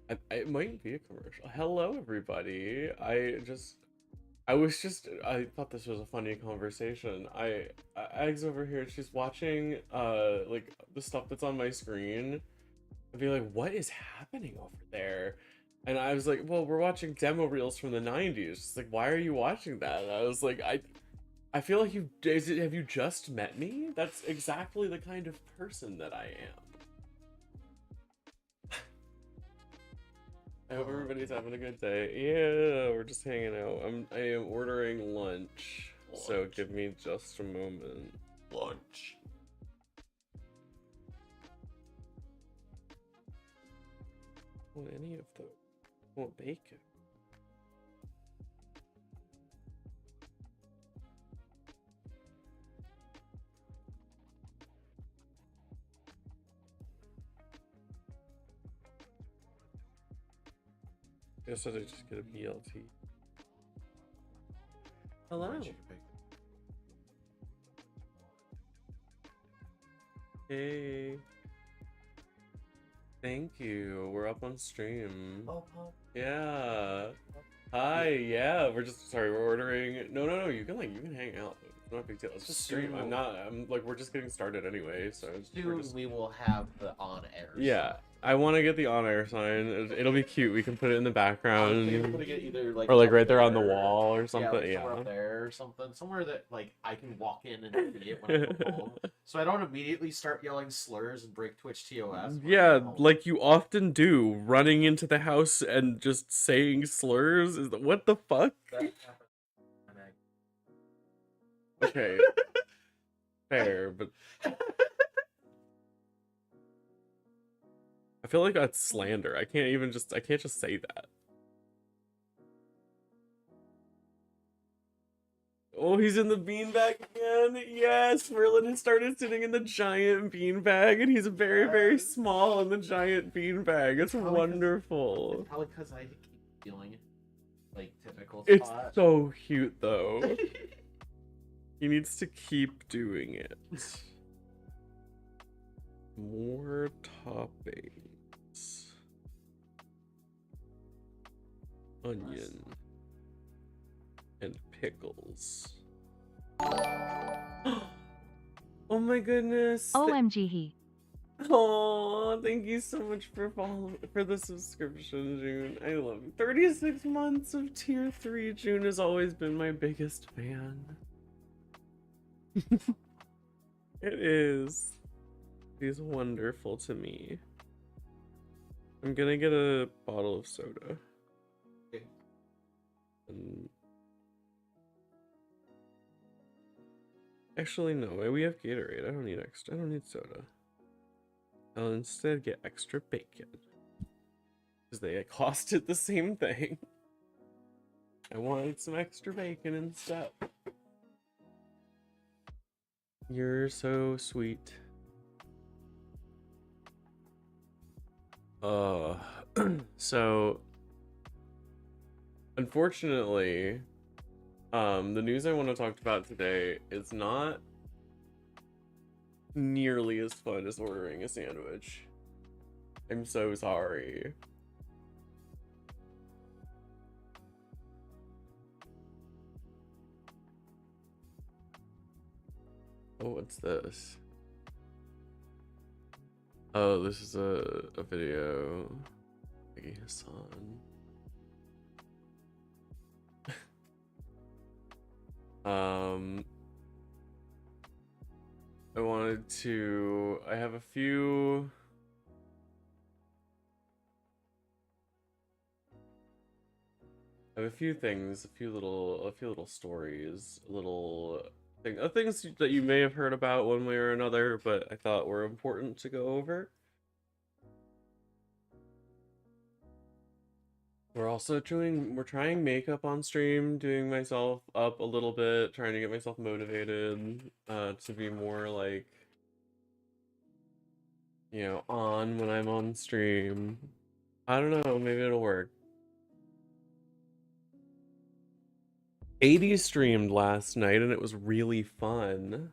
It might be a commercial. Hello, everybody. I thought this was a funny conversation. Eggs over here, she's watching, like, the stuff that's on my screen. I'd be like, what is happening over there? And I was like, well, we're watching demo reels from the 90s. She's like, why are you watching that? And I was like, I feel like have you just met me? That's exactly the kind of person that I am. I hope everybody's having a good day. Yeah, we're just hanging out. I am ordering lunch. So give me just a moment. Lunch. I want any of the I want bacon. Guess I just get a BLT. Hello. Hey. Thank you. We're up on stream. Oh, yeah. Hi. Yeah. We're ordering. No. You can hang out. It's not a big deal. It's just stream. We're just getting started anyway. So we will have the on-air. Yeah. I want to get the on-air sign. It'll be cute. We can put it in the background, or like right there on the wall or something. Yeah, somewhere up there or something. Somewhere that like I can walk in and see it when I go home, so I don't immediately start yelling slurs and break Twitch TOS. Yeah, like you often do, running into the house and just saying slurs. What the fuck? Okay, fair, but I feel like that's slander. I can't just say that. Oh, he's in the beanbag again. Yes, Merlin has started sitting in the giant beanbag, and he's very, very small in the giant beanbag. It's wonderful. Probably because I keep feeling like typical. It's so cute, though. He needs to keep doing it. More toppings. Onion. And pickles. Oh my goodness. OMG he. Oh, thank you so much for the subscription, June. I love you. 36 months of tier 3. June has always been my biggest fan. It is. He's wonderful to me. I'm gonna get a bottle of soda. Okay. Actually, no. We have Gatorade. I don't need soda. I'll instead get extra bacon. Because they costed the same thing. I wanted some extra bacon instead. You're so sweet. So unfortunately, the news I want to talk about today is not nearly as fun as ordering a sandwich. I'm so sorry. Oh, what's this? Oh, this is a video. Maggie Hassan. I have a few things, a few little stories, things that you may have heard about one way or another, but I thought were important to go over. We're trying makeup on stream, doing myself up a little bit, trying to get myself motivated to be more like, you know, on when I'm on stream. I don't know, maybe it'll work. 80 streamed last night and it was really fun.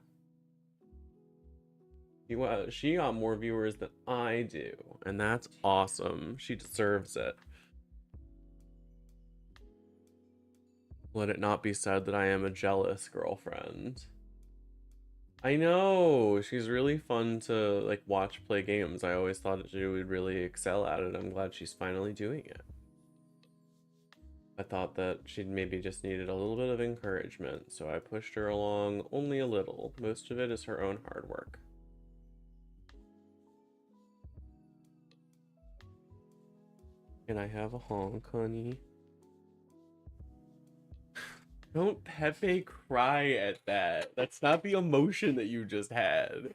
She got more viewers than I do, and that's awesome. She deserves it. Let it not be said that I am a jealous girlfriend. I know, she's really fun to like watch play games. I always thought that she would really excel at it. I'm glad she's finally doing it. I thought that she'd maybe just needed a little bit of encouragement, so I pushed her along only a little. Most of it is her own hard work. Can I have a honk, honey? Don't Pepe cry at that. That's not the emotion that you just had.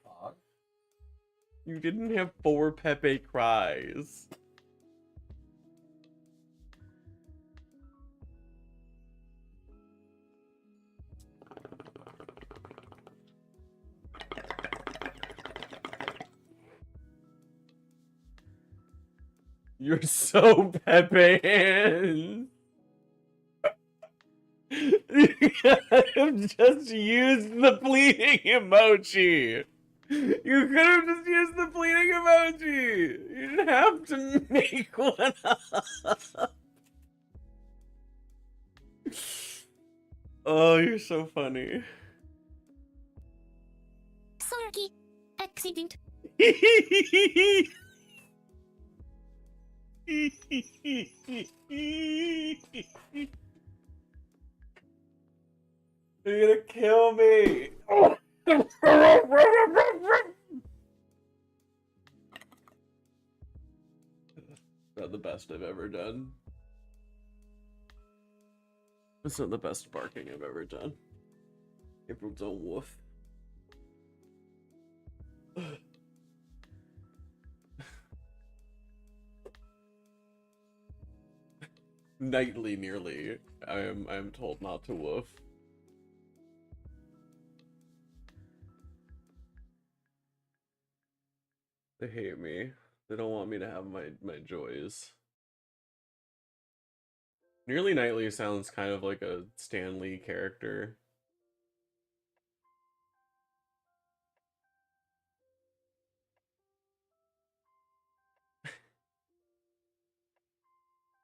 You didn't have 4 Pepe cries. You're so Pepe. Just used the pleading emoji. You could have just used the pleading emoji. You didn't have to make one up. Oh, you're so funny. Sorry, accident. You're gonna kill me. Not the best I've ever done. It's not the best barking I've ever done. April's own wolf. Nightly, nearly. I am told not to woof. They hate me. They don't want me to have my joys. Nearly Nightly sounds kind of like a Stan Lee character.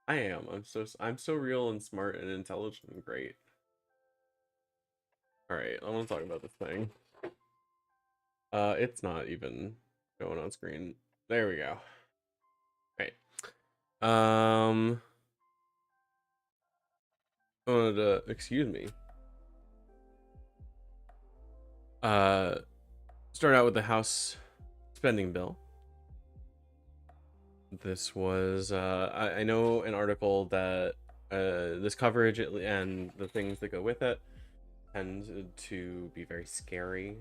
I am. I'm so real and smart and intelligent and great. All right, I want to talk about this thing. It's not even going on screen. There we go. Right. I wanted to, excuse me. Start out with the House spending bill. This was, I know an article that this coverage and the things that go with it tend to be very scary.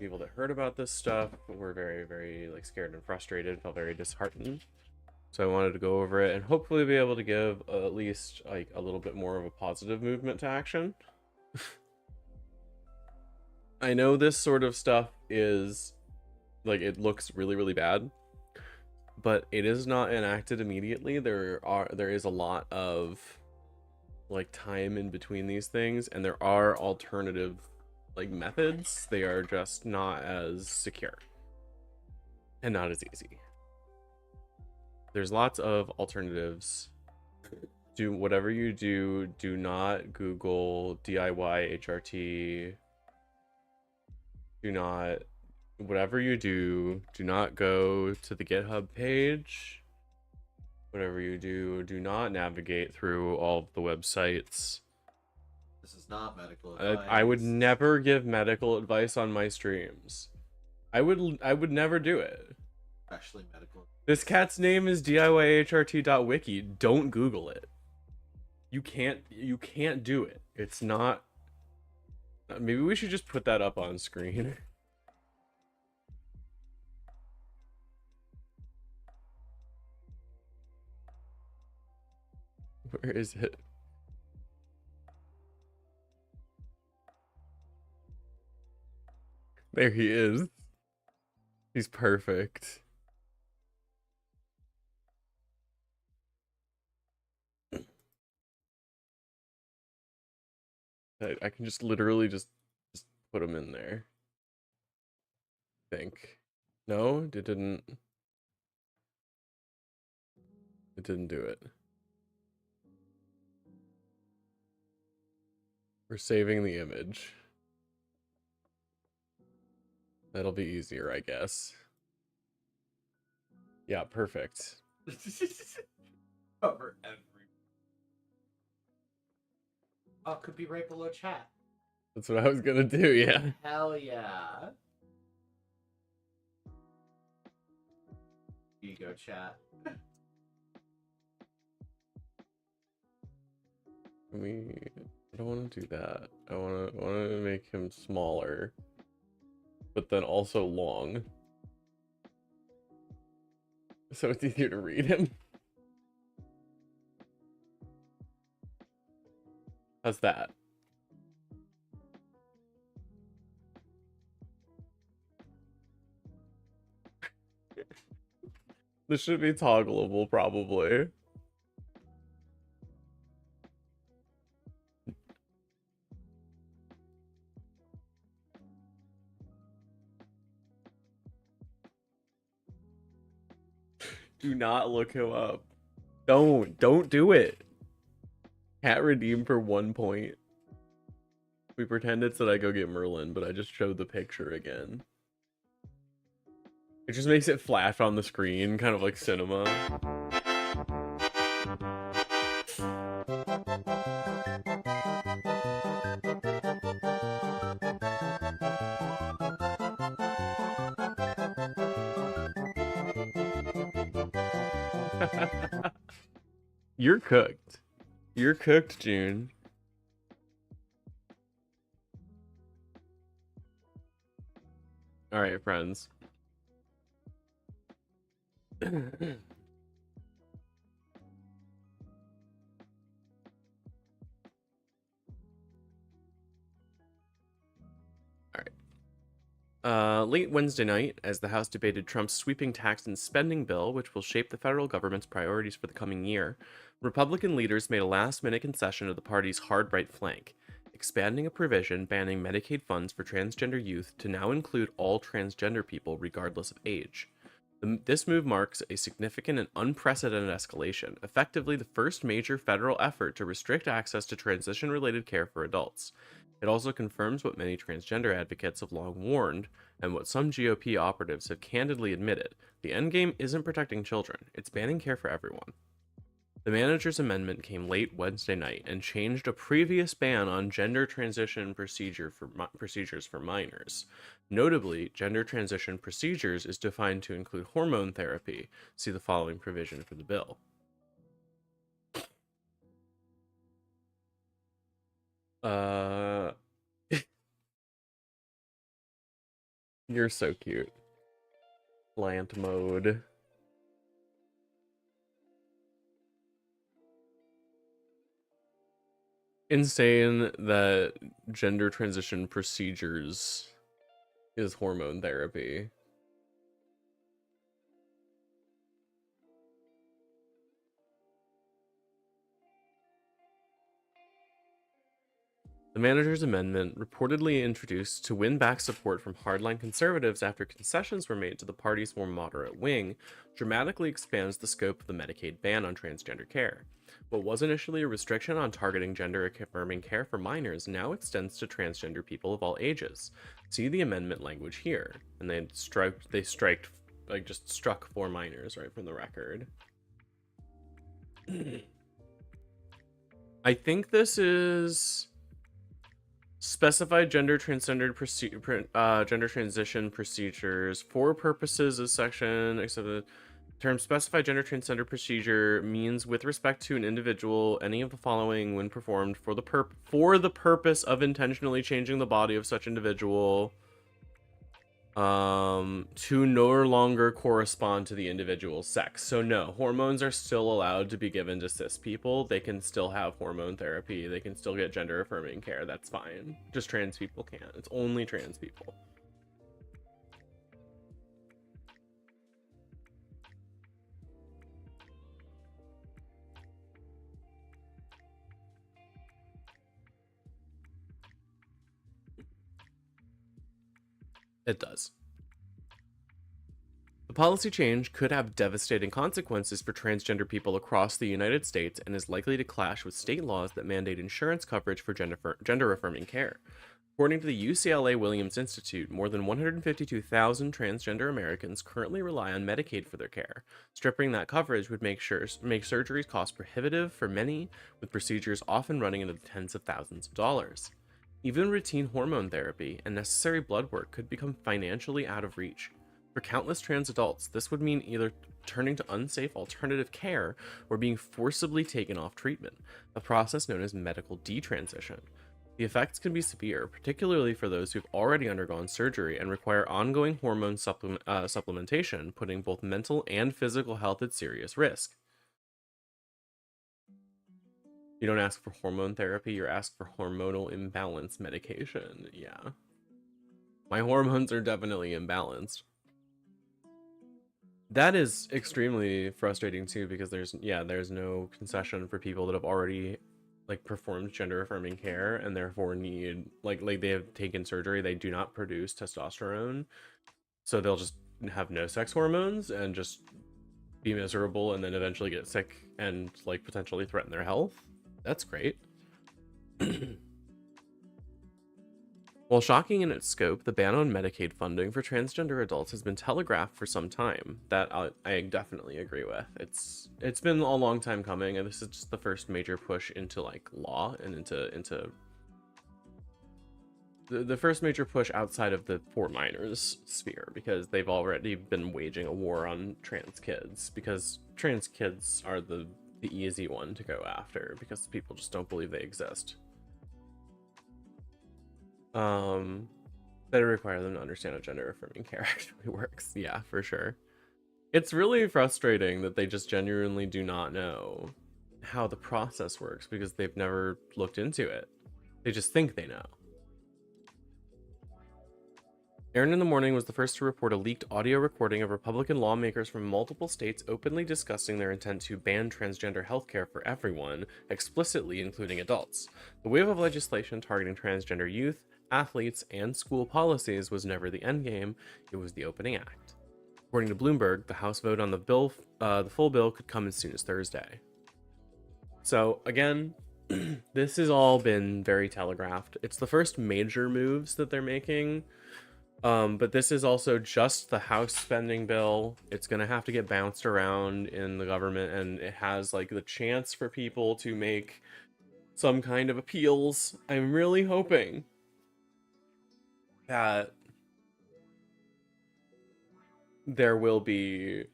People that heard about this stuff were very, very like scared and frustrated, felt very disheartened. So I wanted to go over it and hopefully be able to give at least like a little bit more of a positive movement to action. I know this sort of stuff is like, it looks really, really bad, but it is not enacted immediately. There is a lot of like time in between these things, and there are alternative like methods. They are just not as secure and not as easy. There's lots of alternatives. Do whatever you do, do not Google DIY HRT. Do not, whatever you do not go to the GitHub page. Whatever you do not navigate through all of the websites. This is not medical advice. I would never give medical advice on my streams. I would never do it. Especially medical. This cat's name is DIYHRT.wiki. Don't Google it. You can't do it. It's not. Maybe we should just put that up on screen. Where is it? There he is. He's perfect. I can just literally just put him in there. I think. No, it didn't. It didn't do it. We're saving the image. That'll be easier, I guess. Yeah, perfect. Cover every. Oh, it could be right below chat. That's what I was gonna do, yeah. Hell yeah. Here you go, chat. I don't want to do that. I want to make him smaller, but then also long, so it's easier to read him. How's that? This should be toggleable, probably. Do not look him up. Don't do it. Cat redeem for 1 point. We pretend it's that I go get Merlin, but I just showed the picture again. It just makes it flash on the screen, kind of like cinema. You're cooked. You're cooked, June. All right, friends. Late Wednesday night, as the House debated Trump's sweeping tax and spending bill, which will shape the federal government's priorities for the coming year, Republican leaders made a last-minute concession to the party's hard-right flank, expanding a provision banning Medicaid funds for transgender youth to now include all transgender people regardless of age. This move marks a significant and unprecedented escalation, effectively the first major federal effort to restrict access to transition-related care for adults. It also confirms what many transgender advocates have long warned, and what some GOP operatives have candidly admitted: the endgame isn't protecting children, it's banning care for everyone. The manager's amendment came late Wednesday night and changed a previous ban on gender transition procedures for minors. Notably, gender transition procedures is defined to include hormone therapy. See the following provision for the bill. You're so cute. Plant mode. Insane that gender transition procedures is hormone therapy. The manager's amendment, reportedly introduced to win back support from hardline conservatives after concessions were made to the party's more moderate wing, dramatically expands the scope of the Medicaid ban on transgender care. What was initially a restriction on targeting gender-affirming care for minors now extends to transgender people of all ages. See the amendment language here, and they just struck 4 minors right from the record. I think this is specified gender transition procedures for purposes of section, except the term specified gender transgender procedure means with respect to an individual any of the following when performed for the purpose of intentionally changing the body of such individual to no longer correspond to the individual's sex. So no, hormones are still allowed to be given to cis people. They can still have hormone therapy. They can still get gender affirming care. That's fine. Just trans people can't. It's only trans people. It does. policy change could have devastating consequences for transgender people across the United States and is likely to clash with state laws that mandate insurance coverage for gender-affirming care. According to the UCLA Williams Institute, more than 152,000 transgender Americans currently rely on Medicaid for their care. Stripping that coverage would make surgeries cost prohibitive for many, with procedures often running into the tens of thousands of dollars. Even routine hormone therapy and necessary blood work could become financially out of reach. For countless trans adults, this would mean either turning to unsafe alternative care or being forcibly taken off treatment, a process known as medical detransition. The effects can be severe, particularly for those who've already undergone surgery and require ongoing hormone supplementation, putting both mental and physical health at serious risk. You don't ask for hormone therapy, you ask for hormonal imbalance medication. Yeah. My hormones are definitely imbalanced. That is extremely frustrating too, because there's no concession for people that have already like performed gender affirming care and therefore need like they have taken surgery. They do not produce testosterone, so they'll just have no sex hormones and just be miserable and then eventually get sick and like potentially threaten their health. That's great. While shocking in its scope, the ban on Medicaid funding for transgender adults has been telegraphed for some time. That I definitely agree with. It's been a long time coming, and this is just the first major push into like law and into the first major push outside of the poor minors sphere, because they've already been waging a war on trans kids, because trans kids are the easy one to go after because people just don't believe they exist. That require them to understand how gender affirming care actually works. Yeah, for sure. It's really frustrating that they just genuinely do not know how the process works because they've never looked into it. They just think they know. Aaron in the Morning was the first to report a leaked audio recording of Republican lawmakers from multiple states openly discussing their intent to ban transgender healthcare for everyone, explicitly including adults. The wave of legislation targeting transgender youth, athletes, and school policies was never the endgame, it was the opening act. According to Bloomberg, the House vote on the full bill could come as soon as Thursday. So again, this has all been very telegraphed. It's the first major moves that they're making. But this is also just the House spending bill. It's gonna have to get bounced around in the government, and it has like the chance for people to make some kind of appeals. I'm really hoping that there will be,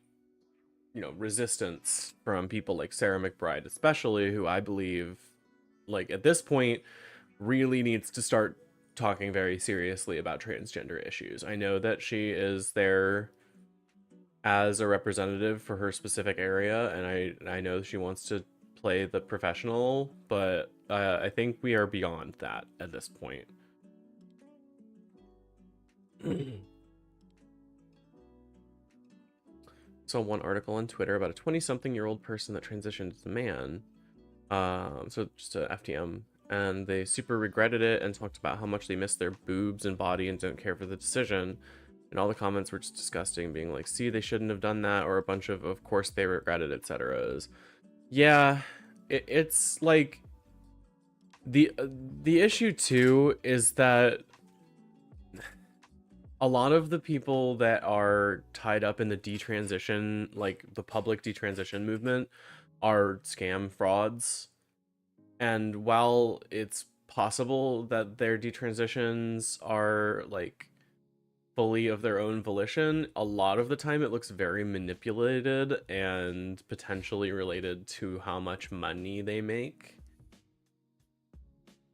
resistance from people like Sarah McBride, especially, who I believe, like at this point, really needs to start talking very seriously about transgender issues. I know that she is there as a representative for her specific area, and I know she wants to play the professional, but I think we are beyond that at this point. Saw one article on Twitter about a 20-something-year-old person that transitioned as a man. So just a FTM. And they super regretted it and talked about how much they miss their boobs and body and don't care for the decision. And all the comments were just disgusting, being like, see, they shouldn't have done that, or a bunch of course they regret it, etc. Yeah, it's like the issue too is that a lot of the people that are tied up in the detransition, like the public detransition movement, are scam frauds. And while it's possible that their detransitions are like fully of their own volition, a lot of the time it looks very manipulated and potentially related to how much money they make.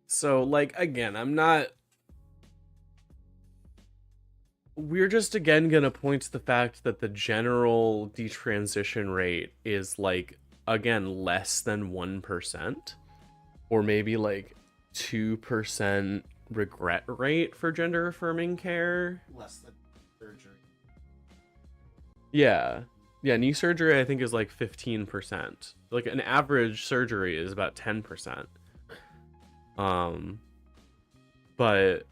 So like, again, we're just again gonna point to the fact that the general detransition rate is like, again, less than 1%. Or maybe like 2% regret rate for gender affirming care. Less than surgery. Yeah. Knee surgery I think is like 15%. Like an average surgery is about 10%. But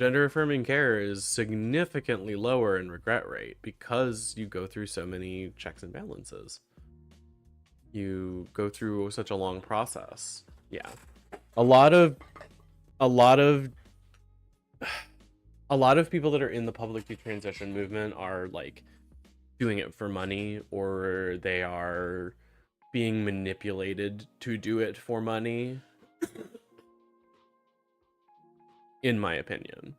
gender affirming care is significantly lower in regret rate because you go through so many checks and balances. You go through such a long process. Yeah. A lot of people that are in the public detransition movement are like doing it for money, or they are being manipulated to do it for money. In my opinion.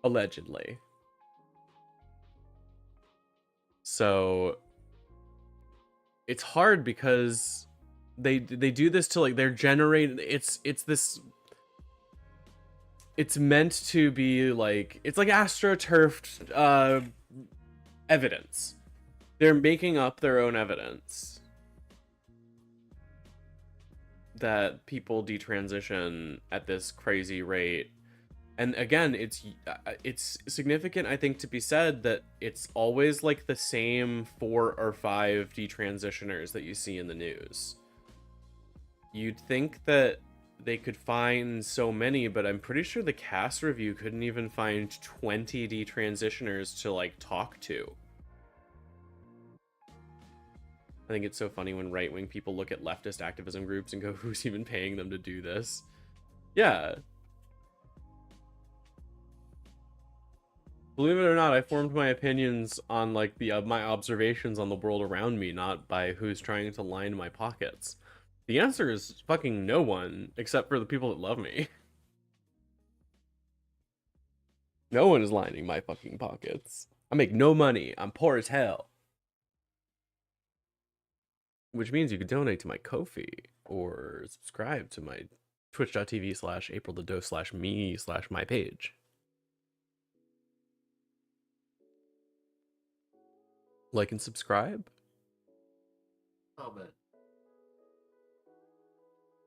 Allegedly. So it's hard because they do this to like they're generating it's meant to be like it's like astroturfed evidence. They're making up their own evidence that people detransition at this crazy rate. And again, it's significant, I think, to be said that it's always like the same 4 or 5 detransitioners that you see in the news. You'd think that they could find so many, but I'm pretty sure the cast review couldn't even find 20 detransitioners to like talk to. I think it's so funny when right-wing people look at leftist activism groups and go, who's even paying them to do this? Yeah. Believe it or not, I formed my opinions on like my observations on the world around me, not by who's trying to line my pockets. The answer is fucking no one, except for the people that love me. No one is lining my fucking pockets. I make no money. I'm poor as hell. Which means you could donate to my Ko-fi or subscribe to my twitch.tv/aprilthedose/me/my page. Like and subscribe. Comment.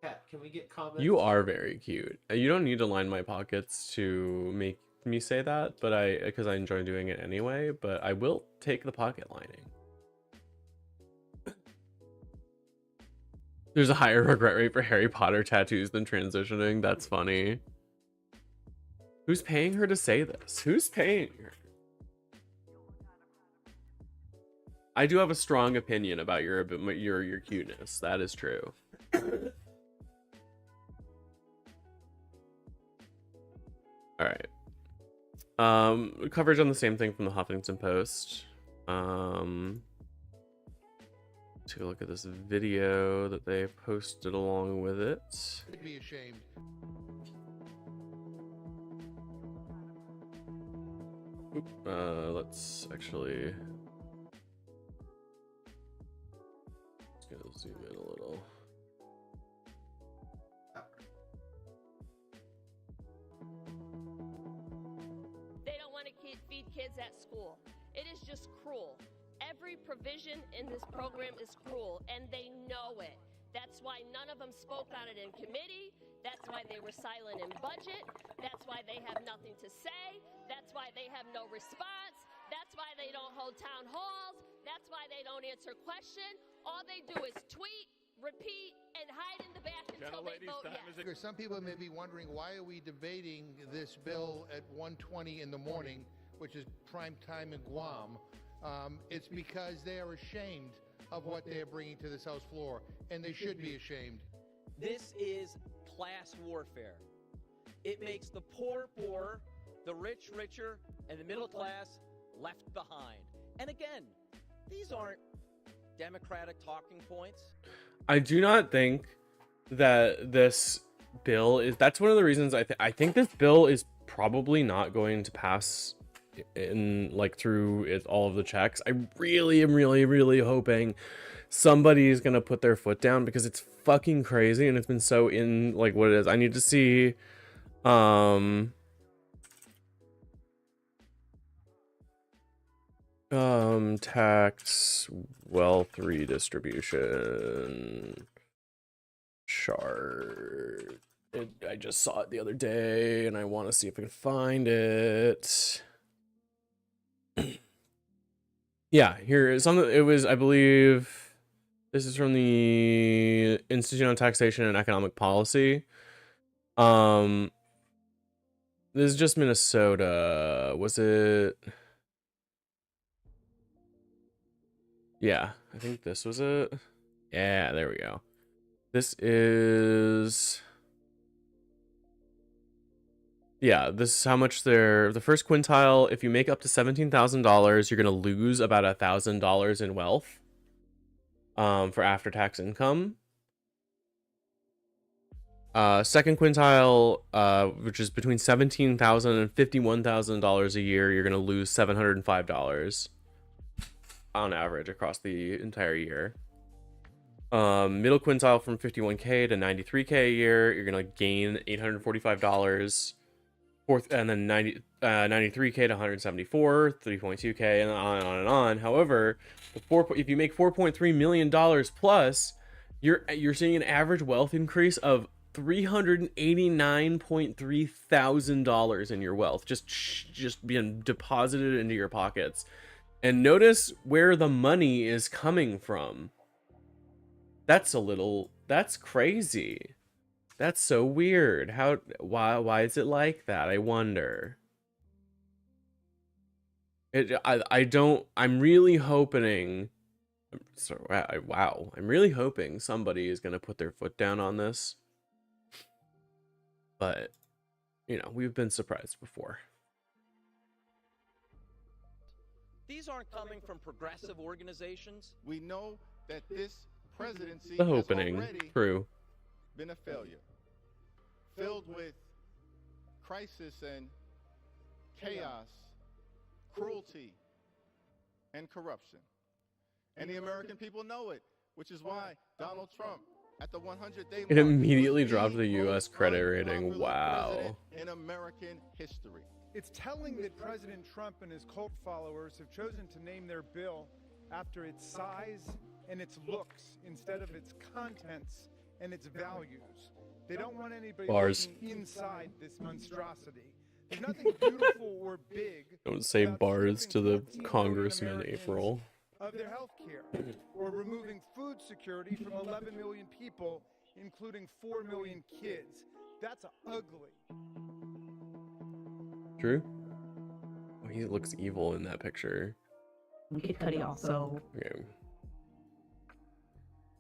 Cat, can we get comments? You are very cute. You don't need to line my pockets to make me say that, but because I enjoy doing it anyway, but I will take the pocket lining. There's a higher regret rate for Harry Potter tattoos than transitioning. That's funny. Who's paying her to say this? Who's paying her? I do have a strong opinion about your cuteness. That is true. All right. Coverage on the same thing from the Huffington Post. Take a look at this video that they posted along with it. Be ashamed. Let's actually zoom in a little. They don't want to feed kids at school. It is just cruel. Every provision in this program is cruel, and they know it. That's why none of them spoke on it in committee. That's why they were silent in budget. That's why they have nothing to say. That's why they have no response. That's why they don't hold town halls. That's why they don't answer questions. All they do is tweet, repeat, and hide in the back until they vote yes. Some people may be wondering, why are we debating this bill at 1:20 in the morning, which is prime time in Guam? It's because they are ashamed of what they are bringing to this House floor, and they should be ashamed. This is class warfare. It makes the poor poorer, the rich richer, and the middle class left behind. And again, these aren't Democratic talking points. I do not think that this bill is. That's one of the reasons I think this bill is probably not going to pass in like through all of the checks. I really am really hoping somebody's gonna put their foot down, because it's fucking crazy and it's been so in like what it is. I need to see tax wealth redistribution chart. I just saw it the other day and I want to see if I can find it. Yeah, here is something. It was, I believe, this is from the Institute on Taxation and Economic Policy. This is just Minnesota. Was it? Yeah, I think this was it. Yeah, there we go. This is... Yeah, this is how much the first quintile, if you make up to $17,000, you're going to lose about $1,000 in wealth for after-tax income. Second quintile, which is between $17,000 and $51,000 a year, you're going to lose $705 on average across the entire year. Middle quintile from 51K to 93K a year, you're going to gain $845. Fourth, and then 93K to 174, 3.2K, and on and on and on. However, if you make $4.3 million plus, you're seeing an average wealth increase of $389.3 thousand in your wealth, just being deposited into your pockets. And notice where the money is coming from. That's crazy. That's so weird. Why is it like that? I wonder. I'm really hoping. Wow. I'm really hoping somebody is gonna put their foot down on this. But, you know, we've been surprised before. These aren't coming from progressive organizations. We know that this presidency The has opening, already true. been a failure, filled with crisis and chaos, cruelty, and corruption. And the American people know it, which is why Donald Trump, at the 100-day mark, It immediately was dropped the the U.S. most credit rating. unpopular Wow. president in American history. It's telling that President Trump and his cult followers have chosen to name their bill after its size and its looks instead of its contents and its values. They don't want anybody Bars. looking inside this monstrosity. There's nothing beautiful or big. Don't say about bars to the stripping 14 million Congressman Americans April. of their health care, or removing food security from 11 million people, including 4 million kids. That's ugly. True? Oh, he looks evil in that picture. Kid Cudi also. Okay.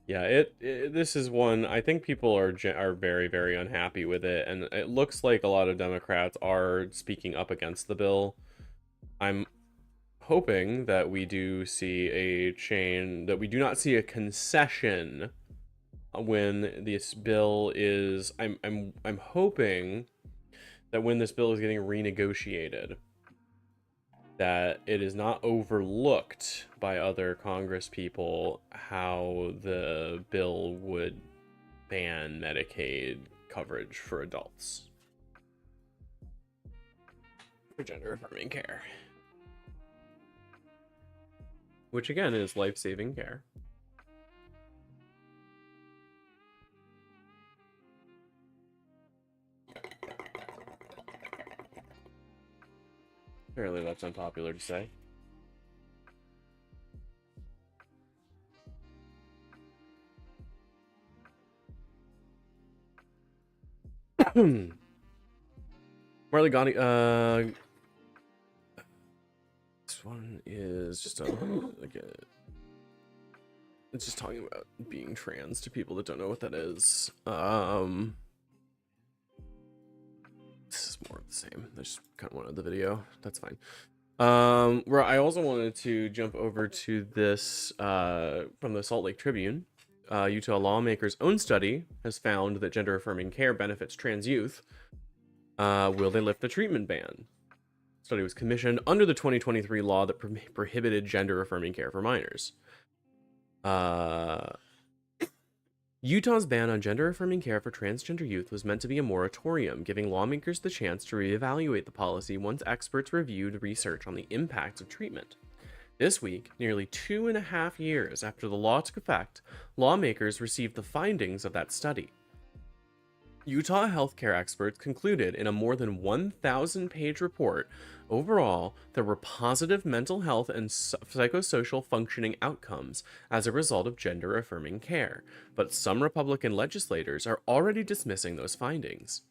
Yeah, this is one I think people are very, very unhappy with it, and it looks like a lot of Democrats are speaking up against the bill. I'm hoping that we do see that we do not see a concession when this bill is. I'm hoping that when this bill is getting renegotiated, that it is not overlooked by other Congress people how the bill would ban Medicaid coverage for adults for gender-affirming care, which again is life-saving care. Apparently that's unpopular to say. Marley Gandhi, this one is just it's just talking about being trans to people that don't know what that is. This is more of the same. I just kind of wanted the video. That's fine. Where I also wanted to jump over to this from the Salt Lake Tribune. Utah lawmakers' own study has found that gender-affirming care benefits trans youth. Will they lift the treatment ban? The study was commissioned under the 2023 law that prohibited gender-affirming care for minors. Utah's ban on gender-affirming care for transgender youth was meant to be a moratorium, giving lawmakers the chance to reevaluate the policy once experts reviewed research on the impacts of treatment. This week, nearly 2.5 years after the law took effect, lawmakers received the findings of that study. Utah healthcare experts concluded in a more than 1,000-page report, overall, there were positive mental health and psychosocial functioning outcomes as a result of gender-affirming care, but some Republican legislators are already dismissing those findings.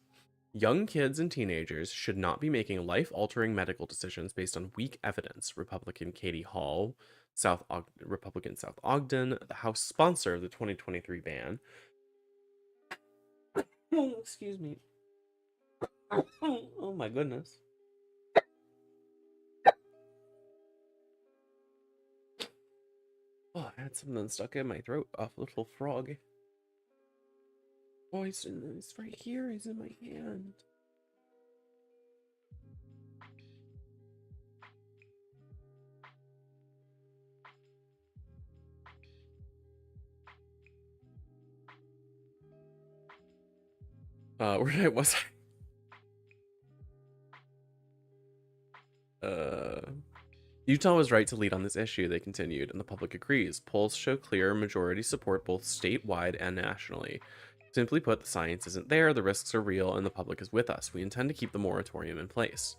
Young kids and teenagers should not be making life-altering medical decisions based on weak evidence, Republican Katie Hall, Republican South Ogden, the House sponsor of the 2023 ban. Oh, excuse me. Oh my goodness. Oh, I had something stuck in my throat off a little frog. Oh, he's right here. He's in my hand. Where was I? Utah was right to lead on this issue, they continued, and the public agrees. Polls show clear majority support both statewide and nationally. Simply put, the science isn't there, the risks are real, and the public is with us. We intend to keep the moratorium in place.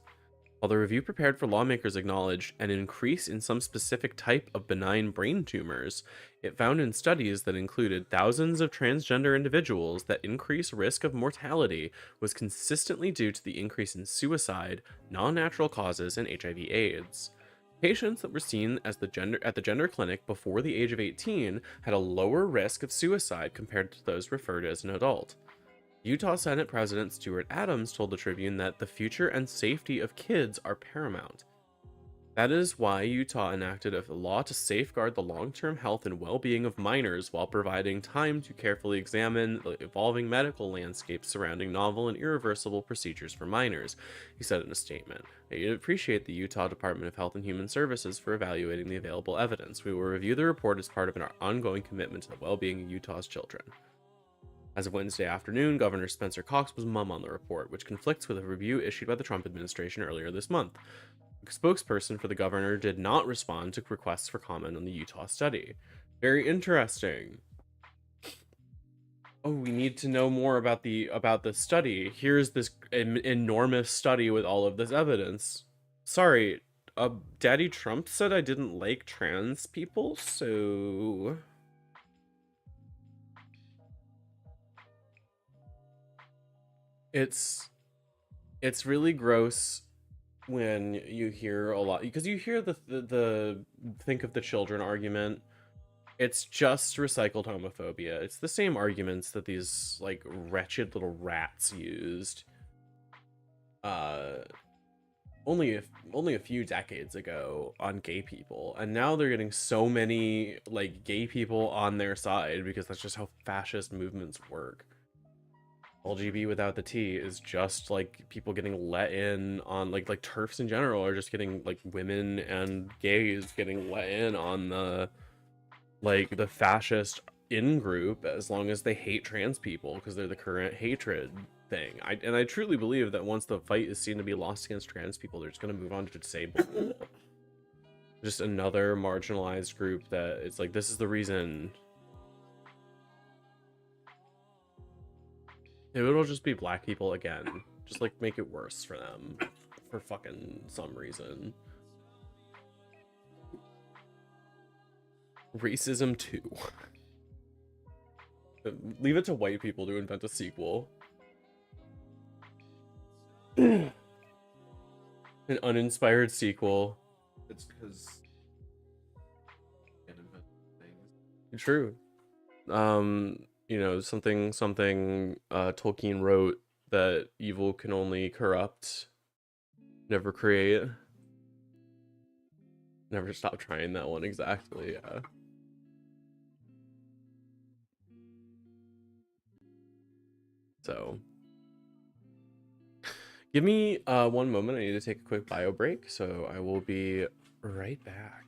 While the review prepared for lawmakers acknowledged an increase in some specific type of benign brain tumors, it found in studies that included thousands of transgender individuals that increased risk of mortality was consistently due to the increase in suicide, non-natural causes, and HIV/AIDS. Patients that were seen as at the gender clinic before the age of 18 had a lower risk of suicide compared to those referred as an adult. Utah Senate President Stuart Adams told the Tribune that the future and safety of kids are paramount. That is why Utah enacted a law to safeguard the long-term health and well-being of minors while providing time to carefully examine the evolving medical landscape surrounding novel and irreversible procedures for minors, he said in a statement. I appreciate the Utah Department of Health and Human Services for evaluating the available evidence. We will review the report as part of our ongoing commitment to the well-being of Utah's children. As of Wednesday afternoon, Governor Spencer Cox was mum on the report, which conflicts with a review issued by the Trump administration earlier this month. A spokesperson for the governor did not respond to requests for comment on the Utah study. Very interesting. Oh, we need to know more about the study. Here's this enormous study with all of this evidence. Sorry, Daddy Trump said I didn't like trans people, so it's really gross when you hear a lot, because you hear the think of the children argument. It's just recycled homophobia. It's the same arguments that these like wretched little rats used only a few decades ago on gay people, and now they're getting so many like gay people on their side because that's just how fascist movements work. LGB without the T is just like people getting let in on like TERFs in general are just getting like women and gays getting let in on the fascist in group as long as they hate trans people because they're the current hatred thing. I truly believe that once the fight is seen to be lost against trans people, they're just going to move on to disabled. Just another marginalized group that it's like, this is the reason. It'll just be black people again. Just like make it worse for them for fucking some reason. Racism 2. Leave it to white people to invent a sequel. An uninspired sequel. It's because can't invent things. True. You know, something Tolkien wrote that evil can only corrupt, never create. Never stop trying that one exactly, yeah. So give me 1 moment. I need to take a quick bio break, so I will be right back.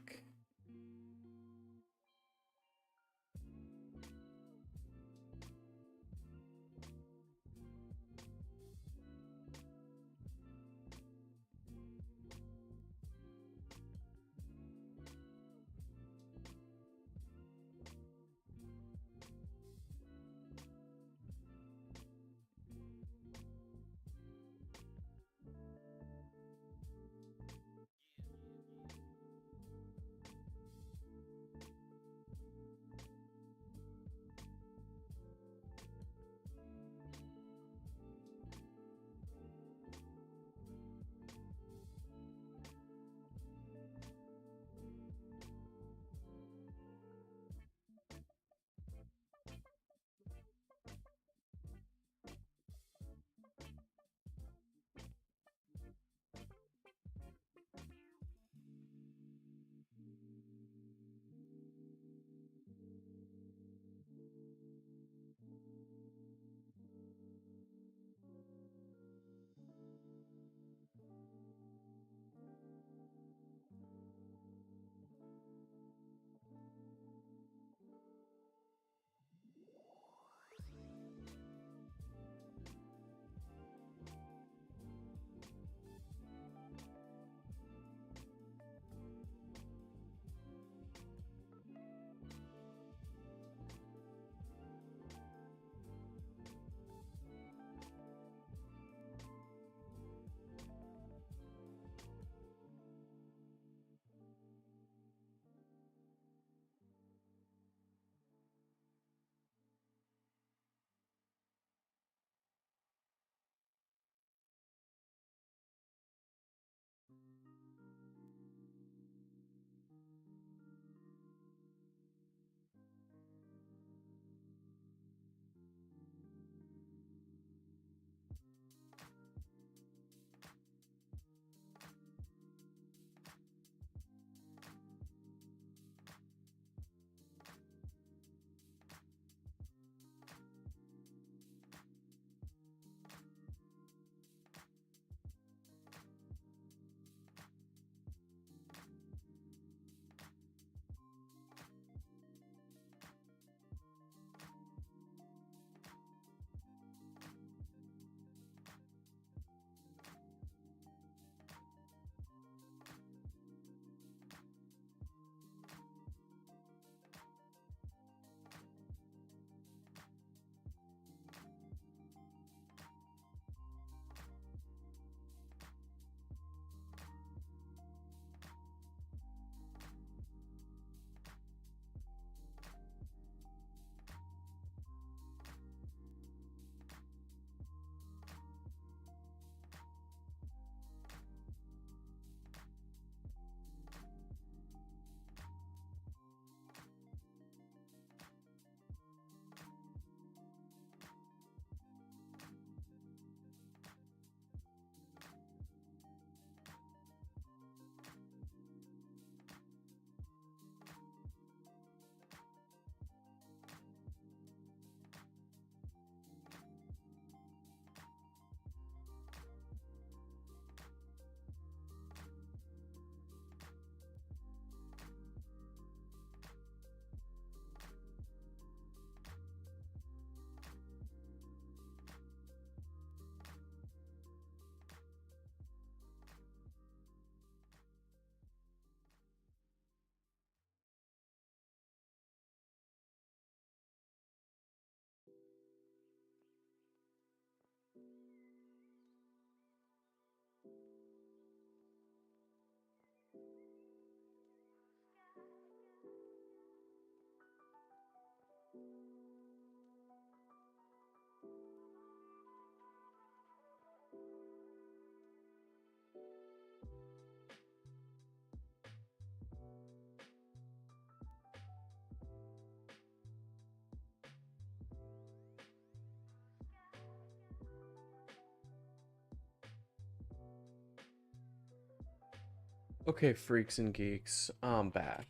Okay, freaks and geeks, I'm back.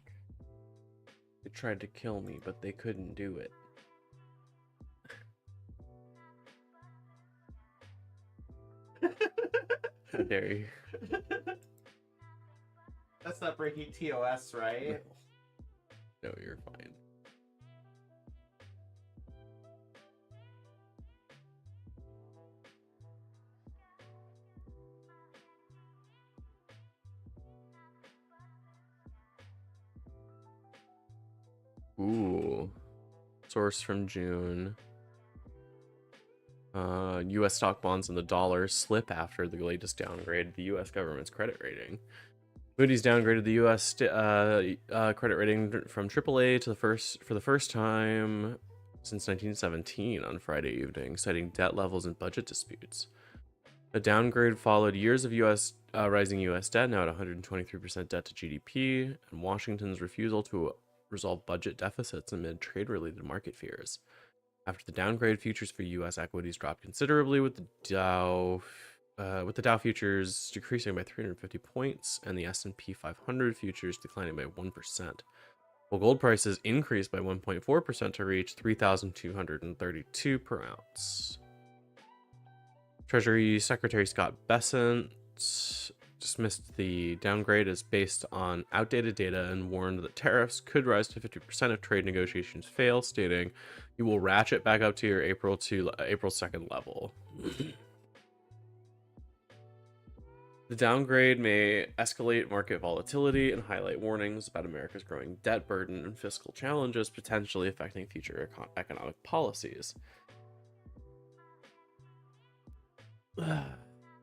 They tried to kill me, but they couldn't do it. How dare you? That's not breaking TOS, right? No, you're fine. Ooh. Source from June. U.S. stock bonds and the dollar slip after the latest downgrade of the U.S. government's credit rating. Moody's downgraded the U.S. Credit rating from AAA to for the first time since 1917 on Friday evening, citing debt levels and budget disputes. A downgrade followed years of rising U.S. debt, now at 123% debt to GDP, and Washington's refusal to resolve budget deficits amid trade-related market fears. After the downgrade, futures for U.S. equities dropped considerably, with the Dow futures decreasing by 350 points and the S&P 500 futures declining by 1%. While gold prices increased by 1.4% to reach $3,232 per ounce. Treasury Secretary Scott Bessent dismissed the downgrade as based on outdated data and warned that tariffs could rise to 50% if trade negotiations fail, stating, "You will ratchet back up to your April 2nd level." The downgrade may escalate market volatility and highlight warnings about America's growing debt burden and fiscal challenges potentially affecting future economic policies.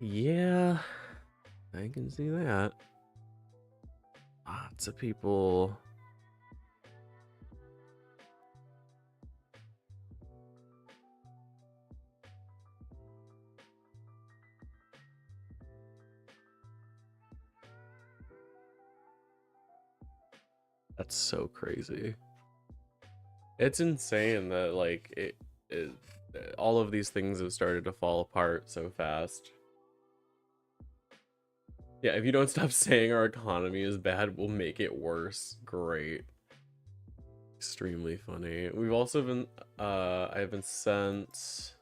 Yeah, I can see that. Lots of people. That's so crazy. It's insane that like all of these things have started to fall apart so fast. Yeah, if you don't stop saying our economy is bad, we'll make it worse. Great. Extremely funny. We've also been I've been sent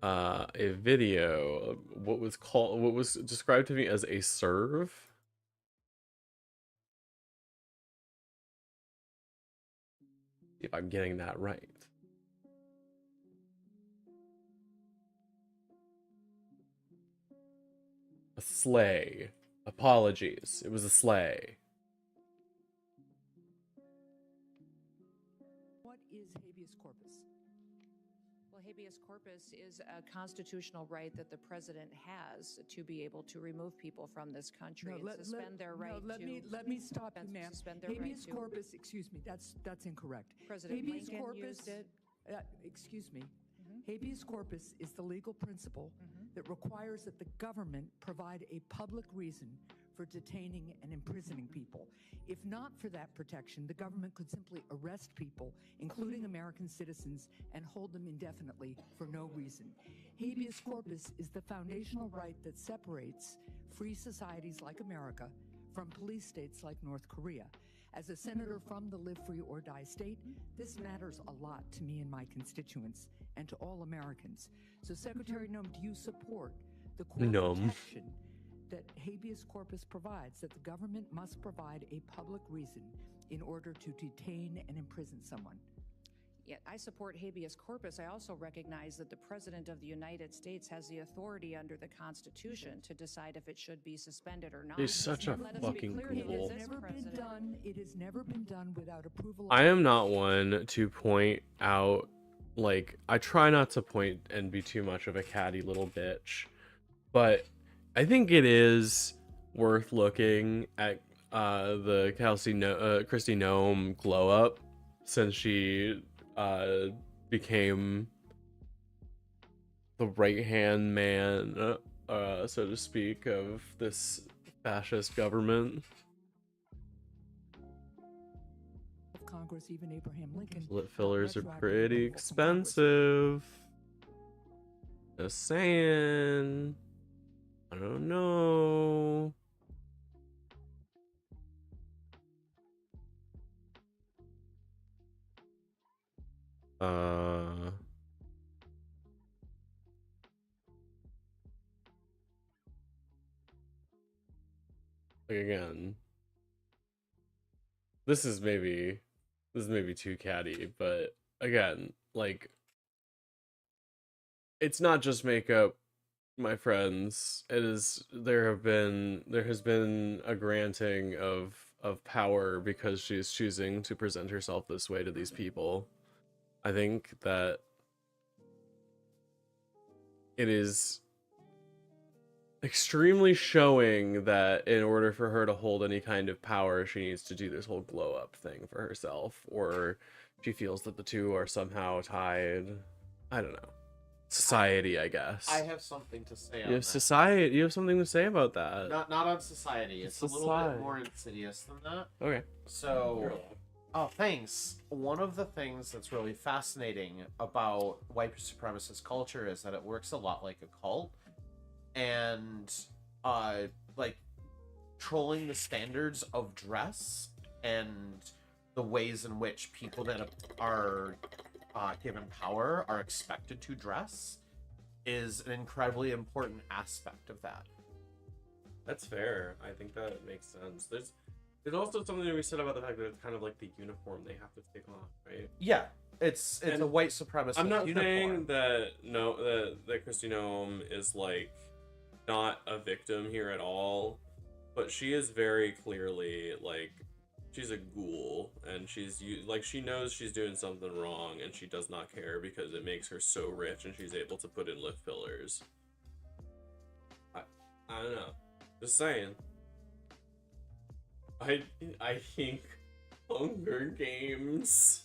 a video of what was described to me as a serve. If I'm getting that right. A sleigh. Apologies. It was a sleigh. What is habeas corpus? Well, habeas corpus is a constitutional right that the president has to be able to remove people from this country and suspend their right let me stop you, ma'am. Habeas corpus, excuse me, that's incorrect. President Habeas Lincoln corpus, used it. Excuse me. Habeas corpus is the legal principle that requires that the government provide a public reason for detaining and imprisoning people. If not for that protection, the government could simply arrest people, including American citizens, and hold them indefinitely for no reason. Habeas corpus is the foundational right that separates free societies like America from police states like North Korea. As a senator from the Live Free or Die state, this matters a lot to me and my constituents and to all Americans. So, Secretary Noem, do you support the core protection that habeas corpus provides, that the government must provide a public reason in order to detain and imprison someone? Yeah, I support habeas corpus. I also recognize that the President of the United States has the authority under the Constitution to decide if it should be suspended or not. He's such a fucking ghoul. It has never been done without approval. I am not one to point out, like, I try not to point and be too much of a catty little bitch, but I think it is worth looking at the Kristi Noem glow up since she became the right-hand man, so to speak, of this fascist government. Of Congress, even Abraham Lincoln. Lip fillers are retroactive pretty removal from Congress. expensive. Just saying. I don't know. Like again, this is maybe too catty, but again, like, it's not just makeup, my friends. It is, there has been a granting of power because she's choosing to present herself this way to these people. I think that it is extremely showing that in order for her to hold any kind of power, she needs to do this whole glow up thing for herself, or she feels that the two are somehow tied. I don't know. Society, I guess. I have something to say on You have that. society. You have something to say about that. Not on society. It's a little bit more insidious than that. Okay. So, oh, thanks. One of the things that's really fascinating about white supremacist culture is that it works a lot like a cult, and like trolling the standards of dress and the ways in which people that are given power are expected to dress is an incredibly important aspect of that. That's fair. I think that makes sense. There's also something to be said about the fact that it's kind of like the uniform they have to take off, right? Yeah, it's a white supremacist I'm not uniform. saying that that Kristi Noem is like not a victim here at all, but she is very clearly like, she's a ghoul, and she knows she's doing something wrong, and she does not care because it makes her so rich and she's able to put in lip fillers. I don't know. Just saying. I think Hunger Games.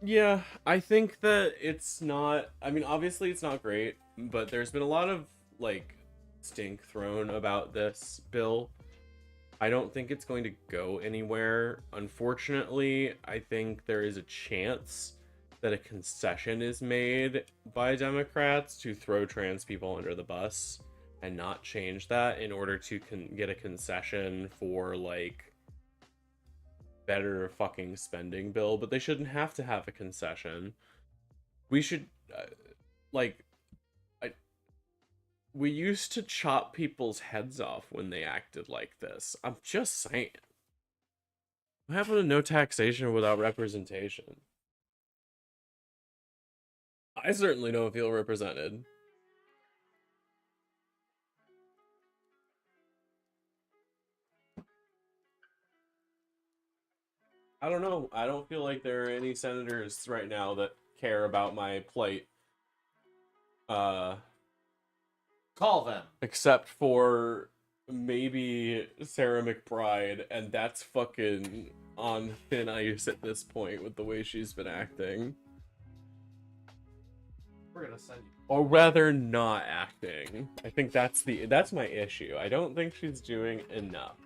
Yeah, I think that it's not, I mean, obviously it's not great, but there's been a lot of, like, stink thrown about this bill. I don't think it's going to go anywhere. Unfortunately, I think there is a chance that a concession is made by Democrats to throw trans people under the bus and not change that in order to get a concession for, like, better fucking spending bill, but they shouldn't have to have a concession. We should, we used to chop people's heads off when they acted like this. I'm just saying. What happened to no taxation without representation? I certainly don't feel represented. I don't know. I don't feel like there are any senators right now that care about my plight. Call them. Except for maybe Sarah McBride, and that's fucking on thin ice at this point with the way she's been acting. We're gonna send you. Or rather, not acting. I think that's my issue. I don't think she's doing enough.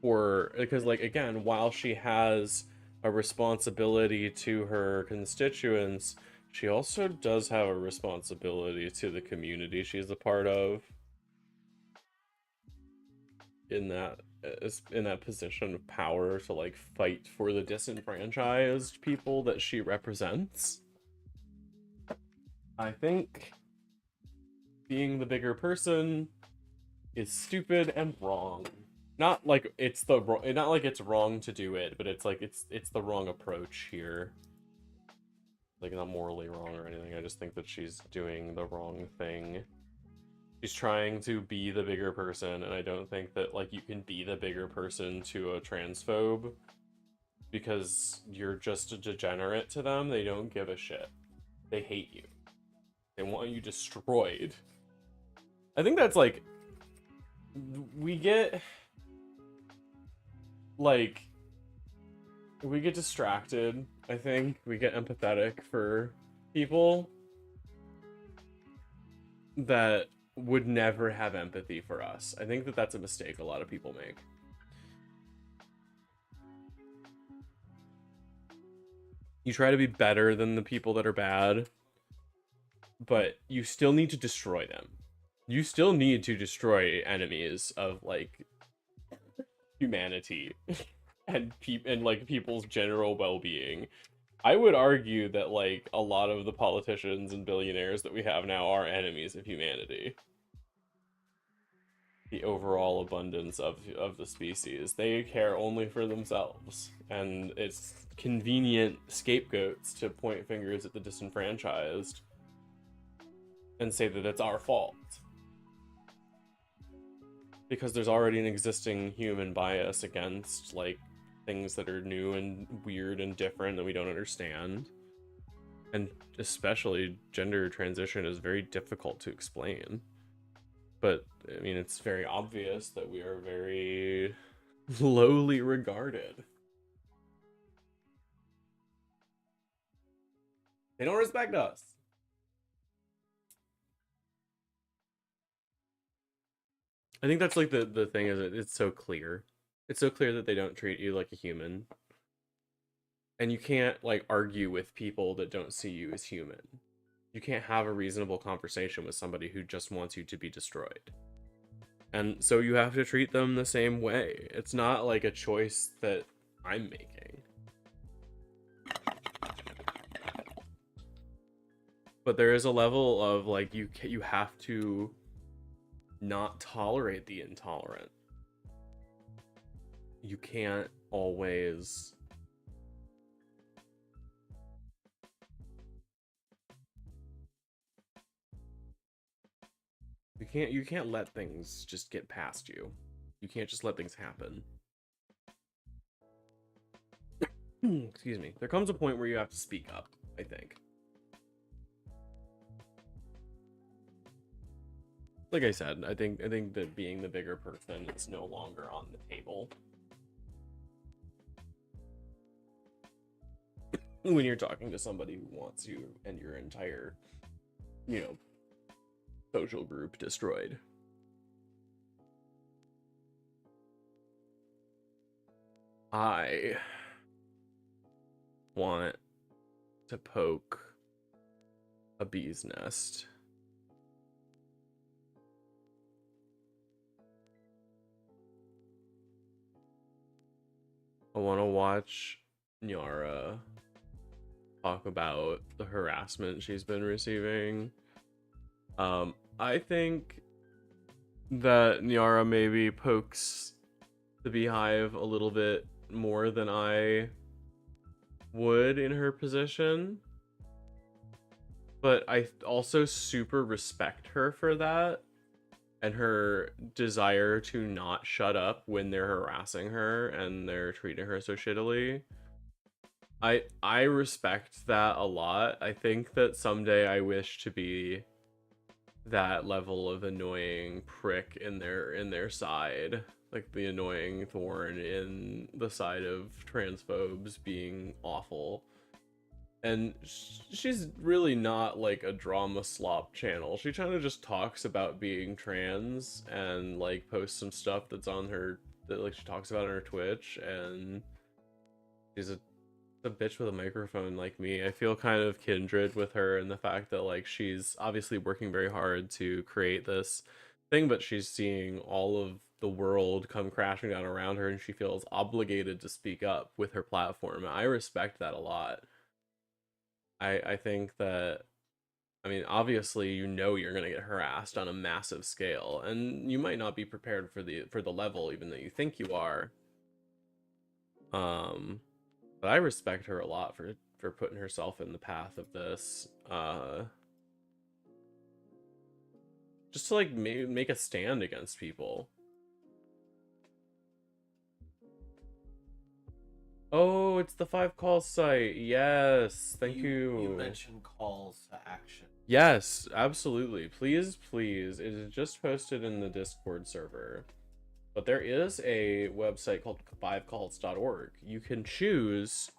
Because, like, again, while she has a responsibility to her constituents, she also does have a responsibility to the community she's a part of. In that position of power to, like, fight for the disenfranchised people that she represents. I think being the bigger person is stupid and wrong. Not like it's wrong to do it, but it's like it's the wrong approach here. Like, not morally wrong or anything. I just think that she's doing the wrong thing. She's trying to be the bigger person, and I don't think that, like, you can be the bigger person to a transphobe because you're just a degenerate to them. They don't give a shit. They hate you. They want you destroyed. I think that's like, we get distracted. I think we get empathetic for people that would never have empathy for us. I think that that's a mistake a lot of people make. You try to be better than the people that are bad, but you still need to destroy them. You still need to destroy enemies of like humanity and like people's general well-being. I would argue that like a lot of the politicians and billionaires that we have now are enemies of humanity. The overall abundance of the species. They care only for themselves, and it's convenient scapegoats to point fingers at the disenfranchised and say that it's our fault. Because there's already an existing human bias against like things that are new and weird and different that we don't understand. And especially gender transition is very difficult to explain. But I mean, it's very obvious that we are very lowly regarded. They don't respect us. I think that's like the thing is that it's so clear. It's so clear that they don't treat you like a human. And you can't like argue with people that don't see you as human. You can't have a reasonable conversation with somebody who just wants you to be destroyed. And so you have to treat them the same way. It's not like a choice that I'm making. But there is a level of like you have to not tolerate the intolerant. You can't always you can't let things just get past you. You can't just let things happen. Excuse me. There comes a point where you have to speak up, I think. Like I said, I think that being the bigger person is no longer on the table. When you're talking to somebody who wants you and your entire, social group destroyed. I want to poke a bee's nest. I want to watch Nyara talk about the harassment she's been receiving. I think that Nyara maybe pokes the Beehive a little bit more than I would in her position. But I also super respect her for that. And her desire to not shut up when they're harassing her and they're treating her so shittily. I respect that a lot. I think that someday I wish to be that level of annoying prick in their side. Like the annoying thorn in the side of transphobes being awful. And she's really not like a drama slop channel. She kind of just talks about being trans and like posts some stuff that's on her that like she talks about on her Twitch, and she's a bitch with a microphone like me. I feel kind of kindred with her in the fact that like she's obviously working very hard to create this thing, but she's seeing all of the world come crashing down around her and she feels obligated to speak up with her platform. I respect that a lot. I think that, I mean, obviously, you're going to get harassed on a massive scale, and you might not be prepared for the level, even though you think you are. But I respect her a lot for putting herself in the path of this. Just to, like, make a stand against people. Oh, it's the 5 Calls site. Yes, thank you. You mentioned calls to action. Yes, absolutely. Please, please. It is just posted in the Discord server. But there is a website called 5calls.org. You can choose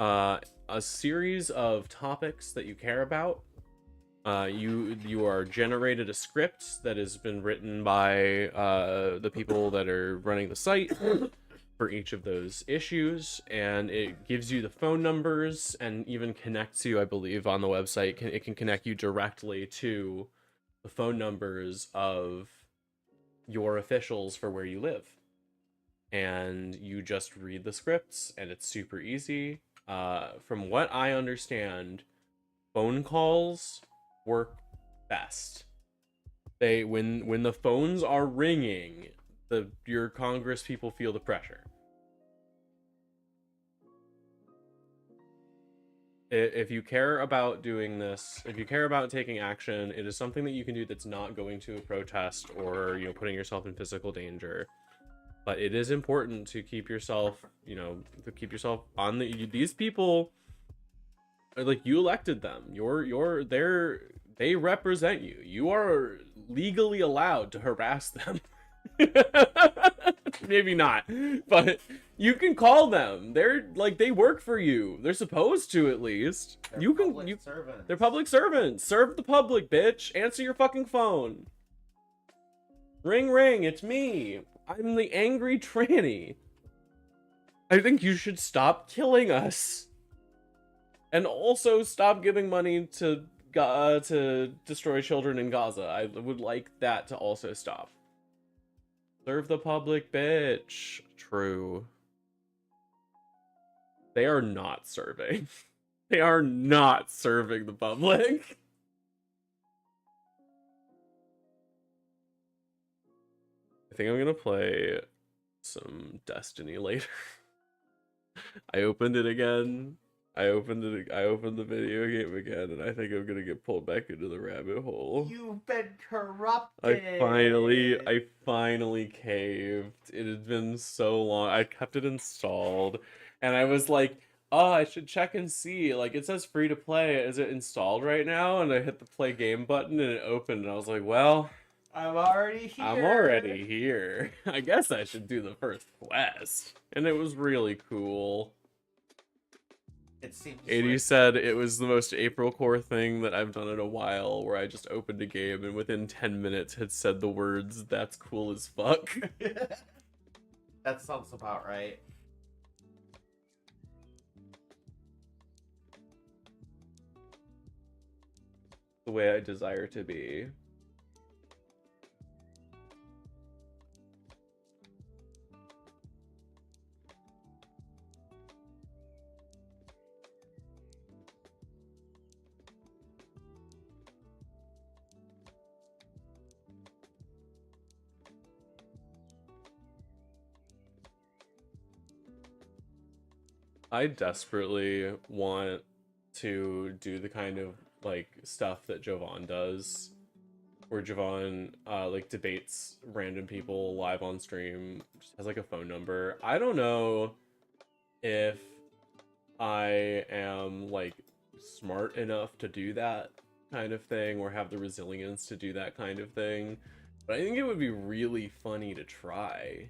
a series of topics that you care about. You are generated a script that has been written by the people that are running the site for each of those issues, and it gives you the phone numbers and even connects you, I believe, on the website. It can connect you directly to the phone numbers of your officials for where you live. And you just read the scripts, and it's super easy. From what I understand, phone calls work best. When the phones are ringing, your Congress people feel the pressure. If you care about doing this, if you care about taking action, it is something that you can do that's not going to a protest or, you know, putting yourself in physical danger. But it is important to keep yourself, you know, on these people, like, you elected them. They represent you. You are legally allowed to harass them. Maybe not, but you can call them. They work for you. They're supposed to, at least. They're public servants. Serve the public, bitch. Answer your fucking phone. Ring ring, it's me. I'm the angry tranny. I think you should stop killing us. And also stop giving money to destroy children in Gaza. I would like that to also stop. Serve the public, bitch. True. They are not serving. They are not serving the public. I think I'm gonna play some Destiny later. I opened it again. I opened the video game again, and I think I'm gonna get pulled back into the rabbit hole. You've been corrupted. I finally caved. It had been so long. I kept it installed, and I was like, oh, I should check and see. Like, it says free to play. Is it installed right now? And I hit the play game button, and it opened, and I was like, well, I'm already here. I guess I should do the first quest. And it was really cool. It seems 80 said it was the most April core thing that I've done in a while, where I just opened a game and within 10 minutes had said the words, "That's cool as fuck." That sounds about right. The way I desire to be. I desperately want to do the kind of like stuff that Jovan does, where Jovan like debates random people live on stream, just has like a phone number. I don't know if I am like smart enough to do that kind of thing or have the resilience to do that kind of thing, but I think it would be really funny to try.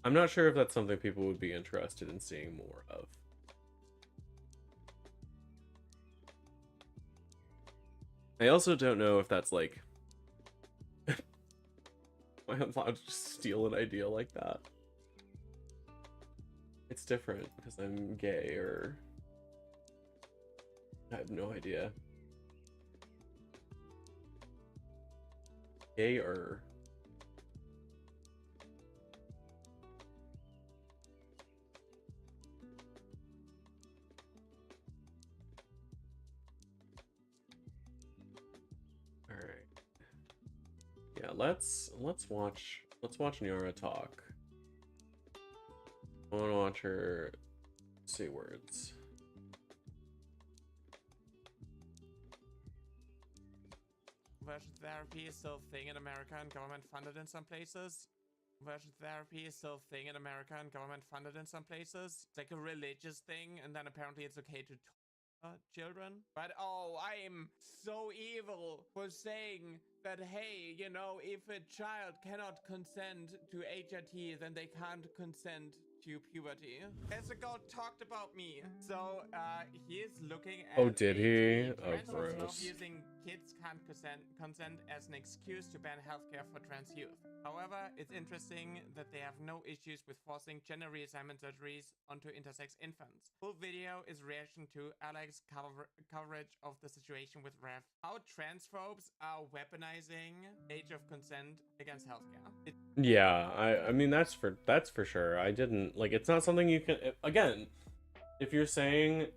I'm not sure if that's something people would be interested in seeing more of. I also don't know if that's like... Am I allowed to just steal an idea like that? It's different because I'm gay, or... I have no idea. Gayer. Yeah, let's watch Nyara talk. I wanna watch her say words. Well, conversion therapy is still a thing in America and government funded in some places. Conversion therapy is still a thing in America and government funded in some places. It's like a religious thing, and then apparently it's okay to children. But oh, I am so evil for saying that, hey, you know, if a child cannot consent to HRT, then they can't consent to puberty. Esagol talked about me. So he is looking at Oh, did he? HRT. Oh, Trans folks love gross. using kids can't consent as an excuse to ban healthcare for trans youth. However, it's interesting that they have no issues with forcing gender reassignment surgeries onto intersex infants. Full video is reaction to Alex coverage of the situation with Rev. How transphobes are weaponizing age of consent against healthcare. Yeah, I mean that's for sure. I didn't like, it's not something you can, again, if you're saying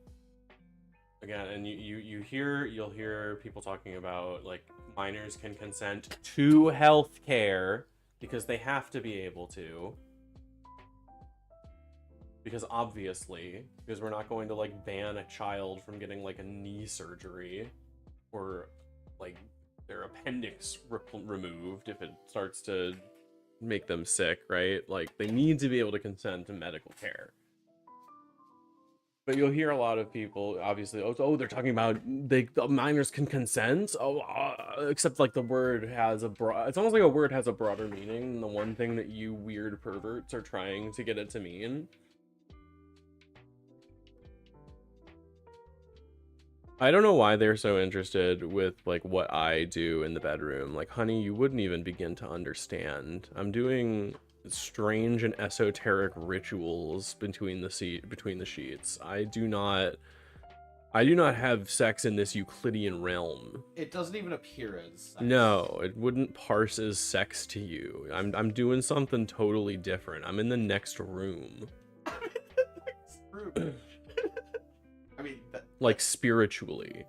again, and you'll hear people talking about like minors can consent to healthcare because they have to be able to, because obviously, because we're not going to like ban a child from getting like a knee surgery or like their appendix removed if it starts to make them sick, right? Like they need to be able to consent to medical care. But you'll hear a lot of people, obviously, oh, they're talking about the minors can consent. Oh, except like the word has a it's almost like a word has a broader meaning than the one thing that you weird perverts are trying to get it to mean. I don't know why they're so interested with like what I do in the bedroom. Like, honey, you wouldn't even begin to understand. I'm doing strange and esoteric rituals between the sheets. I do not have sex in this Euclidean realm. It doesn't even appear as sex. No, it wouldn't parse as sex to you. I'm doing something totally different. I'm in the next room. I mean, like spiritually.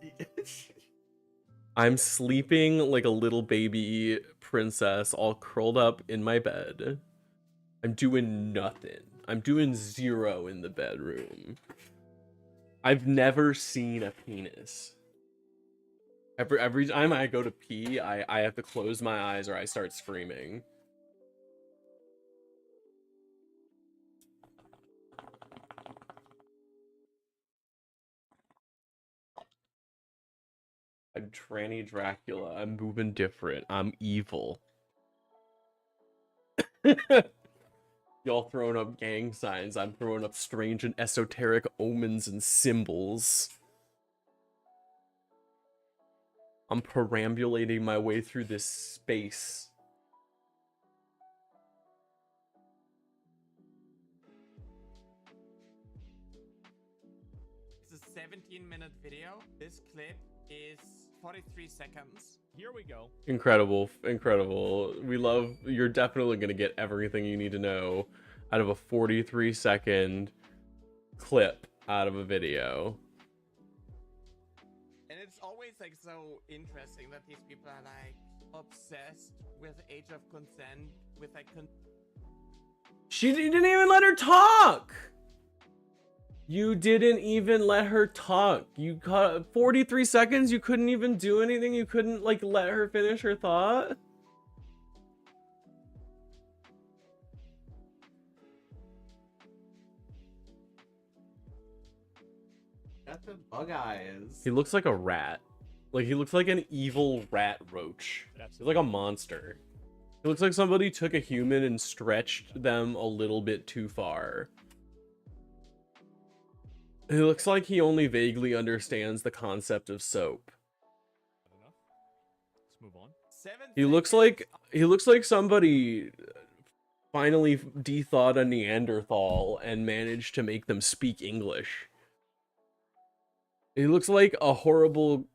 I'm sleeping like a little baby princess all curled up in my bed. I'm doing nothing. I'm doing zero in the bedroom. I've never seen a penis. Every time I go to pee, I have to close my eyes or I start screaming. I'm tranny Dracula. I'm moving different. I'm evil. Y'all throwing up gang signs. I'm throwing up strange and esoteric omens and symbols. I'm perambulating my way through this space. It's a 17-minute video. This clip is 43 seconds. Here we go. Incredible, incredible. We love, you're definitely gonna get everything you need to know out of a 43-second clip out of a video. And it's always like so interesting that these people are like obsessed with age of consent, with like She didn't even let her talk. You didn't even let her talk. You cut 43 seconds. You couldn't even do anything. You couldn't like let her finish her thought. Got the bug eyes. He looks like a rat. Like he looks like an evil rat roach. He's like a monster. It looks like somebody took a human and stretched them a little bit too far. It looks like he only vaguely understands the concept of soap. Let's move on. He looks like somebody finally de-thawed a Neanderthal and managed to make them speak English. He looks like a horrible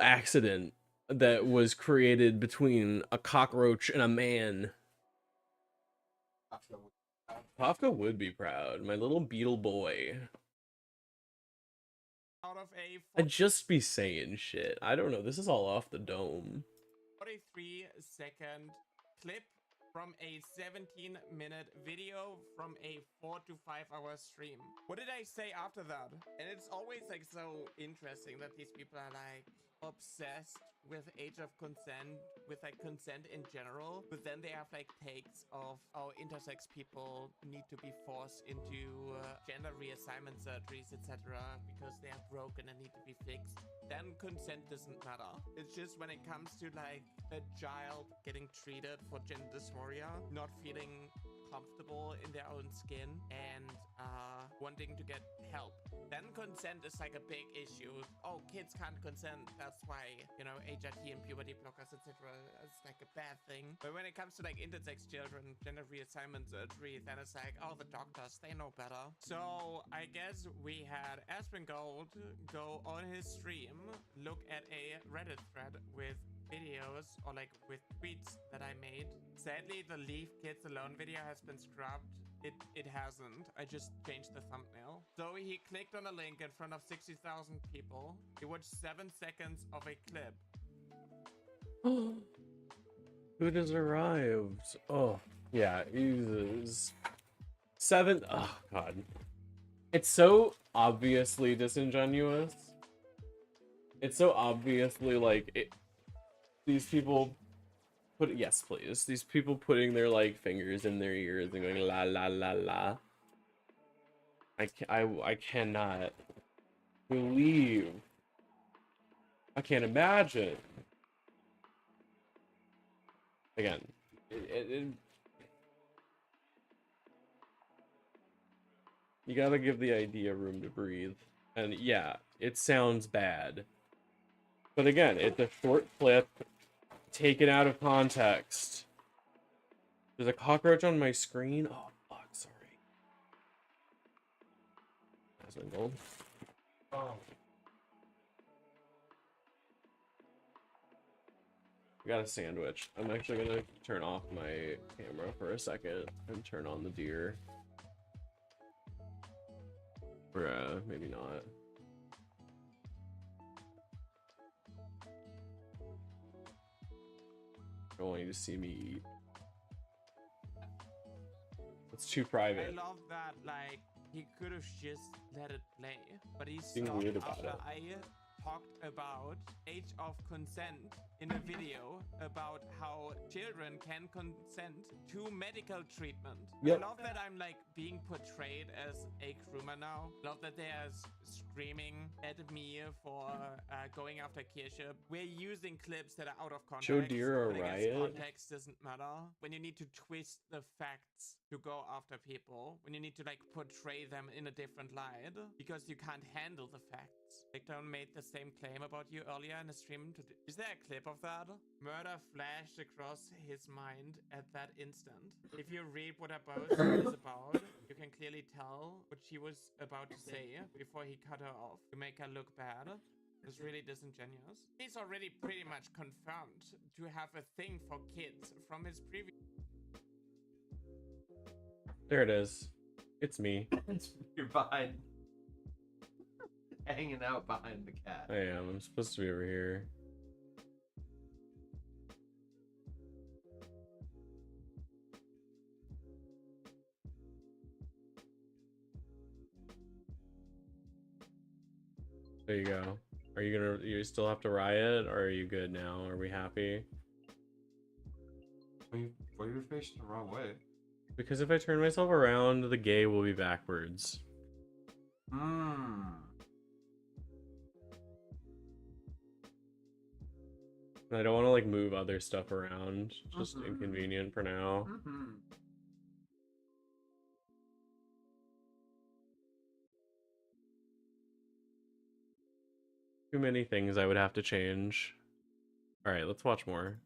accident that was created between a cockroach and a man. Kafka would be proud. My little beetle boy. out of a I'd just be saying shit. I don't know. This is all off the dome. 43-second clip from a 17-minute video from a 4 to 5 hour stream. What did I say after that? And it's always like so interesting that these people are like obsessed with age of consent, with like consent in general, but then they have like takes of, oh, intersex people need to be forced into gender reassignment surgeries, etc., because they are broken and need to be fixed. Then consent doesn't matter. It's just when it comes to like a child getting treated for gender dysphoria, not feeling comfortable in their own skin, and wanting to get help, then consent is like a big issue. Oh, kids can't consent, that's why, you know, HRT and puberty blockers, etc., is like a bad thing. But when it comes to like intersex children, gender reassignment surgery, then it's like, oh, the doctors, they know better. So I guess we had Asmongold go on his stream, look at a Reddit thread with videos or like with tweets that I made. Sadly, the Leave Kids Alone video has been scrubbed. It hasn't. I just changed the thumbnail. So he clicked on a link in front of 60,000 people. He watched 7 seconds of a clip. Food has arrived. Oh, yeah, uses 7. Oh, God. It's so obviously disingenuous. It's so obviously like it. These people put, yes, please. These people putting their like fingers in their ears and going la la la la. I cannot believe. I can't imagine. Again, you gotta give the idea room to breathe. And yeah, it sounds bad. But again, it's a short clip, taken out of context. There's a cockroach on my screen. Oh, fuck, sorry. Asmongold. Oh. I got a sandwich. I'm actually gonna turn off my camera for a second and turn on the deer. Or, maybe not. I don't want you to see me eat. It's too private. I love that, like, he could have just let it play, but he Being stopped weird about after it. I talked about age of consent in a video about how children can consent to medical treatment. Yep. I love that I'm like being portrayed as a groomer now. Love that they're screaming at me for going after Kirche. We're using clips that are out of context. Show deer a but I guess riot? context doesn't matter. When you need to twist the facts to go after people, when you need to like portray them in a different light because you can't handle the facts. Victon made the same claim about you earlier in the stream. Is there a clip of that? Murder flashed across his mind at that instant. If you read what her post is about, you can clearly tell what she was about to say before he cut her off to make her look bad. It's really disingenuous. He's already pretty much confirmed to have a thing for kids from his previous. There it is. It's me. You're behind. Hanging out behind the cat. I am. I'm supposed to be over here. There you go. Are you still have to riot, or are you good now? Are we happy? Why are you facing the wrong way? Because if I turn myself around, the gay will be backwards. Hmm. And I don't want to like move other stuff around. It's just inconvenient for now. Too many things I would have to change. All right, let's watch more.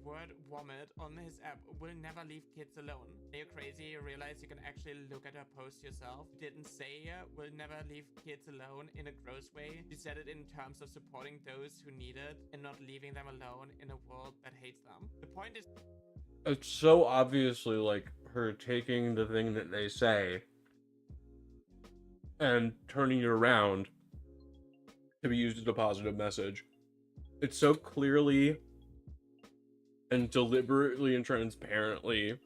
Word vomit on his app will never leave kids alone. Are you crazy? You realize you can actually look at her post yourself. Didn't say will never leave kids alone in a gross way. She said it in terms of supporting those who need it and not leaving them alone in a world that hates them. The point is, It's so obviously like her taking the thing that they say and turning it around to be used as a positive message. It's so clearly and deliberately and transparently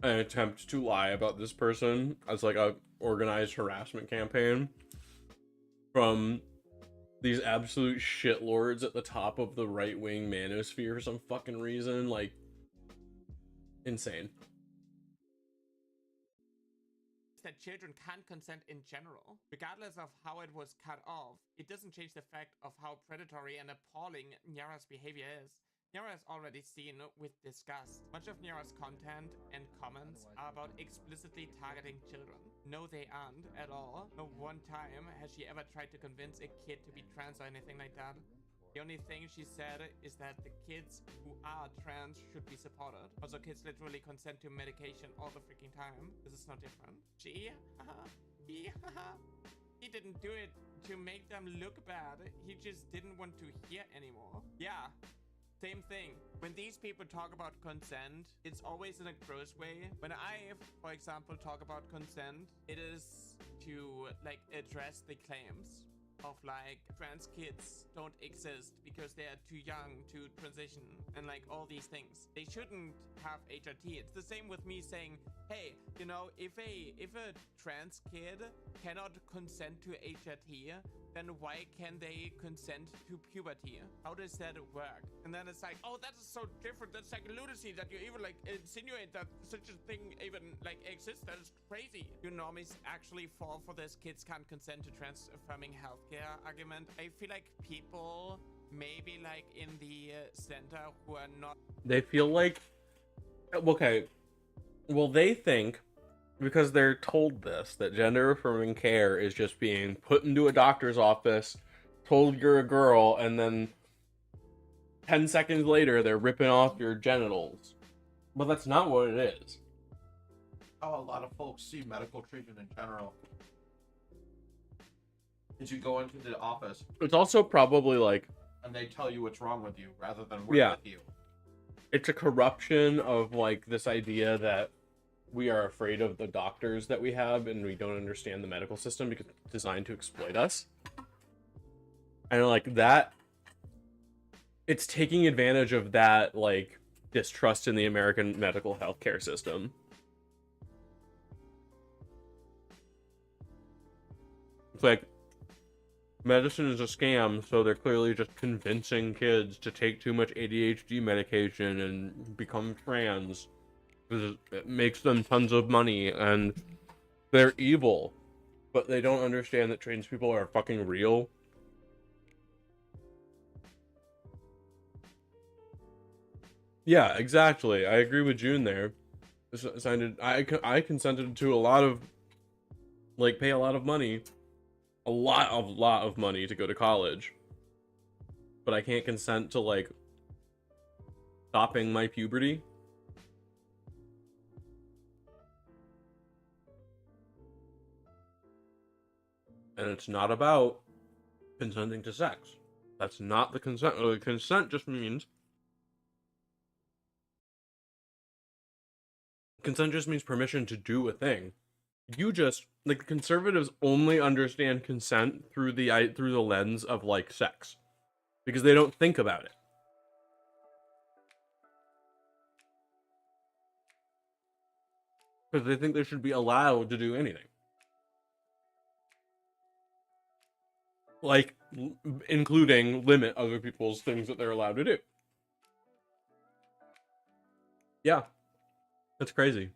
an attempt to lie about this person as like a organized harassment campaign from these absolute shitlords at the top of the right-wing manosphere for some fucking reason, like, insane. That children can't consent in general, regardless of how it was cut off. It doesn't change the fact of how predatory and appalling Nyara's behavior is. Nyara is already seen with disgust. Much of Nyara's content and comments are about explicitly targeting children. No, they aren't at all. No one time has she ever tried to convince a kid to be trans or anything like that. The only thing she said is that the kids who are trans should be supported. Also, kids literally consent to medication all the freaking time. This is no different. He didn't do it to make them look bad. He just didn't want to hear anymore. Yeah. Same thing. When these people talk about consent, it's always in a gross way. When I, for example, talk about consent, it is to, like, address the claims of, like, trans kids don't exist because they are too young to transition and, like, all these things. They shouldn't have HRT. It's the same with me saying, hey, you know, if a trans kid cannot consent to HRT, then why can they consent to puberty? How does that work? And then it's like, oh, that is so different. That's like lunacy that you even, like, insinuate that such a thing even, like, exists. That is crazy. Do normies actually fall for this kids can't consent to trans-affirming healthcare argument? I feel like people maybe, like, in the center who are not... They feel like... Okay. Well, they think, because they're told this, that gender-affirming care is just being put into a doctor's office, told you're a girl, and then 10 seconds later, they're ripping off your genitals. But that's not what it is. How a lot of folks see medical treatment in general. Is you go into the office. It's also probably like... And they tell you what's wrong with you, rather than work with you. It's a corruption of, like, this idea that we are afraid of the doctors that we have and we don't understand the medical system because it's designed to exploit us. And, like, that... It's taking advantage of that, like, distrust in the American medical healthcare system. It's like, medicine is a scam, so they're clearly just convincing kids to take too much ADHD medication and become trans. Because it makes them tons of money, and they're evil. But they don't understand that trans people are fucking real. Yeah, exactly. I agree with June there. I consented to a lot of, like, pay a lot of money. A lot of money to go to college. But I can't consent to, like, stopping my puberty. And it's not about consenting to sex. That's not the consent. Consent just means... Consent just means permission to do a thing. You just, like, conservatives only understand consent through the lens of, like, sex, because they don't think about it. Because they think they should be allowed to do anything, like including limit other people's things that they're allowed to do. Yeah, that's crazy.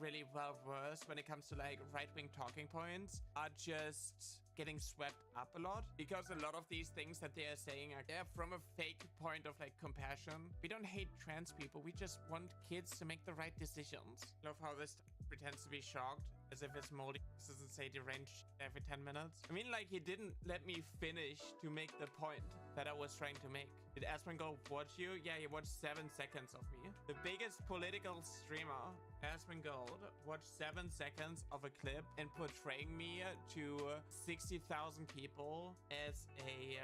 Really well versed when it comes to, like, right-wing talking points are just getting swept up a lot, because a lot of these things that they are saying are from a fake point of, like, compassion. We don't hate trans people, we just want kids to make the right decisions. I love how this pretends to be shocked as if it's moldy. This doesn't say deranged every 10 minutes. I mean, like, he didn't let me finish to make the point that I was trying to make. Did Asmongold watch you? Yeah, he watched 7 seconds of me. The biggest political streamer, Asmongold, watched 7 seconds of a clip and portraying me to 60,000 people as a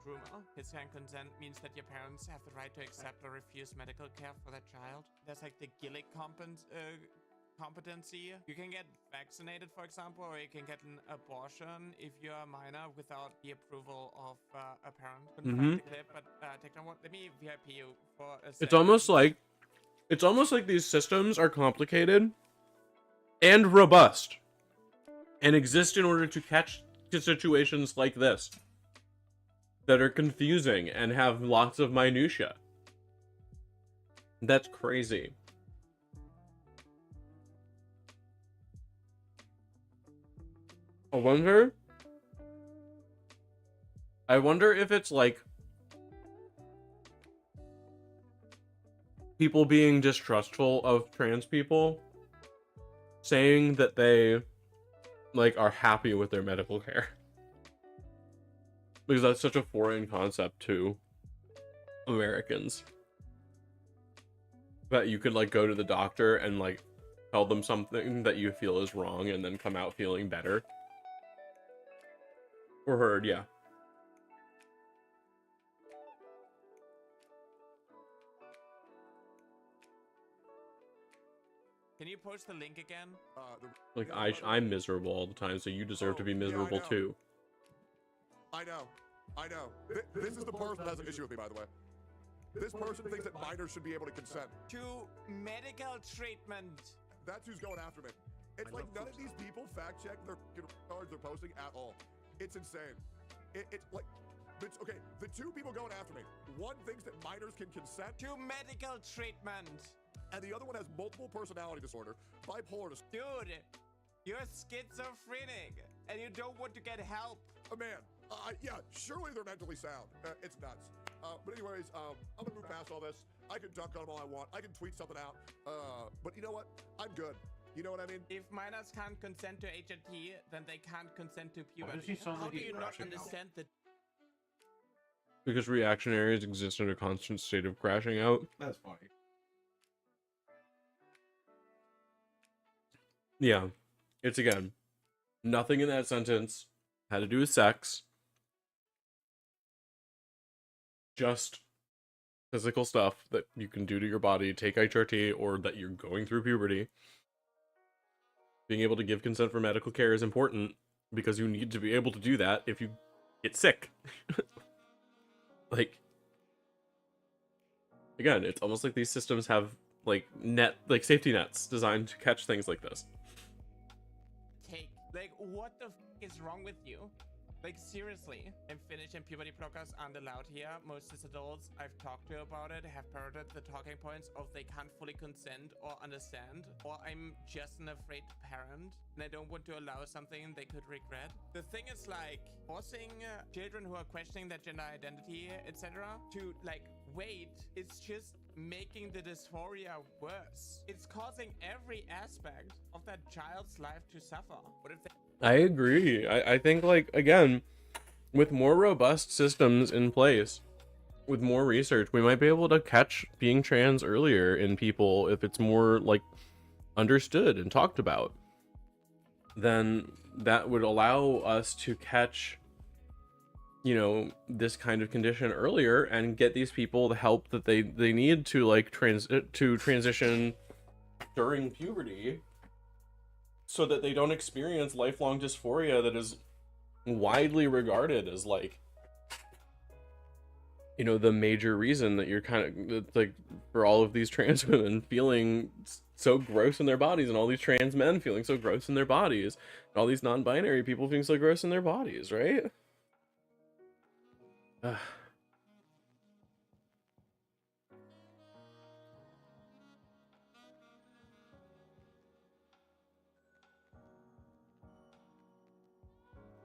groomer. Consent means that your parents have the right to accept or refuse medical care for their child. There's, like, the Gillick competency. You can get vaccinated, for example, or you can get an abortion if you're a minor without the approval of a parent. Couldn't find the clip, but let me VIP you for a second. It's almost like these systems are complicated and robust and exist in order to catch situations like this. that are confusing and have lots of minutia. That's crazy. I wonder if it's like people being distrustful of trans people saying that they like are happy with their medical care. Because that's such a foreign concept to Americans. That you could like go to the doctor and like tell them something that you feel is wrong and then come out feeling better. Or heard, yeah. Can you post the link again? Like I'm miserable all the time, so you deserve to be miserable too. I know. This is the person that has an issue with me, by the way. This person thinks that minors should be able to consent to medical treatment. That's who's going after me. It's like none of these people fact check their cards they're posting at all. It's insane. It's like, okay, the two people going after me, one thinks that minors can consent to medical treatment, and the other one has multiple personality disorder, bipolar disorder. Dude, you're schizophrenic, and you don't want to get help. Man, yeah, surely they're mentally sound. It's nuts. But anyways, I'm gonna move past all this. I can dunk on them all I want. I can tweet something out. But you know what? I'm good. You know what I mean? If minors can't consent to HRT, then they can't consent to puberty. How do you not understand that? Because reactionaries exist in a constant state of crashing out. That's funny. Yeah. It's again, nothing in that sentence had to do with sex. Just physical stuff that you can do to your body, take HRT, or that you're going through puberty. Being able to give consent for medical care is important because you need to be able to do that if you get sick. Like, again, it's almost like these systems have like safety nets designed to catch things like this. Like, what the f is wrong with you? Like, seriously. And finish and puberty blockers aren't allowed here. Most cis adults I've talked to about it have parroted the talking points of they can't fully consent or understand, or I'm just an afraid parent and I don't want to allow something they could regret. The thing is, like, forcing children who are questioning their gender identity, etc., to like wait, it's just making the dysphoria worse. It's causing every aspect of that child's life to suffer. What if they I agree. I think, like, again, with more robust systems in place, with more research, we might be able to catch being trans earlier in people if it's more, like, understood and talked about. Then that would allow us to catch, you know, this kind of condition earlier and get these people the help that they need to, like, transition during puberty, so that they don't experience lifelong dysphoria that is widely regarded as, like, you know, the major reason that you're kind of, like, for all of these trans women feeling so gross in their bodies, and all these trans men feeling so gross in their bodies, and all these non-binary people feeling so gross in their bodies, right?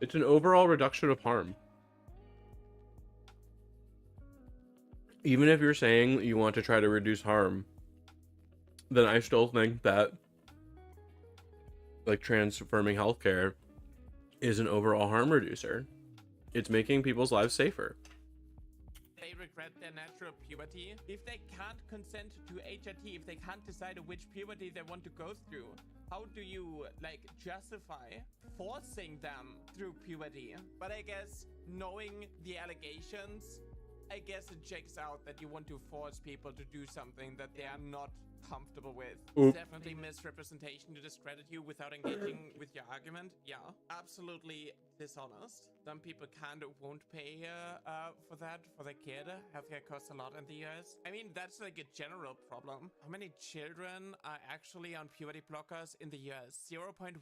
It's an overall reduction of harm. Even if you're saying you want to try to reduce harm, then I still think that, like, transforming healthcare is an overall harm reducer. It's making people's lives safer. They regret their natural puberty, if they can't consent to HRT, if they can't decide which puberty they want to go through, how do you, like, justify forcing them through puberty? But I guess, knowing the allegations, I guess it checks out that you want to force people to do something that they are not comfortable with. Oop. Definitely misrepresentation to discredit you without engaging with your argument. Yeah, absolutely dishonest. Some people can't or won't pay for that for their kid. Healthcare costs a lot in the US. I mean, that's like a general problem. How many children are actually on puberty blockers in the US? 0.1%.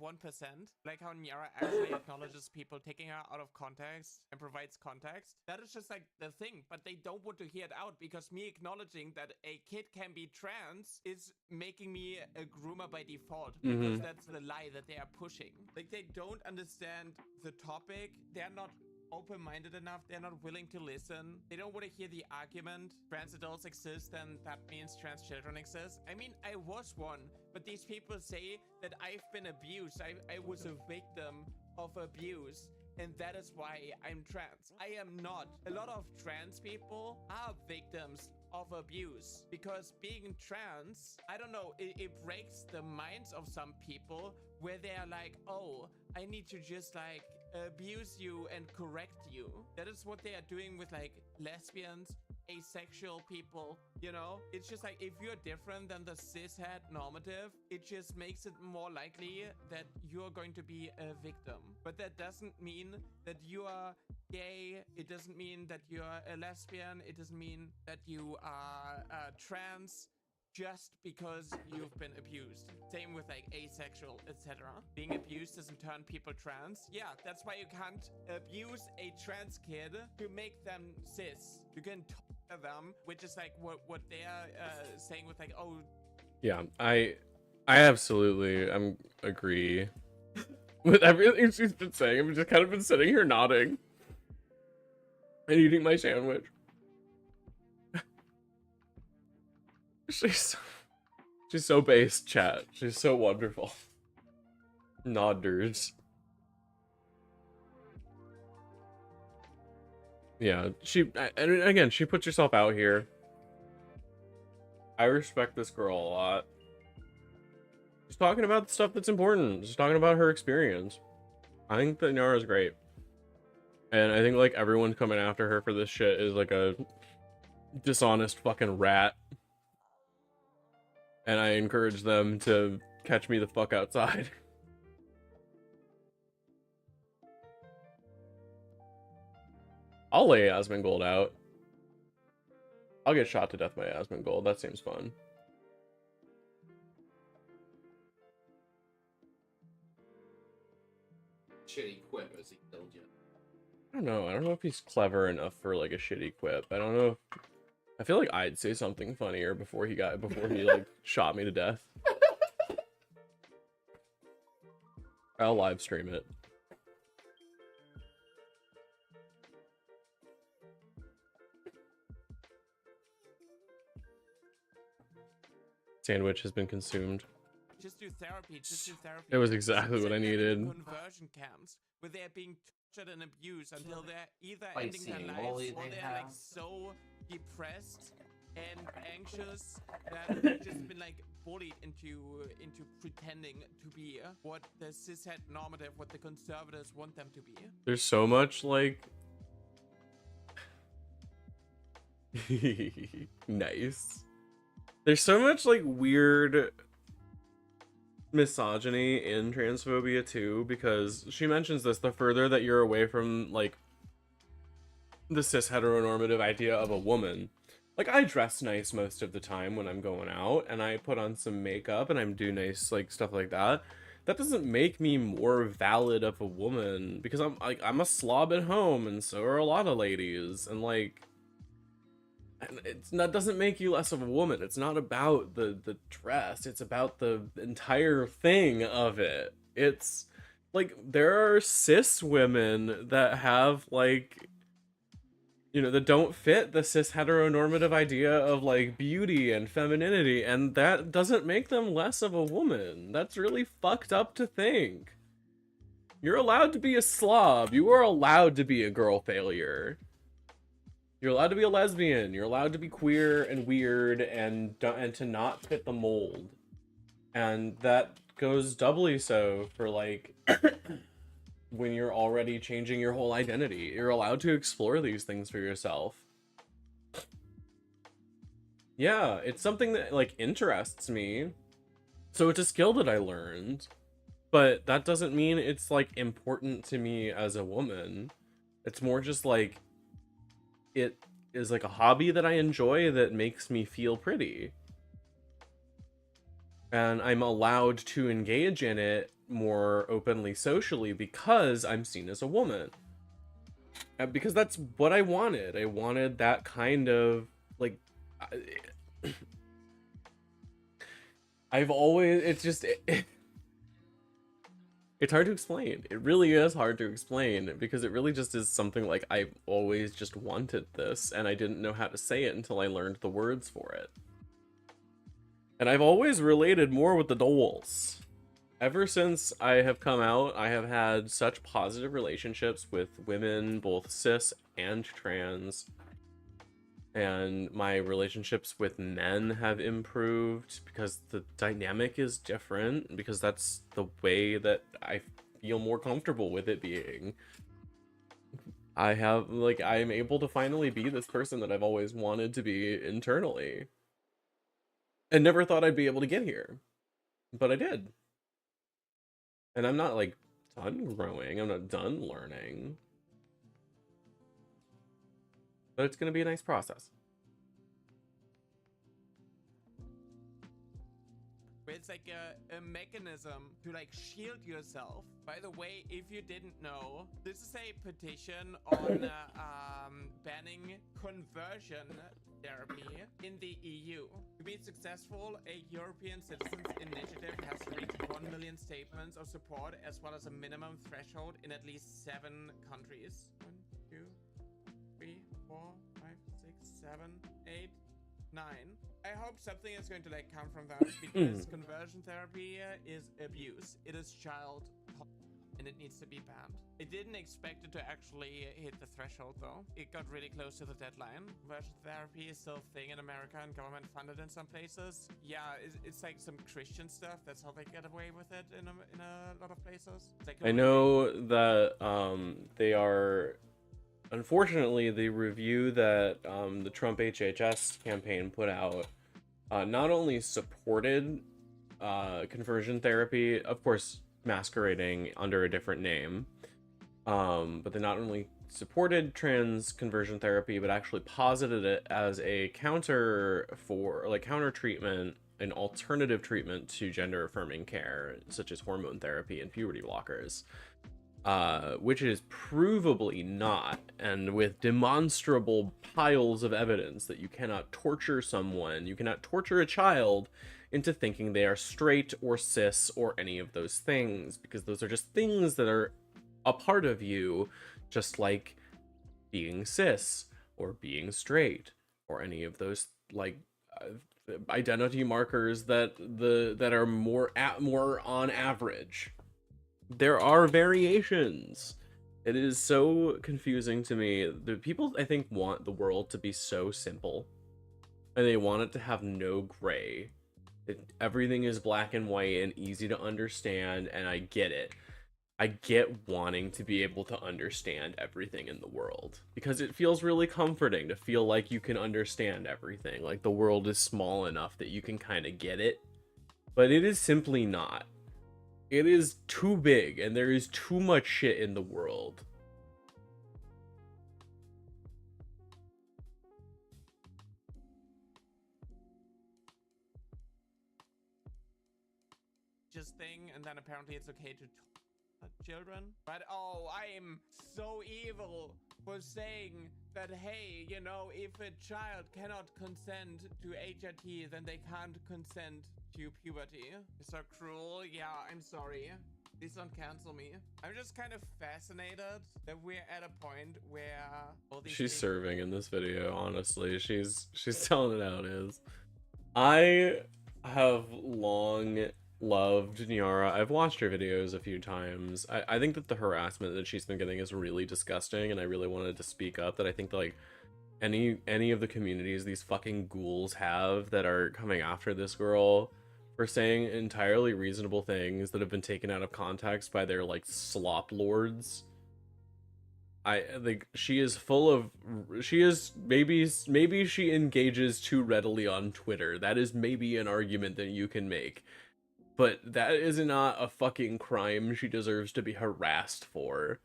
Like how Nyara actually acknowledges people taking her out of context and provides context. That is just like the thing, but they don't want to hear it out because me acknowledging that a kid can be trans is making me a groomer by default, because that's the lie that they are pushing. Like, they don't understand the topic. They're not open-minded enough. They're not willing to listen. They don't want to hear the argument. Trans adults exist, and that means trans children exist. I mean, I was one, but these people say that I've been abused. I was a victim of abuse, and that is why I'm trans. I am not. A lot of trans people are victims of abuse, because being trans, I don't know, it breaks the minds of some people where they're like, oh, I need to just like abuse you and correct you. That is what they are doing with like lesbians, asexual people, you know? It's just like, if you're different than the cishet normative, it just makes it more likely that you're going to be a victim. But that doesn't mean that you are gay. It doesn't mean that you're a lesbian. It doesn't mean that you are trans just because you've been abused. Same with like asexual, etc. Being abused doesn't turn people trans. Yeah, that's why you can't abuse a trans kid to make them cis. You can talk to them, which is like what they are saying with like, oh. Yeah, I absolutely agree with everything she's been saying. I've just kind of been sitting here nodding and eating my sandwich. She's so base, chat. She's so wonderful. Nodders. Yeah, and again, she puts herself out here. I respect this girl a lot. She's talking about the stuff that's important. She's talking about her experience. I think that Nyara's great. And I think like everyone coming after her for this shit is like a dishonest fucking rat. And I encourage them to catch me the fuck outside. I'll lay Asmongold out. I'll get shot to death by Asmongold. That seems fun. Shitty quip as he killed you. I don't know. I don't know if he's clever enough for like a shitty quip. I don't know. I feel like I'd say something funnier before he like shot me to death. I'll live stream it. Sandwich has been consumed. Just do therapy. Just do therapy. It was exactly what I needed. Conversion camps where they're being tortured and abused until they're either ending their lives or they're like so depressed and anxious that they've just been like bullied into pretending to be what the cishet normative, what the conservatives want them to be. There's so much like nice. There's so much like weird misogyny in transphobia too, because she mentions this: the further that you're away from like the cis heteronormative idea of a woman. Like, I dress nice most of the time when I'm going out, and I put on some makeup, and I do nice, like, stuff like that. That doesn't make me more valid of a woman, because I'm a slob at home, and so are a lot of ladies, and, like, that doesn't make you less of a woman. It's not about the dress, it's about the entire thing of it. It's, like, there are cis women that have, like, you know, that don't fit the cis heteronormative idea of like beauty and femininity, and that doesn't make them less of a woman. That's really fucked up to think. You're allowed to be a slob. You are allowed to be a girl failure. You're allowed to be a lesbian. You're allowed to be queer and weird and to not fit the mold. And that goes doubly so for like when you're already changing your whole identity. You're allowed to explore these things for yourself. Yeah, it's something that like interests me. So it's a skill that I learned, but that doesn't mean it's like important to me as a woman. It's more just like it is like a hobby that I enjoy that makes me feel pretty. And I'm allowed to engage in it more openly socially because I'm seen as a woman. Because that's what I wanted. I wanted that kind of like I've always it's just it's hard to explain. It really is hard to explain because it really just is something like I've always just wanted this and I didn't know how to say it until I learned the words for it. And I've always related more with the dolls. Ever since I have come out, I have had such positive relationships with women, both cis and trans. And my relationships with men have improved because the dynamic is different, because that's the way that I feel more comfortable with it being. I have, like, I'm able to finally be this person that I've always wanted to be internally. And never thought I'd be able to get here. But I did. And I'm not, like, done growing. I'm not done learning. But it's going to be a nice process. It's like a mechanism to like shield yourself. By the way, if you didn't know, this is a petition on banning conversion therapy in the EU. To be successful, a European Citizens Initiative has to reach 1 million statements of support as well as a minimum threshold in at least 7 countries. 1, 2, 3, 4, 5, 6, 7, 8, 9. I hope something is going to like come from that because conversion therapy is abuse. It is child and it needs to be banned. I didn't expect it to actually hit the threshold though. It got really close to the deadline. Conversion therapy is still a thing in America and government funded in some places. Yeah, it's like some Christian stuff. That's how they get away with it in a lot of places. Like I know that they are... Unfortunately, the review that the Trump HHS campaign put out not only supported conversion therapy, of course, masquerading under a different name, but they not only supported trans conversion therapy, but actually posited it as a counter treatment, an alternative treatment to gender affirming care, such as hormone therapy and puberty blockers. Which is provably not, and with demonstrable piles of evidence that you cannot torture someone, you cannot torture a child into thinking they are straight or cis or any of those things, because those are just things that are a part of you, just like being cis or being straight or any of those like identity markers that are more on average. There are variations. It is so confusing to me. The people, I think, want the world to be so simple. And they want it to have no gray. Everything is black and white and easy to understand, and I get it. I get wanting to be able to understand everything in the world. Because it feels really comforting to feel like you can understand everything. Like the world is small enough that you can kind of get it. But it is simply not. It is too big, and there is too much shit in the world. Just thing, and then apparently it's okay to children. But oh, I am so evil for saying that, hey, you know, if a child cannot consent to HRT, then they can't consent to puberty. It's so cruel. Yeah, I'm sorry. Please don't cancel me. I'm just kind of fascinated that we're at a point where all these She's serving in this video, honestly. She's telling it how it is. I have long loved Niara. I've watched her videos a few times. I think that the harassment that she's been getting is really disgusting, and I really wanted to speak up that I think that, like, any of the communities these fucking ghouls have that are coming after this girl for saying entirely reasonable things that have been taken out of context by their, like, slop lords I think she is full of, maybe she engages too readily on Twitter. That is maybe an argument that you can make. But that is not a fucking crime she deserves to be harassed for.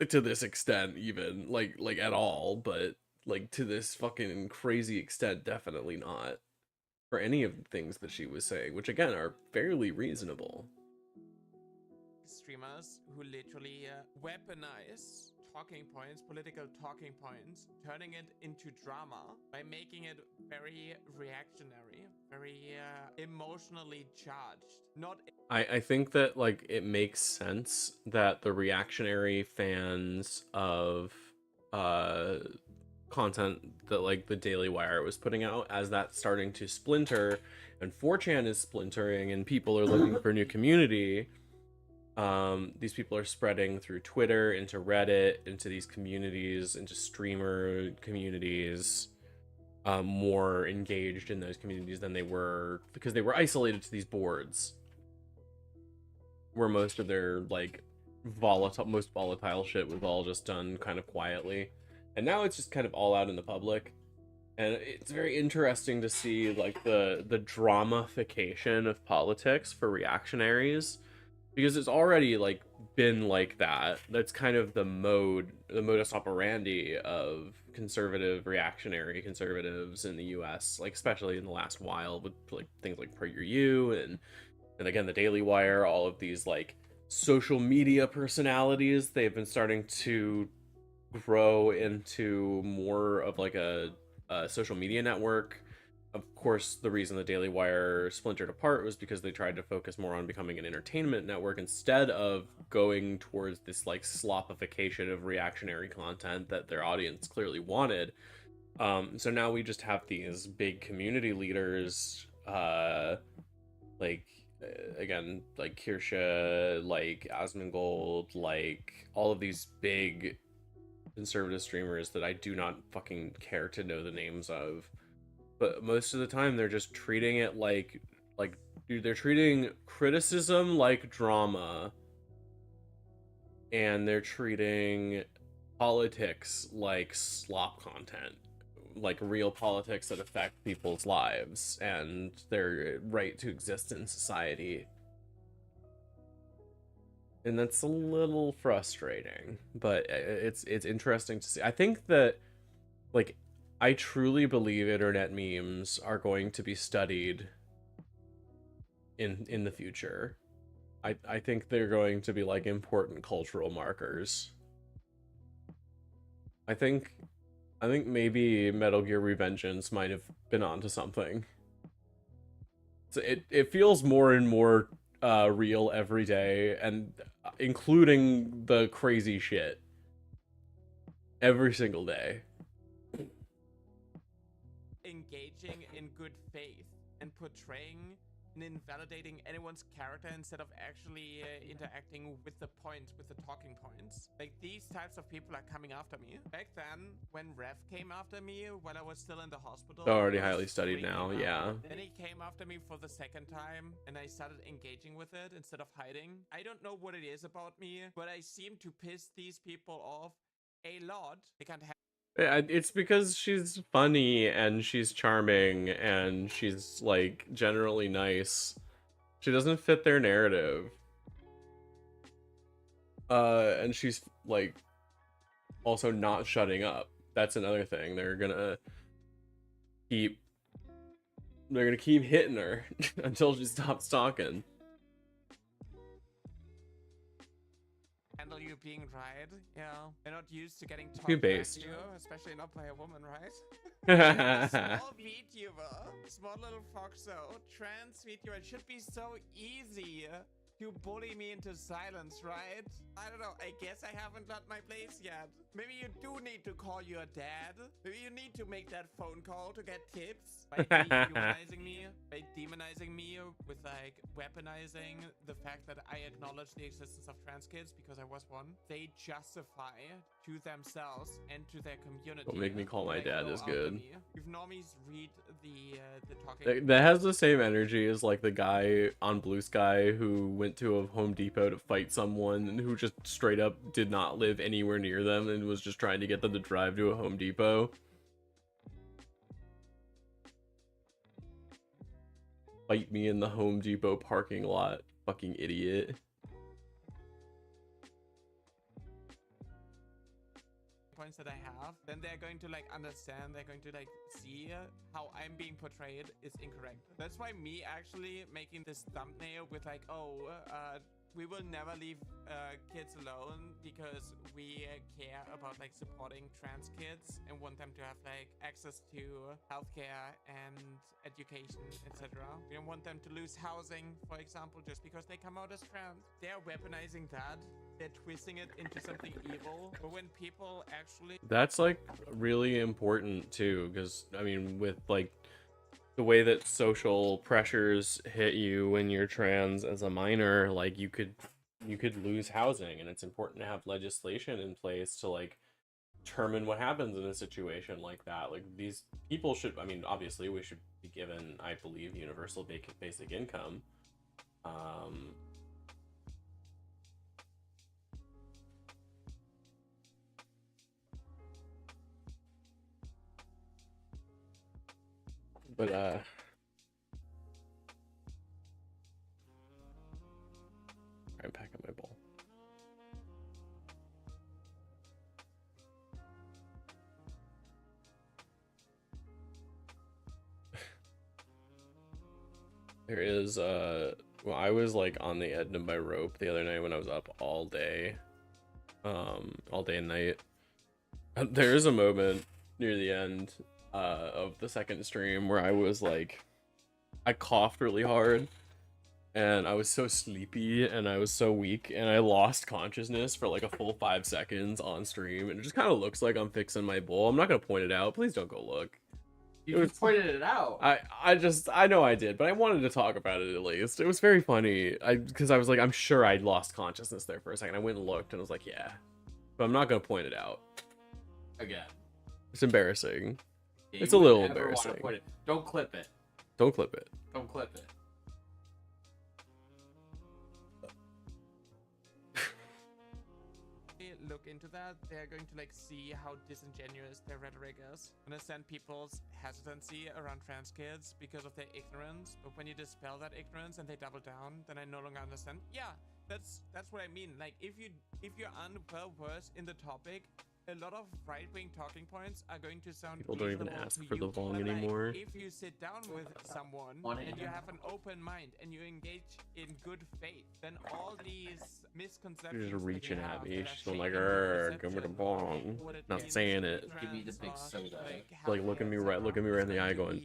To this extent, even. Like at all, but, like, to this fucking crazy extent, definitely not. For any of the things that she was saying, which, again, are fairly reasonable. Streamers who literally weaponize talking points, political talking points, turning it into drama by making it very reactionary, very emotionally charged. Not. I think that, like, it makes sense that the reactionary fans of content that, like, the Daily Wire was putting out, as that's starting to splinter and 4chan is splintering and people are looking for new community. These people are spreading through Twitter, into Reddit, into these communities, into streamer communities, more engaged in those communities than they were, because they were isolated to these boards where most of their, like, most volatile shit was all just done kind of quietly. And now it's just kind of all out in the public. And it's very interesting to see, like, the dramification of politics for reactionaries. Because it's already, like, been like that. That's kind of the modus operandi of conservative, reactionary conservatives in the US, like, especially in the last while, with, like, things like PragerU and again, the Daily Wire, all of these, like, social media personalities. They've been starting to grow into more of, like, a social media network. Of course, the reason the Daily Wire splintered apart was because they tried to focus more on becoming an entertainment network instead of going towards this, like, slopification of reactionary content that their audience clearly wanted. So now we just have these big community leaders, like, again, like Kirsha, like Asmongold, like all of these big conservative streamers that I do not fucking care to know the names of. But most of the time, they're just treating it like, dude, they're treating criticism like drama. And they're treating politics like slop content. Like real politics that affect people's lives and their right to exist in society. And that's a little frustrating, but it's interesting to see. I think that, like, I truly believe internet memes are going to be studied in the future. I think they're going to be, like, important cultural markers. I think maybe Metal Gear Revengeance might have been onto something. So it feels more and more real every day, and including the crazy shit every single day. Engaging in good faith and portraying and invalidating anyone's character instead of actually interacting with the points, with the talking points. Like, these types of people are coming after me. Back then, when Rev came after me while I was still in the hospital... Already highly studied now, yeah. Then he came after me for the second time, and I started engaging with it instead of hiding. I don't know what it is about me, but I seem to piss these people off a lot. They can't have... It's because she's funny and she's charming and she's, like, generally nice. She doesn't fit their narrative. And she's, like, also not shutting up. That's another thing. They're gonna keep hitting her until she stops talking. Handle you being right, yeah. They're not used to getting talked Too back based. to, especially not by a woman, right? Small Small VTuber, small little foxo, trans VTuber. It should be so easy to bully me into silence, right? I don't know, I guess I haven't got my place yet. Maybe you do need to call your dad. Maybe you need to make that phone call to get tips. By demonizing me with, like, weaponizing the fact that I acknowledge the existence of trans kids because I was one. They justify to themselves and to their community. Don't make me call my dad is good. If normies read the talking... That has the same energy as, like, the guy on Blue Sky who went went to a Home Depot to fight someone who just straight up did not live anywhere near them and was just trying to get them to drive to a Home Depot. Fight me in the Home Depot parking lot, fucking idiot. Points that I have, then they're going to like understand, they're going to like see how I'm being portrayed is incorrect. That's why me actually making this thumbnail with like, oh, we will never leave kids alone because we care about like supporting trans kids and want them to have like access to healthcare and education, etc. We don't want them to lose housing, for example, just because they come out as trans. They're weaponizing that. They're twisting it into something evil. But when people actually... That's like really important too, because I mean, with like the way that social pressures hit you when you're trans as a minor, like you could lose housing, and it's important to have legislation in place to like determine what happens in a situation like that. Like these people should, I mean, obviously we should be given, I believe, universal basic income. But I'm packing my bowl. There is well, I was like on the Edna by rope the other night when I was up all day and night. There is a moment near the end of the second stream where I was like, I coughed really hard and I was so sleepy and I was so weak and I lost consciousness for like a full 5 seconds on stream, and it just kind of looks like I'm fixing my bowl. I'm not gonna point it out, please don't go look. You just pointed it out. I know I did, but I wanted to talk about it at least. It was very funny. Because I was like, I'm sure I lost consciousness there for a second. I went and looked and I was like, yeah. But I'm not gonna point it out. Again. It's embarrassing. Yeah, it's a you little wouldn't ever wanna embarrassing. point it. Don't clip it. Don't clip it. Don't clip it. Look into that, they're going to like see how disingenuous their rhetoric is. Understand people's hesitancy around trans kids because of their ignorance, but when you dispel that ignorance and they double down, then I no longer understand. Yeah, that's what I mean. Like if you're well versed in the topic, a lot of right-wing talking points are going to sound People don't even reasonable ask to for the you, Vong but, like, anymore. if you sit down with someone and you have an open mind and you engage in good faith, then all these misconceptions She's just reaching that you at have me. that are She's going like, shaping your give me the perception bong. of what it Not means saying to it. be Give me the big trans, soda. Like look at me right in the eye going,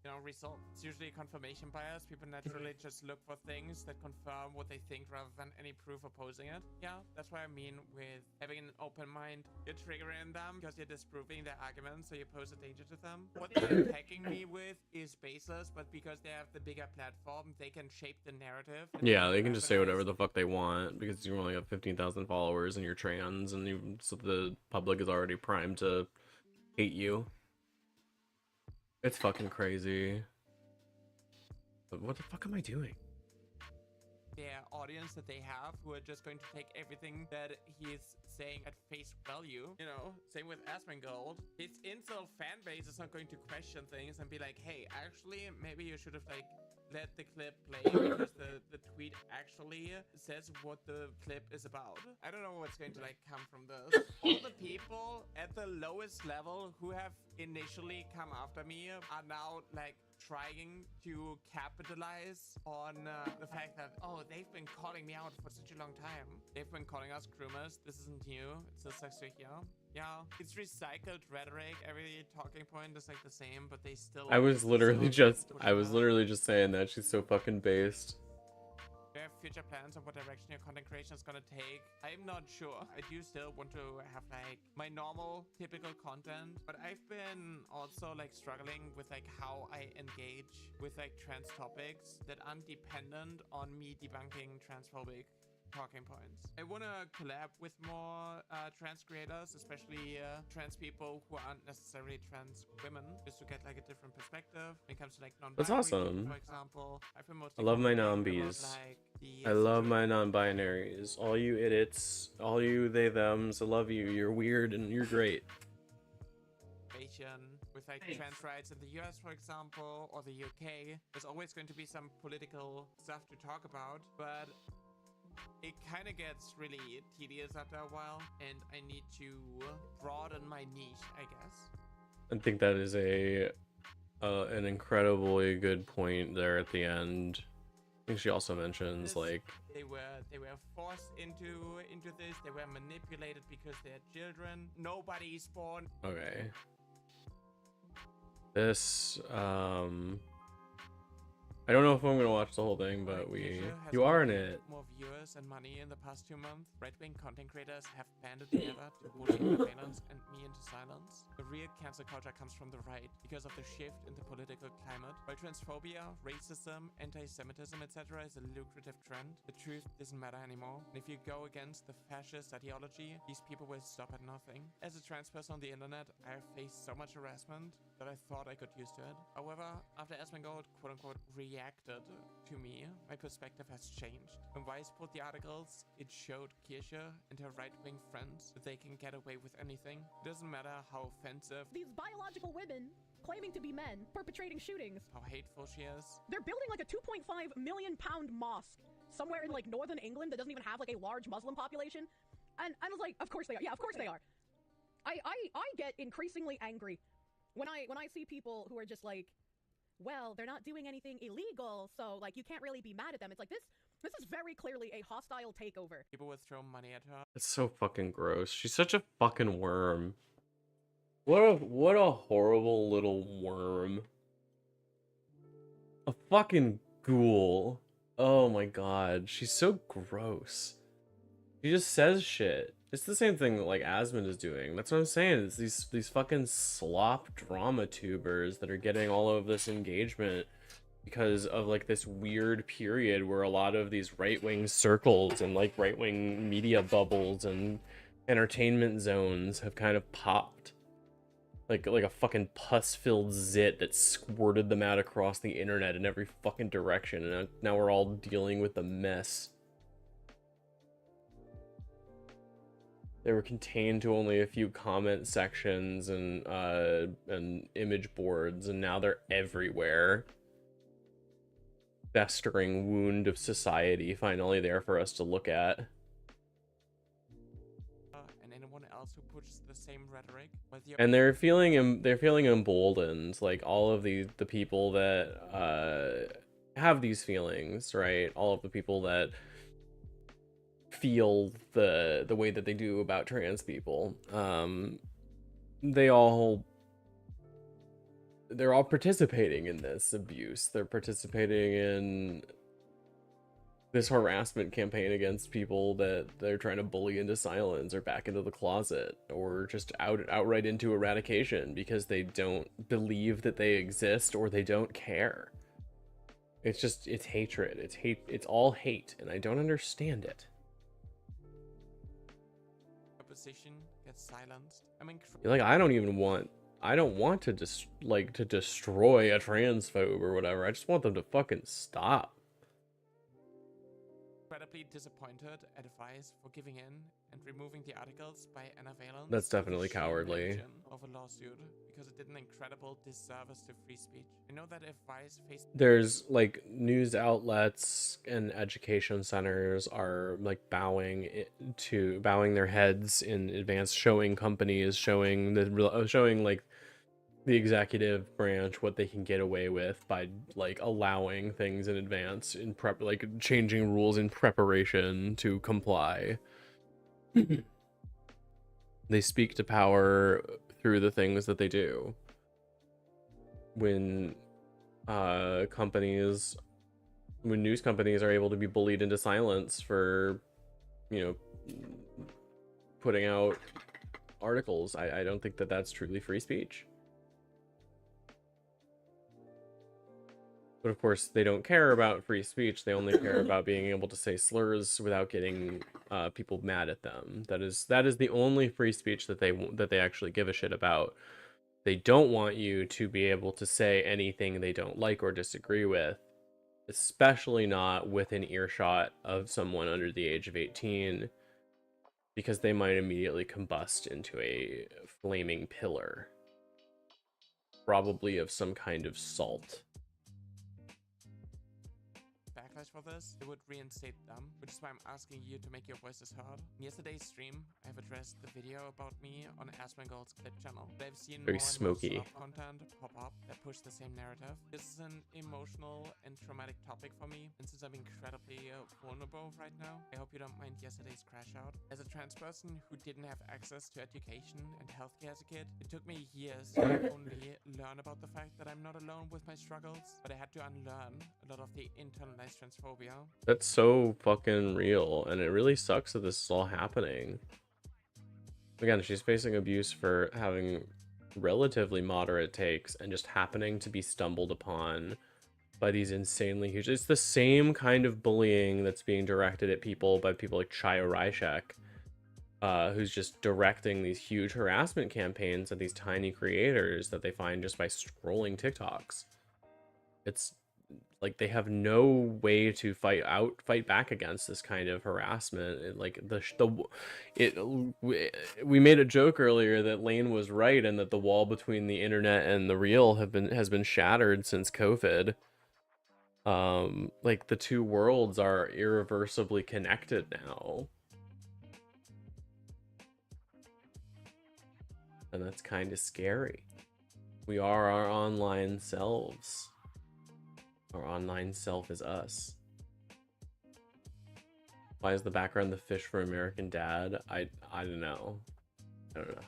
you know, result. It's usually confirmation bias. People naturally just look for things that confirm what they think rather than any proof opposing it. Yeah, that's what I mean with having an open mind. You're triggering them because you're disproving their arguments, so you pose a danger to them. What they're attacking me with is baseless, but because they have the bigger platform, they can shape the narrative. yeah, they can just say whatever the fuck they want because you only have 15,000 followers and you're trans, and so the public is already primed to hate you. It's fucking crazy. But what the fuck am I doing? Their audience that they have, who are just going to take everything that he's saying at face value. You know, same with Asmongold. His incel fan base is not going to question things and be like, hey, actually, maybe you should have like let the clip play because the tweet actually says what the clip is about. I don't know what's going to like come from this. All the people at the lowest level who have initially come after me are now like trying to capitalize on the fact that, oh, they've been calling me out for such a long time. They've been calling us groomers. This isn't new. It's just like so here. Yeah, it's recycled rhetoric. Every talking point is like the same, but they still. I was literally just saying that she's so fucking based. Do you have future plans on what direction your content creation is gonna take? I'm not sure. I do still want to have like my normal, typical content, but I've been also like struggling with like how I engage with like trans topics that aren't dependent on me debunking transphobic talking points. I want to collab with more trans creators, especially trans people who aren't necessarily trans women, just to get like a different perspective when it comes to like non-binary That's awesome. people, for example. I've been mostly I love my commenting about, non-bs. like, the I love my non-binaries. All you idiots, all you they thems, I love you. You're weird and you're great. With like trans rights in the US, for example, or the UK. There's always going to be some political stuff to talk about, but it kind of gets really tedious after a while, and I need to broaden my niche, I guess. I think that is an incredibly good point there at the end. I think she also mentions like they were forced into this. They were manipulated because they're children. Nobody is born. okay. This I don't know if I'm gonna watch the whole thing, but you are in it. More viewers and money in the past 2 months. Right-wing content creators have banded together to bully surveillance and me into silence. The real cancel culture comes from the right because of the shift in the political climate. While transphobia, racism, anti-Semitism, etc. is a lucrative trend, the truth doesn't matter anymore. And if you go against the fascist ideology, these people will stop at nothing. As a trans person on the internet, I have faced so much harassment that I thought I got used to it. However, after Asmongold quote-unquote reacted to me, my perspective has changed. When Vice put the articles, it showed Kirche and her right-wing friends that they can get away with anything. It doesn't matter how offensive, These biological women claiming to be men perpetrating shootings. how hateful she is. They're building like a 2.5 million pound mosque somewhere in like northern England that doesn't even have like a large Muslim population. And I was like, of course they are. Yeah, of course they are. I get increasingly angry when I see people who are just like, well, they're not doing anything illegal, so like you can't really be mad at them. It's like this is very clearly a hostile takeover. People would throw money at her. It's so fucking gross. She's such a fucking worm. What a horrible little worm. A fucking ghoul. Oh my god, she's so gross. She just says shit. It's the same thing that like Asmund is doing. That's what I'm saying. It's these fucking slop drama tubers that are getting all of this engagement because of like this weird period where a lot of these right-wing circles and like right-wing media bubbles and entertainment zones have kind of popped. Like a fucking pus-filled zit that squirted them out across the internet in every fucking direction, and now we're all dealing with the mess. They were contained to only a few comment sections and image boards, and now they're everywhere. Festering wound of society finally there for us to look at. And anyone else who pushes the same rhetoric. And they're feeling emboldened, like all of the people that have these feelings, right? All of the people that feel the way that they do about trans people. They're all participating in this abuse. They're participating in this harassment campaign against people that they're trying to bully into silence or back into the closet or just outright into eradication because they don't believe that they exist or they don't care. It's hatred. It's all hate, and I don't understand it. Opposition gets silenced. Like, I don't want to to destroy a transphobe or whatever. I just want them to fucking stop. Incredibly disappointed at Vice for giving in and removing the articles by Anna Valens. That's definitely cowardly. Of a lawsuit because it did an incredible disservice to free speech. I know that if Vice faced There's like news outlets and education centers are like bowing their heads in advance, showing companies, showing like the executive branch what they can get away with by like allowing things in advance in like changing rules in preparation to comply. They speak to power through the things that they do. When news companies are able to be bullied into silence for, putting out articles, I don't think that that's truly free speech. But of course, they don't care about free speech. They only care about being able to say slurs without getting people mad at them. That is the only free speech that they actually give a shit about. They don't want you to be able to say anything they don't like or disagree with, especially not within earshot of someone under the age of 18, because they might immediately combust into a flaming pillar, probably of some kind of salt. Backlash for this, it would reinstate them, which is why I'm asking you to make your voices heard. In yesterday's stream, I have addressed the video about me on Asmongold's clip channel, but I've seen Very more and smoky. more content pop up that push the same narrative. This is an emotional and traumatic topic for me, and since I'm incredibly vulnerable right now, I hope you don't mind yesterday's crash out. As a trans person who didn't have access to education and healthcare as a kid, it took me years to not only learn about the fact that I'm not alone with my struggles, but I had to unlearn a lot of the internalized transphobia. That's so fucking real, and it really sucks that this is all happening. Again, she's facing abuse for having relatively moderate takes and just happening to be stumbled upon by these insanely huge... It's the same kind of bullying that's being directed at people by people like Chaya Raichek, who's just directing these huge harassment campaigns at these tiny creators that they find just by scrolling TikToks. It's like they have no way to fight back against this kind of harassment. We made a joke earlier that Lane was right and that the wall between the internet and the real has been shattered since COVID. Like the two worlds are irreversibly connected now. And that's kind of scary. We are our online selves. Our online self is us. Why is the background the fish for American Dad? I don't know. I don't know.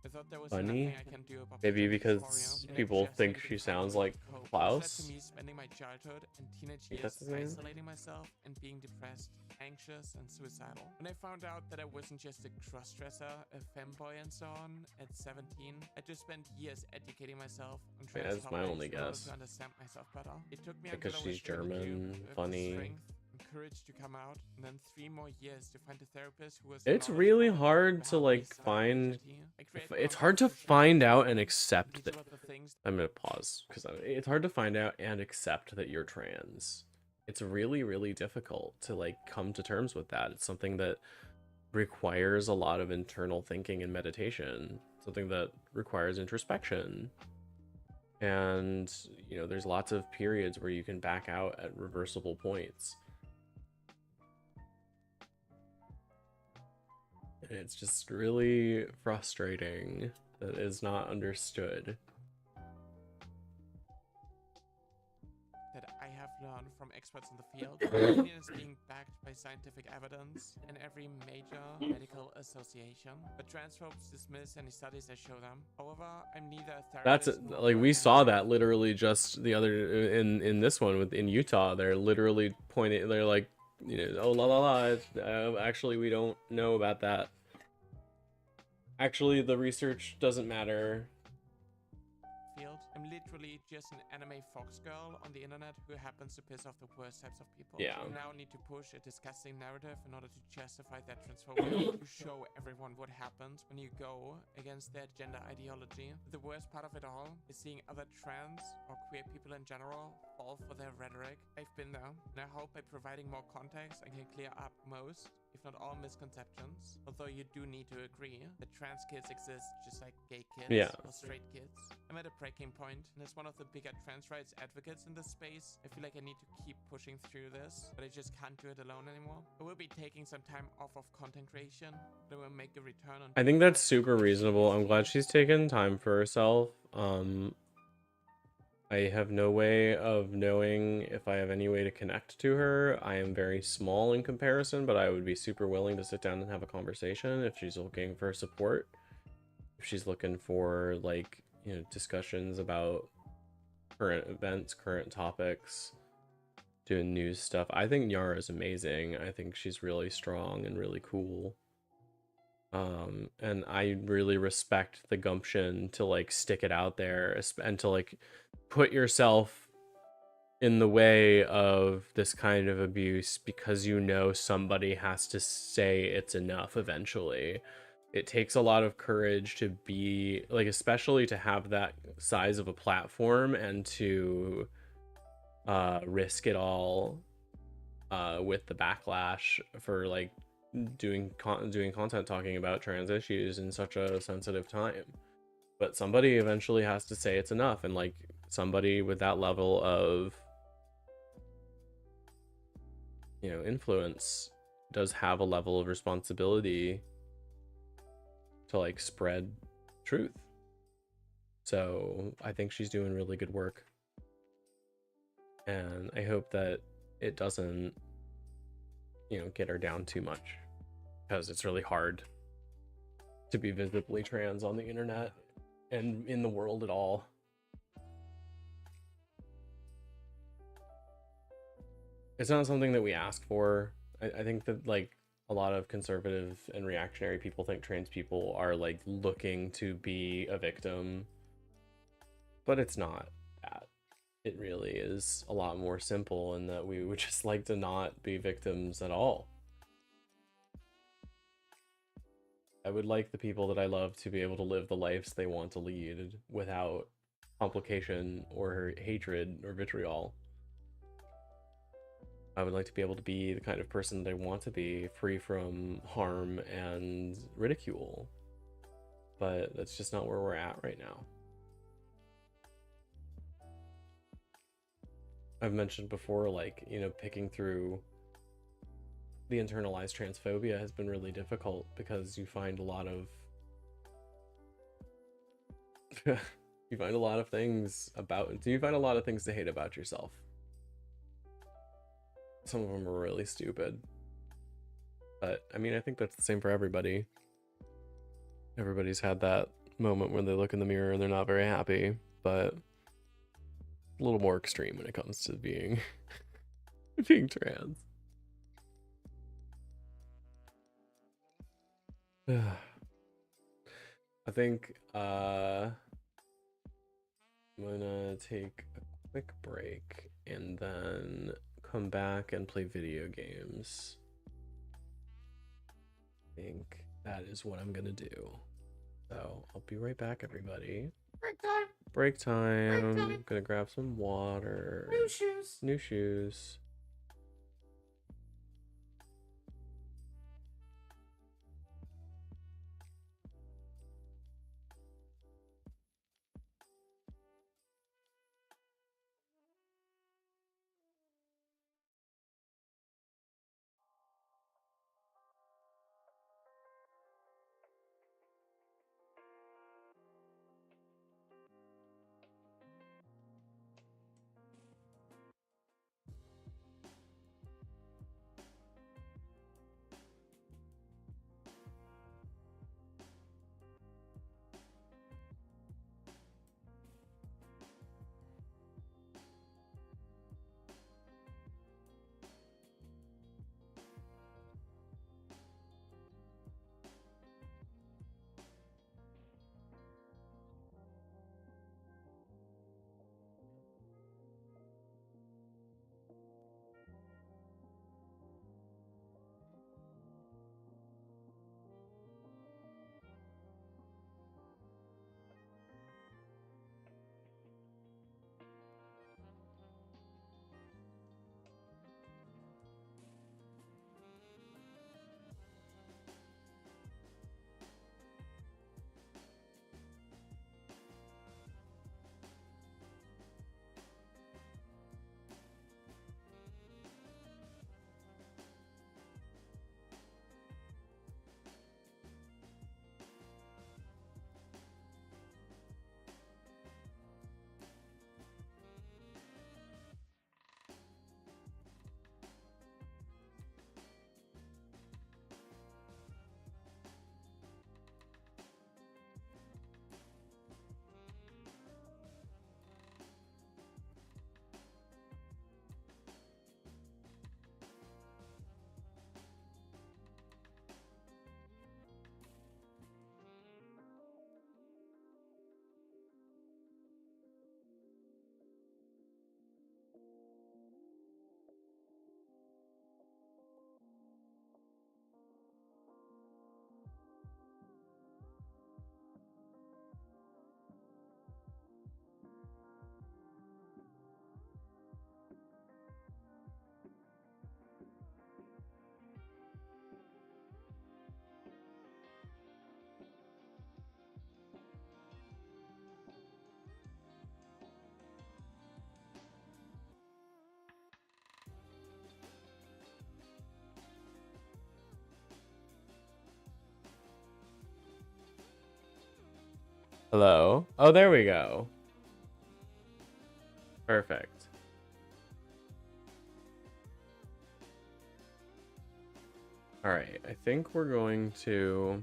I thought there was Funny? nothing I can do about Maybe the because dysphoria. people Just think needed she to find sounds a way like to cope. This Klaus. led to me spending my childhood and teenage Think years that's his name? isolating myself and being depressed, anxious, and suicidal. When I found out that I wasn't just a cross-dresser, a femboy, and so on at 17, I just spent years educating myself on Yeah, trans that's my topics only in order guess. to understand myself better. It took me Because until I was she's German, 32 with the funny. strength and courage to come out, and then 3 more years to find a therapist who was It's really knowledgeable hard about to my like side find. identity. I created It's content hard to to share find my out story. and accept These that. are the things I'm gonna pause because it's hard to find out and accept that you're trans. It's really, really difficult to like come to terms with that. It's something that requires a lot of internal thinking and meditation. Something that requires introspection. And you know, there's lots of periods where you can back out at reversible points. And it's just really frustrating that it's not understood. that I have learned from experts in the field. My opinion is being backed by scientific evidence in every major medical association. But transphobes dismiss any studies that show them. However, I'm neither a That's therapist nor like we a saw that literally just the other in this one in Utah. They're literally pointing. They're like, you know, oh la la la. Actually, we don't know about that. Actually, the research doesn't matter. field. I'm literally just an anime fox girl on the internet who happens to piss off the worst types of people. Yeah. Who now need to push a disgusting narrative in order to justify their transphobia, to show everyone what happens when you go against their gender ideology. The worst part of it all is seeing other trans or queer people in general fall for their rhetoric. I've been there, and I hope by providing more context I can clear up most, if not all, misconceptions. Although you do need to agree that trans kids exist just like gay kids or straight kids. I'm at a breaking point, and as one of the bigger trans rights advocates in this space, I feel like I need to keep pushing through this, but I just can't do it alone anymore. I will be taking some time off of content creation, but I will make a return on I think that's super reasonable. I'm glad she's taken time for herself. I have no way of knowing if I have any way to connect to her. I am very small in comparison, but I would be super willing to sit down and have a conversation if she's looking for support. If she's looking for, like, you know, discussions about current events, current topics, doing news stuff. I think Nyara is amazing. I think she's really strong and really cool. And I really respect the gumption to like stick it out there and to like put yourself in the way of this kind of abuse because you know somebody has to say it's enough eventually. It takes a lot of courage to be like, especially to have that size of a platform and to risk it all with the backlash for like doing content talking about trans issues in such a sensitive time. But somebody eventually has to say it's enough, and like somebody with that level of, you know, influence does have a level of responsibility to like spread truth. So I think she's doing really good work, and I hope that it doesn't, you know, get her down too much, because it's really hard to be visibly trans on the internet and in the world at all. It's not something that we ask for. I think that like a lot of conservative and reactionary people think trans people are like looking to be a victim, but it's not that. It really is a lot more simple in that we would just like to not be victims at all. I would like the people that I love to be able to live the lives they want to lead without complication or hatred or vitriol. I would like to be able to be the kind of person that I want to be, free from harm and ridicule. But that's just not where we're at right now. I've mentioned before, like, you know, picking through the internalized transphobia has been really difficult because you find a lot of you find a lot of things to hate about yourself. Some of them are really stupid, but I mean, I think that's the same for everybody. Everybody's had that moment when they look in the mirror and they're not very happy, but a little more extreme when it comes to being being trans. I think I'm gonna take a quick break and then come back and play video games. I think that is what I'm gonna do. So I'll be right back, everybody. Break time. Break time. Break time. I'm gonna grab some water. New shoes. New shoes. Hello? Oh, there we go. Perfect. Alright, I think we're going to...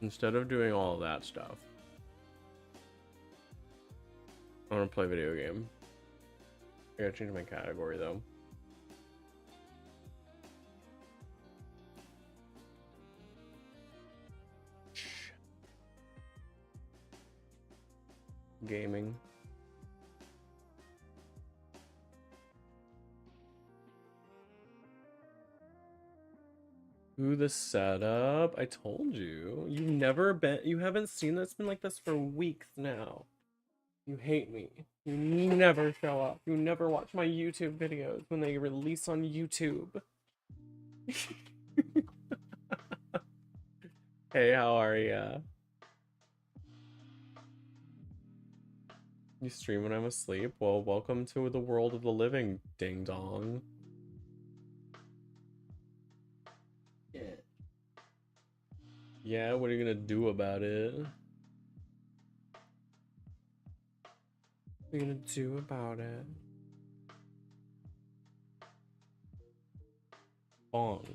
Instead of doing all of that stuff, I want to play video game. I gotta change my category though. Gaming. Ooh, the setup. I told you. You haven't seen this. It's been like this for weeks now. You hate me. You never show up. You never watch my YouTube videos when they release on YouTube. Hey, how are ya? You stream when I'm asleep? Well, welcome to the world of the living, ding dong. Yeah. Yeah, what are you gonna do about it? What are you gonna do about it? Bong.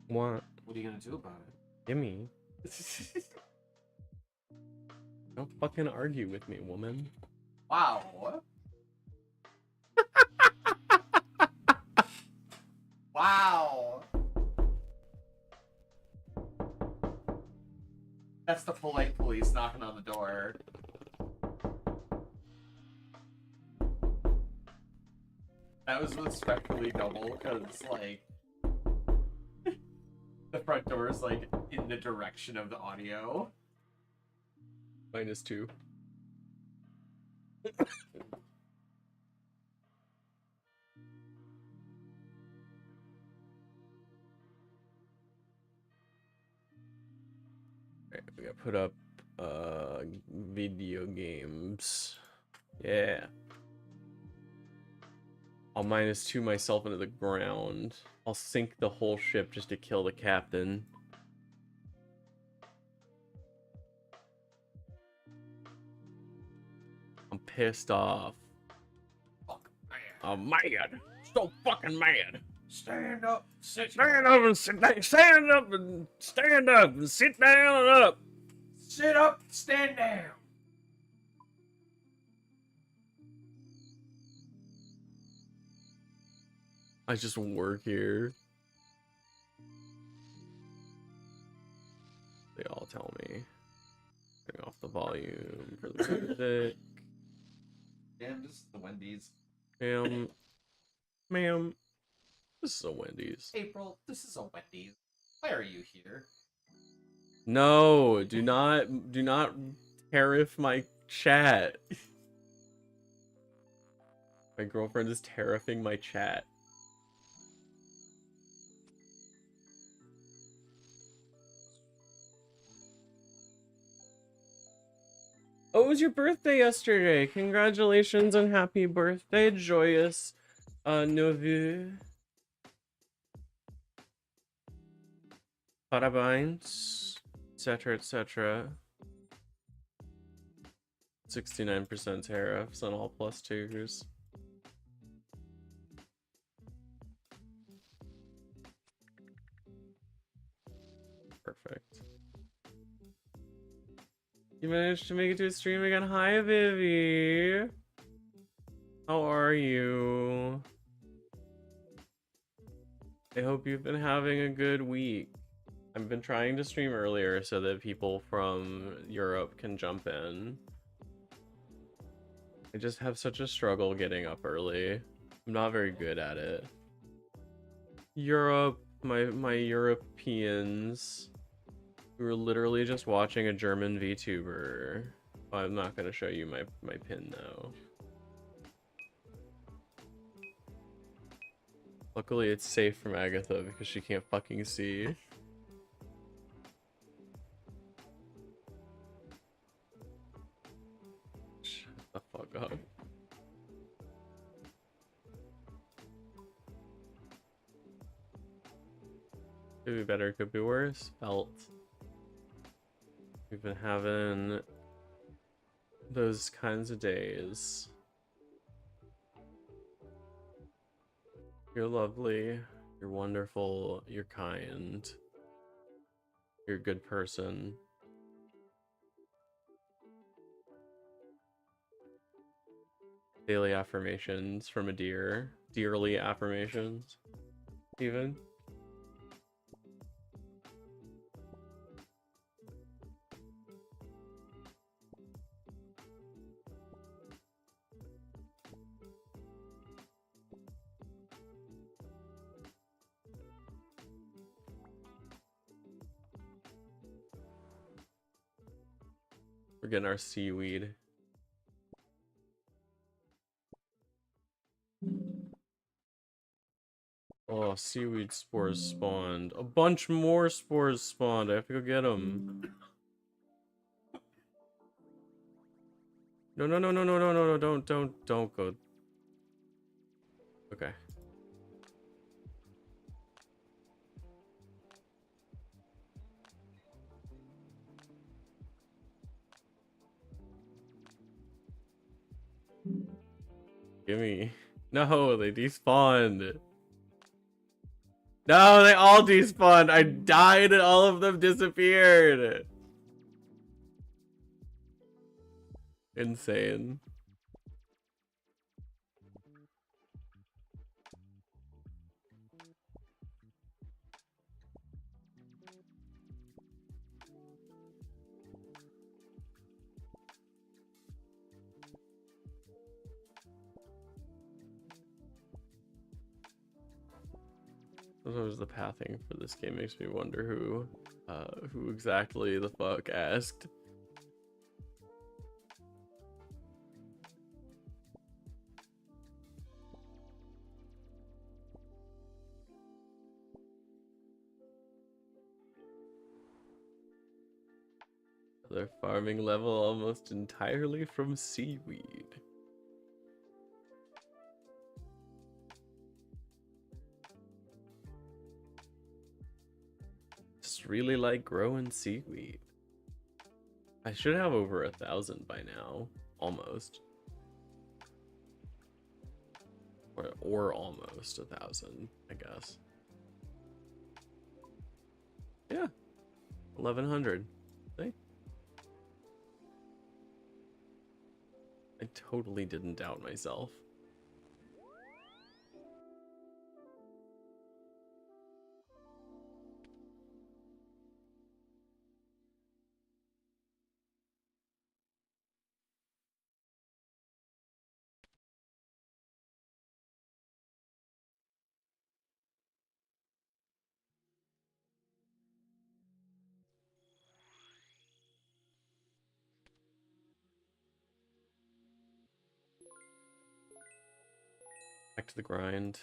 What? What are you gonna do about it? Gimme. Don't fucking argue with me, woman. Wow. Wow. That's the polite police knocking on the door. That was respectfully double because, like, the front door is, like, in the direction of the audio. -2. Alright, we gotta put up video games. Yeah. I'll -2 myself into the ground. I'll sink the whole ship just to kill the captain. I'm pissed off. I'm mad. So fucking mad. Stand up, Stand up and sit down. Stand up and stand up and sit down and up. Sit up, stand down. I just work here. They all tell me. Turning off the volume for the music. Damn, this is the Wendy's. Ma'am, this is a Wendy's. April, this is a Wendy's. Why are you here? No, do not tariff my chat. My girlfriend is tariffing my chat. Oh, it was your birthday yesterday. Congratulations and happy birthday, joyous neveu. Parabéns, etc., etc. 69% tariffs on all +2s. Perfect. You managed to make it to a stream again. Hi, Vivi. How are you? I hope you've been having a good week. I've been trying to stream earlier so that people from Europe can jump in. I just have such a struggle getting up early. I'm not very good at it. Europe, my Europeans. We were literally just watching a German VTuber. Oh, I'm not gonna show you my pin though. Luckily it's safe from Agatha because she can't fucking see. Shut the fuck up. Could be better, could be worse. Felt. We've been having those kinds of days. You're lovely, you're wonderful, you're kind, you're a good person. Daily affirmations from a deer. Dearly affirmations, even. We're getting our seaweed. Oh, seaweed spores spawned. A bunch more spores spawned. I have to go get them. No, no, no, no, no, no, no, no, don't go. Okay. Gimme. No, they despawned. No, they all despawned. I died and all of them disappeared. Insane. Sometimes the pathing for this game makes me wonder who exactly the fuck asked. Their farming level almost entirely from seaweed. Just really like growing seaweed. I should have over 1,000 by now, almost. Or almost 1,000, I guess. Yeah, 1,100. See? I totally didn't doubt myself. Back to the grind.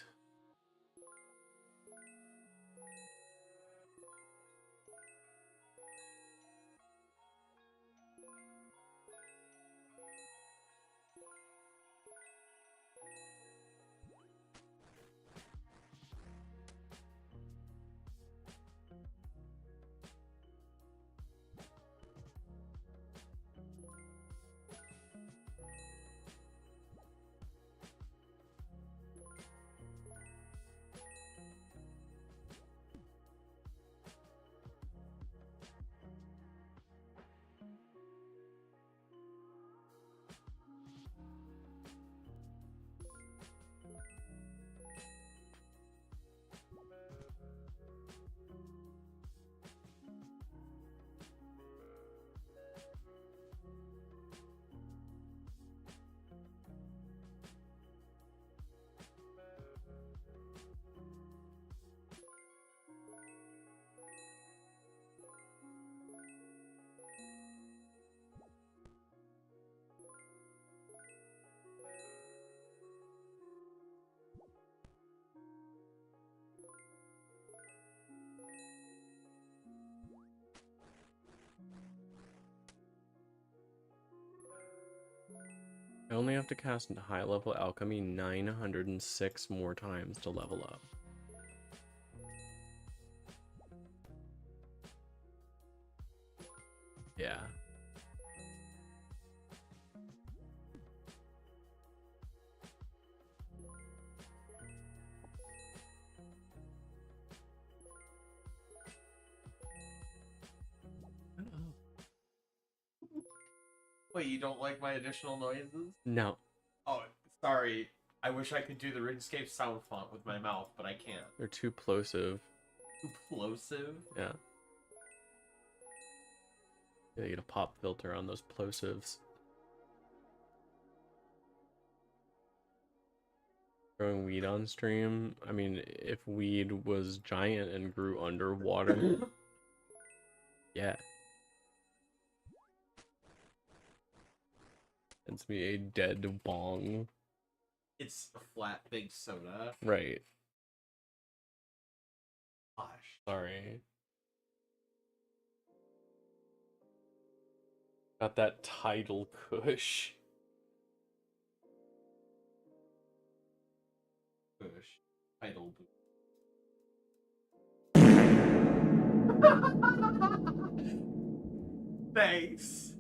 I only have to cast into high level alchemy 906 more times to level up. Yeah. Wait, you don't like my additional noises? No. Oh, sorry. I wish I could do the RuneScape sound font with my mouth, but I can't. They're too plosive. Too plosive? Yeah. You get a pop filter on those plosives. Growing weed on stream. I mean, if weed was giant and grew underwater. Yeah. It's me a dead bong. It's a flat, big soda. Right. Gosh. Sorry. Got that tidal kush. Push. Idle. Thanks.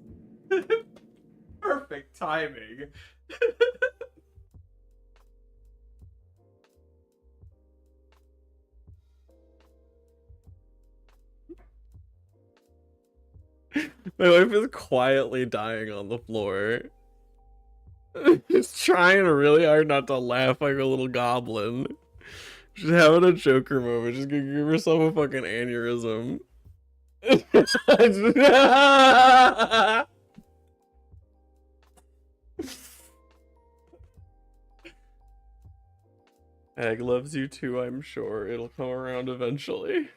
Perfect timing. My wife is quietly dying on the floor. She's trying really hard not to laugh like a little goblin. She's having a Joker moment. She's gonna give herself a fucking aneurysm. Egg loves you too, I'm sure. It'll come around eventually.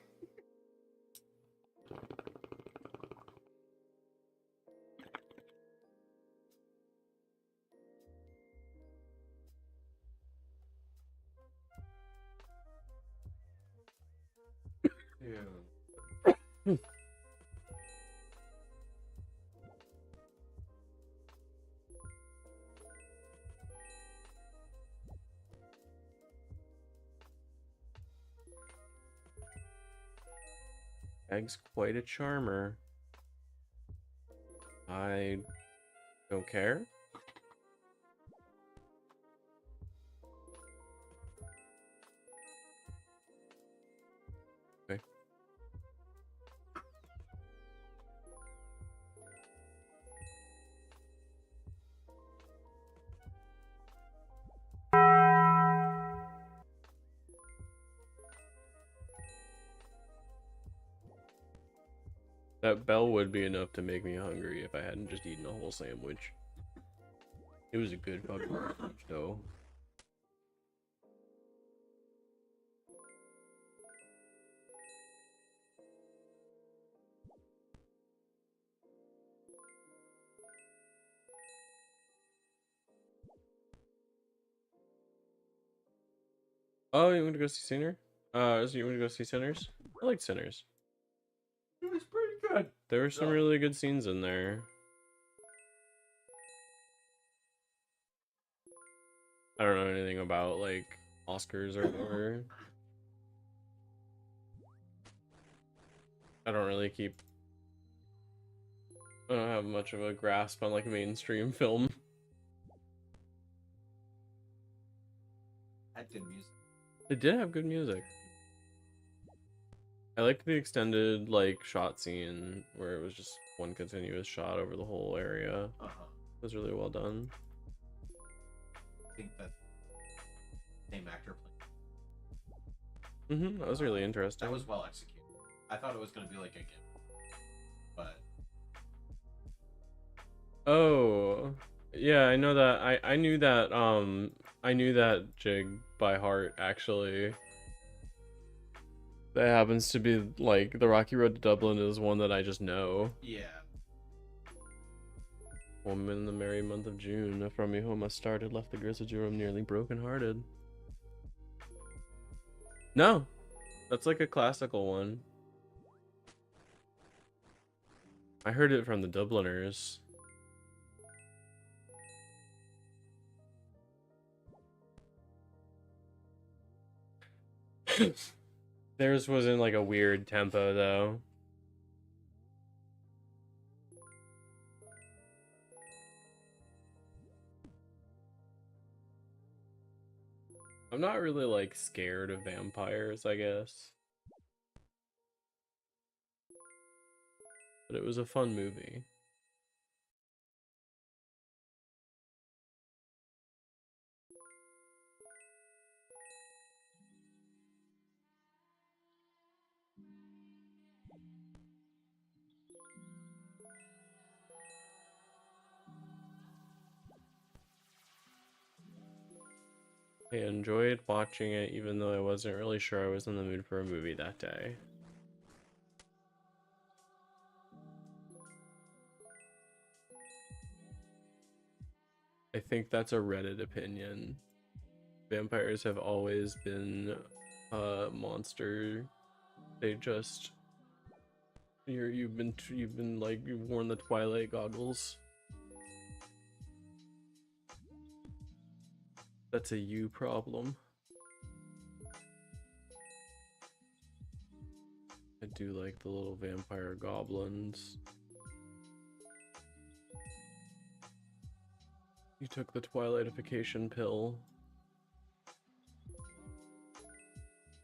Egg's quite a charmer. I don't care. Okay. That bell would be enough to make me hungry if I hadn't just eaten a whole sandwich. It was a good fucking sandwich, though. Oh, you want to go see Sinner? So you want to go see Sinners? I like Sinners. It was pretty good. There were some really good scenes in there. I don't know anything about like Oscars or whatever. I don't really keep. I don't have much of a grasp on like mainstream film. Had good music. It did have good music. I liked the extended like shot scene where it was just one continuous shot over the whole area. It was really well done. I think that same actor Mm-hmm. That was really interesting. That was well executed. I thought it was going to be like a gift, but oh, yeah, I know that. I knew that. I knew that jig by heart actually. That happens to be like the Rocky Road to Dublin is one that I just know. yeah. Woman in the merry month of June, from me home I started, left the grizzled room nearly broken-hearted. No, that's like a classical one. I heard it from the Dubliners. Theirs was in like a weird tempo though. I'm not really like scared of vampires, I guess. But it was a fun movie. I enjoyed watching it even though I wasn't really sure I was in the mood for a movie that day. I think that's a Reddit opinion. Vampires have always been a monster. They just you've been like you've worn the Twilight goggles. That's a you problem. I do like the little vampire goblins. You took the Twilightification pill.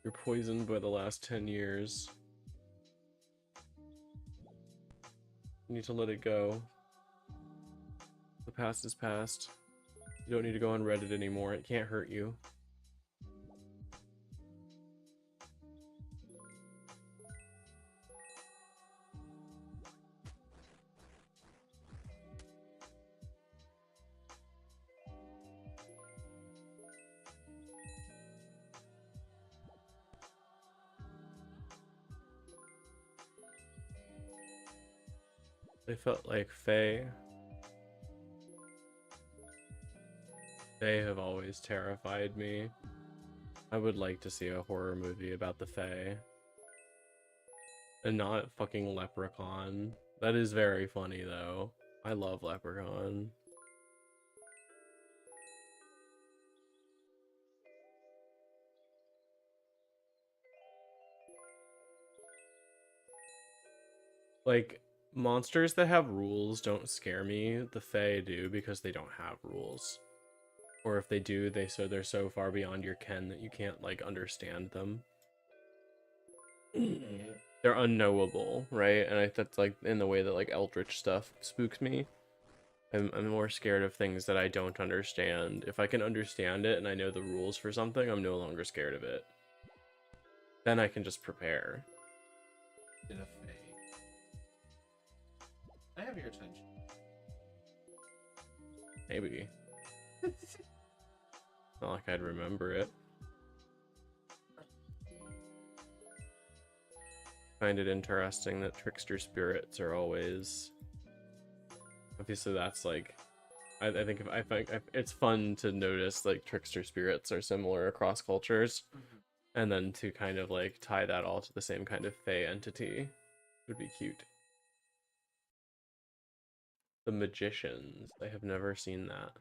You're poisoned by the last 10 years. You need to let it go. The past is past. You don't need to go on Reddit anymore. It can't hurt you. They felt like Fae. They have always terrified me. I would like to see a horror movie about the Fae. And not fucking Leprechaun. That is very funny though. I love Leprechaun. Like, monsters that have rules don't scare me. The Fae do because they don't have rules. Or if they do, they're so far beyond your ken that you can't like understand them. They're unknowable, right? And that's like in the way that like eldritch stuff spooks me. I'm more scared of things that I don't understand. If I can understand it and I know the rules for something, I'm no longer scared of it. Then I can just prepare. In a Fae. I have your attention. Maybe. Not like I'd remember it. Find it interesting that trickster spirits are always... Obviously that's like... I think it's fun to notice like trickster spirits are similar across cultures. And then to kind of like tie that all to the same kind of Fae entity would be cute. The Magicians. I have never seen that.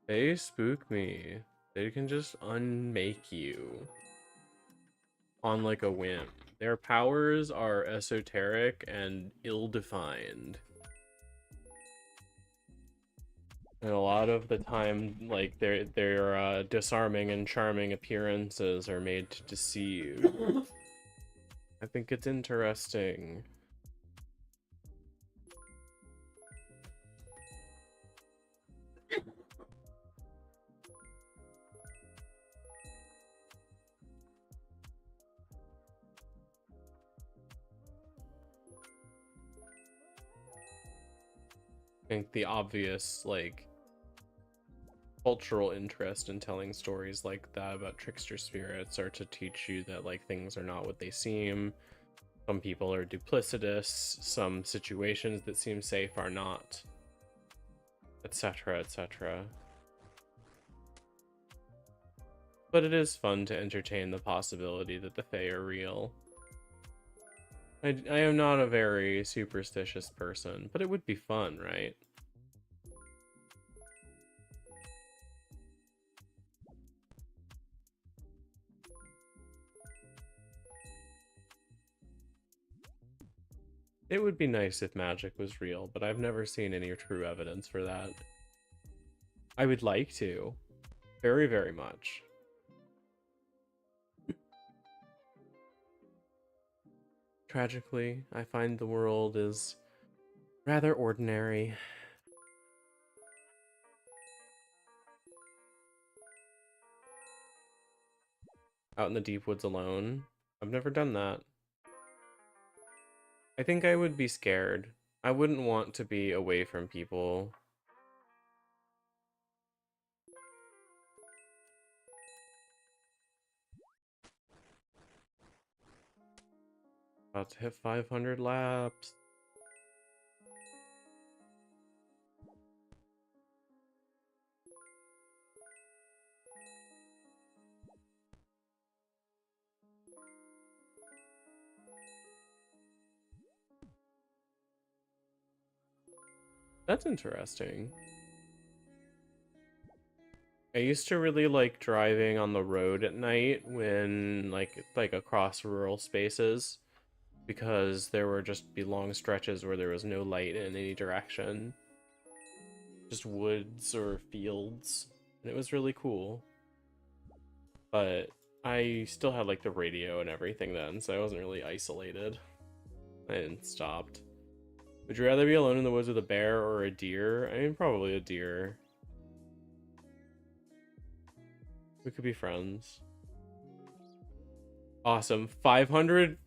They spook me. They can just unmake you on like a whim. Their powers are esoteric and ill-defined. And a lot of the time, like, their disarming and charming appearances are made to deceive. I think it's interesting. I think the obvious, like, cultural interest in telling stories like that about trickster spirits are to teach you that, like, things are not what they seem. Some people are duplicitous, some situations that seem safe are not, etc., etc. But it is fun to entertain the possibility that the Fae are real. I am not a very superstitious person, but it would be fun, right? It would be nice if magic was real, but I've never seen any true evidence for that. I would like to. Very, very much. Tragically, I find the world is rather ordinary. Out in the deep woods alone. I've never done that. I think I would be scared. I wouldn't want to be away from people. About to hit 500 laps. That's interesting. I used to really like driving on the road at night when like across rural spaces, because there were just be long stretches where there was no light in any direction. Just woods or fields. And it was really cool. But I still had like the radio and everything then, so I wasn't really isolated. I didn't stopped. Would you rather be alone in the woods with a bear or a deer? I mean, probably a deer. We could be friends. Awesome. 500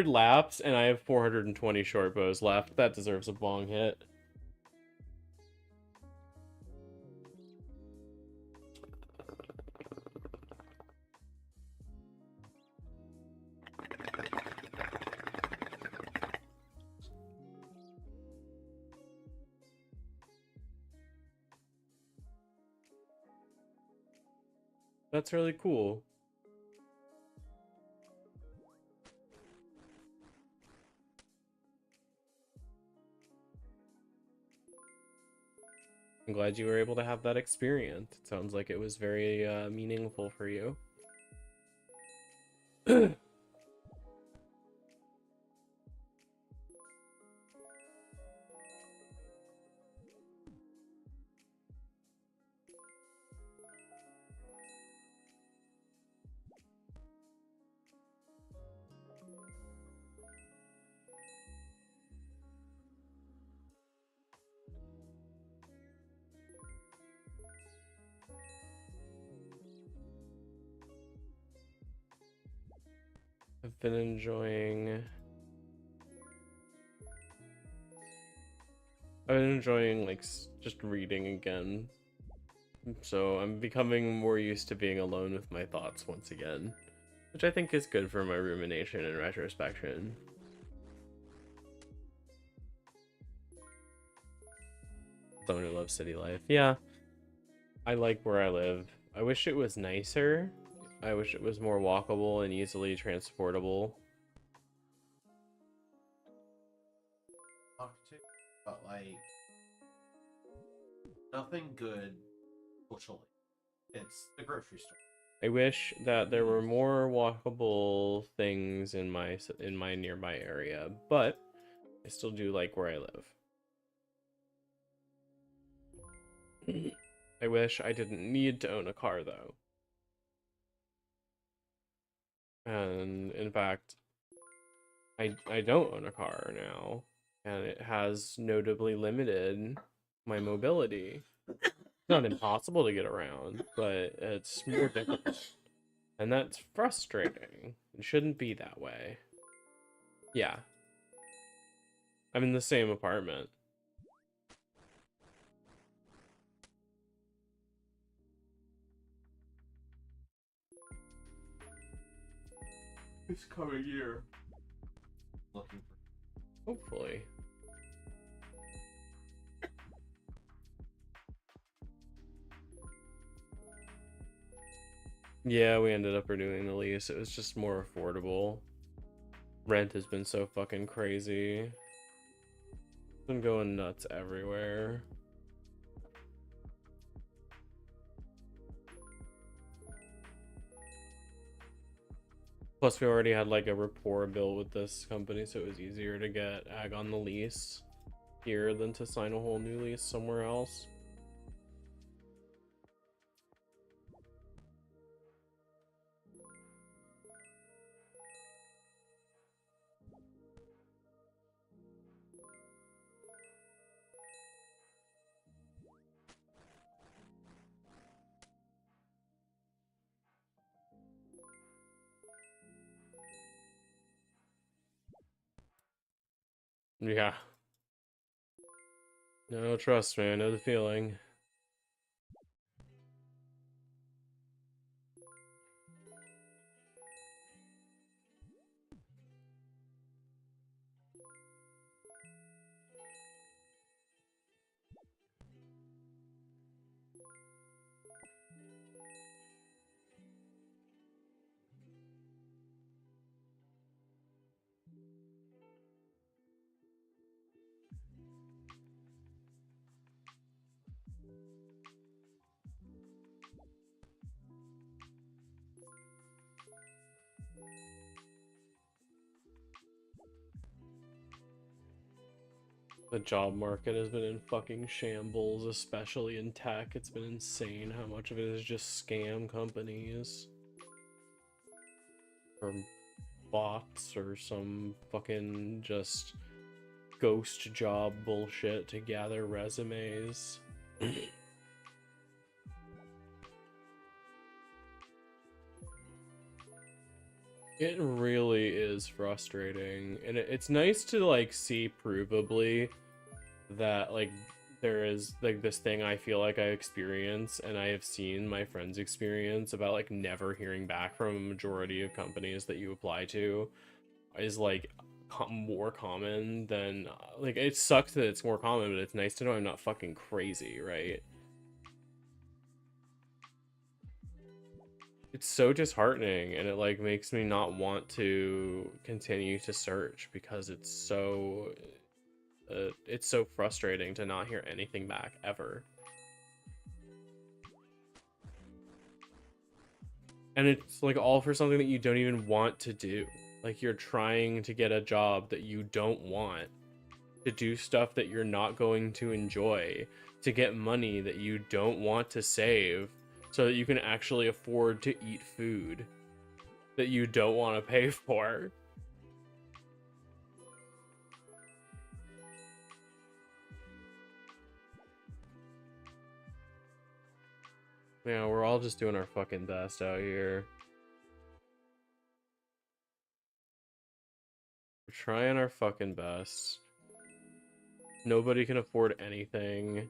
laps, and I have 420 short bows left. That deserves a bong hit. That's really cool. I'm glad you were able to have that experience. It sounds like it was very meaningful for you. I've been enjoying like just reading again. So I'm becoming more used to being alone with my thoughts once again, which I think is good for my rumination and retrospection. Someone who loves city life. Yeah, I like where I live. I wish it was nicer. I wish it was more walkable and easily transportable. But like, nothing good socially. It's the grocery store. I wish that there were more walkable things in my nearby area, but I still do like where I live. I wish I didn't need to own a car though. And in fact, I don't own a car now, and it has notably limited my mobility. It's not impossible to get around, but it's more difficult. And that's frustrating. It shouldn't be that way. Yeah. I'm in the same apartment. This coming year. Looking for. Hopefully. Yeah, we ended up renewing the lease. It was just more affordable. Rent has been so fucking crazy. It's been going nuts everywhere. Plus, we already had like a rapport built with this company, so it was easier to get ag on the lease here than to sign a whole new lease somewhere else. Yeah. No, trust me, I know the feeling. The job market has been in fucking shambles, especially in tech. It's been insane how much of it is just scam companies. Or bots or some fucking just ghost job bullshit to gather resumes. It really is frustrating, and it's nice to like see provably that like there is like this thing I feel like I experience and I have seen my friends experience about like never hearing back from a majority of companies that you apply to is like more common than like it sucks that it's more common, but it's nice to know I'm not fucking crazy, right? It's so disheartening, and it like makes me not want to continue to search because it's so frustrating to not hear anything back ever. And it's like all for something that you don't even want to do. Like you're trying to get a job that you don't want, to do stuff that you're not going to enjoy, to get money that you don't want to save, so that you can actually afford to eat food that you don't want to pay for. Yeah, we're all just doing our fucking best out here. We're trying our fucking best. Nobody can afford anything.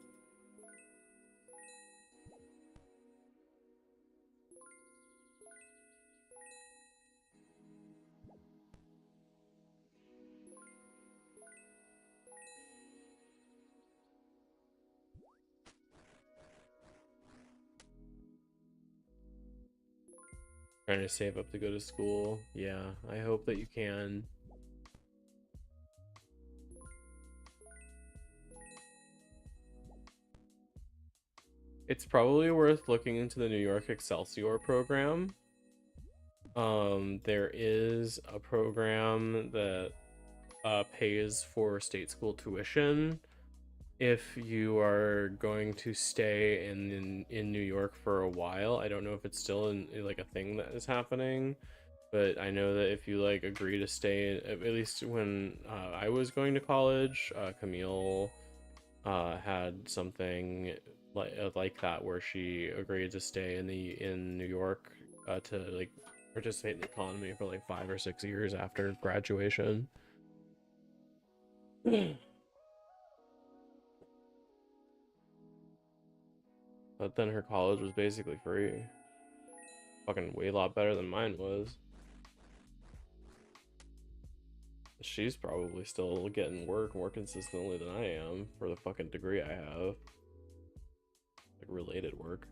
Trying to save up to go to school. Yeah, I hope that you can. It's probably worth looking into the New York Excelsior program. There is a program that pays for state school tuition if you are going to stay in New York for a while. I don't know if it's still in like a thing that is happening, but I know that if you like agree to stay, at least when I was going to college, Camille had something like that where she agreed to stay in New York to like participate in the economy for like 5 or 6 years after graduation. But then her college was basically free. Fucking way a lot better than mine was. She's probably still getting work more consistently than I am for the fucking degree I have. Like related work.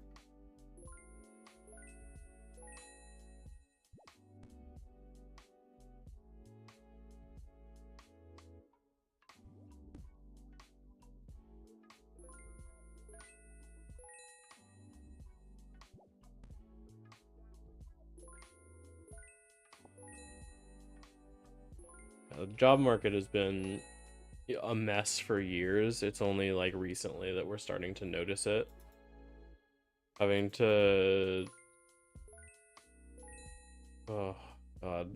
the job market has been a mess for years. It's only like recently that we're starting to notice it. Having to... Oh, God.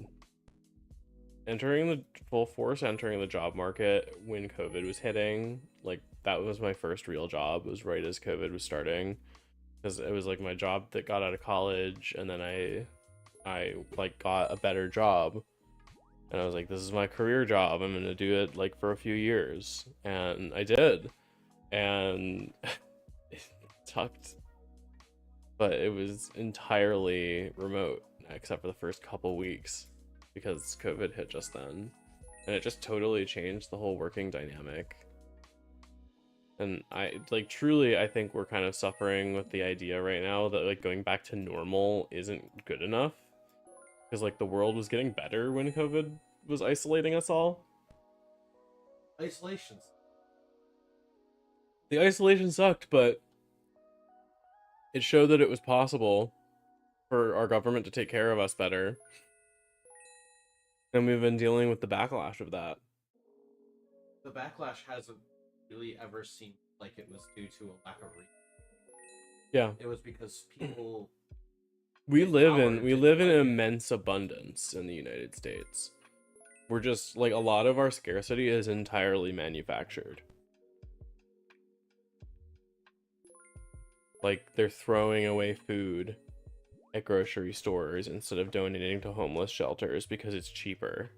Entering the job market when COVID was hitting, like, that was my first real job, was right as COVID was starting. Because it was, like, my job that got out of college, and then I like, got a better job. And I was like, this is my career job. I'm going to do it, like, for a few years. And I did. And it sucked. But it was entirely remote, except for the first couple weeks, because COVID hit just then. And it just totally changed the whole working dynamic. And I, like, truly, I think we're kind of suffering with the idea right now that, like, going back to normal isn't good enough. Because, like, the world was getting better when COVID was isolating us all. Isolations. The isolation sucked, but it showed that it was possible for our government to take care of us better. And we've been dealing with the backlash of that. The backlash hasn't really ever seemed like it was due to a lack of reason. Yeah. It was because people... We live in immense abundance in the United States. We're just, like, a lot of our scarcity is entirely manufactured. Like, they're throwing away food at grocery stores instead of donating to homeless shelters because it's cheaper.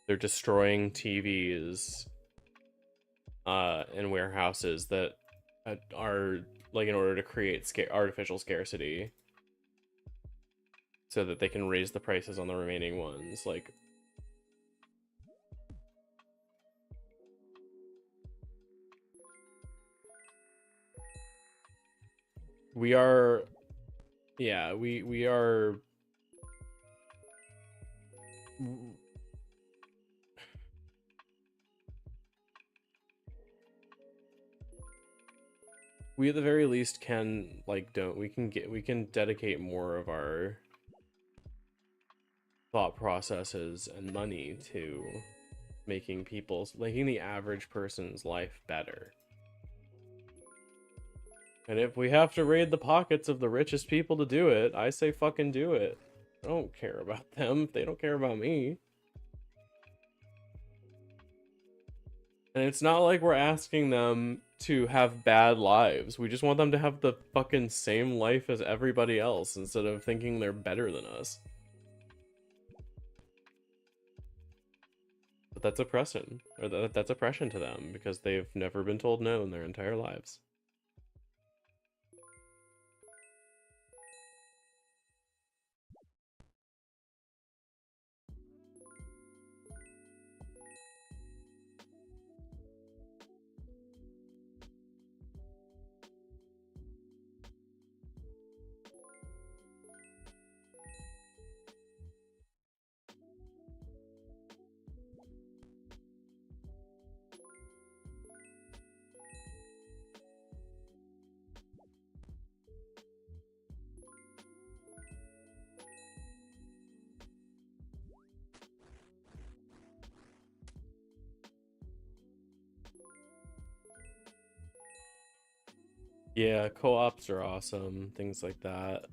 They're destroying TVs in warehouses that are, like, in order to create artificial scarcity so that they can raise the prices on the remaining ones. Like, we are we at the very least can, like, we can dedicate more of our thought processes and money to making the average person's life better. And if we have to raid the pockets of the richest people to do it, I say fucking do it. I don't care about them if they don't care about me. And it's not like we're asking them to have bad lives. We just want them to have the fucking same life as everybody else instead of thinking they're better than us. But that's oppression, or that's oppression to them because they've never been told no in their entire lives. Yeah, co-ops are awesome, things like that.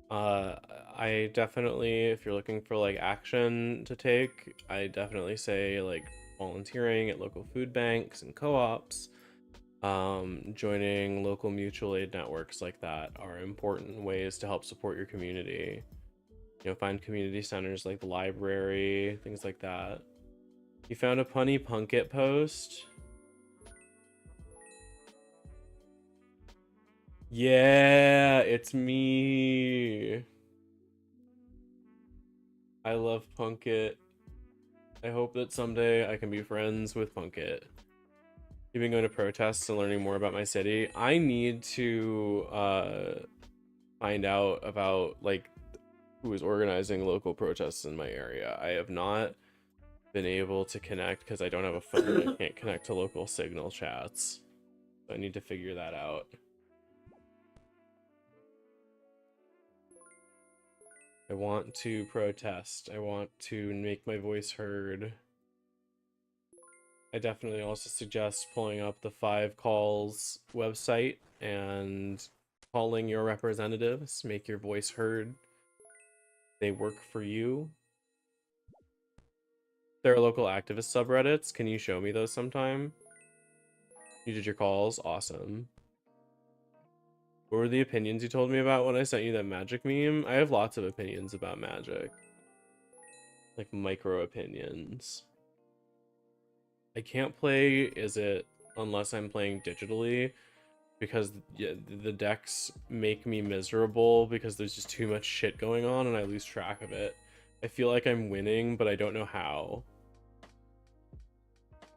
I definitely, if you're looking for, like, action to take, I definitely say, like, volunteering at local food banks and co-ops, joining local mutual aid networks like that are important ways to help support your community. You know, find community centers like the library, things like that. You found a Punny Punkit post? Yeah, it's me. I love Punkit. I hope that someday I can be friends with Punkit. You've been going to protests and learning more about my city. I need to find out about, like, who is organizing local protests in my area. I have not been able to connect because I don't have a phone. I can't connect to local Signal chats. So I need to figure that out. I want to protest. I want to make my voice heard. I definitely also suggest pulling up the 5 Calls website and calling your representatives. Make your voice heard. They work for you. There are local activist subreddits. Can you show me those sometime? You did your calls? Awesome. What were the opinions you told me about when I sent you that magic meme? I have lots of opinions about magic. Like micro opinions. I can't play Is It unless I'm playing digitally because the decks make me miserable because there's just too much shit going on and I lose track of it. I feel like I'm winning, but I don't know how.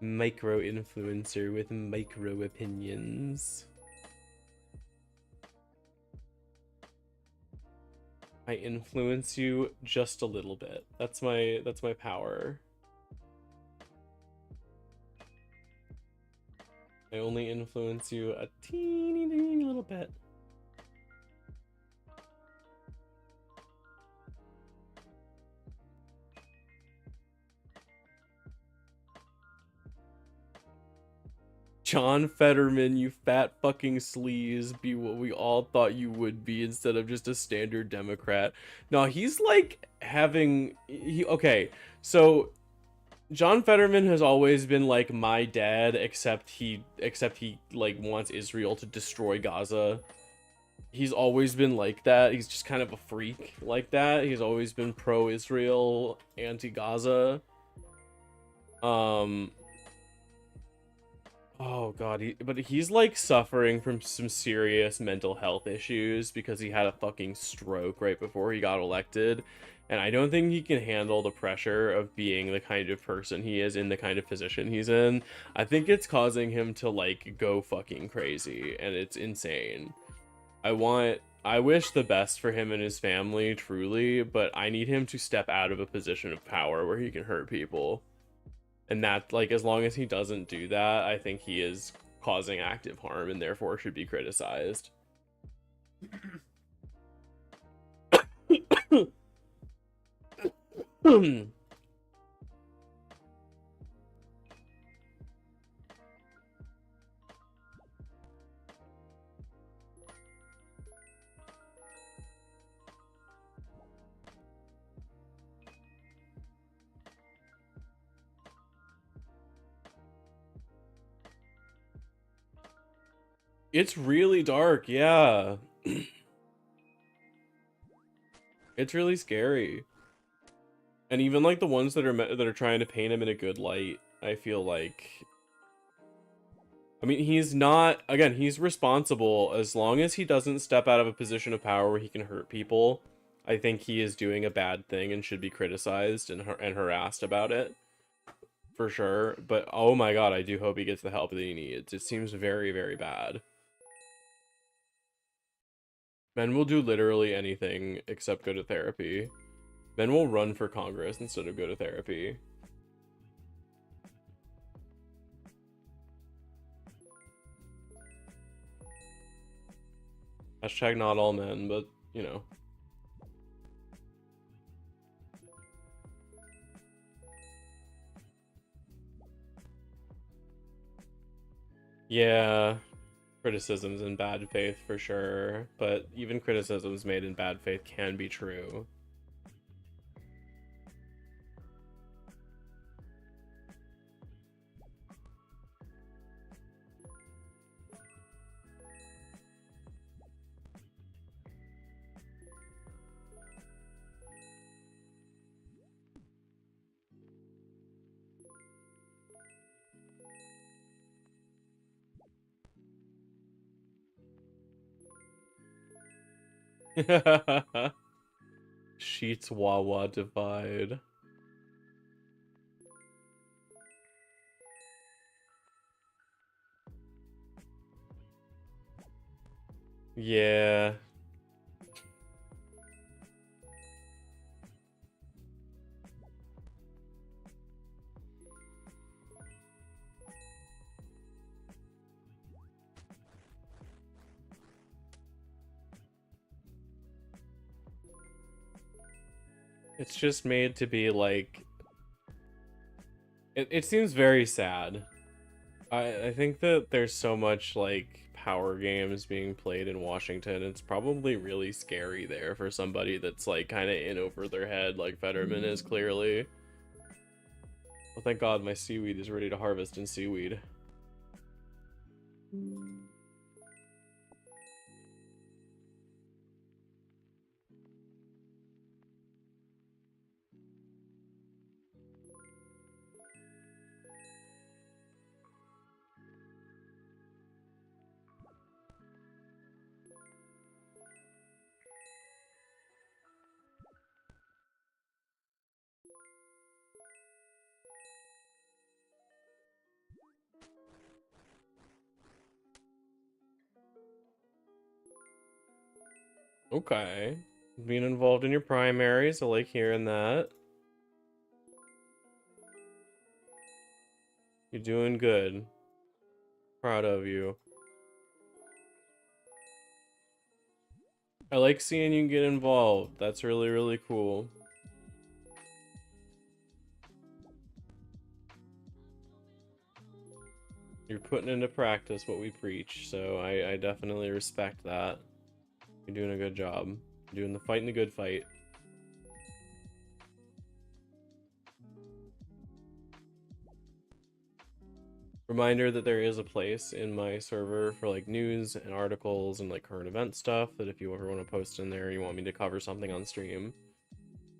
Micro influencer with micro opinions. I influence you just a little bit. That's my power. I only influence you a teeny little bit. John Fetterman, you fat fucking sleaze, be what we all thought you would be instead of just a standard Democrat. No, he's like having okay, so John Fetterman has always been like my dad, except he like wants Israel to destroy Gaza. He's always been like that. He's just kind of a freak like that. He's always been pro-Israel, anti-Gaza. Oh god, but he's like suffering from some serious mental health issues because he had a fucking stroke right before he got elected. And I don't think he can handle the pressure of being the kind of person he is in the kind of position he's in. I think it's causing him to like go fucking crazy and it's insane. I wish the best for him and his family, truly, but I need him to step out of a position of power where he can hurt people. And that, like, as long as he doesn't do that, I think he is causing active harm and therefore should be criticized. It's really dark, yeah. It's really scary. And even like the ones that are trying to paint him in a good light, I feel like, I mean, he's not, again, he's responsible as long as he doesn't step out of a position of power where he can hurt people. I think he is doing a bad thing and should be criticized and harassed about it. For sure. But oh my god, I do hope he gets the help that he needs. It seems very, very bad. Men will do literally anything except go to therapy. Men will run for Congress instead of go to therapy. Hashtag not all men, but, you know. Yeah. Criticisms in bad faith for sure, but even criticisms made in bad faith can be true. Sheets Wawa divide. Yeah. It's just made to be like... It seems very sad. I think that there's so much like power games being played in Washington. It's probably really scary there for somebody that's like kind of in over their head like Fetterman is clearly. Well, thank God my seaweed is ready to harvest in seaweed. Okay. Being involved in your primaries, I like hearing that. You're doing good. Proud of you. I like seeing you get involved. That's really, really cool. You're putting into practice what we preach, so I definitely respect that. You're doing a good job. You're doing the fighting the good fight. Reminder that there is a place in my server for like news and articles and like current event stuff that if you ever want to post in there, you want me to cover something on stream,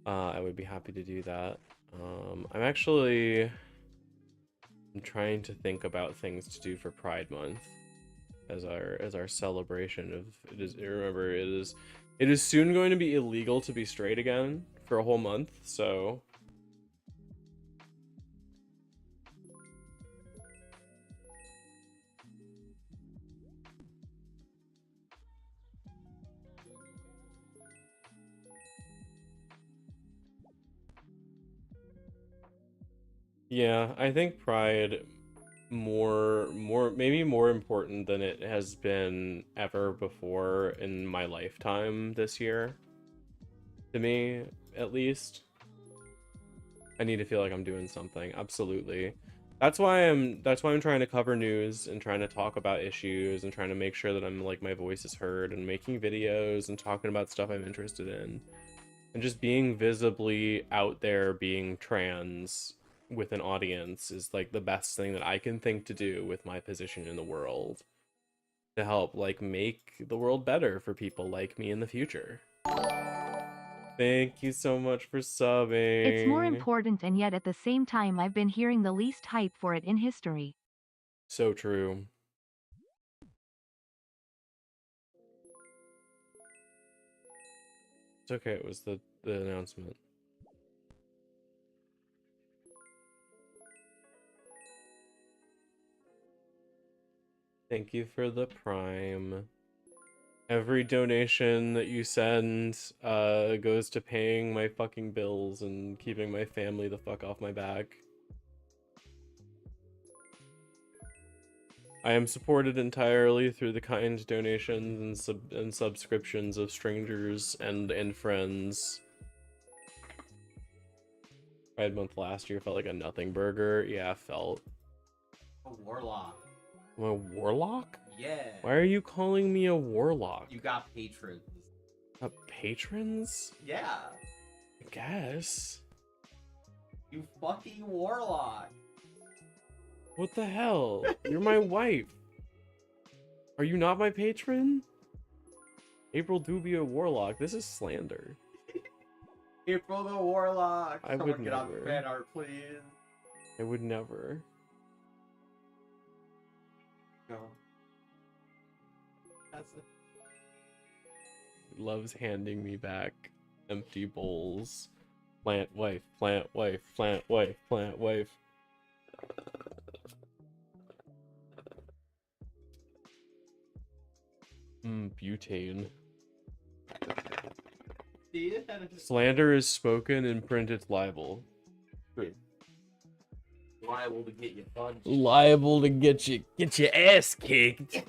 I would be happy to do that. I'm trying to think about things to do for Pride Month as our celebration of it is. Remember, it is soon going to be illegal to be straight again for a whole month, so yeah, I think Pride maybe more important than it has been ever before in my lifetime this year. To me, at least. I need to feel like I'm doing something. Absolutely. That's why I'm trying to cover news and trying to talk about issues and trying to make sure that I'm like my voice is heard and making videos and talking about stuff I'm interested in. And just being visibly out there being trans with an audience is like the best thing that I can think to do with my position in the world to help like make the world better for people like me in the future. Thank you so much for subbing. It's more important, and yet at the same time I've been hearing the least hype for it in history. So true. It's okay, it was the announcement. Thank you for the Prime. Every donation that you send goes to paying my fucking bills and keeping my family the fuck off my back. I am supported entirely through the kind donations and subscriptions of strangers and friends. Pride Month last year felt like a nothing burger. Yeah, felt. A warlock. I'm a warlock? Yeah. Why are you calling me a warlock? You got patrons. Patrons? Yeah. I guess. You fucking warlock. What the hell? You're my wife. Are you not my patron? April Dubia Warlock. This is slander. April the Warlock. I would get on never. fan art, please. I would never. No. That's it. Loves handing me back empty bowls. Plant wife, plant wife, plant wife, plant wife. Butane. Slander is spoken and printed libel. Liable to get you punched. Liable to get your ass kicked.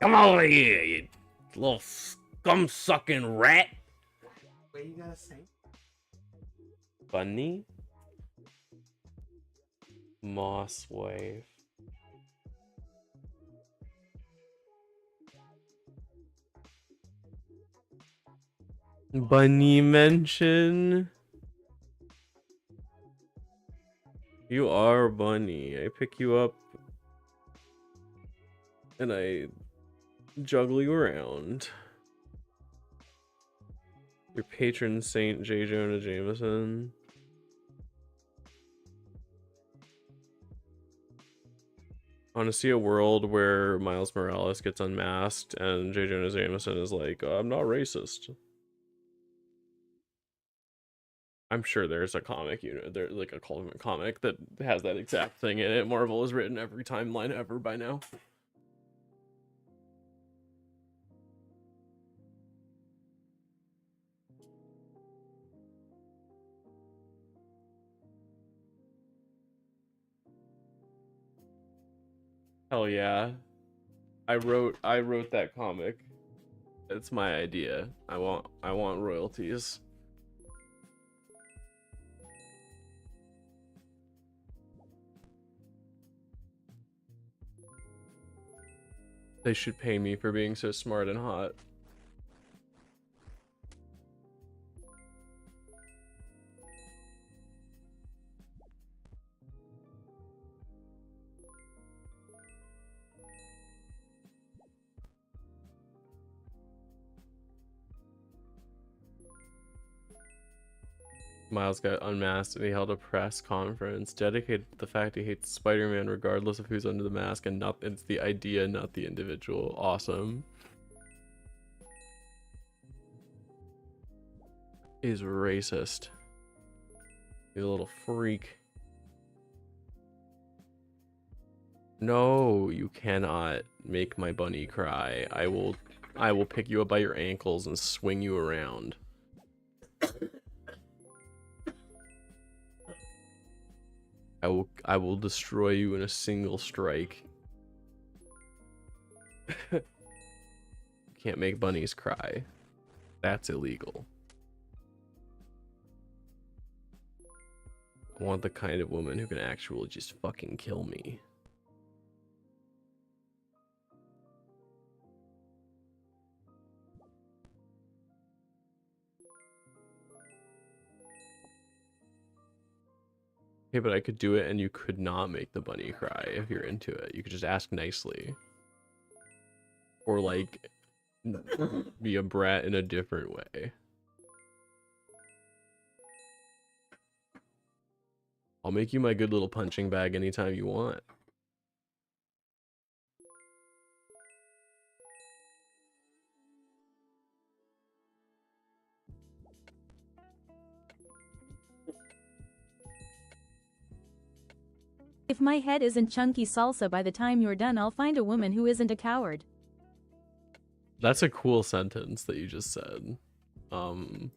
Come over here, you little scum-sucking rat. What you gotta say? Bunny? Moss wife. Bunny mention. You are Bunny. I pick you up and I juggle you around. Your patron saint, J. Jonah Jameson. I want to see a world where Miles Morales gets unmasked and J. Jonah Jameson is like, I'm not racist. I'm sure there's a comic unit, there's like a comic that has that exact thing in it. Marvel has written every timeline ever by now. Hell yeah. I wrote that comic. It's my idea. I want royalties. They should pay me for being so smart and hot. Miles got unmasked and he held a press conference dedicated to the fact he hates Spider-Man regardless of who's under the mask, and it's the idea, not the individual. Awesome. He's racist. He's a little freak. No, you cannot make my bunny cry. I will pick you up by your ankles and swing you around. I will destroy you in a single strike. Can't make bunnies cry. That's illegal. I want the kind of woman who can actually just fucking kill me. Okay, but I could do it and you could not make the bunny cry if you're into it. You could just ask nicely. Or like be a brat in a different way. I'll make you my good little punching bag anytime you want. If my head isn't chunky salsa by the time you're done, I'll find a woman who isn't a coward. That's a cool sentence that you just said. I'm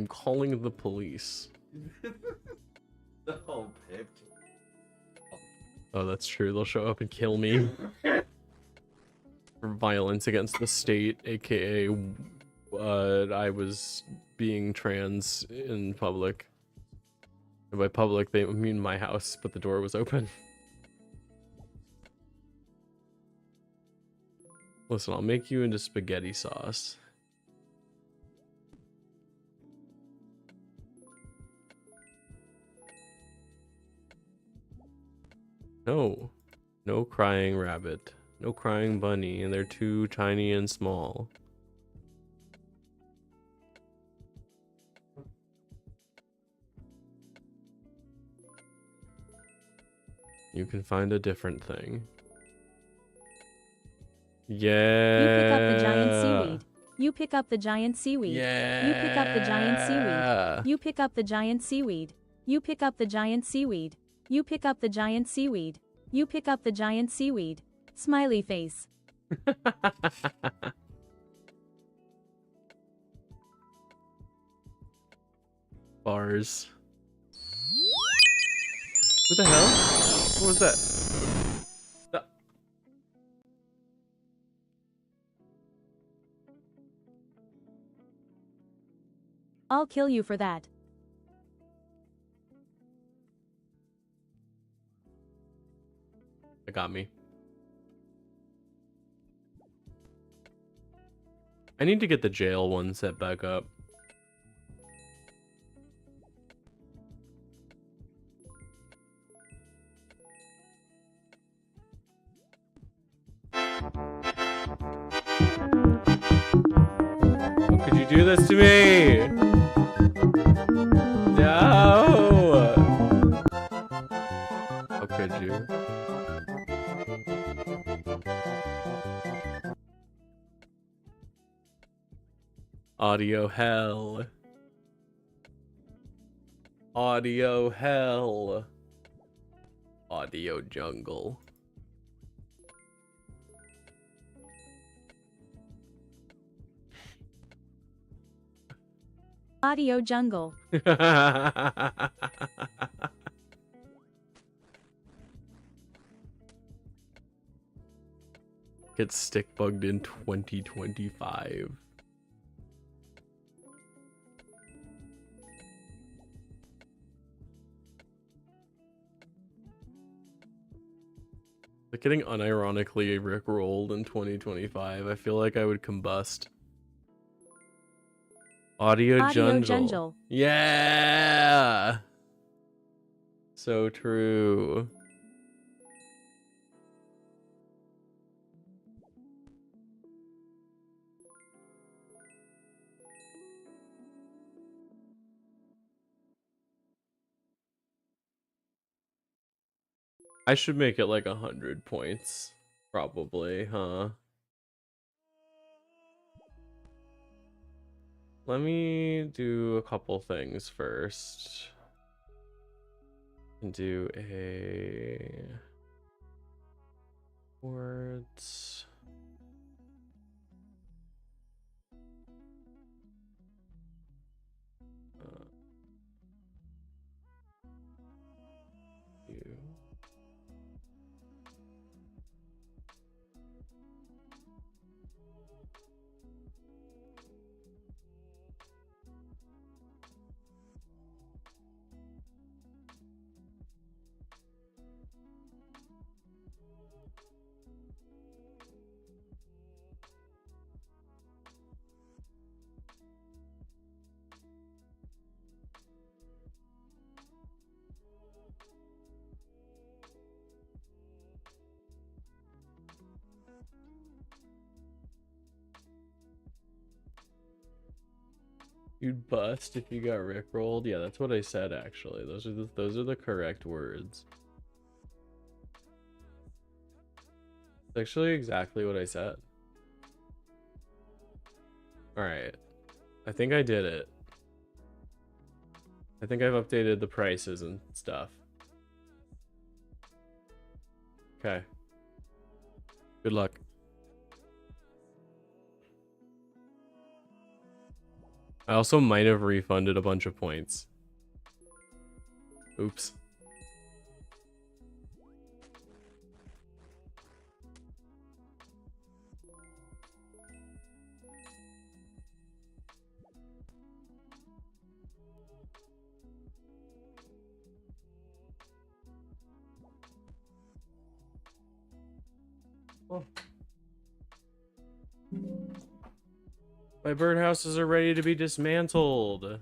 calling the police. The whole picture. Oh, that's true. They'll show up and kill me. For violence against the state, aka I was being trans in public. And by public, they mean my house, but the door was open. Listen, I'll make you into spaghetti sauce. No. No crying rabbit. No crying bunny, and they're too tiny and small. You can find a different thing. Yeah. You pick up the giant seaweed. You pick up the giant seaweed. Yeah. You pick up the giant seaweed. You pick up the giant seaweed. You pick up the giant seaweed. You pick up the giant seaweed. You pick up the giant seaweed. Smiley face. Bars. What the hell? What was that? I'll kill you for that. It got me. I need to get the jail one set back up. How could you do this to me? No! How could you? Audio hell. Audio hell. Audio jungle. Audio jungle. Get stick bugged in 2025. Like getting unironically rickrolled in 2025, I feel like I would combust. Audio jungle. Yeah. So true. I should make it like 100 points, probably, huh? Let me do a couple things first. And do a words. You. You'd bust if you got rickrolled. Yeah, that's what I said actually. Those are the correct words. It's actually exactly what I said. All right. I think I did it. I think I've updated the prices and stuff. Okay. Good luck. I also might have refunded a bunch of points. Oops. Oh. My birdhouses are ready to be dismantled.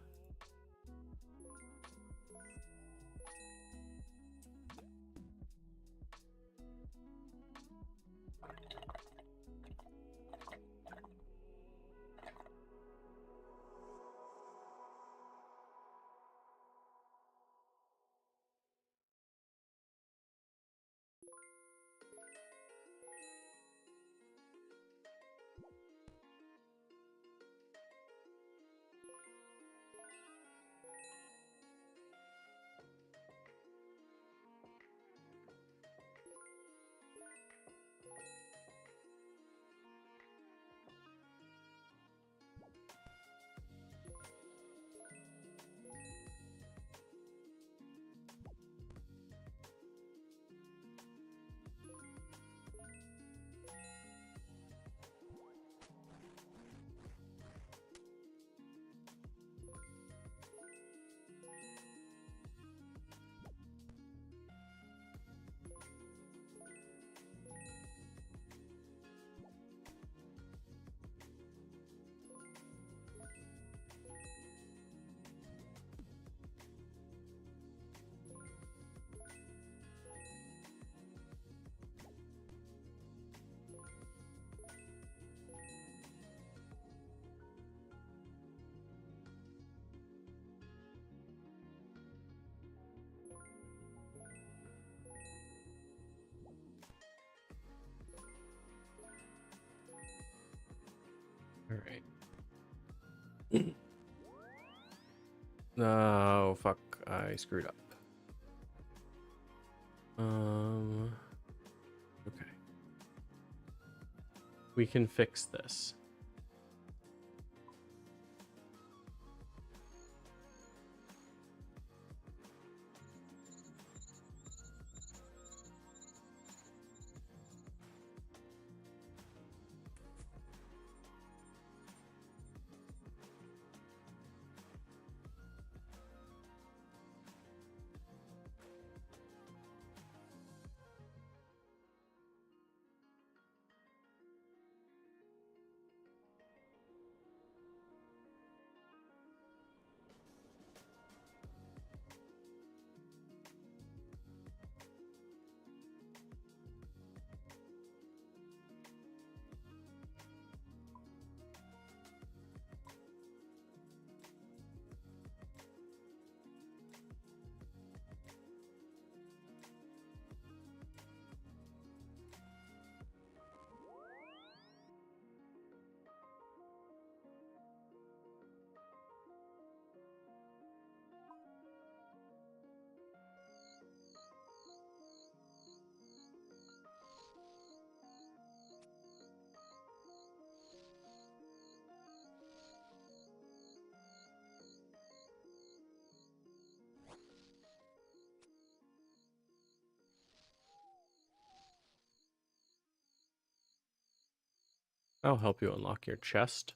Oh, fuck. I screwed up. Okay. We can fix this. I'll help you unlock your chest.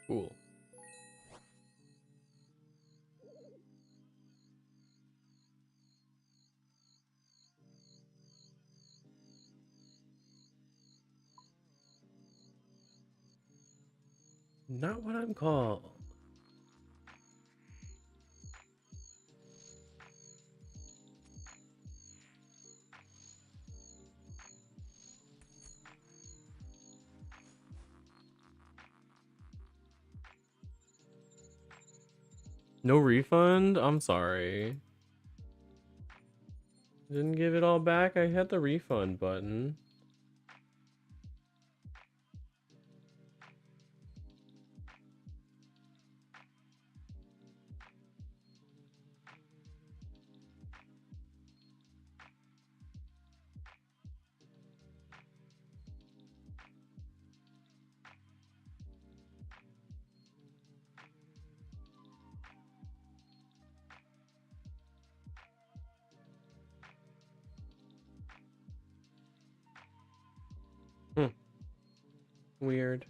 Cool. Not what I'm called. No refund? I'm sorry. Didn't give it all back. I had the refund button. Weird.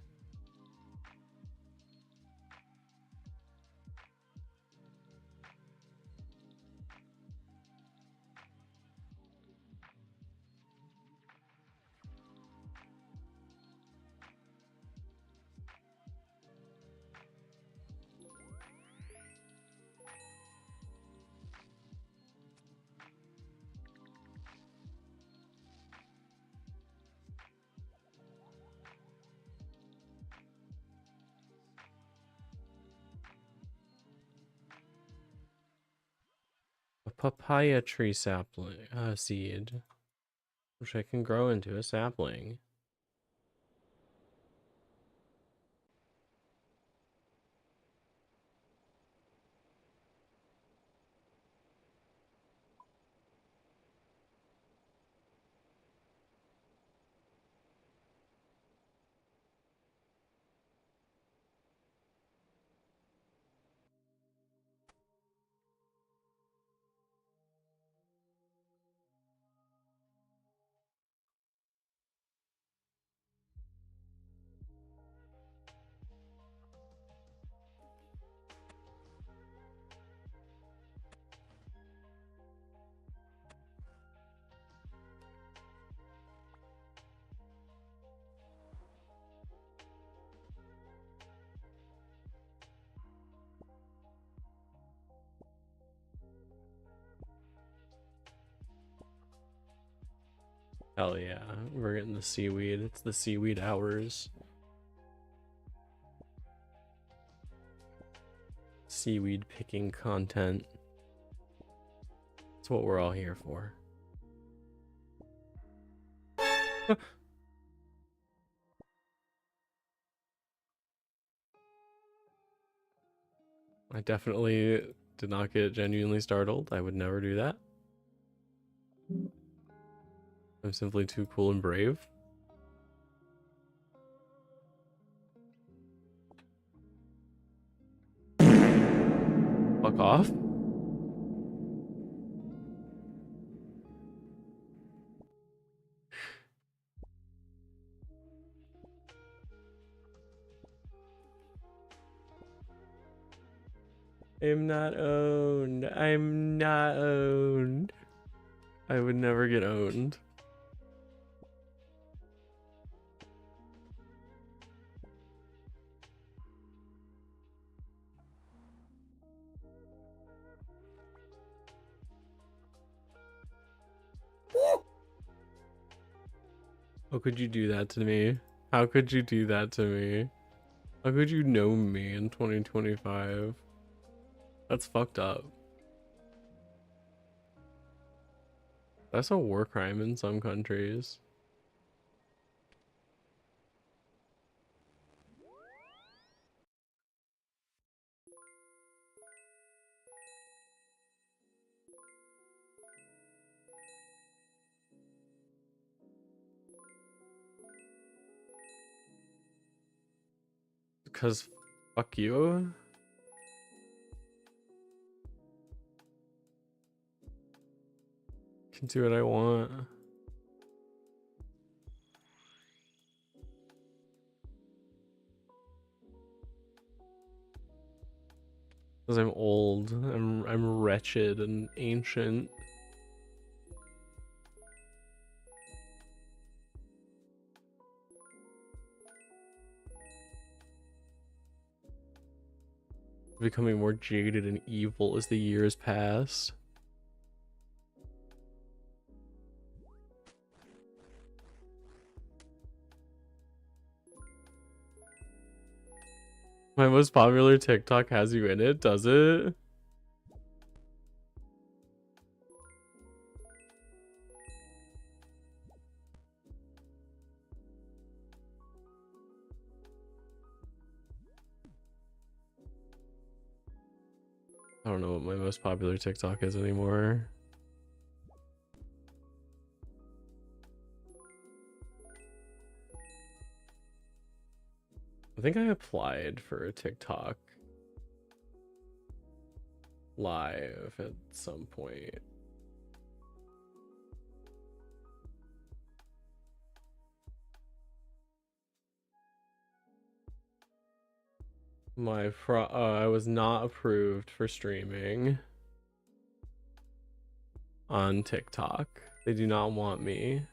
A papaya tree sapling seed, which I can grow into a sapling. Hell yeah, we're getting the seaweed. It's the seaweed hours. seaweed picking content. That's what we're all here for. I definitely did not get genuinely startled. I would never do that. I'm simply too cool and brave. Fuck off. I'm not owned. I'm not owned. I would never get owned. How could you do that to me? How could you do that to me? How could you know me in 2025? That's fucked up. That's a war crime in some countries. Because fuck you. Can do what I want. Because I'm old. I'm wretched and ancient. Becoming more jaded and evil as the years pass. My most popular TikTok has you in it, does it? I don't know what my most popular TikTok is anymore. I think I applied for a TikTok live at some point. I was not approved for streaming on TikTok. They do not want me.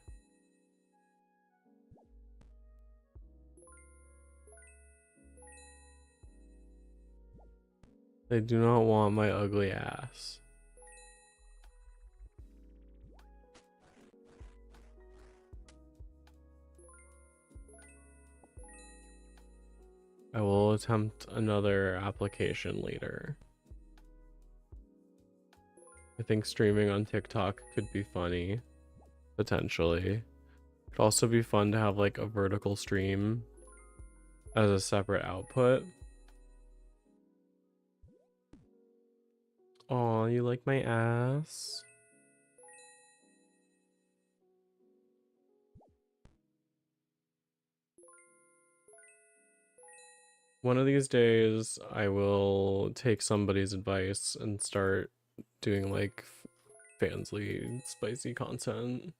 They do not want my ugly ass. I will attempt another application later. I think streaming on TikTok could be funny, potentially. It'd also be fun to have like a vertical stream as a separate output. Aw, you like my ass? One of these days, I will take somebody's advice and start doing like fansly spicy content.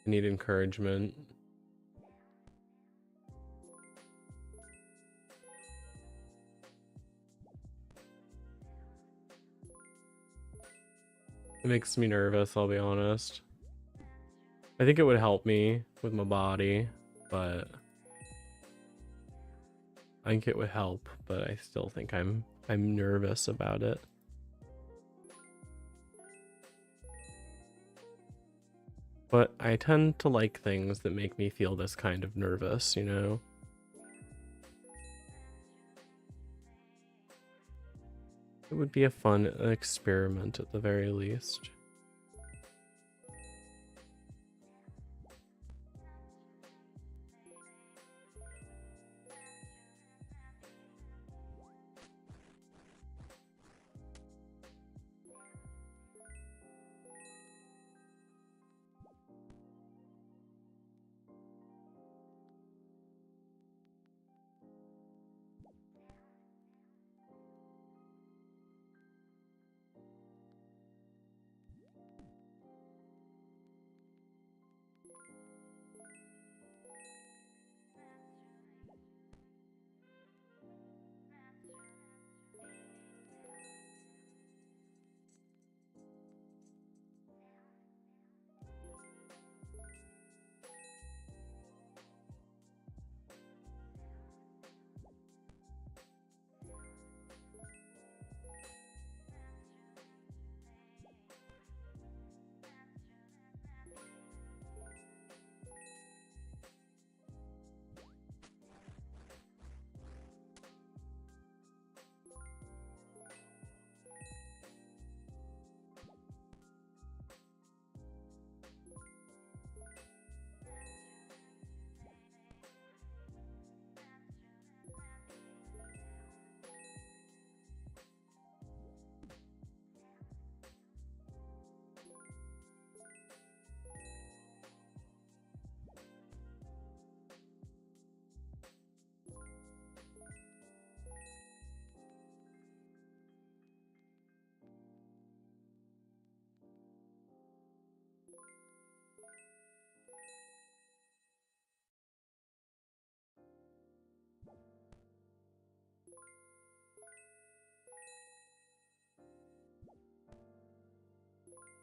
I need encouragement. It makes me nervous, I'll be honest. I think it would help me with my body, but think it would help, but I still think I'm nervous about it. But I tend to like things that make me feel this kind of nervous, you know? It would be a fun experiment at the very least.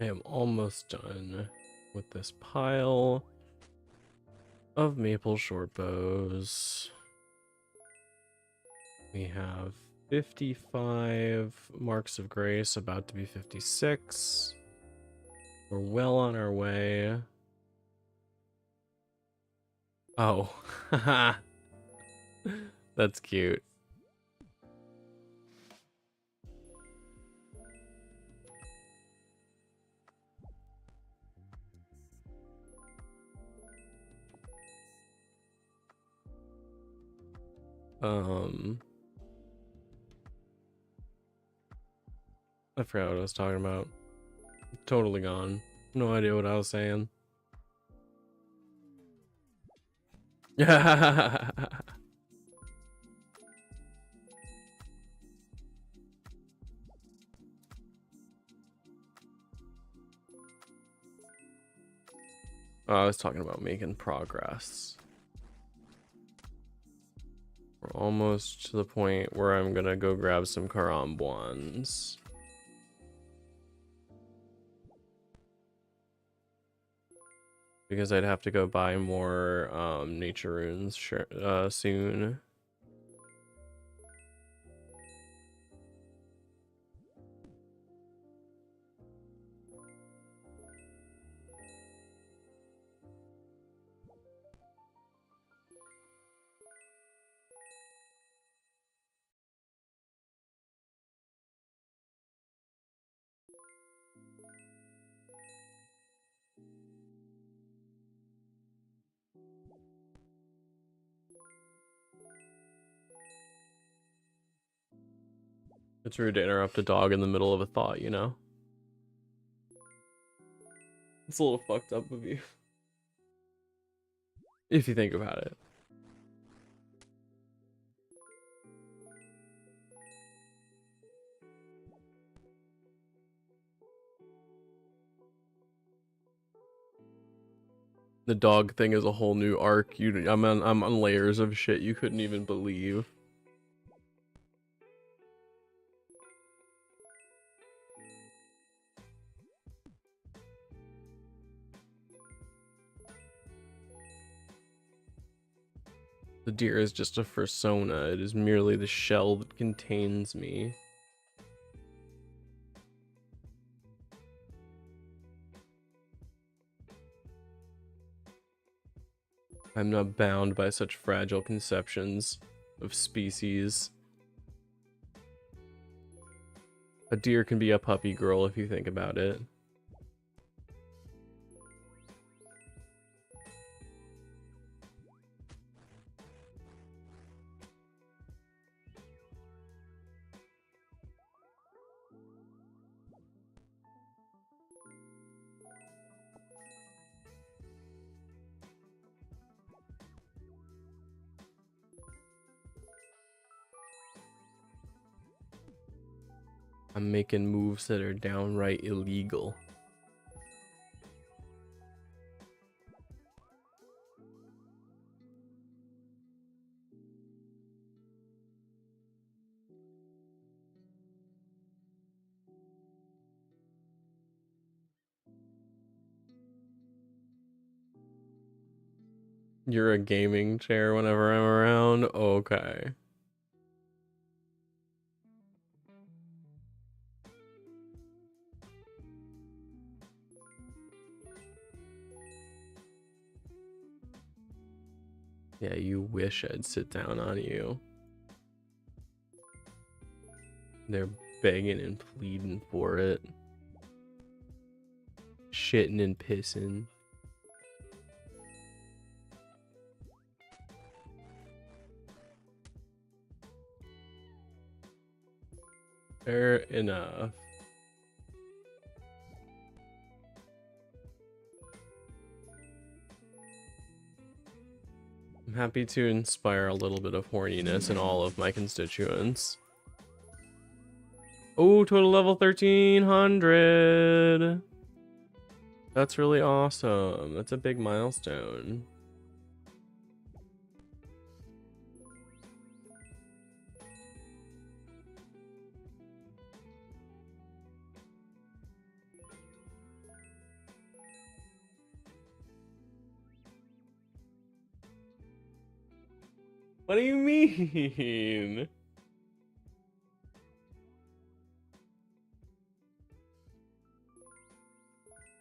I am almost done with this pile of maple short bows. We have 55 marks of grace, about to be 56. We're well on our way. Oh, haha. That's cute. I forgot what I was talking about. Totally gone. No idea what I was saying. Yeah. I was talking about making progress. We're almost to the point where I'm gonna go grab some Karambuans. Because I'd have to go buy more nature runes soon. It's rude to interrupt a dog in the middle of a thought, you know? It's a little fucked up of you. If you think about it. The dog thing is a whole new arc. I'm on layers of shit you couldn't even believe. The deer is just a fursona. It is merely the shell that contains me. I'm not bound by such fragile conceptions of species. A deer can be a puppy girl if you think about it. I'm making moves that are downright illegal. You're a gaming chair whenever I'm around? Okay. Yeah, you wish I'd sit down on you. They're begging and pleading for it. Shitting and pissing. Fair enough. I'm happy to inspire a little bit of horniness in all of my constituents. Oh, total level 1300. That's really awesome. That's a big milestone. What do you mean?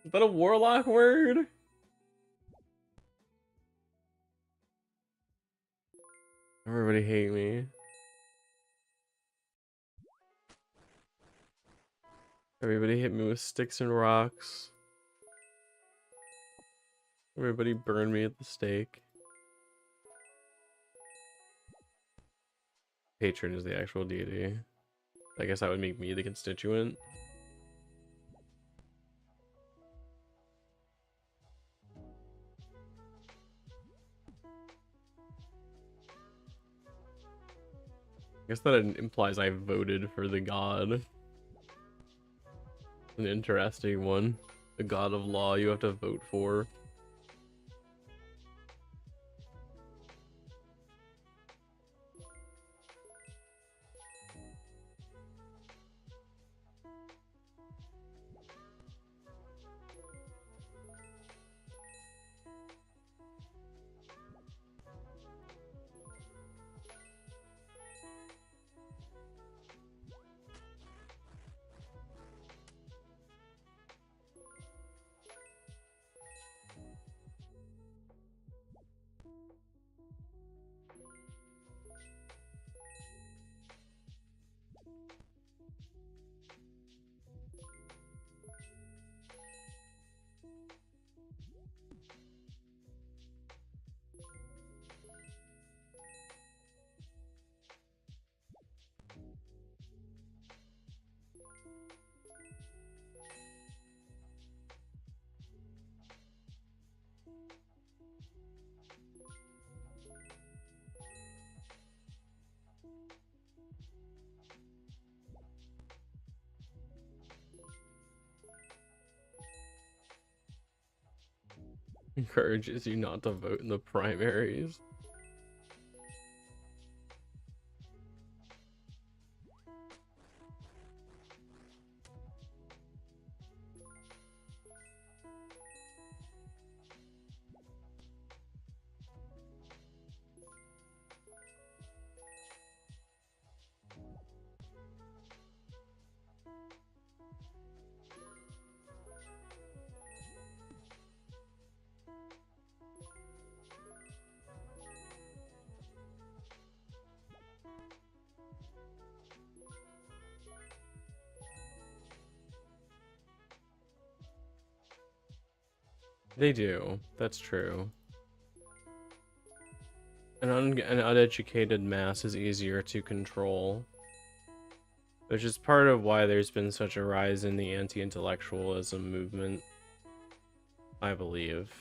Is that a warlock word? Everybody hate me. Everybody hit me with sticks and rocks. Everybody burn me at the stake. Patron is the actual deity. I guess that would make me the constituent. I guess that implies I voted for the god. An interesting one. The god of law you have to vote for. Encourages you not to vote in the primaries. They do. That's true. An uneducated mass is easier to control, which is part of why there's been such a rise in the anti-intellectualism movement, I believe.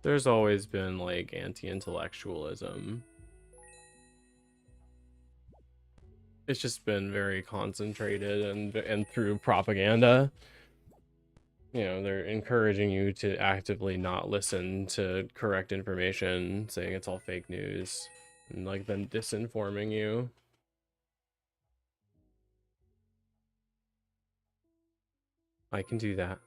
There's always been, like, anti-intellectualism. It's just been very concentrated and through propaganda. You know, they're encouraging you to actively not listen to correct information, saying it's all fake news, and like then disinforming you. I can do that.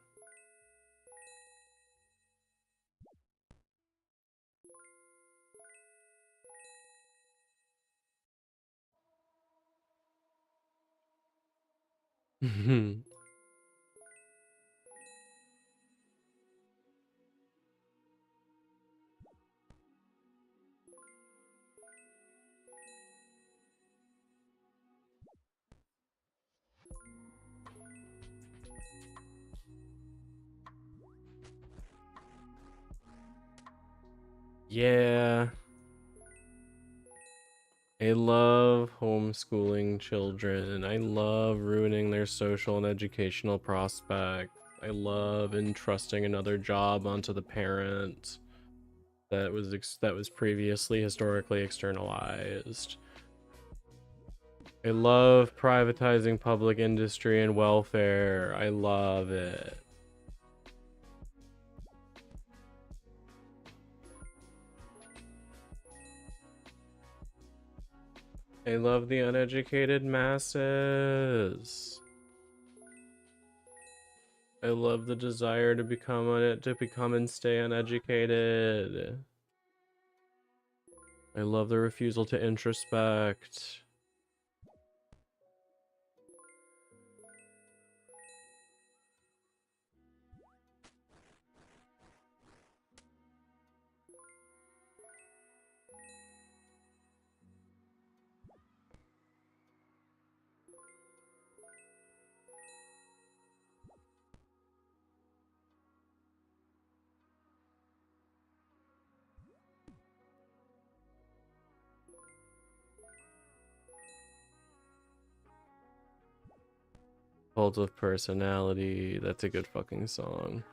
Yeah. I love homeschooling children. I love ruining their social and educational prospects. I love entrusting another job onto the parent that was previously historically externalized. I love privatizing public industry and welfare. I love it. I love the uneducated masses. I love the desire to become and stay uneducated. I love the refusal to introspect. Cult of Personality. That's a good fucking song.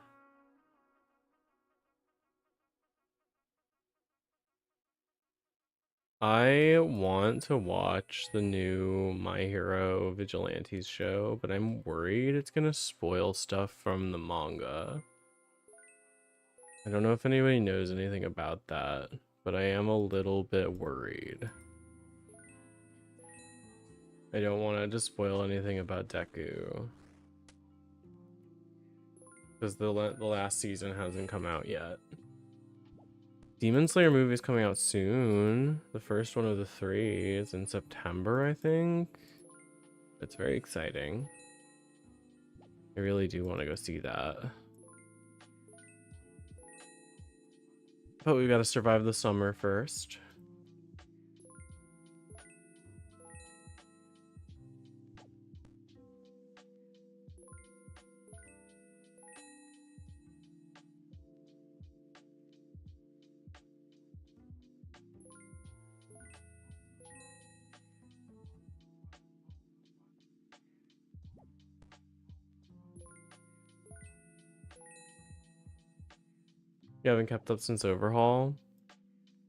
I want to watch the new My Hero Vigilantes show, but I'm worried it's gonna spoil stuff from the manga. I don't know if anybody knows anything about that, but I am a little bit worried. I don't want to spoil anything about Deku, because the last season hasn't come out yet. Demon Slayer movie is coming out soon. The first one of the 3 is in September, I think. It's very exciting. I really do want to go see that. But we've got to survive the summer first. You haven't kept up since Overhaul?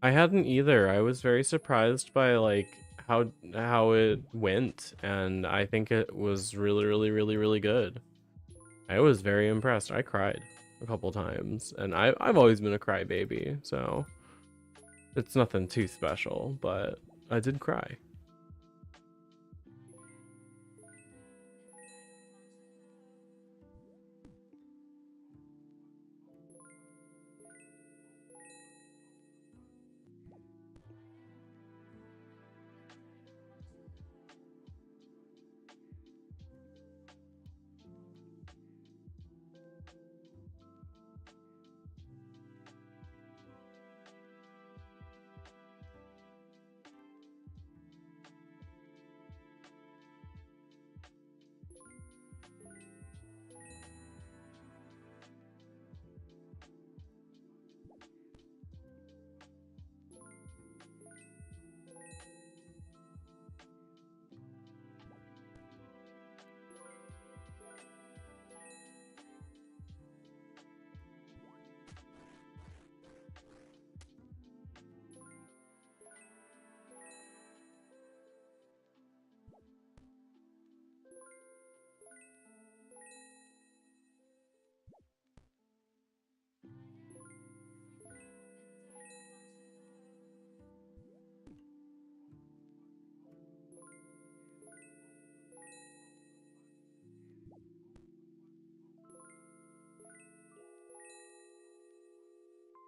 I hadn't either. I was very surprised by like how it went, and I think it was really good. I was very impressed. I cried a couple times, and I've always been a crybaby, so it's nothing too special, but I did cry.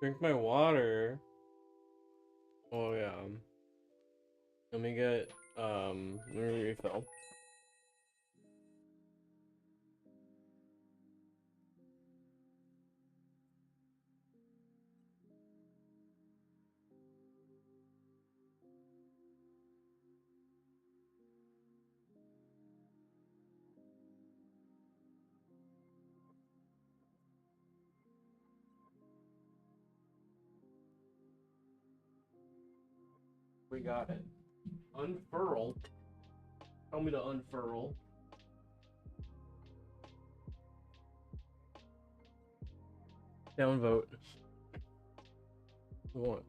Drink my water. Oh yeah. Let me refill. We got it. Unfurl. Tell me to unfurl. Downvote. What?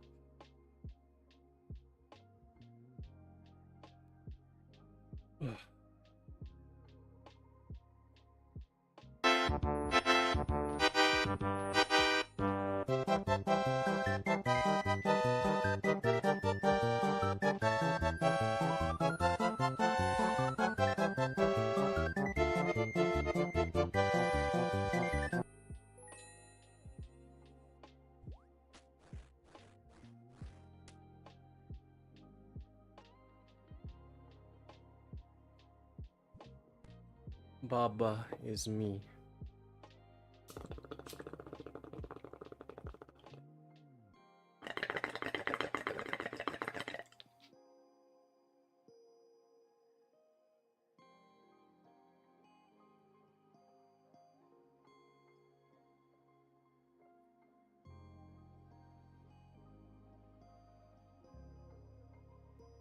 Baba is me.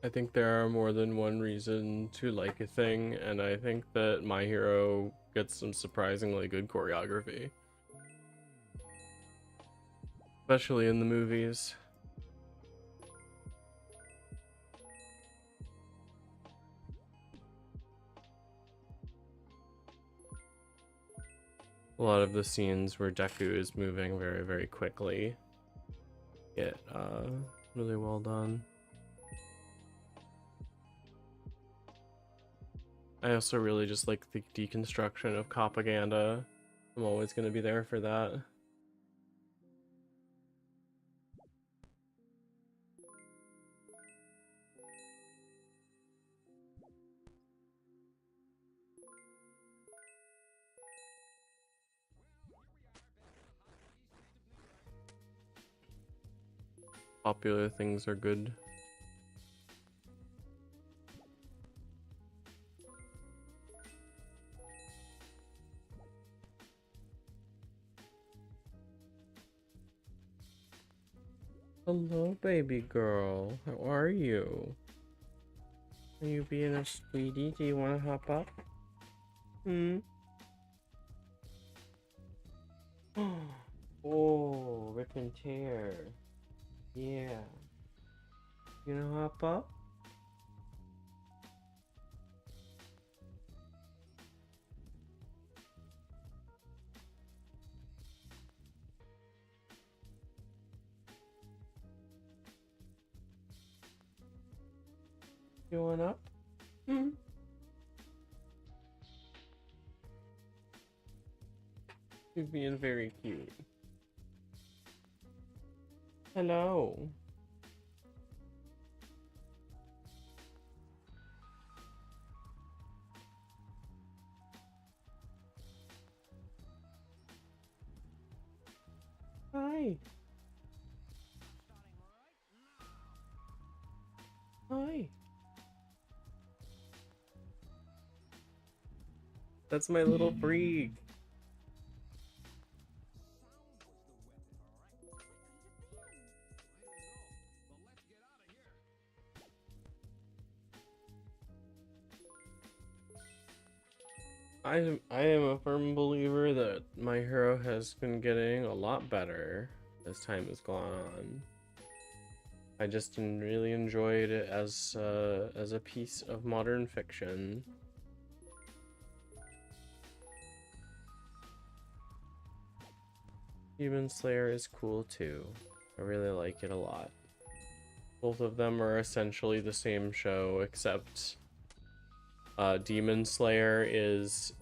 I think there are more than one reason to like a thing, and I think that My Hero gets some surprisingly good choreography. Especially in the movies. A lot of the scenes where Deku is moving very, very quickly get really well done. I also really just like the deconstruction of propaganda. I'm always going to be there for that. Popular things are good. Hello, baby girl. How are you? Are you being a sweetie? Do you want to hop up? Hmm? Oh, rip and tear. Yeah. You know hop up? You want up? Hmm? You're being very cute. Hello. Hi. Hi. That's my little freak. I am a firm believer that My Hero has been getting a lot better as time has gone on. I just really enjoyed it as a piece of modern fiction. Demon Slayer is cool too. I really like it a lot. Both of them are essentially the same show, except Demon Slayer is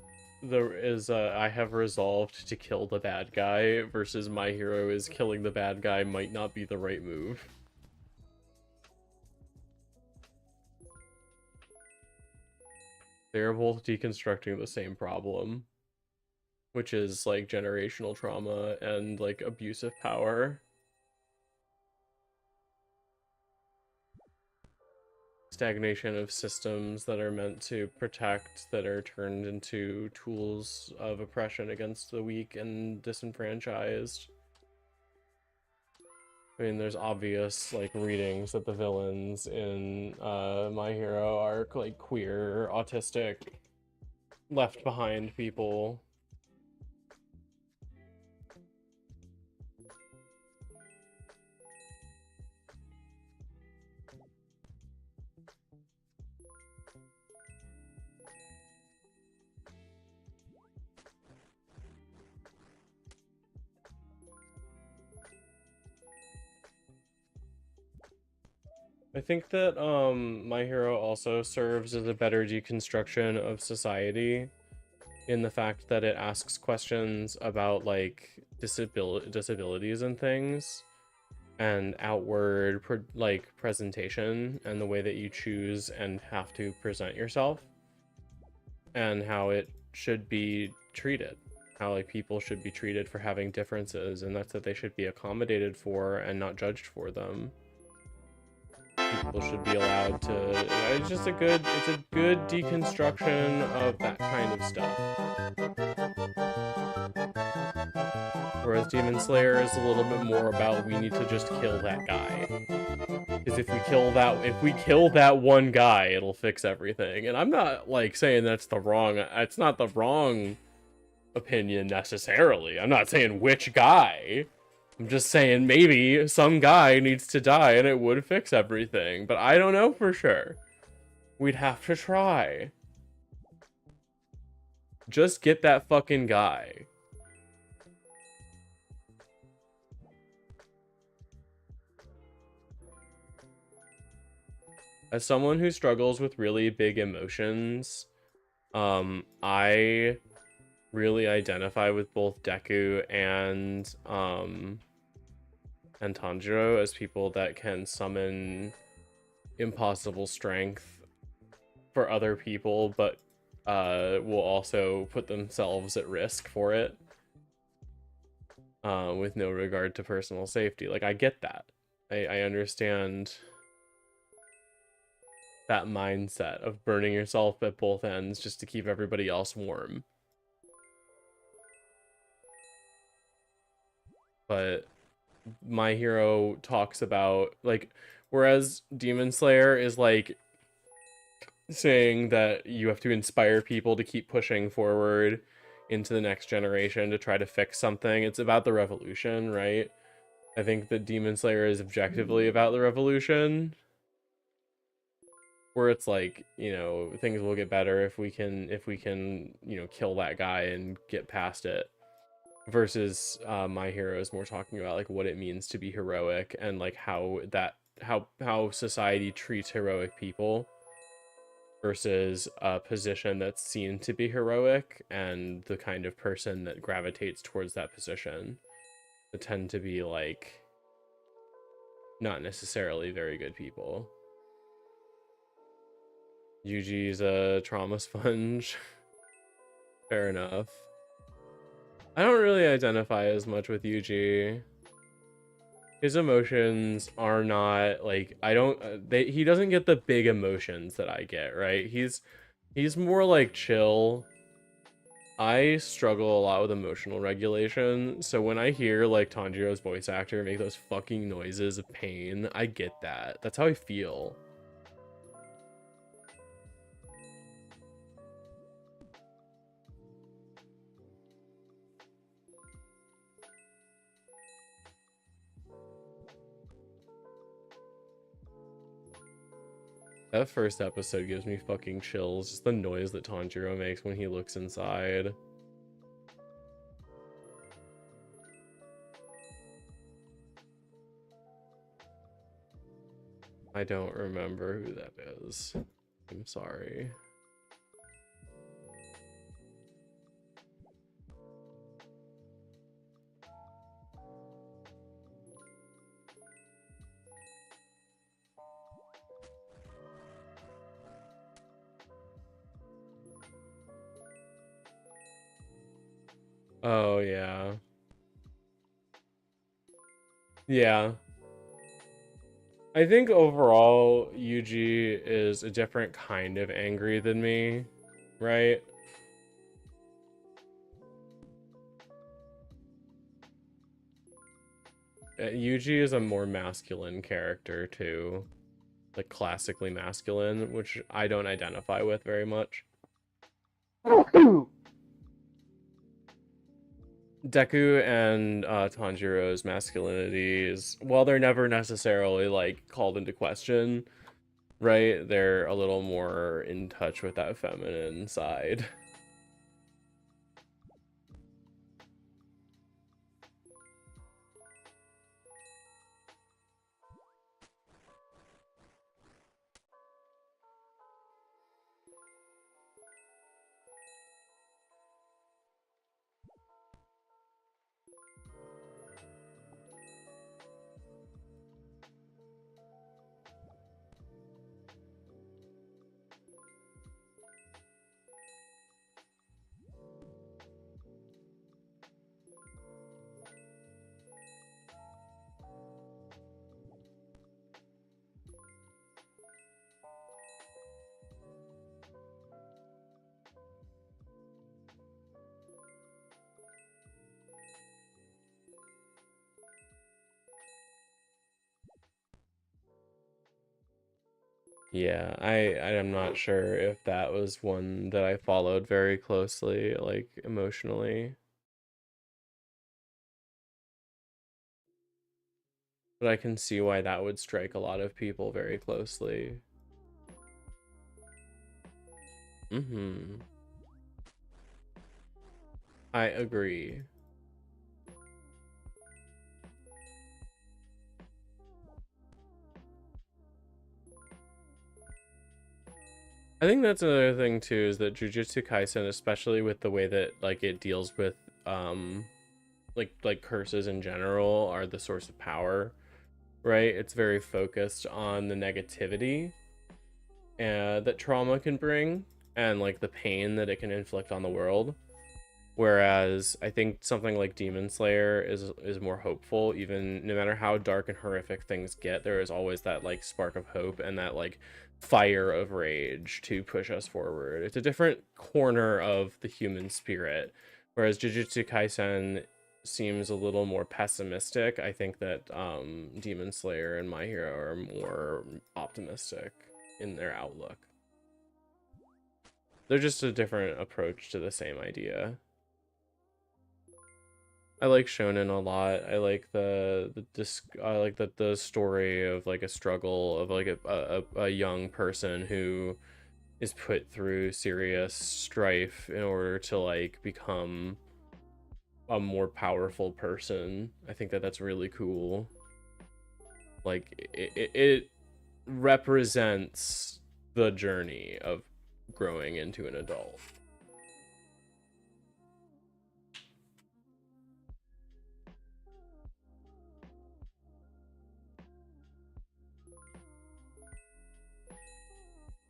I have resolved to kill the bad guy versus my hero is killing the bad guy might not be the right move. They're both deconstructing the same problem, which is like generational trauma and like abusive power. Stagnation of systems that are meant to protect that are turned into tools of oppression against the weak and disenfranchised. I mean, there's obvious like readings that the villains in My Hero are like queer, autistic, left behind people. I think that My Hero also serves as a better deconstruction of society in the fact that it asks questions about like disabilities and things and outward presentation and the way that you choose and have to present yourself and how it should be treated, how like people should be treated for having differences, and that's that they should be accommodated for and not judged for them. People should be allowed to, it's just a good deconstruction of that kind of stuff. Whereas Demon Slayer is a little bit more about we need to just kill that guy. Because if we kill that one guy, it'll fix everything. And I'm not like saying it's not the wrong opinion necessarily. I'm not saying which guy. I'm just saying maybe some guy needs to die and it would fix everything, but I don't know for sure. We'd have to try. Just get that fucking guy. As someone who struggles with really big emotions, I really identify with both Deku and Tanjiro as people that can summon impossible strength for other people, but will also put themselves at risk for it with no regard to personal safety. Like, I get that. I understand that mindset of burning yourself at both ends just to keep everybody else warm. But My Hero talks about, like, whereas Demon Slayer is, like, saying that you have to inspire people to keep pushing forward into the next generation to try to fix something. It's about the revolution, right? I think that Demon Slayer is objectively about the revolution. Where it's like, you know, things will get better if we can, you know, kill that guy and get past it. Versus My Hero is more talking about like what it means to be heroic and like how society treats heroic people versus a position that's seen to be heroic and the kind of person that gravitates towards that position that tend to be like not necessarily very good people. Yuji's a trauma sponge. Fair enough. I don't really identify as much with Yuji. His emotions are not like, he doesn't get the big emotions that I get, right? He's more like chill. I struggle a lot with emotional regulation, so when I hear like Tanjiro's voice actor make those fucking noises of pain, I get that. That's how I feel. That first episode gives me fucking chills. Just the noise that Tanjiro makes when he looks inside. I don't remember who that is. I'm sorry. Oh, yeah. Yeah. I think overall, Yuji is a different kind of angry than me, right? Yuji is a more masculine character too. Like classically masculine, which I don't identify with very much. Deku and Tanjiro's masculinities, while they're never necessarily like called into question, right? They're a little more in touch with that feminine side. Yeah, I'm not sure if that was one that I followed very closely, like emotionally. But I can see why that would strike a lot of people very closely. Mm-hmm. I agree. I think that's another thing too, is that Jujutsu Kaisen, especially with the way that like it deals with like curses in general are the source of power, right? It's very focused on the negativity that trauma can bring and like the pain that it can inflict on the world. Whereas I think something like Demon Slayer is more hopeful. Even no matter how dark and horrific things get, there is always that like spark of hope and that like fire of rage to push us forward. It's a different corner of the human spirit. Whereas Jujutsu Kaisen seems a little more pessimistic. I think that Demon Slayer and My Hero are more optimistic in their outlook. They're just a different approach to the same idea. I like shonen a lot. I like the story of like a struggle of like a young person who is put through serious strife in order to like become a more powerful person. I think that that's really cool. Like it represents the journey of growing into an adult.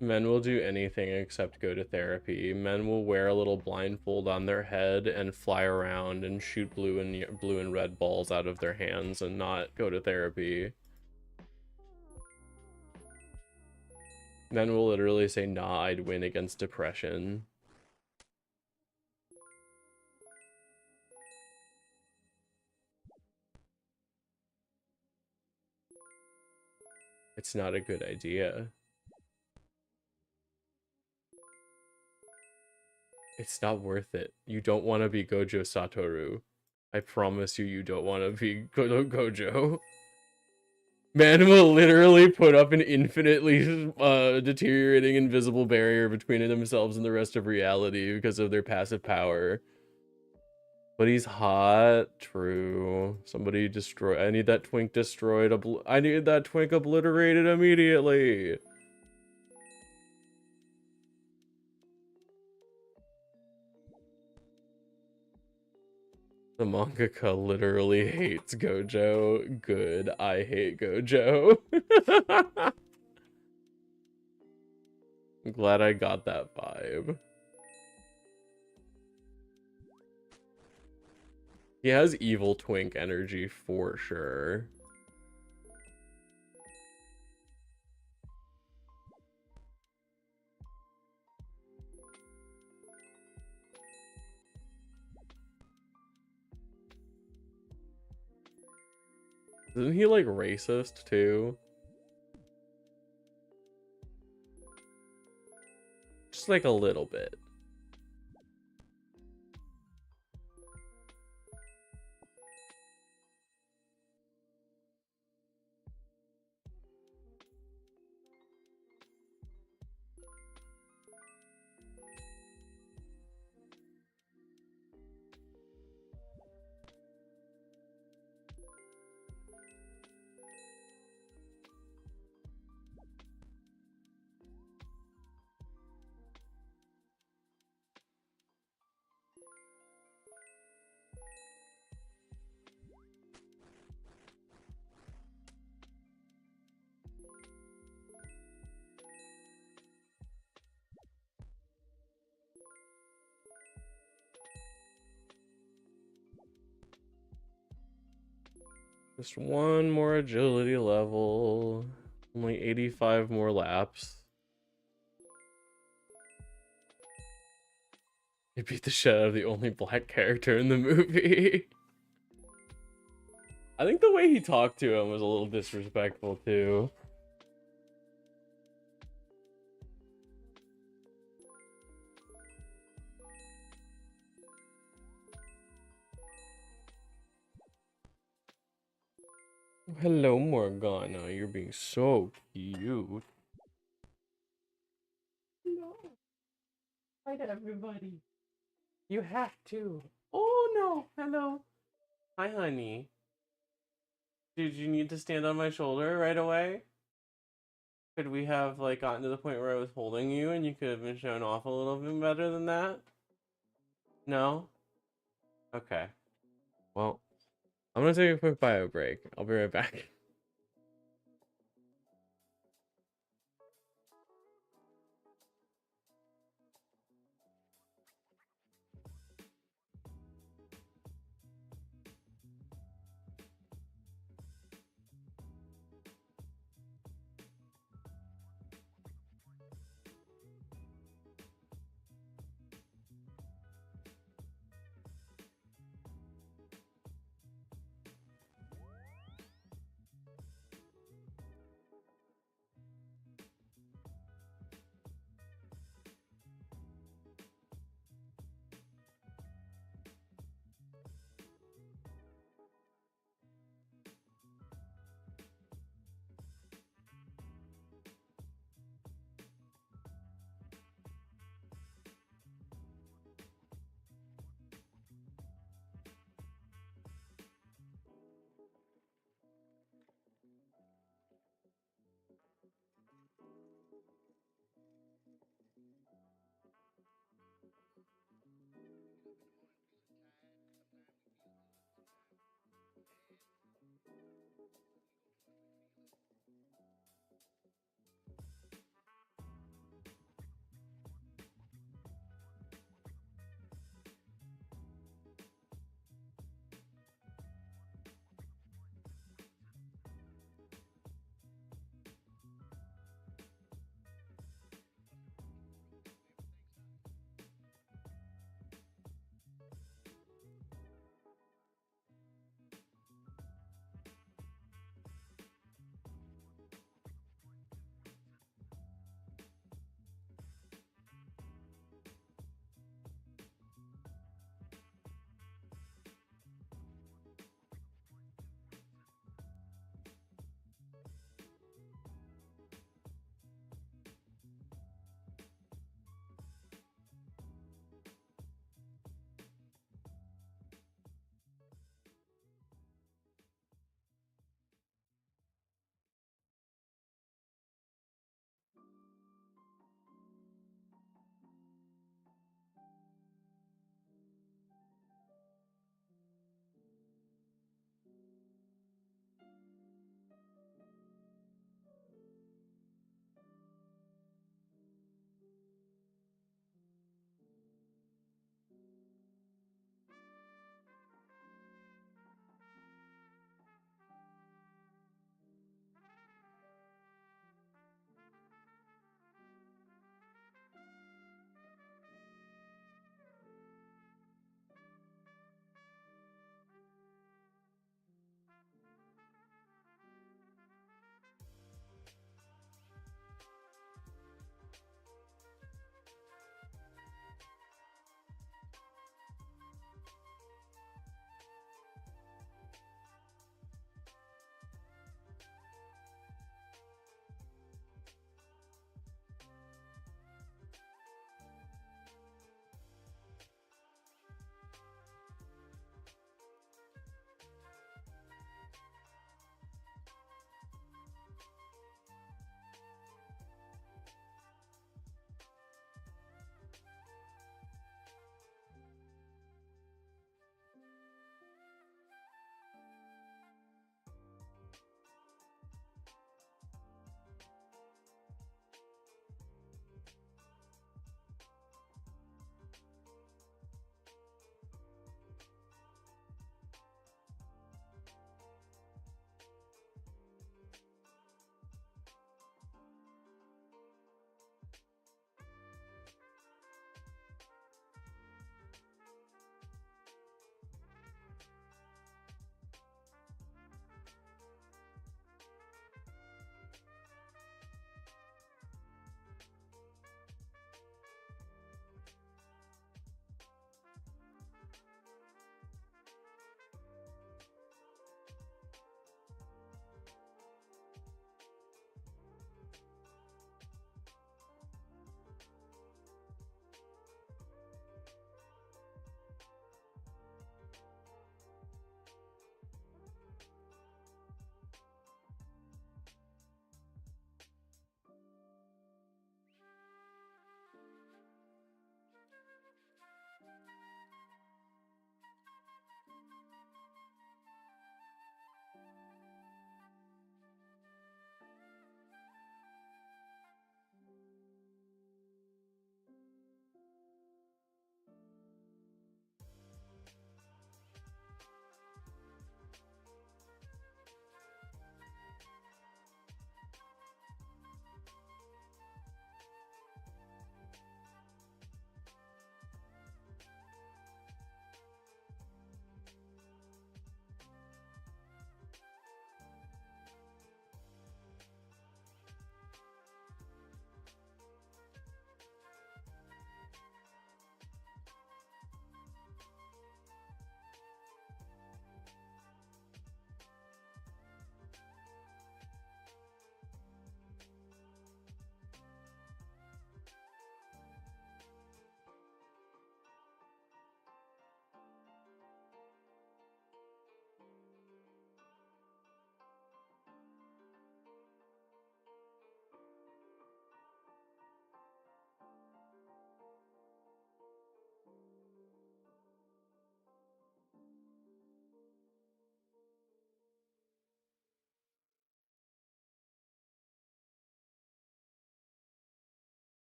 Men will do anything except go to therapy. Men will wear a little blindfold on their head and fly around and shoot blue and red balls out of their hands and not go to therapy. Men will literally say, nah, I'd win against depression. It's not a good idea. It's not worth it. You don't want to be Gojo Satoru. I promise you, you don't want to be Gojo. Man will literally put up an infinitely deteriorating invisible barrier between themselves and the rest of reality because of their passive power. But he's hot. True. Somebody destroy. I need that twink destroyed. I need that twink obliterated immediately. The mangaka literally hates Gojo. Good. I hate Gojo. I'm glad I got that vibe. He has evil twink energy for sure. Isn't he like racist too? Just like a little bit. Just one more agility level. Only 85 more laps. He beat the shit out of the only black character in the movie. I think the way he talked to him was a little disrespectful too. Hello, Morgana. You're being so cute. No. Hi to everybody. You have to. Oh no. Hello. Hi, honey. Did you need to stand on my shoulder right away? Could we have like gotten to the point where I was holding you and you could have been shown off a little bit better than that? No? Okay. Well, I'm gonna take a quick bio break. I'll be right back.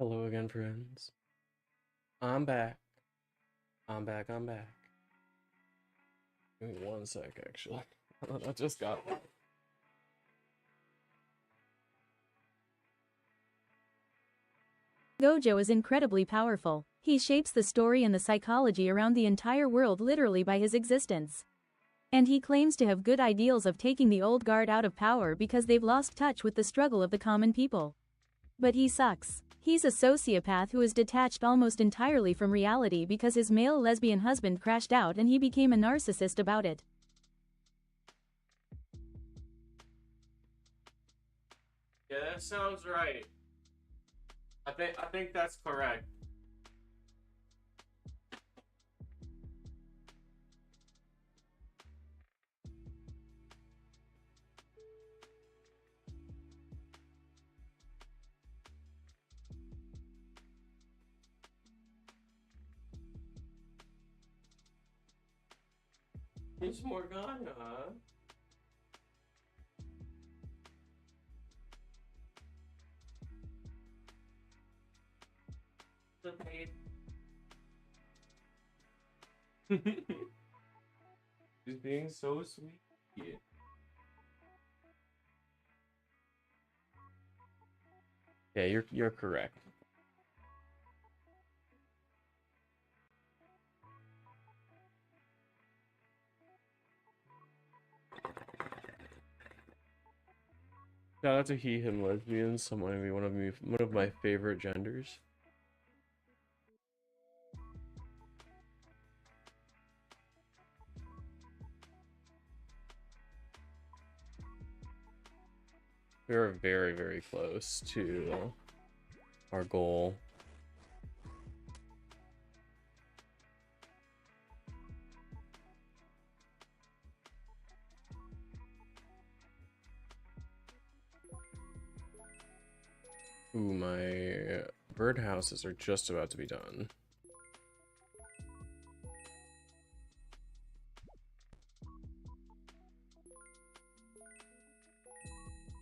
Hello again, friends. I'm back. I'm back. I'm back. Give me one sec, actually. I just got one. Gojo is incredibly powerful. He shapes the story and the psychology around the entire world literally by his existence. And he claims to have good ideals of taking the old guard out of power because they've lost touch with the struggle of the common people. But he sucks. He's a sociopath who is detached almost entirely from reality because his male lesbian husband crashed out and he became a narcissist about it. Yeah, that sounds right. I think that's correct. It's Morgana. The pain. She's being so sweet. Yeah, you're correct. Shout out to he, him, lesbians. Someone be one of my favorite genders. We are very, very close to our goal. Ooh, my birdhouses are just about to be done.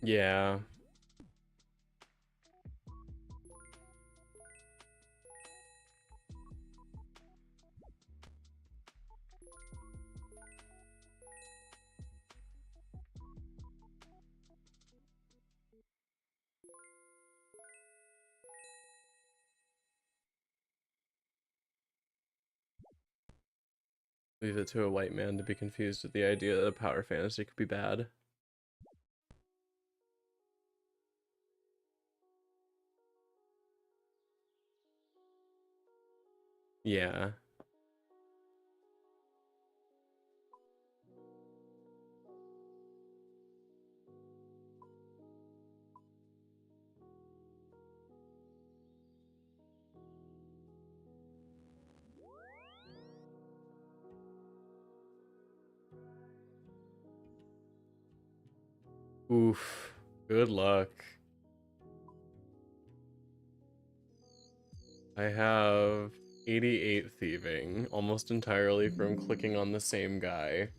Yeah. Leave it to a white man to be confused with the idea that a power fantasy could be bad. Yeah. Oof. Good luck. I have 88 thieving, almost entirely from clicking on the same guy.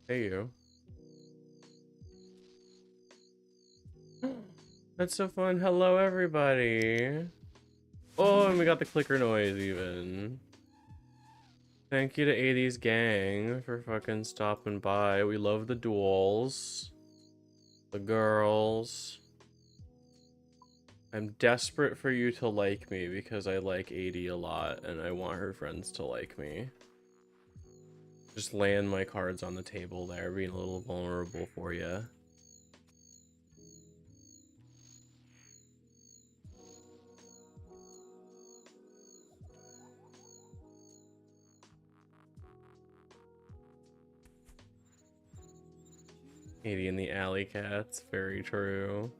Hey, you. That's so fun. Hello, everybody. Oh, and we got the clicker noise even. Thank you to 80s gang for fucking stopping by. We love the duels. The girls. I'm desperate for you to like me because I like 80 a lot and I want her friends to like me. Just laying my cards on the table there, being a little vulnerable for you. Katie and the alley cats, very true.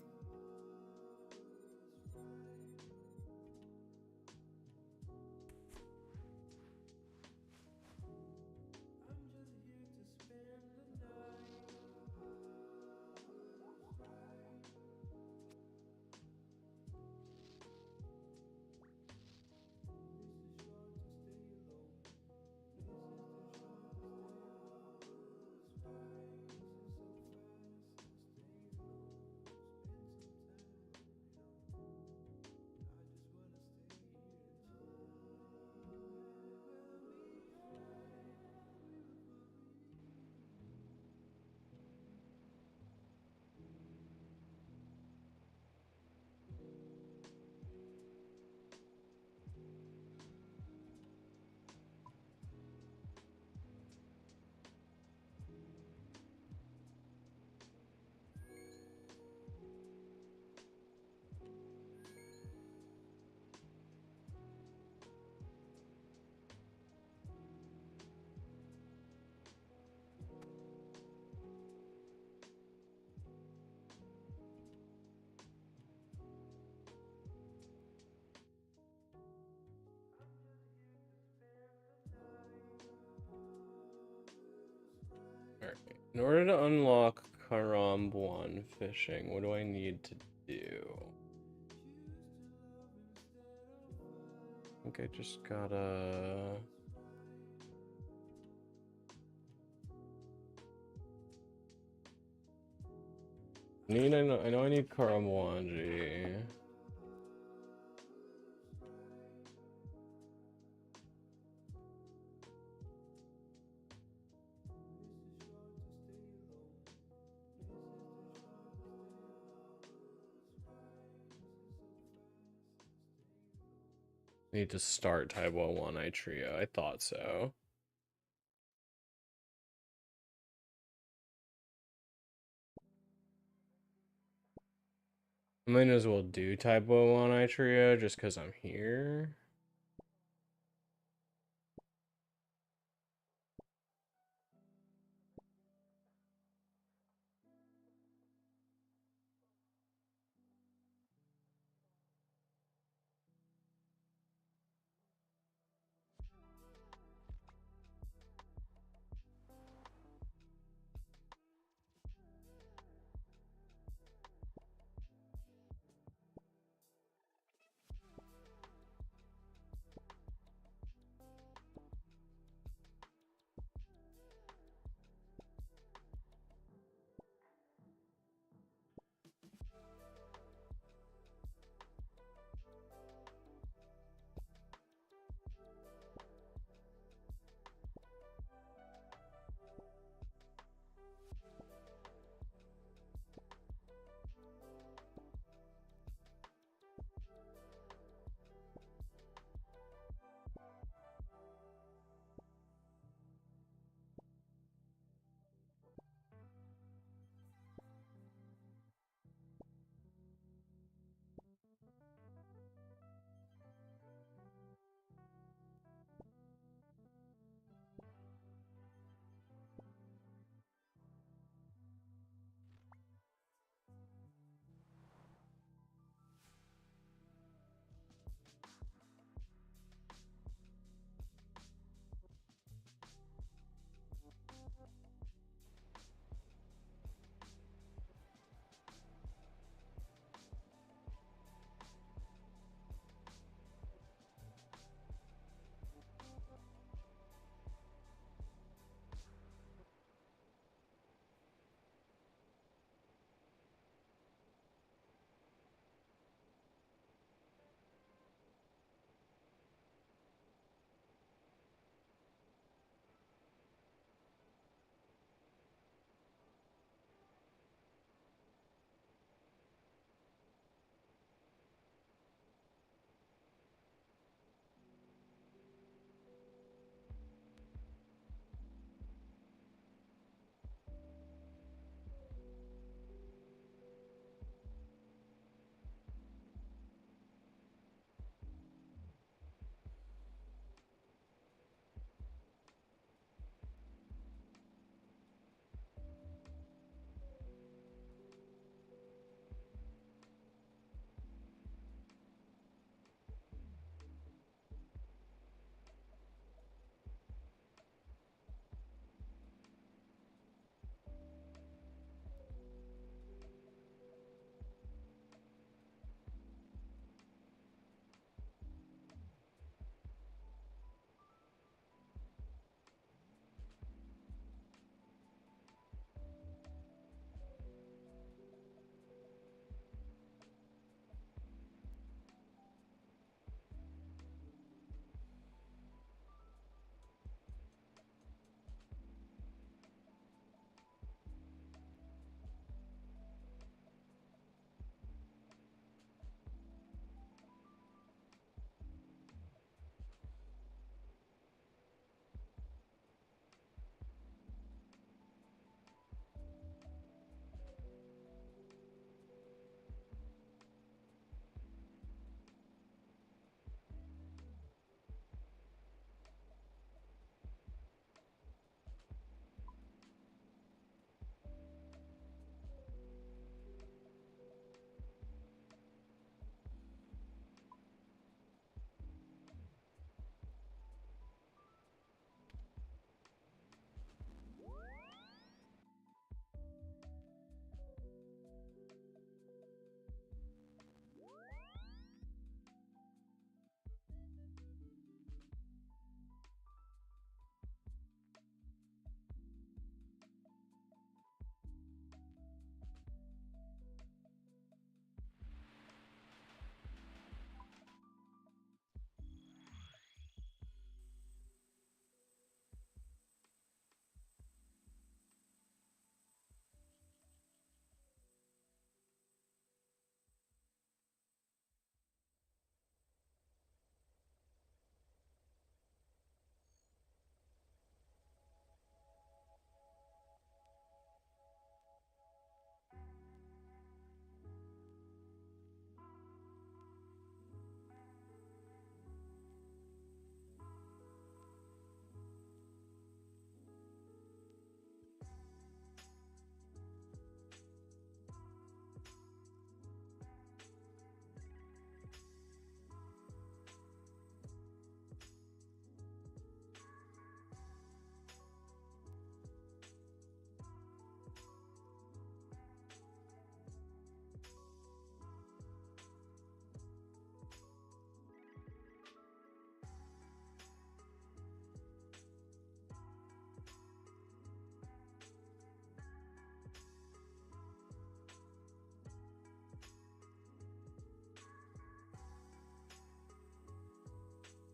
In order to unlock Karambwan fishing, what do I need to do? I think I just gotta... I know I need Karamwanji. Need to start Taibo One-Eye Trio. I thought so. I might as well do Taibo One-Eye Trio just because I'm here.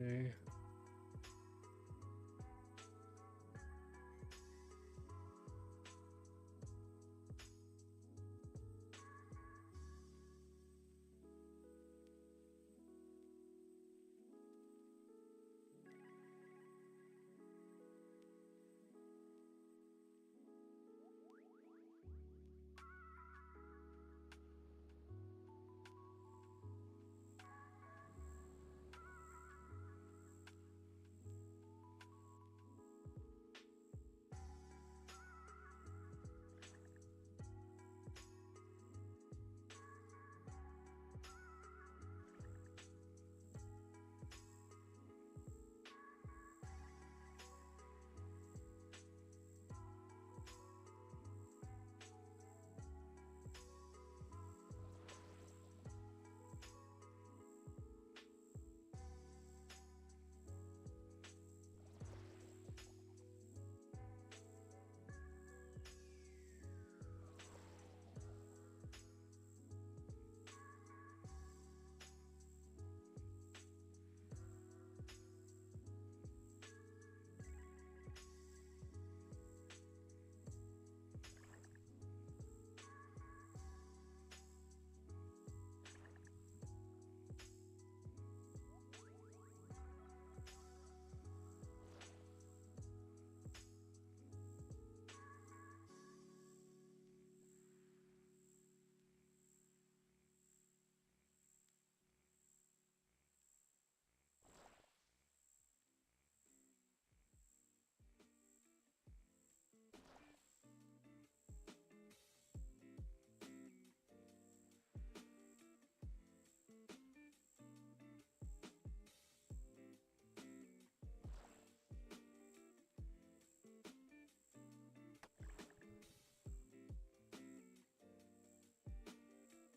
Okay.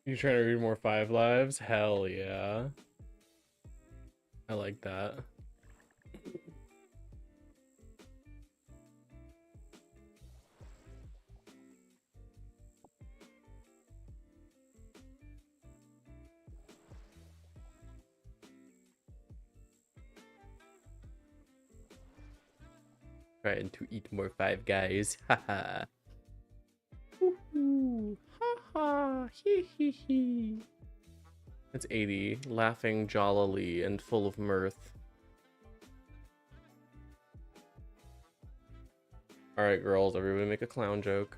You trying to read more Five Lives? Hell yeah. I like that. Trying to eat more Five Guys. Haha. Ha hee hee hee. It's 80, laughing jollily and full of mirth. Alright, girls, everybody make a clown joke.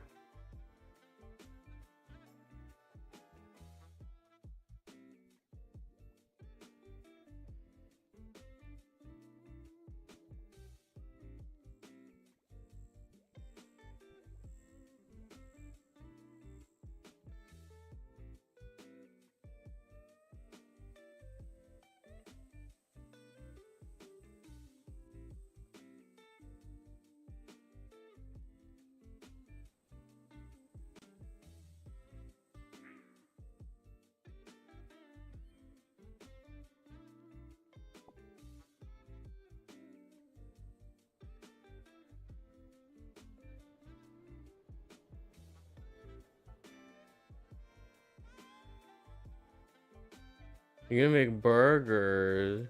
You're gonna make burgers.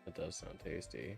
That does sound tasty.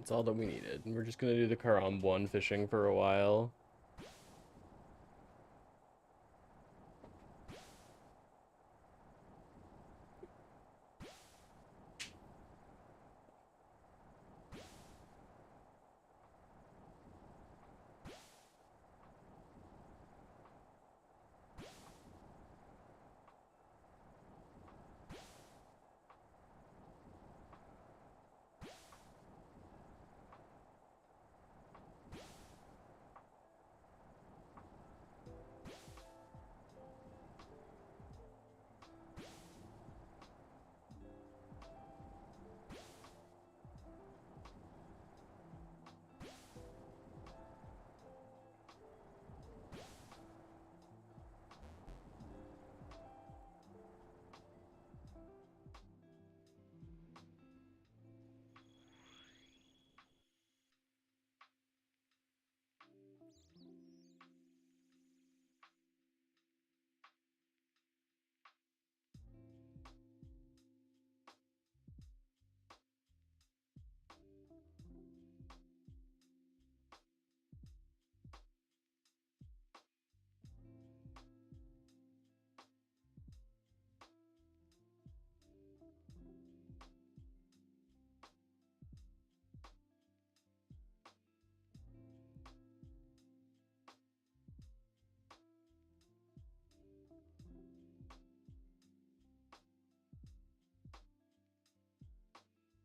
It's all that we needed. And we're just gonna do the Karambuan fishing for a while.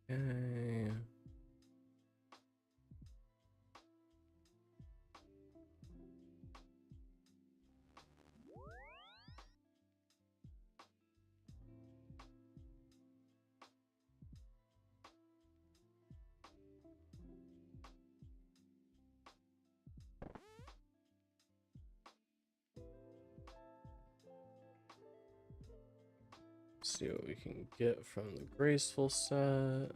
Okay. See what we can get from the graceful set.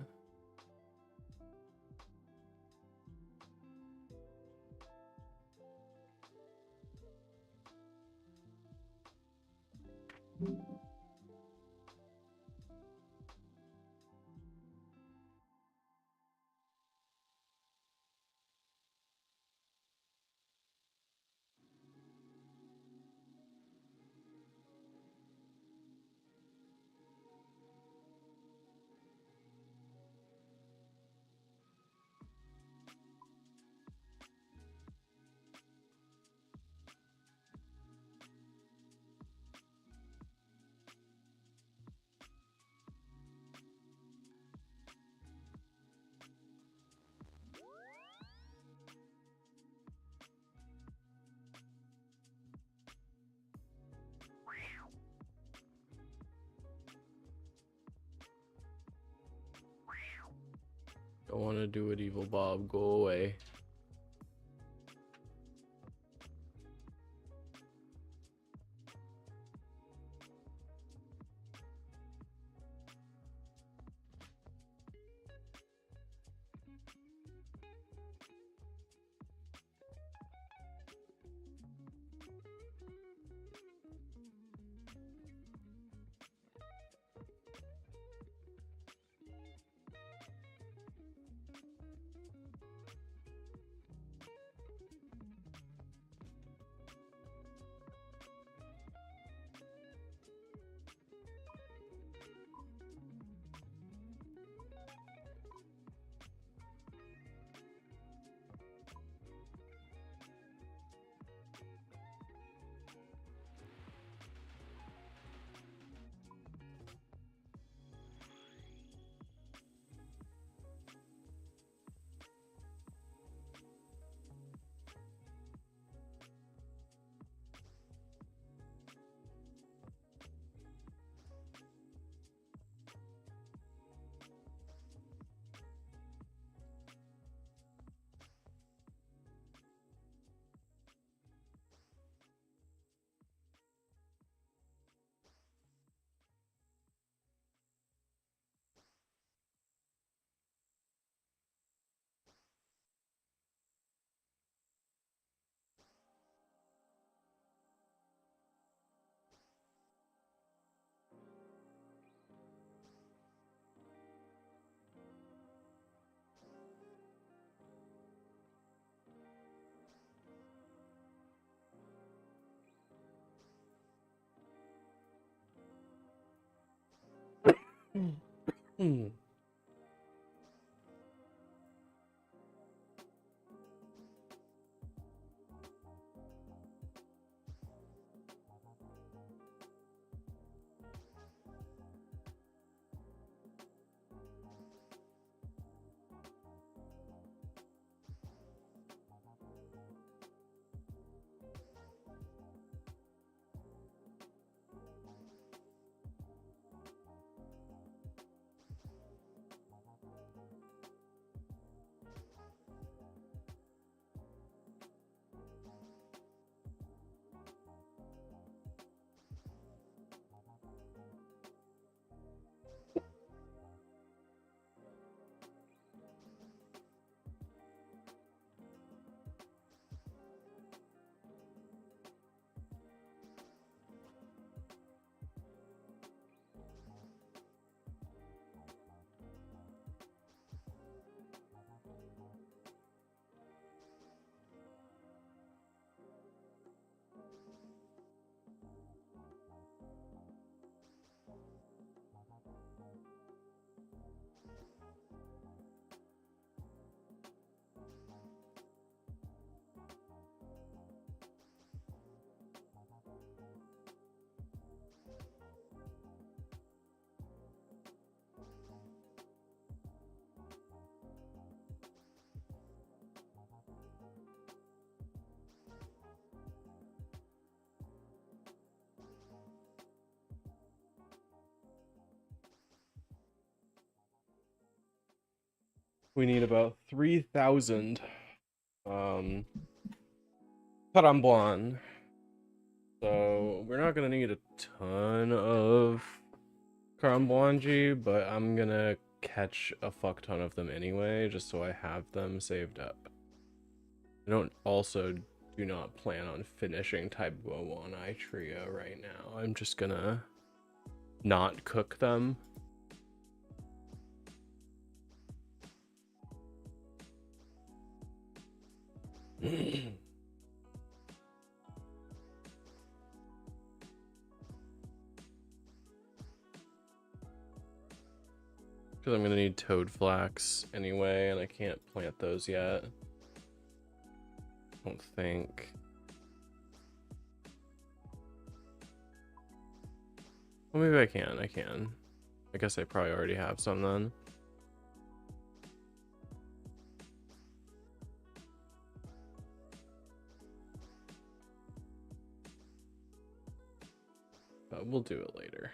Don't want to do it, Evil Bob. Go away. We need about 3,000 Karambwan. So we're not gonna need a ton of Karambwanji, but I'm gonna catch a fuck ton of them anyway, just so I have them saved up. I do not plan on finishing Taibo Wanai Trio right now. I'm just gonna not cook them. Because I'm gonna need toad flax anyway, and I can't plant those yet. I don't think. Well, maybe I can. I guess I probably already have some then. But we'll do it later.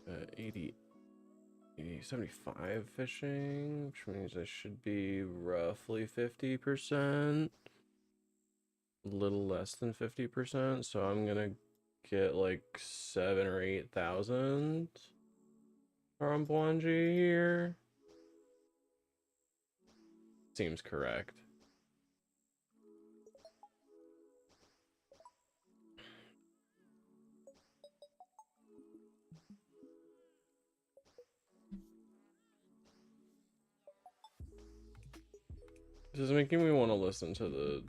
Uh, 80, 75 fishing, which means I should be roughly 50%. A little less than 50%, so I'm gonna get like 7,000 or 8,000 from Bwanji here. Seems correct. This is making me want to listen to the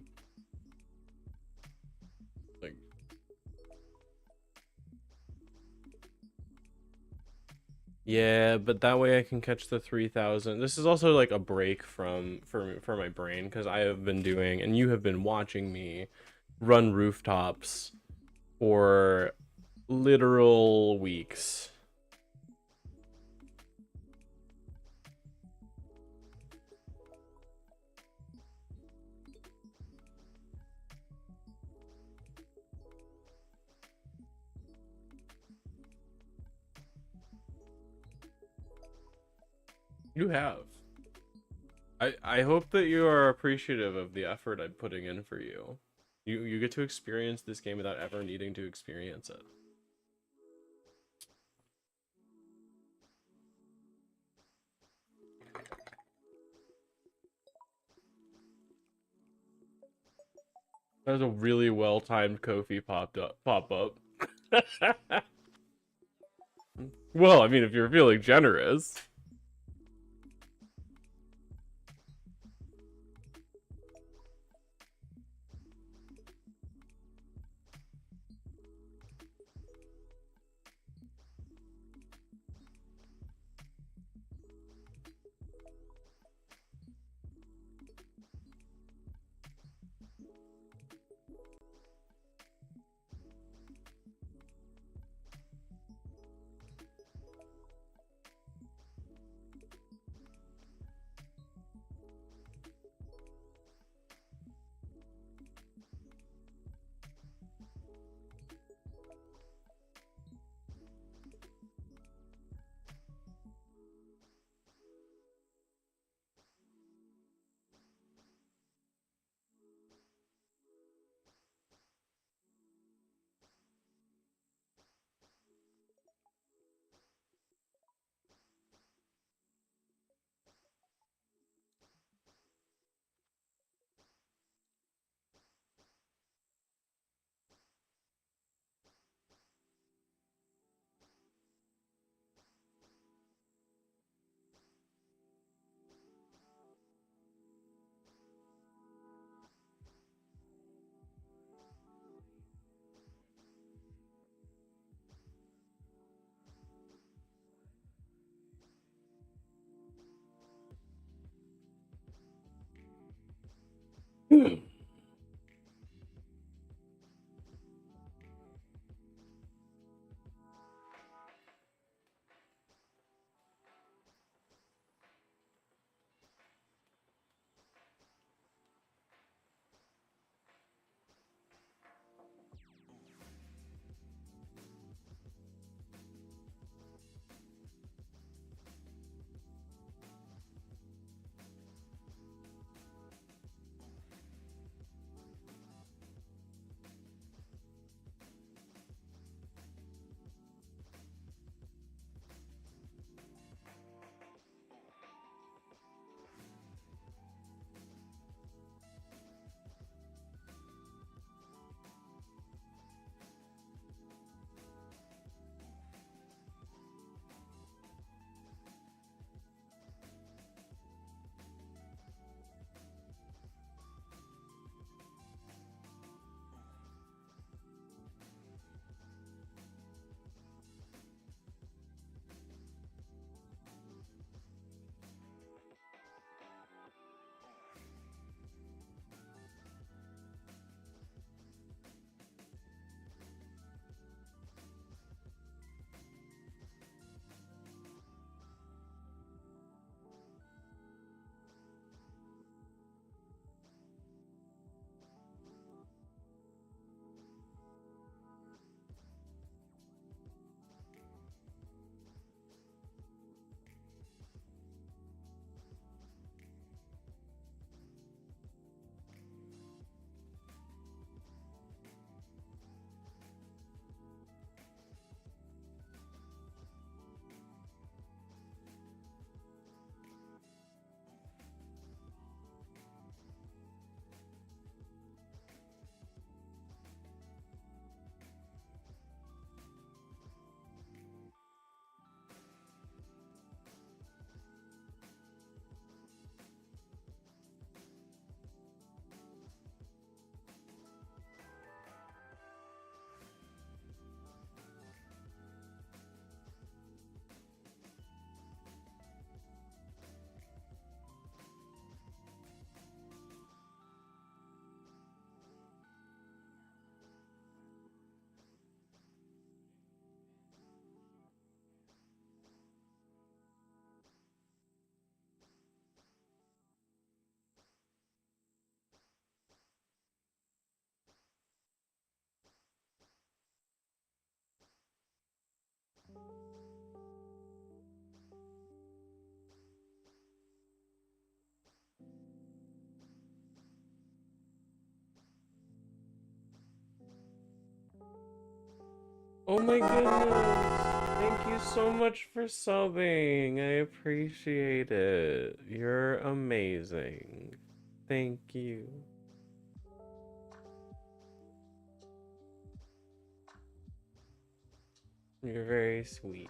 Yeah, but that way I can catch the 3,000. This is also like a break for my brain because I have been doing, and you have been watching me run rooftops for literal weeks. You have. I hope that you are appreciative of the effort I'm putting in for you. You get to experience this game without ever needing to experience it. That was a really well-timed Kofi pop-up. Well, I mean, if you're feeling generous. Oh my goodness. Thank you so much for subbing. I appreciate it. You're amazing. Thank you. You're very sweet.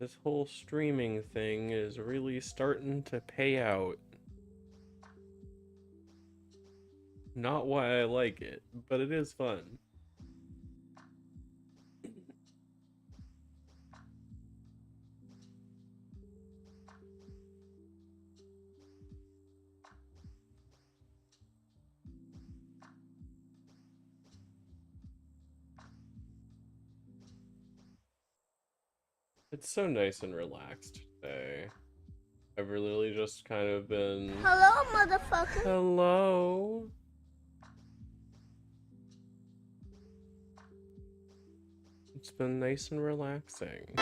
This whole streaming thing is really starting to pay out. Not why I like it, but it is fun. It's so nice and relaxed today. I've really just kind of been... Hello, motherfucker. Hello. It's been nice and relaxing.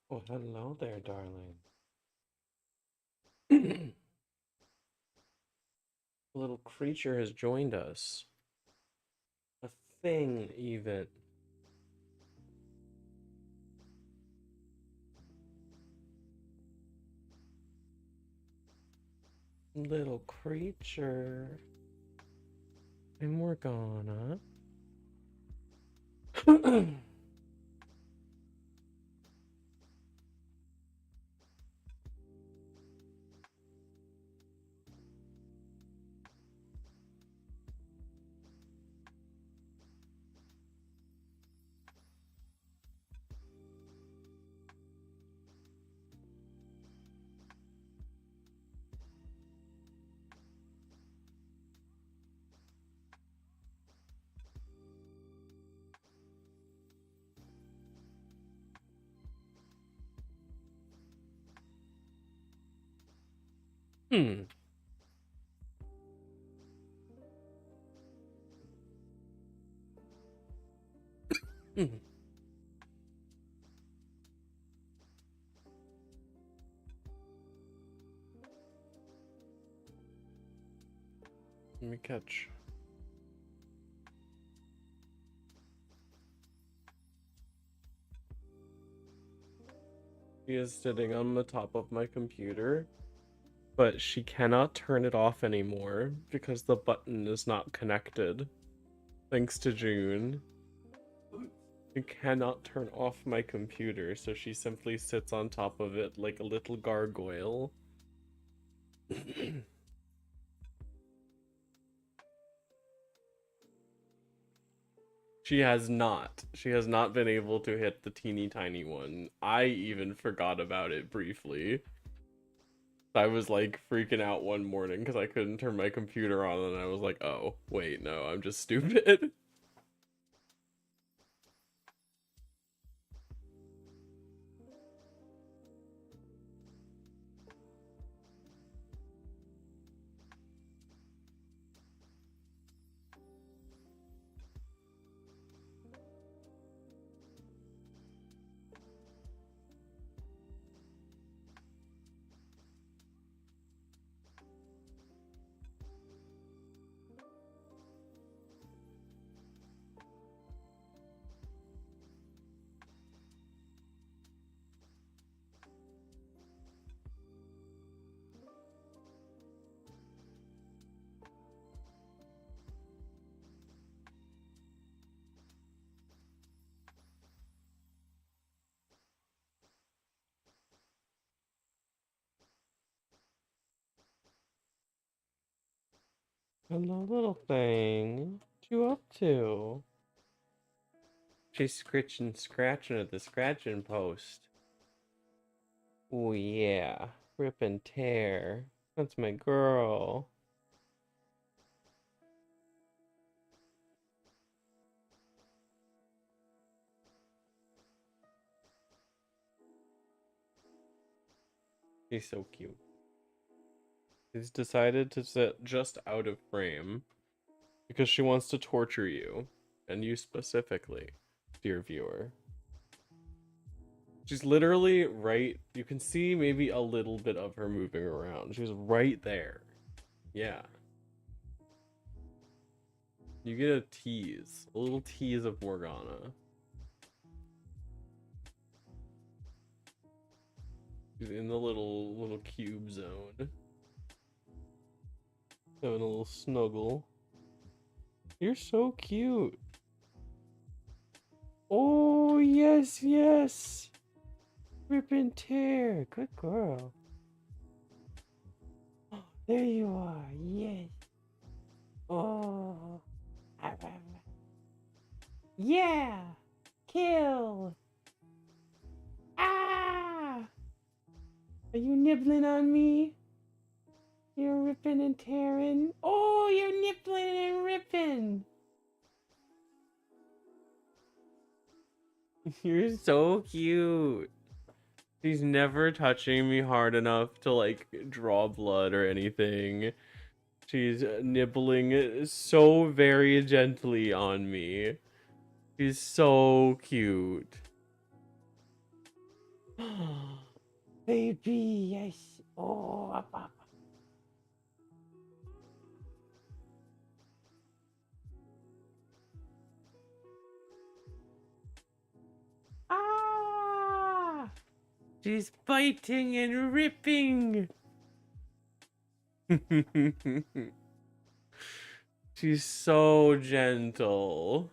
Oh, hello there, darling. A little creature has joined us. A thing, even. Little creature. Hey, Morgana. Hmm. Hmm. Let me catch. She is sitting on the top of my computer, but she cannot turn it off anymore because the button is not connected. Thanks to June. She cannot turn off my computer, so she simply sits on top of it like a little gargoyle. She has not. She has not been able to hit the teeny tiny one. I even forgot about it briefly. I was like freaking out one morning because I couldn't turn my computer on, and I was like, oh, wait, no, I'm just stupid. Hello, little thing. What you up to? She's scratching at the scratching post. Oh yeah, rip and tear. That's my girl. She's so cute. She's decided to sit just out of frame because she wants to torture you, and you specifically, dear viewer. She's literally right. You can see maybe a little bit of her moving around. She's right there. Yeah. You get a tease, a little tease of Morgana. She's in the little cube zone. Having a little snuggle. You're so cute. Oh, yes, yes. Rip and tear. Good girl. There you are. Yes. Oh. Yeah. Kill. Ah. Are you nibbling on me? You're ripping and tearing. Oh, you're nibbling and ripping. You're so cute. She's never touching me hard enough to like draw blood or anything. She's nibbling so very gently on me. She's so cute. Baby, yes. Oh, up. Ah! She's biting and ripping. She's so gentle.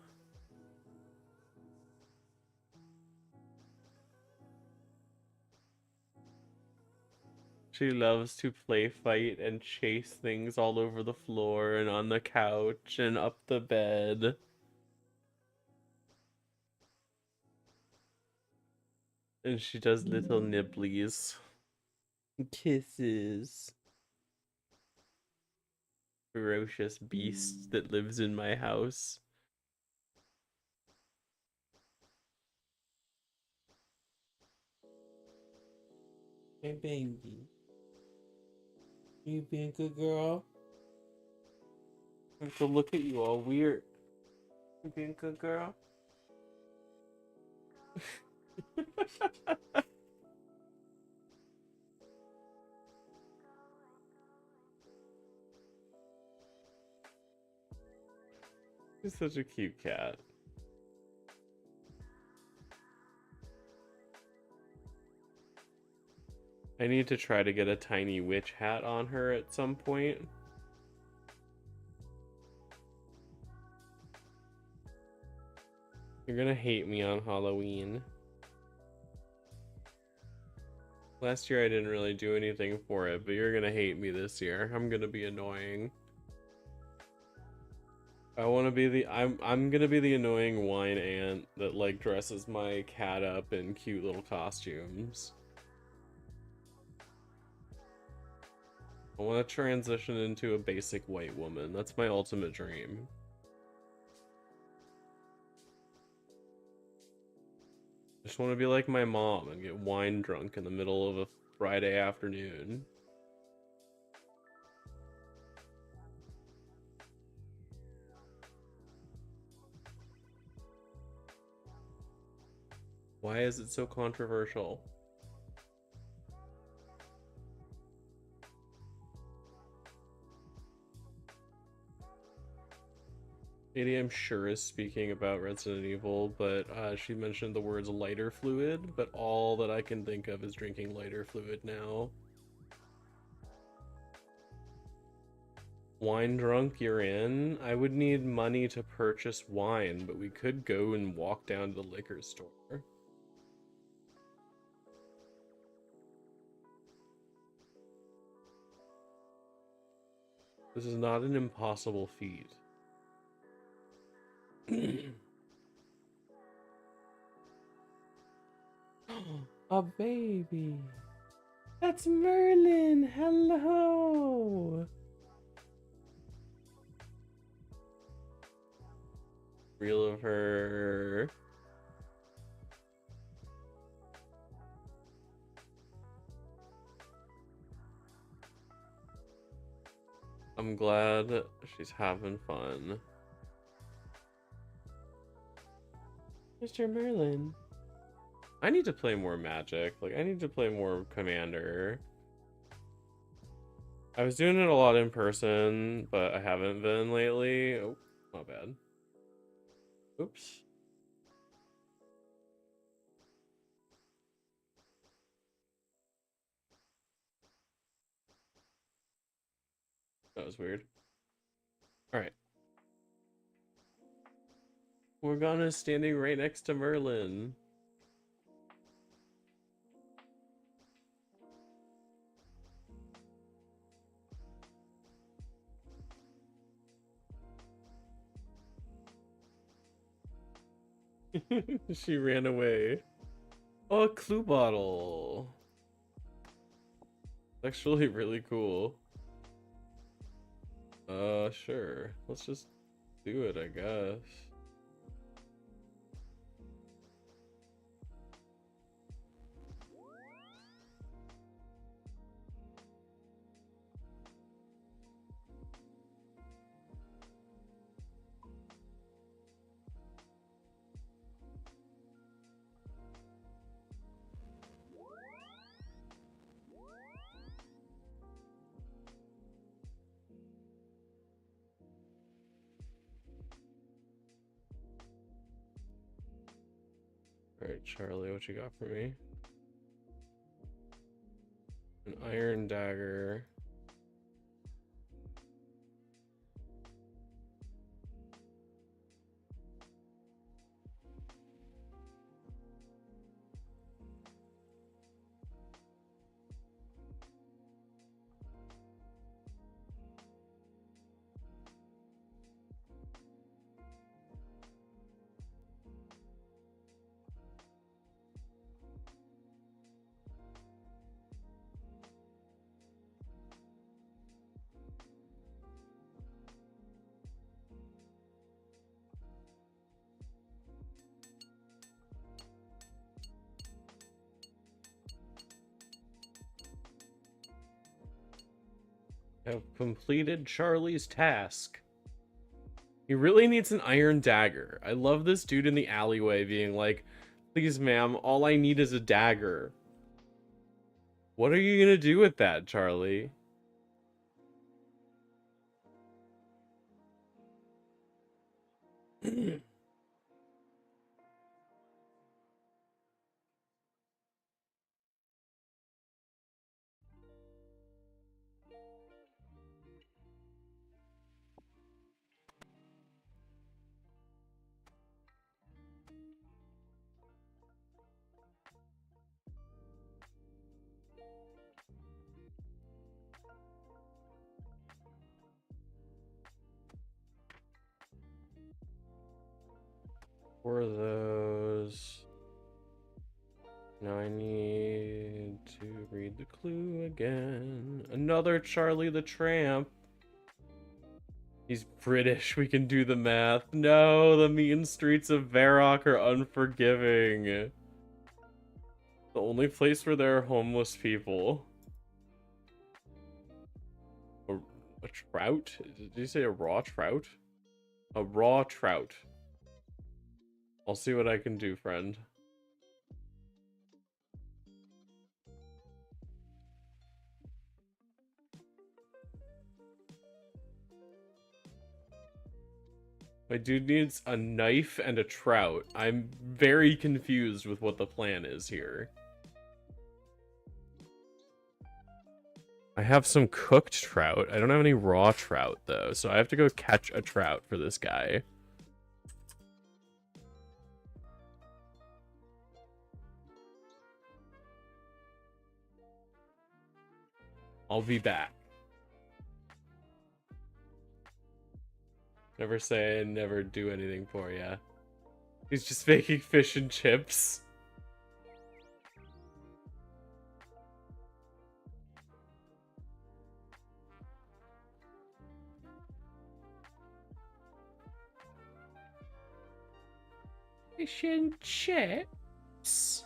She loves to play fight and chase things all over the floor and on the couch and up the bed. And she does little nibblies. Kisses. Ferocious beast that lives in my house. My baby. You being a good girl? I have to look at you all weird. You being a good girl? He's such a cute cat. I need to try to get a tiny witch hat on her at some point. You're gonna hate me on Halloween. Last year I didn't really do anything for it, but you're gonna hate me this year. I'm gonna be annoying. I want to be the I'm gonna be the annoying wine aunt that like dresses my cat up in cute little costumes. I want to transition into a basic white woman. That's my ultimate dream. I just want to be like my mom and get wine drunk in the middle of a Friday afternoon. Why is it so controversial? Katie, I'm sure, is speaking about Resident Evil, but she mentioned the words lighter fluid, but all that I can think of is drinking lighter fluid now. Wine drunk, you're in? I would need money to purchase wine, but we could go and walk down to the liquor store. This is not an impossible feat. A baby. That's Merlin. Hello. Real of her. I'm glad she's having fun. Mr. Merlin. I need to play more Magic. Like, I need to play more Commander. I was doing it a lot in person, but I haven't been lately. Oh, not bad. Oops. That was weird. Alright. Morgana's standing right next to Merlin. She ran away. Oh, a clue bottle. Actually really cool. Sure. Let's just do it, I guess. Alright, Charlie, what you got for me? An iron dagger. Have completed Charlie's task. He really needs an iron dagger. I love this dude in the alleyway being like, please, ma'am, all I need is a dagger. What are you gonna do with that, Charlie? For those. Now I need to read the clue again. Another Charlie the Tramp. He's British. We can do the math. No, the mean streets of Varrock are unforgiving. The only place where there are homeless people. A trout? Did you say a raw trout? A raw trout. I'll see what I can do, friend. My dude needs a knife and a trout. I'm very confused with what the plan is here. I have some cooked trout. I don't have any raw trout, though, so I have to go catch a trout for this guy. I'll be back. Never say and never do anything for ya. He's just making fish and chips. Fish and chips?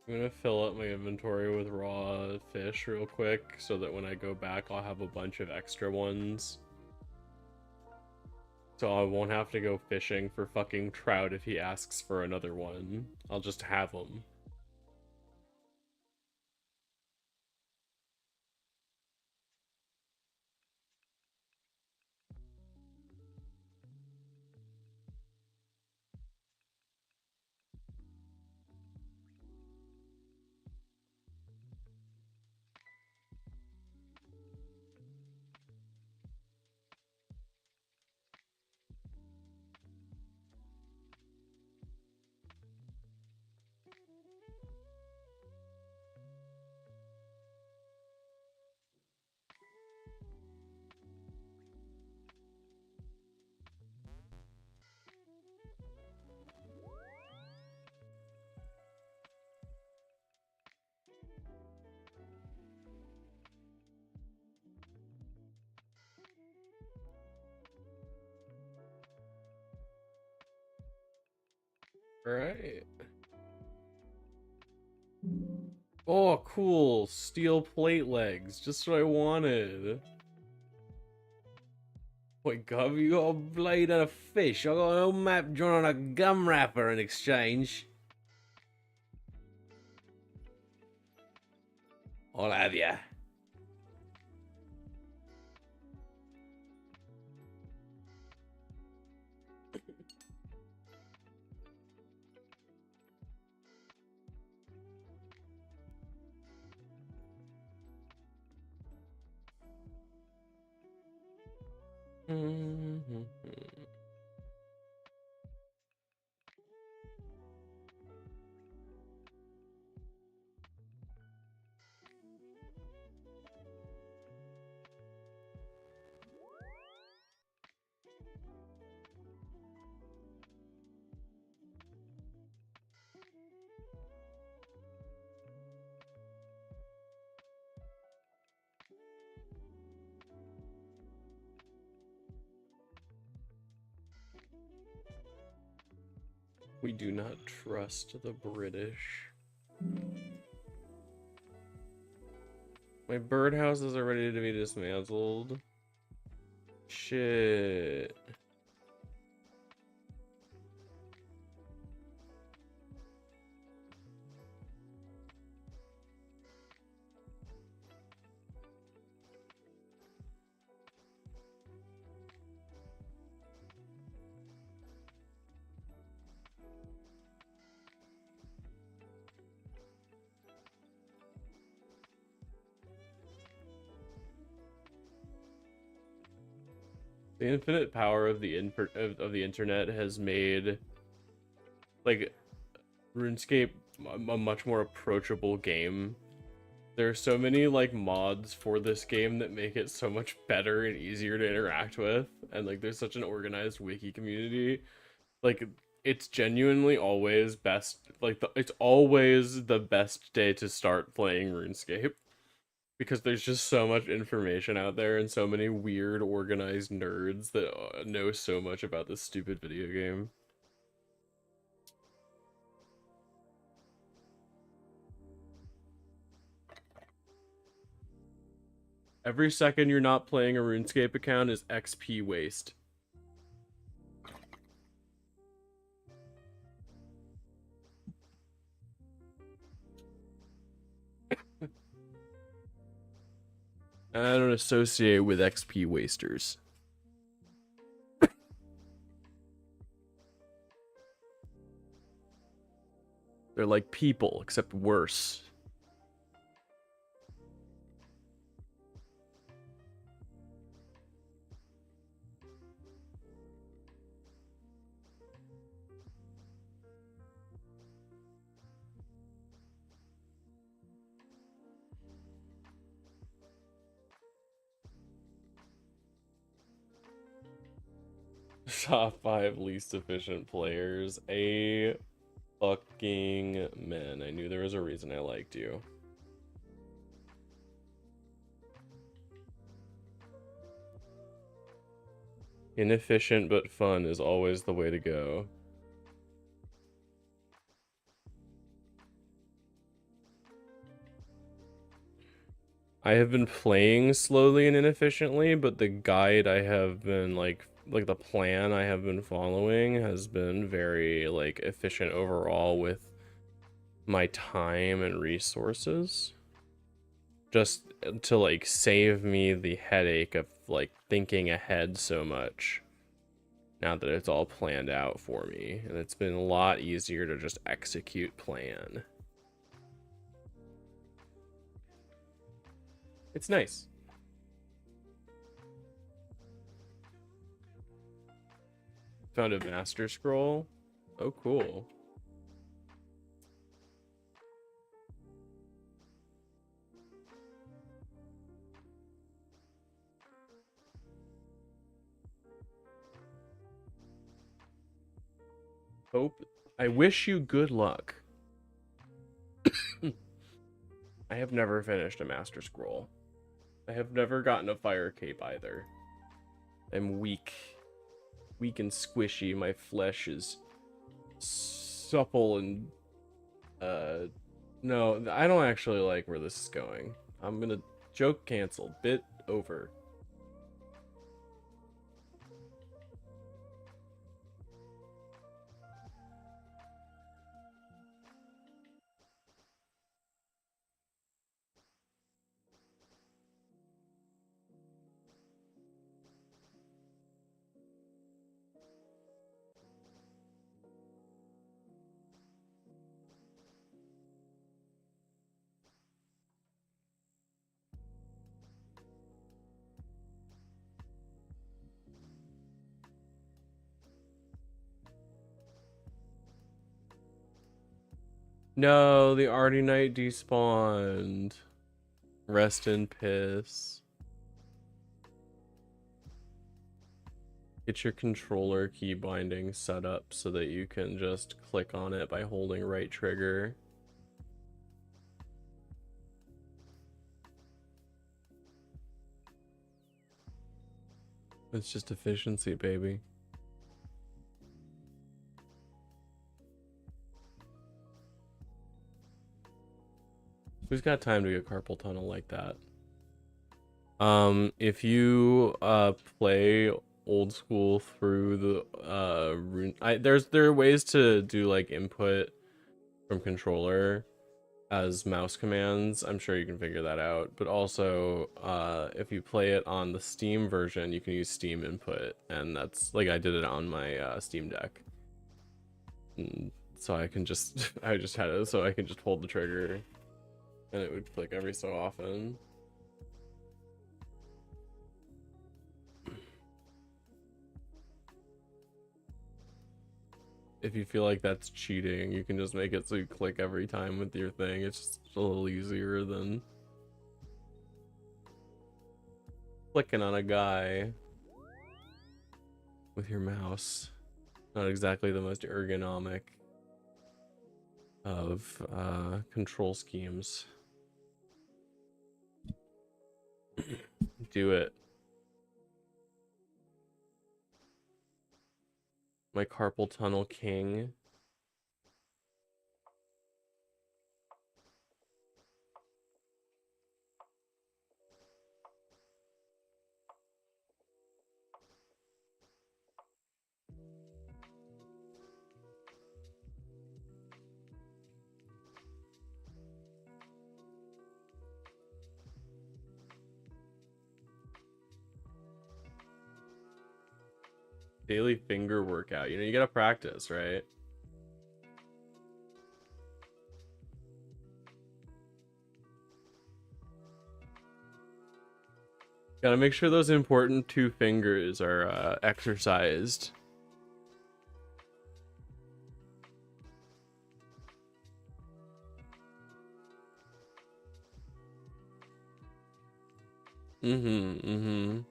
I'm gonna fill up my inventory with raw fish real quick so that when I go back I'll have a bunch of extra ones. So I won't have to go fishing for fucking trout if he asks for another one. I'll just have them. Alright. Oh, cool. Steel plate legs. Just what I wanted. Wait, Gov, you got a blade and a fish. I got an old map drawn on a gum wrapper in exchange. I'll have ya. We do not trust the British. My birdhouses are ready to be dismantled. Shit. The infinite power of the internet has made like RuneScape a much more approachable game. There are so many like mods for this game that make it so much better and easier to interact with, and like there's such an organized wiki community. Like it's genuinely always best, like it's always the best day to start playing RuneScape. Because there's just so much information out there and so many weird organized nerds that know so much about this stupid video game. Every second you're not playing a RuneScape account is XP waste. I don't associate with XP wasters. They're like people, except worse. Top 5 least efficient players. A fucking man. I knew there was a reason I liked you. Inefficient but fun is always the way to go. I have been playing slowly and inefficiently, but the guide I have been like the plan I have been following has been very like efficient overall with my time and resources, just to like save me the headache of like thinking ahead so much now that it's all planned out for me, and it's been a lot easier to just execute plan. It's nice. Found a master scroll. Oh, cool. Hope. I wish you good luck. I have never finished a master scroll. I have never gotten a fire cape either. I'm weak. Weak and squishy. My flesh is supple and no, I don't actually like where this is going. I'm gonna joke canceled. Bit over. No, the Artie Knight despawned. Rest in piss. Get your controller key binding set up so that you can just click on it by holding right trigger. It's just efficiency, baby. Who's got time to get carpal tunnel like that? If you play old school through the rune, there are ways to do like input from controller as mouse commands. I'm sure you can figure that out. But also, if you play it on the Steam version, you can use Steam input, and that's like I did it on my Steam Deck. And so I can just I just had it so I can just hold the trigger, and it would click every so often. If you feel like that's cheating, you can just make it so you click every time with your thing. It's just a little easier than clicking on a guy with your mouse. Not exactly the most ergonomic of control schemes. Do it. My carpal tunnel king. Daily finger workout. You know, you gotta practice, right? Gotta make sure those important two fingers are exercised. Mm-hmm.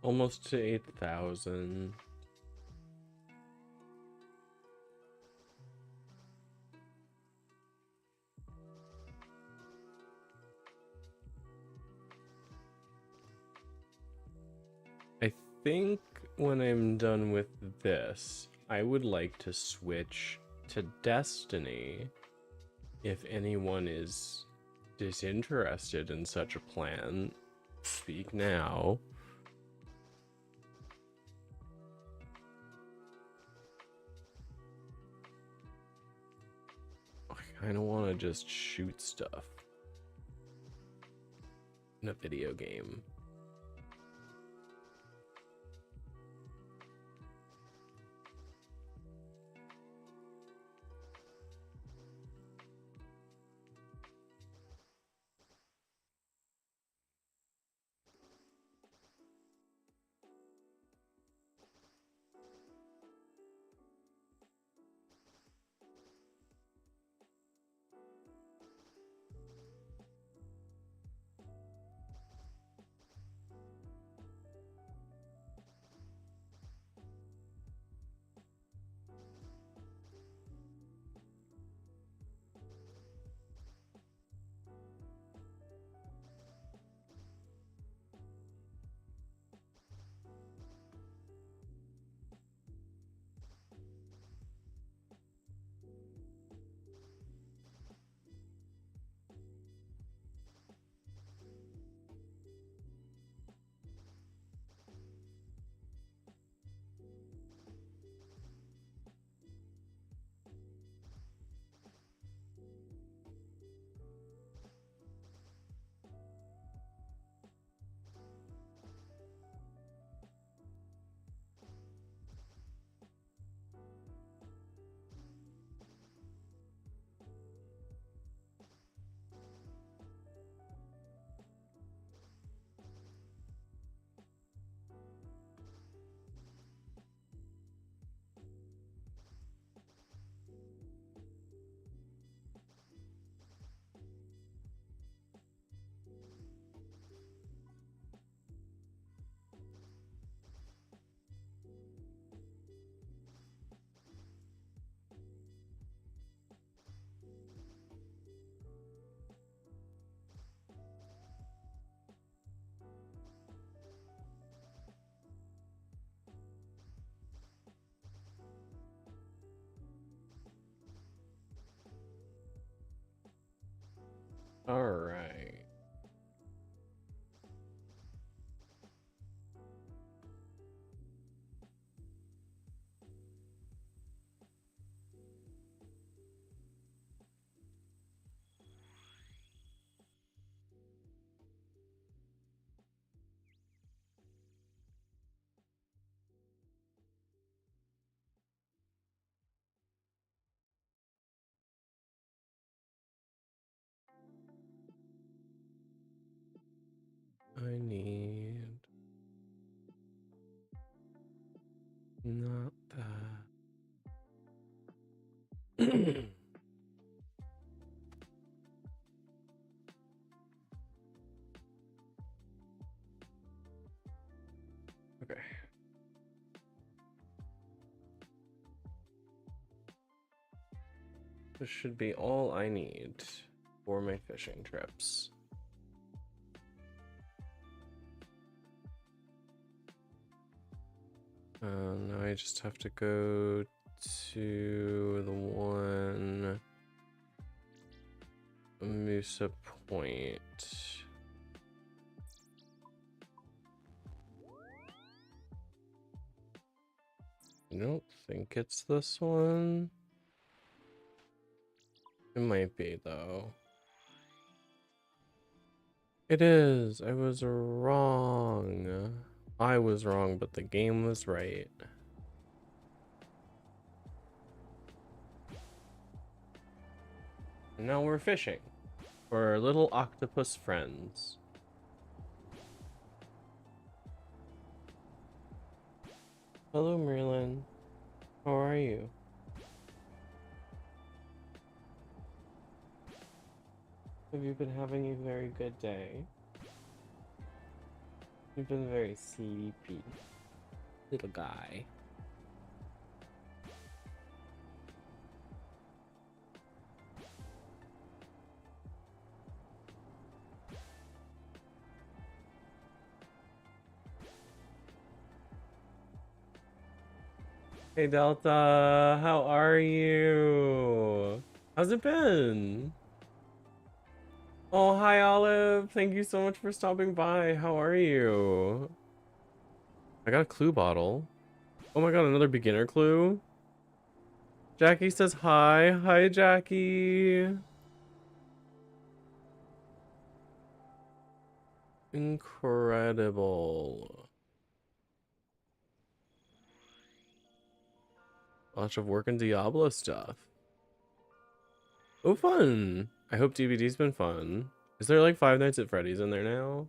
Almost to 8,000. I think when I'm done with this, I would like to switch to Destiny if anyone is disinterested in such a plan. Speak now. I kind of want to just shoot stuff in a video game. All right. I need not that. Okay. This should be all I need for my fishing trips. Now I just have to go to the one Musa Point. I don't think it's this one. It might be, though. It is. I was wrong. I was wrong, but the game was right. And now we're fishing for our little octopus friends. Hello, Merlin. How are you? Have you been having a very good day? You've been very sleepy, little guy. Hey Delta, how are you? How's it been? Oh, hi Olive. Thank you so much for stopping by. How are you? I got a clue bottle. Oh my god, another beginner clue. Jackie says hi. Hi, Jackie. Incredible. Lots of work in Diablo stuff. Oh, fun. I hope DVD's been fun. Is there like Five Nights at Freddy's in there now?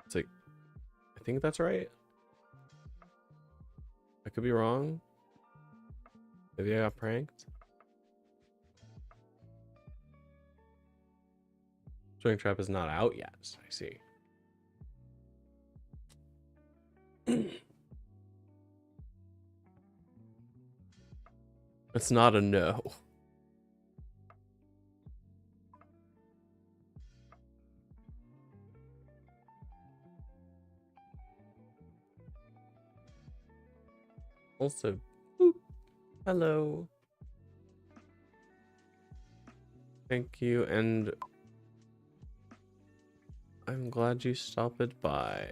It's like, I think that's right. I could be wrong. Maybe I got pranked. Springtrap is not out yet. I see. It's not a no. Also, boop. Hello. Thank you, and I'm glad you stopped by.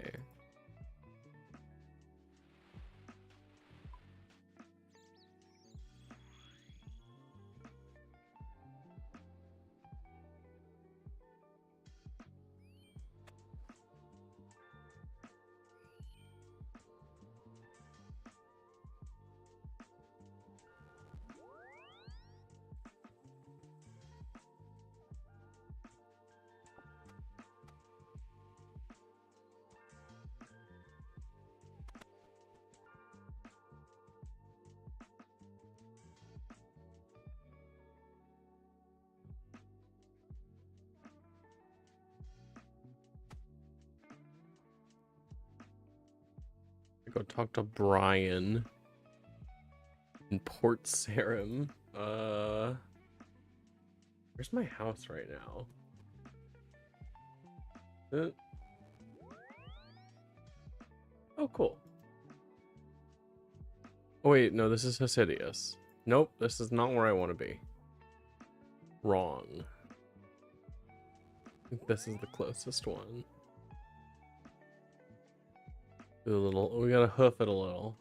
Go talk to Brian in Port Sarim. Where's my house right now? Oh, cool. Oh wait, no, this is Hasidius. Nope, this is not where I want to be. wrong. I think this is the closest one. Do a little, we gotta hoof it a little.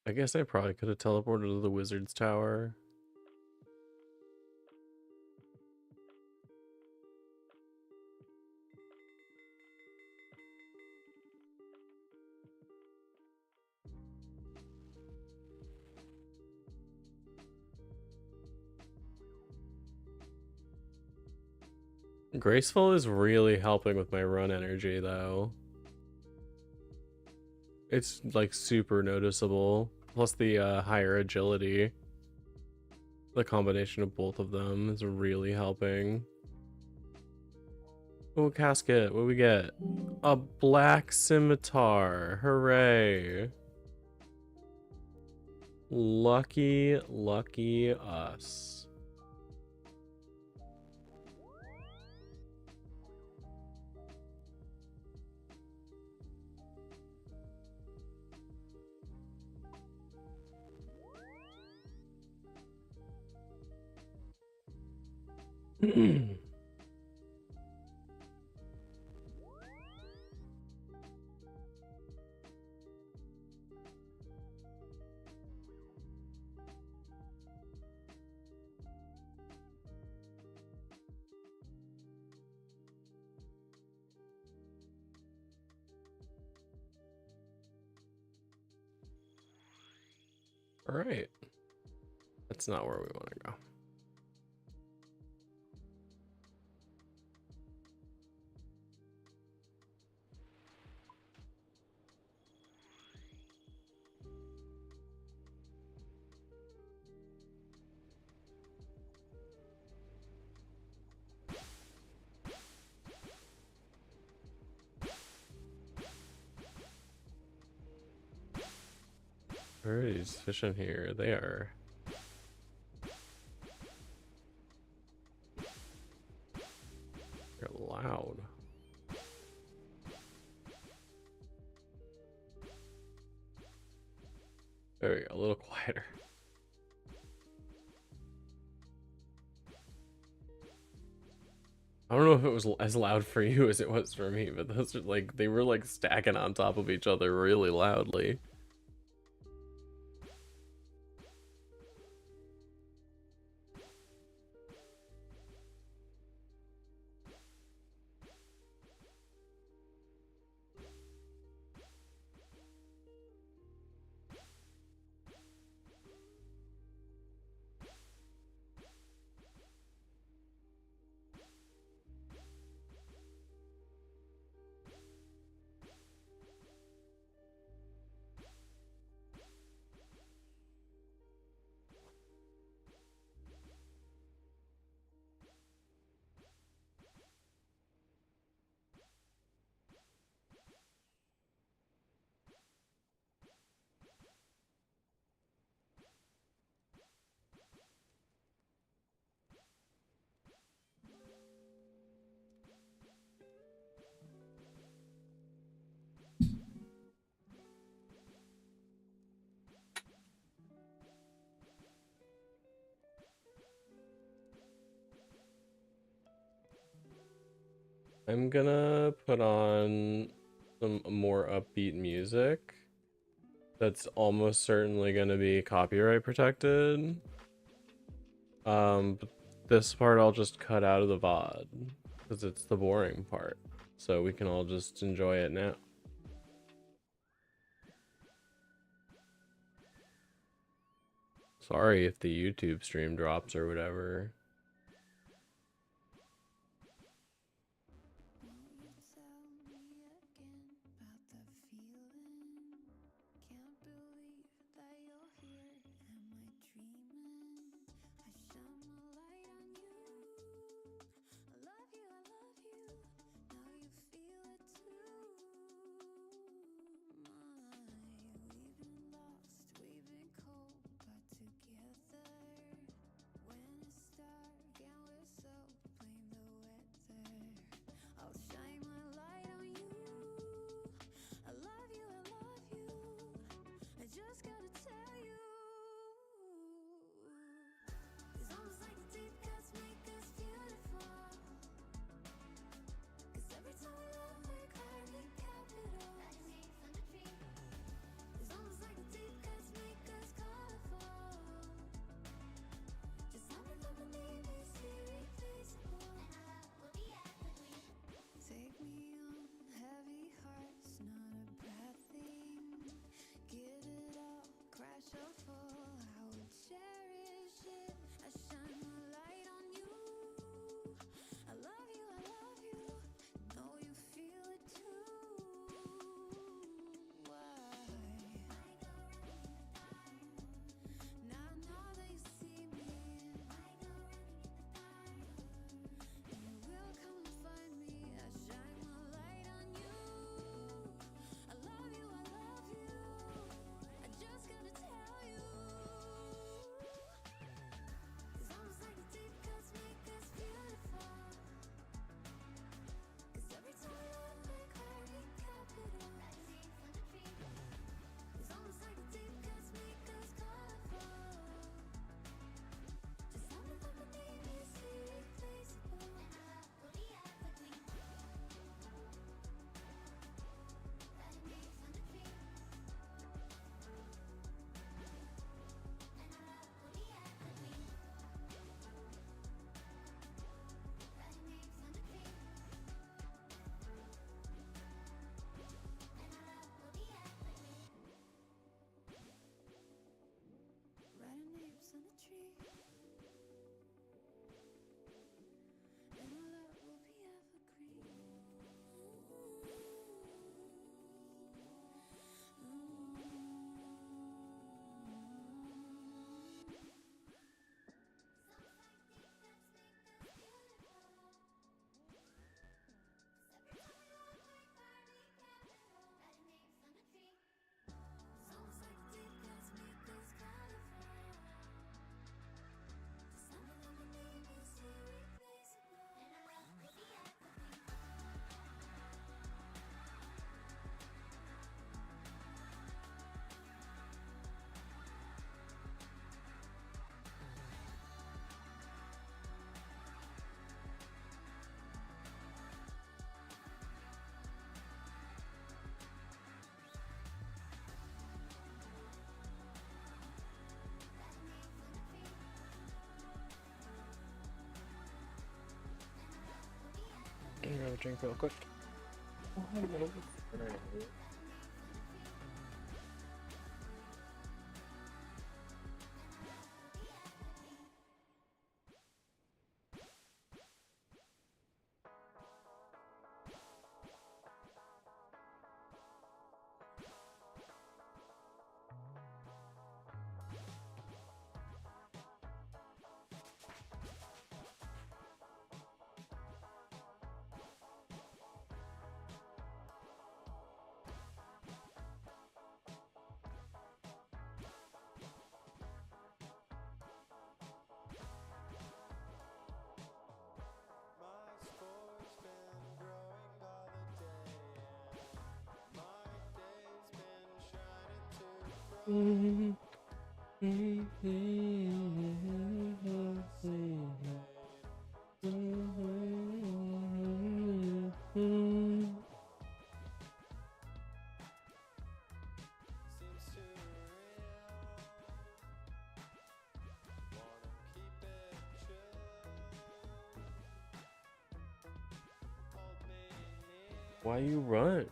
I guess I probably could have teleported to the wizard's tower. Graceful is really helping with my run energy though. It's like super noticeable. Plus the higher agility. The combination of both of them is really helping. Oh, casket. What do we get? A black scimitar. Hooray. Lucky, lucky us. All right. That's not where we want to go. Where are these fish in here? They are. They're loud. There we go, a little quieter. I don't know if it was as loud for you as it was for me, but those are like, they were like stacking on top of each other really loudly. I'm gonna put on some more upbeat music that's almost certainly gonna be copyright protected. But this part I'll just cut out of the VOD because it's the boring part, so we can all just enjoy it now. Sorry if the YouTube stream drops or whatever. drink real quick. Why you run?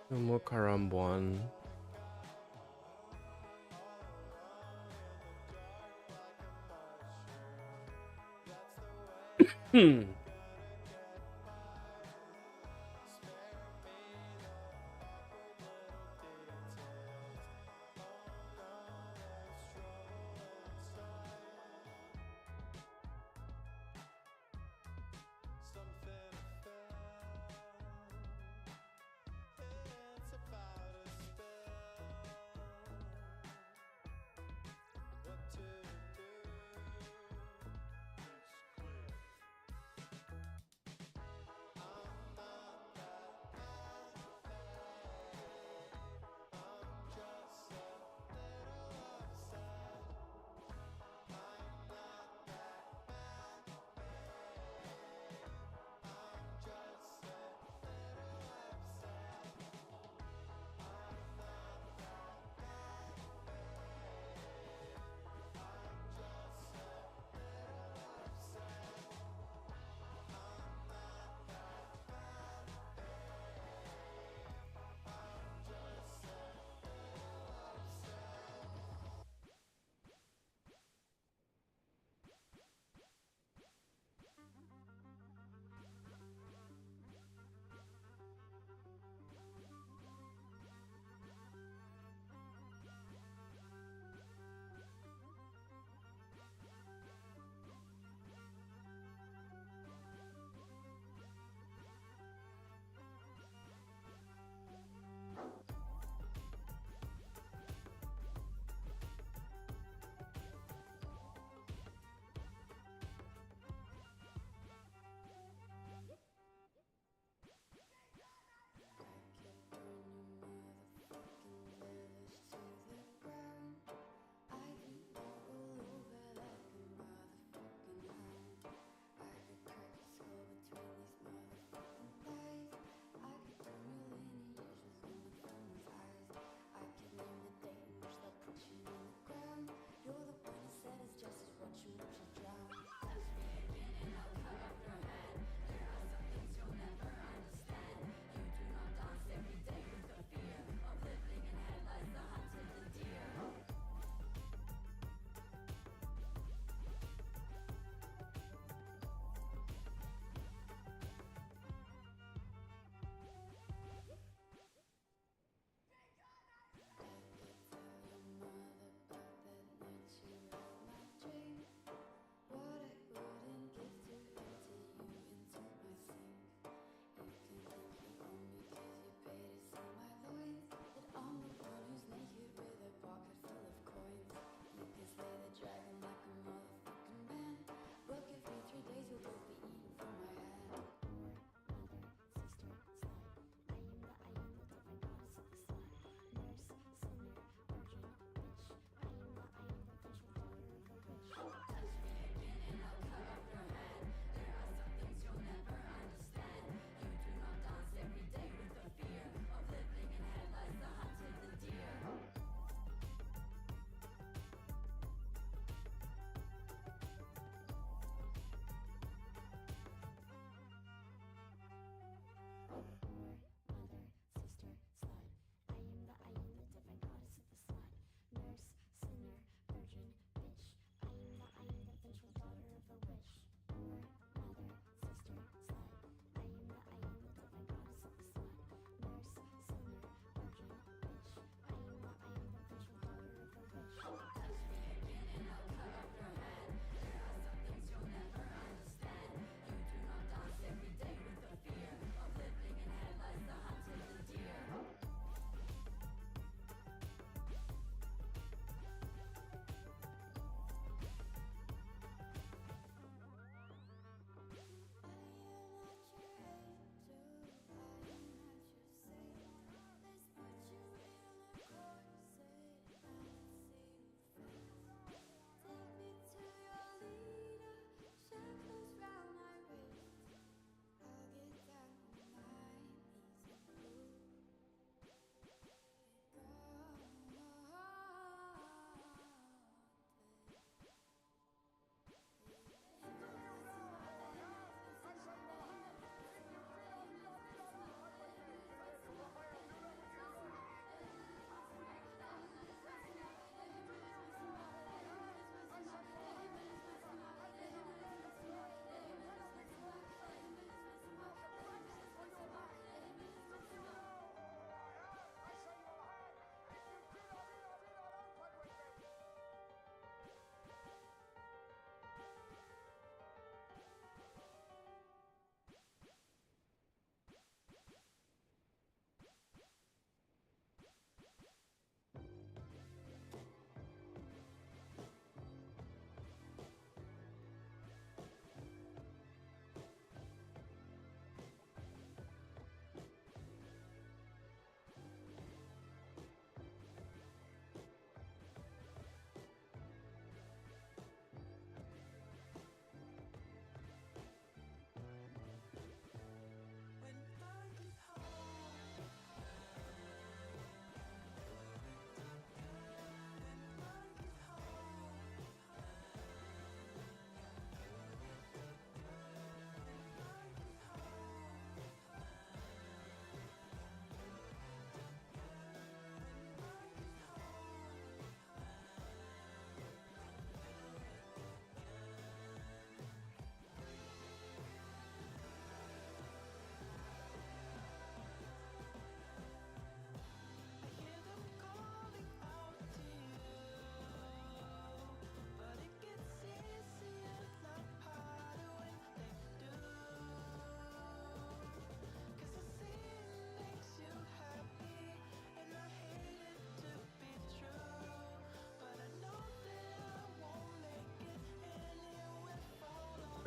No more Karambuan.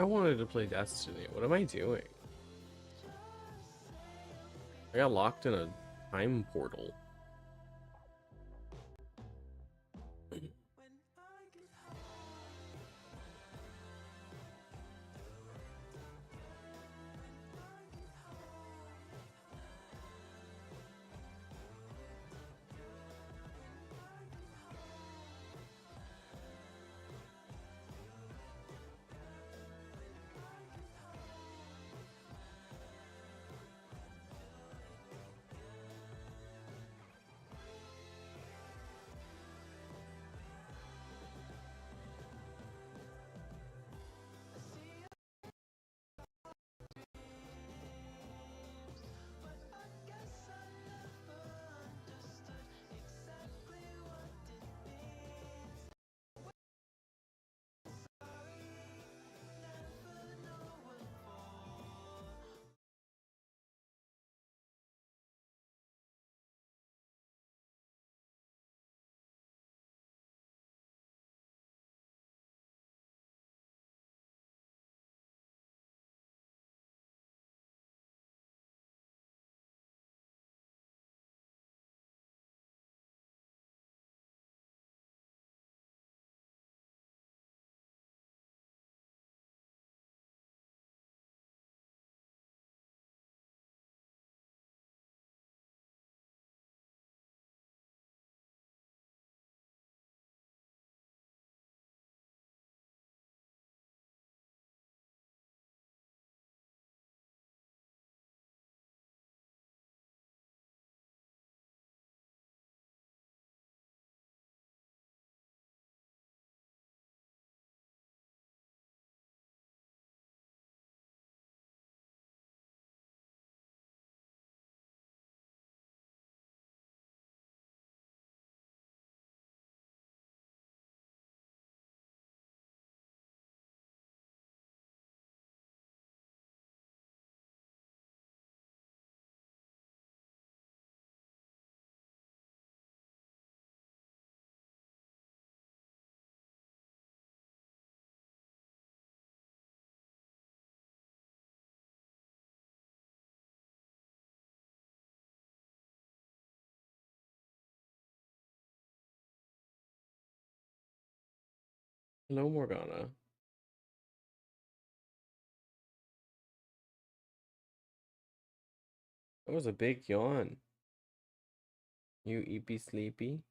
I wanted to play Destiny. What am I doing? I got locked in a time portal. Hello, Morgana. That was a big yawn. You eepy sleepy?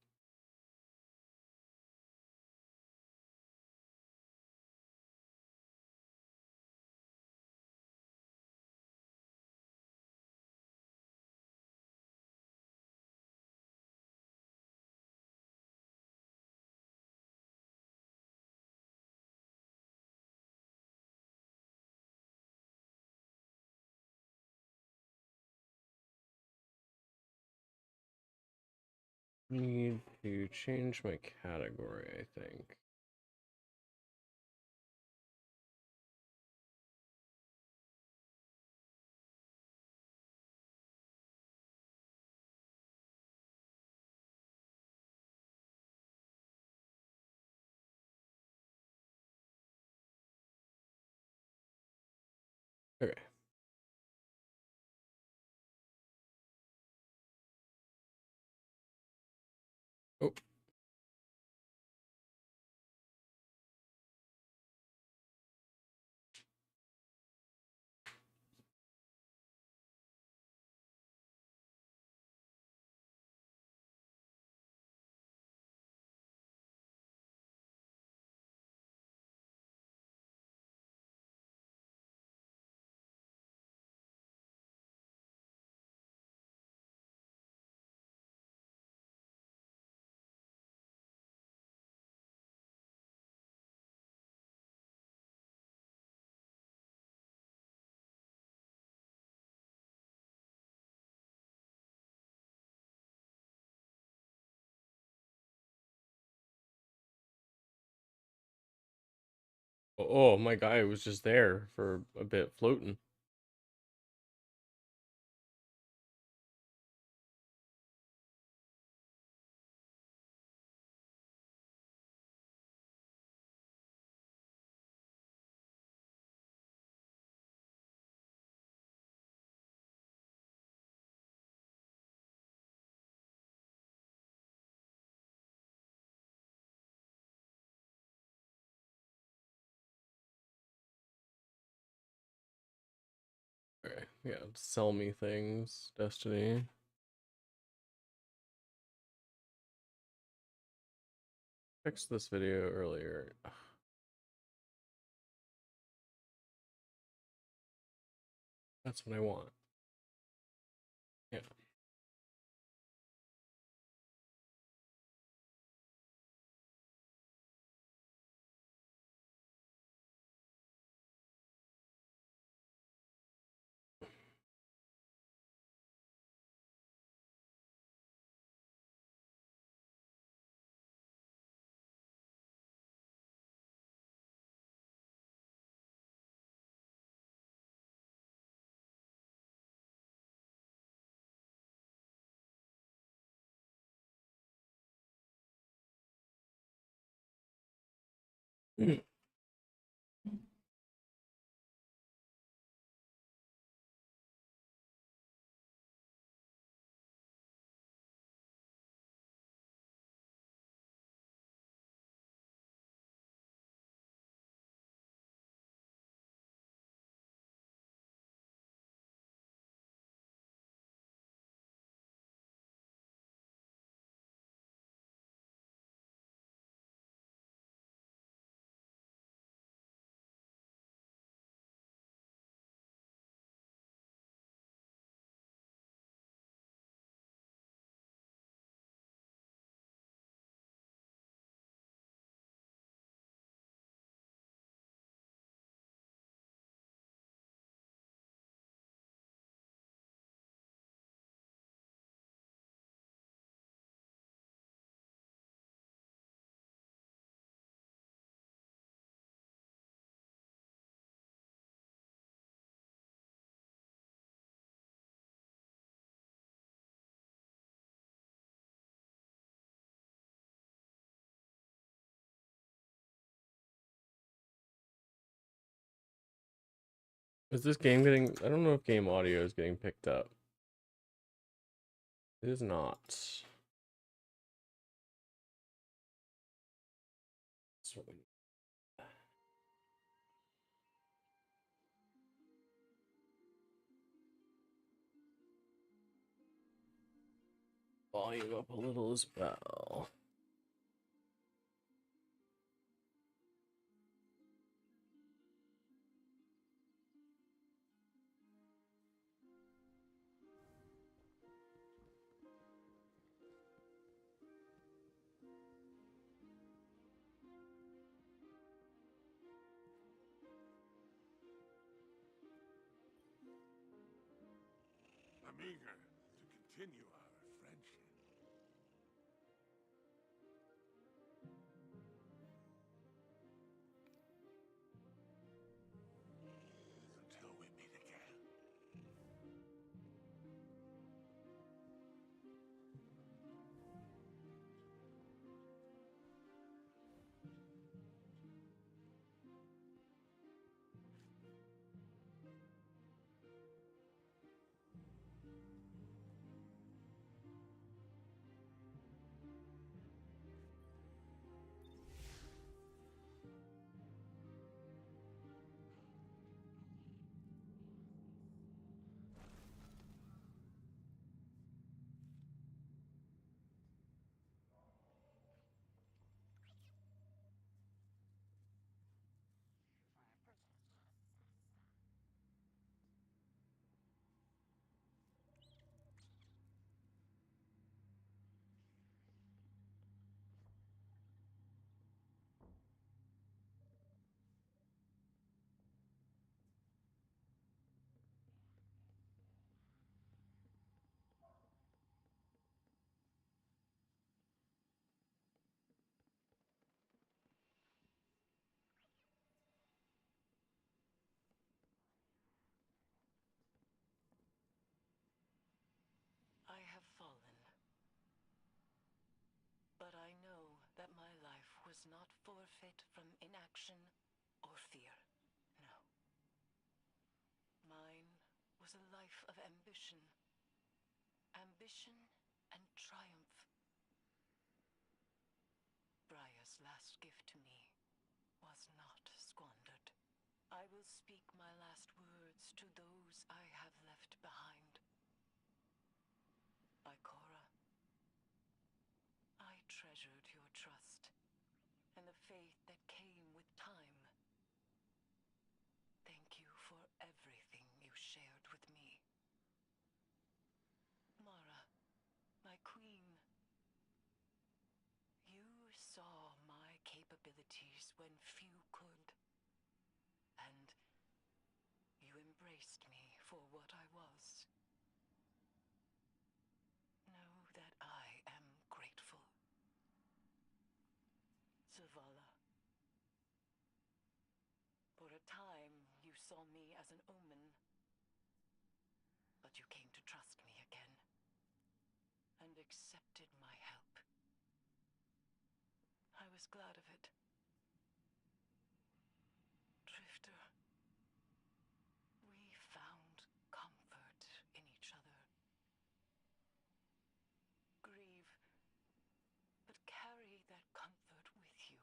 Need to change my category, I think. Okay. Oh. Oh, my guy was just there for a bit floating. Yeah, sell me things, Destiny. Fixed this video earlier. That's what I want. Yeah. Is this game getting... I don't know if game audio is getting picked up. It is not. That's what we need. Volume up a little as well. I'm eager to continue our friendship. Until we meet again. I have fallen. But I know that my life was not forfeit from inaction or fear. No. Mine was a life of ambition. Ambition and triumph. Briar's last gift to me was not squandered. I will speak my last words to those I have left treasured your trust and the faith that came with time. Thank you for everything you shared with me. Mara, my queen, you saw my capabilities when few could, and you embraced me for what I was. Know that I am grateful. Zavala. For a time, you saw me as an omen, but you came to trust me again, and accepted my help. I was glad of it. Drifter, we found comfort in each other. Grieve, but carry that comfort with you.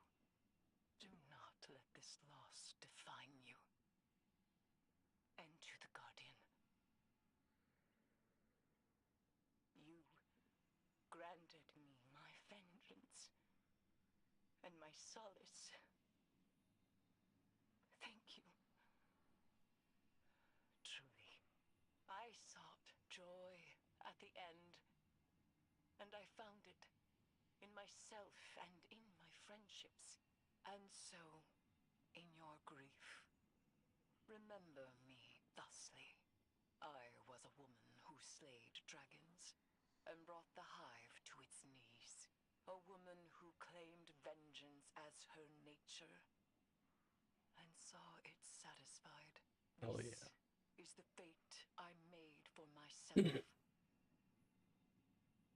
Do not let this loss define you. And to the Guardian. You granted me my vengeance and my solace. Thank you. Truly, I sought joy at the end, and I found it in myself and in my friendships, and so in your grief. Remember me thusly. I was a woman who slayed dragons and brought the hive to its knees. A woman who claimed vengeance as her nature and saw it satisfied. Hell This yeah. is the fate I made for myself.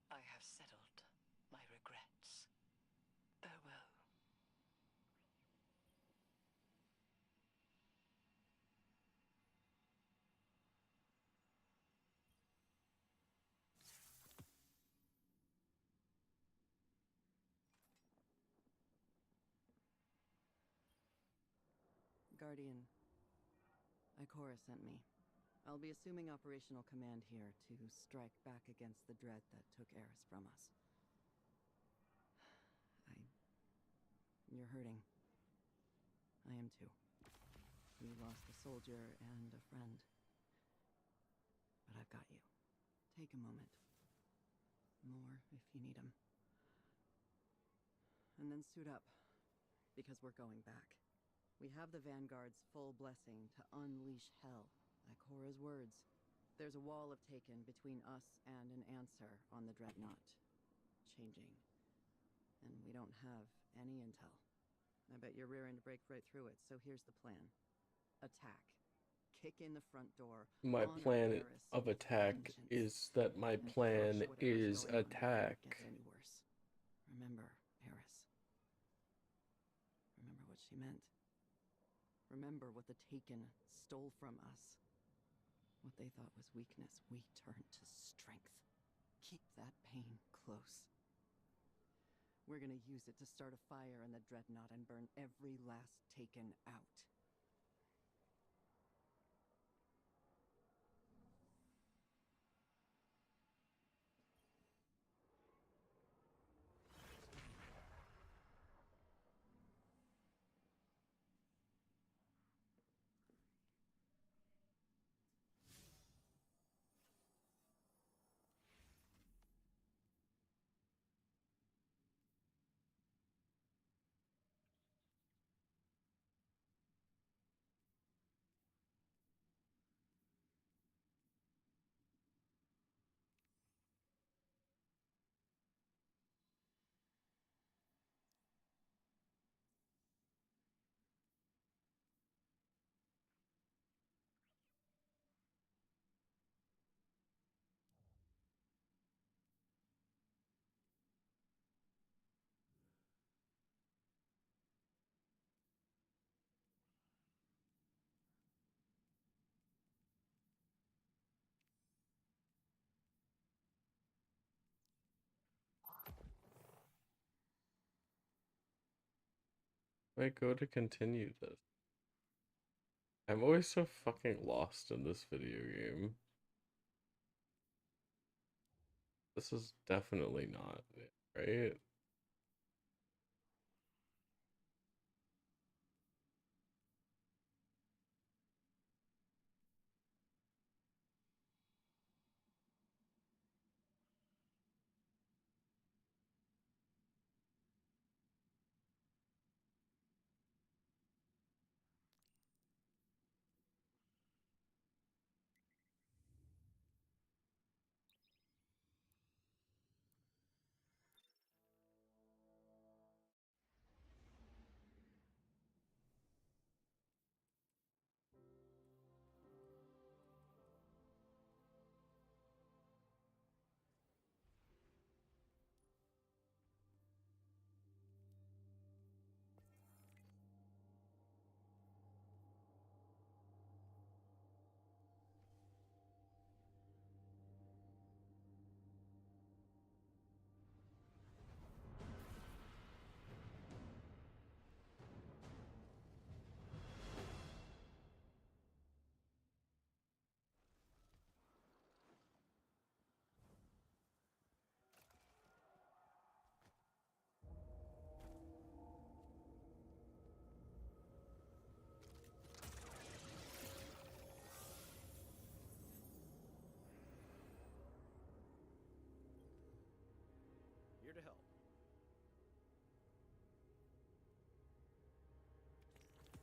I have settled my regrets. Farewell. Guardian, Ikora sent me. I'll be assuming operational command here to strike back against the dread that took Eris from us. You're hurting. I am too. We lost a soldier and a friend. But I've got you. Take a moment. More if you need them. And then suit up, because we're going back. We have the Vanguard's full blessing to unleash hell, Ikora's words. There's a wall of Taken between us and an answer on the Dreadnought. Changing. And we don't have any intel. I bet you're rearing to break right through it, so here's the plan. Attack. Kick in the front door. My honor plan Eris of with attack vengeance, is that my and plan crush whatever's is going on before it attack. gets any worse. Remember, Eris. Remember what she meant. Remember what the Taken stole from us. What they thought was weakness, we turned to strength. Keep that pain close. We're gonna use it to start a fire in the Dreadnought and burn every last Taken out. I go to continue this. I'm always so fucking lost in this video game. This is definitely not it, right?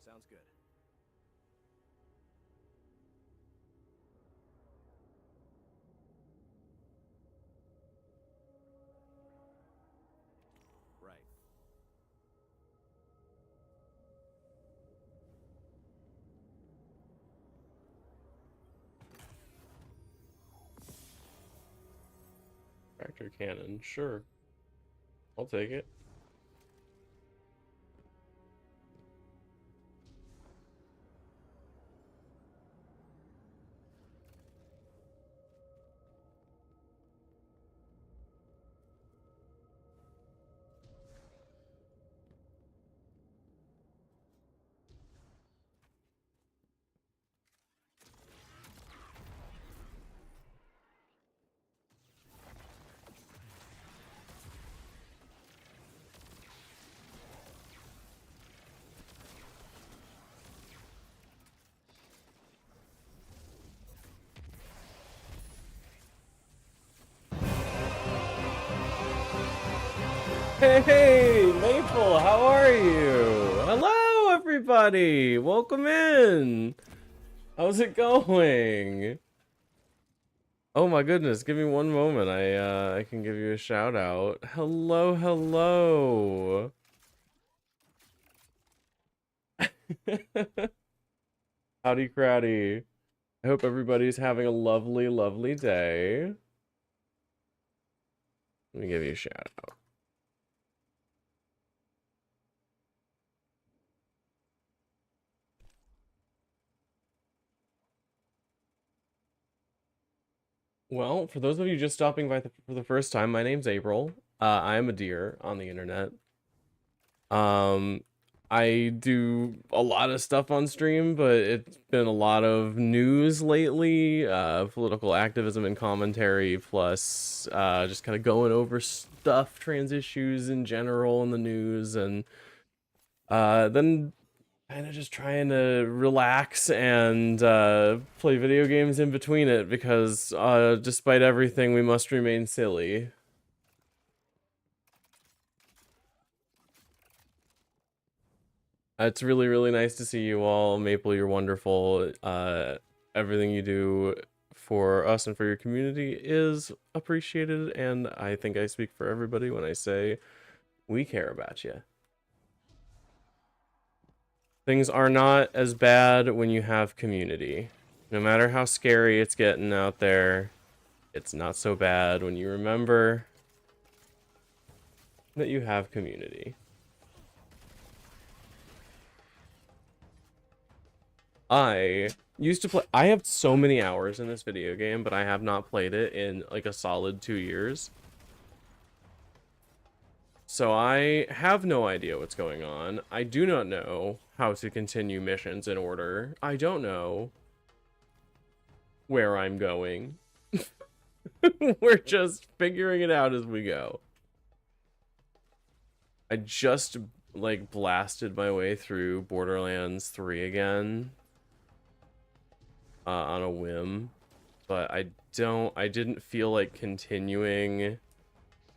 Sounds good. Right. Tractor cannon, sure. I'll take it. Hey, Maple, how are you? Hello, everybody. Welcome in. How's it going? Oh my goodness, give me one moment. I can give you a shout out. Hello, hello. Howdy, crowdy. I hope everybody's having a lovely, lovely day. Let me give you a shout out. Well, for those of you just stopping by for the first time, my name's April. I am a deer on the internet. I do a lot of stuff on stream, but it's been a lot of news lately, political activism and commentary, plus just kind of going over stuff, trans issues in general in the news, and then kind of just trying to relax and play video games in between it, because despite everything, we must remain silly. It's really, really nice to see you all. Maple, you're wonderful. Everything you do for us and for your community is appreciated, and I think I speak for everybody when I say we care about you. Things are not as bad when you have community. No matter how scary it's getting out there, it's not so bad when you remember that you have community. I used to play. I have so many hours in this video game, but I have not played it in like a solid 2 years. So I have no idea what's going on. I do not know how to continue missions in order. I don't know where I'm going. We're just figuring it out as we go. I just like blasted my way through Borderlands 3 again on a whim, but I didn't feel like continuing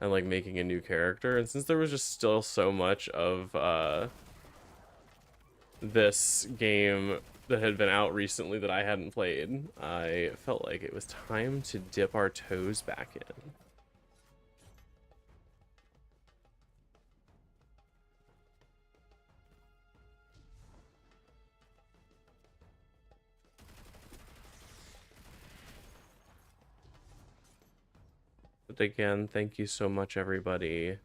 and like making a new character, and since there was just still so much of this game that had been out recently that I hadn't played, I felt like it was time to dip our toes back in. But again, thank you so much, everybody.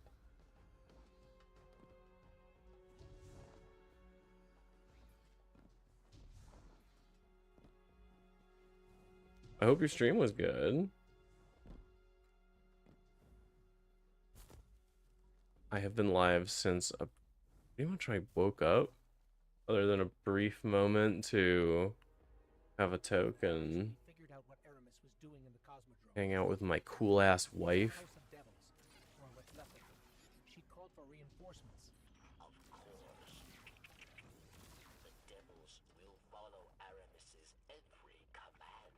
I hope your stream was good. I have been live since pretty much I woke up, other than a brief moment to have a token, hang out with my cool ass wife. She called for reinforcements. Of course. The devils will follow Aramis's every command.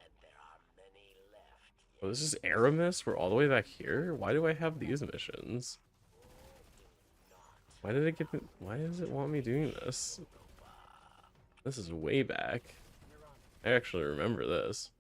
And there are many left. Oh, this is Aramis? We're all the way back here? Why do I have these missions? Do not Why did it give me? Why does it want me doing this? This is way back. I actually remember this.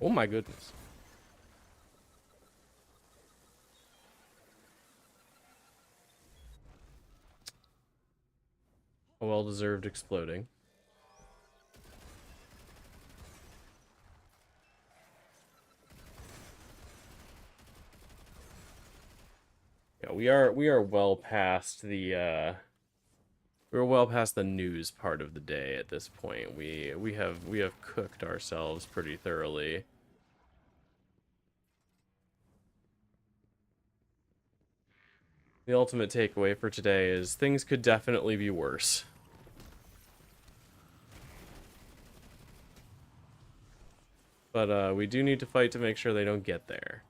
Oh my goodness. A well-deserved exploding. Yeah, we are well past the we're well past the news part of the day at this point. We have cooked ourselves pretty thoroughly. The ultimate takeaway for today is things could definitely be worse. But we do need to fight to make sure they don't get there.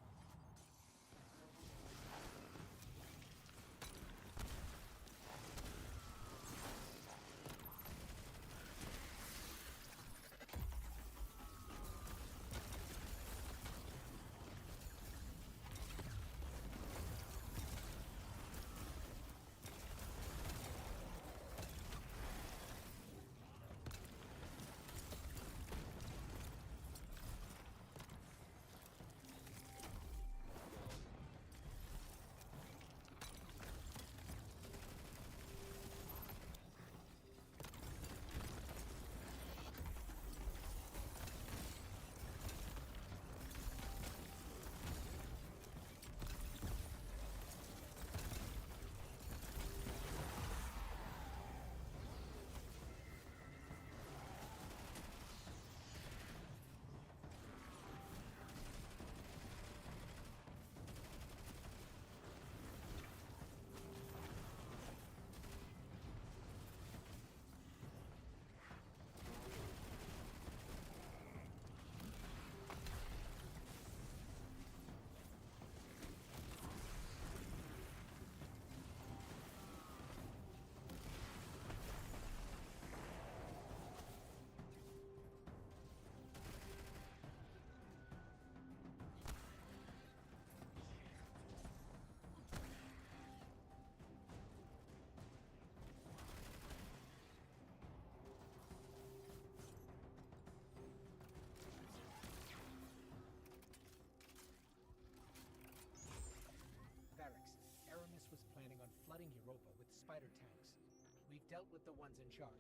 flooding Europa with spider tanks. We've dealt with the ones in charge.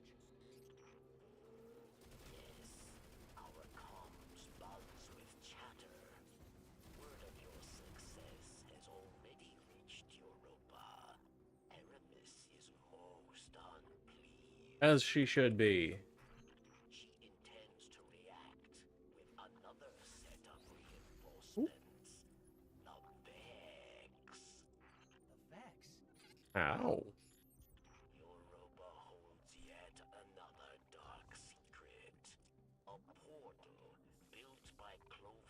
Yes, our comms buzz with chatter. Word of your success has already reached Europa. Aramis is most unpleased. As she should be. She intends to react with another set of reinforcements. The Vex. The Vex? Ow. Europa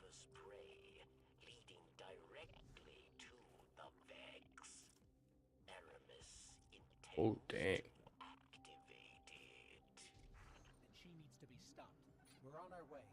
Hydra's prey, leading directly to the Vex. Aramis intends Oh, dang. to activate it. And she needs to be stopped. We're on our way.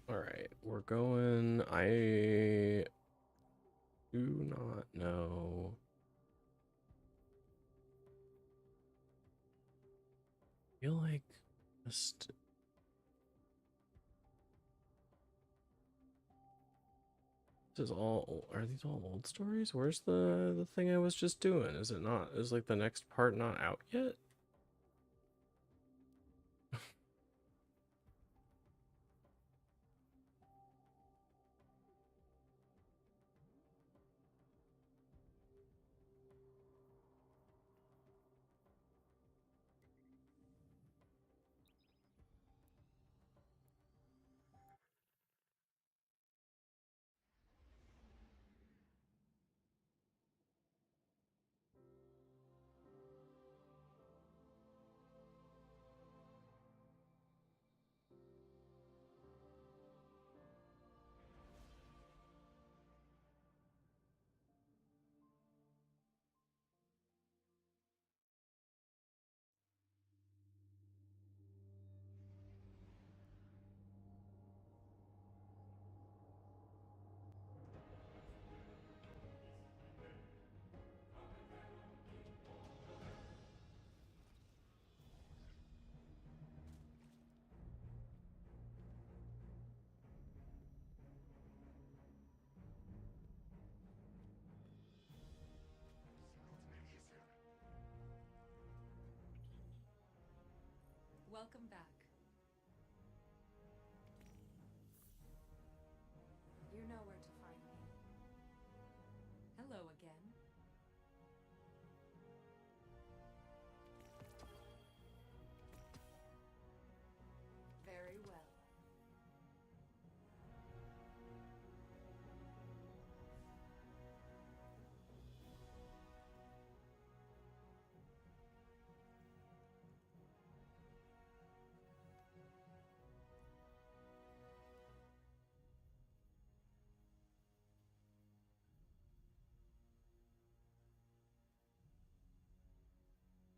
All right, we're going. I do not know. I feel like just this is all. Are these all old stories? Where's the thing I was just doing? Is it not? Is like the next part not out yet? Welcome back. You know where to find me. Hello again. Very well.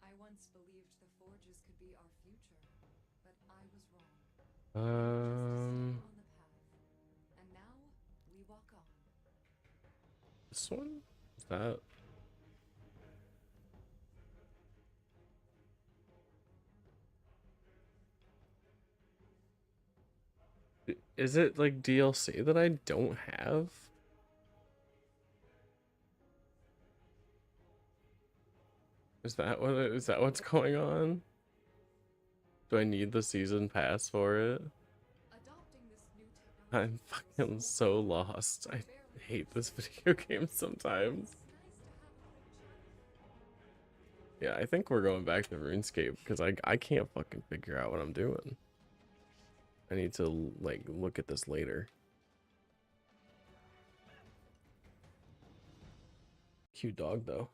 I once believed the Forges could be our future, but I was wrong. On the path, and now we walk on. This one? Is that? Is it like DLC that I don't have? Is that what is that what's going on? Do I need the season pass for it? I'm fucking so lost. I hate this video game sometimes. Yeah, I think we're going back to RuneScape because I can't fucking figure out what I'm doing. I need to like look at this later. Cute dog though.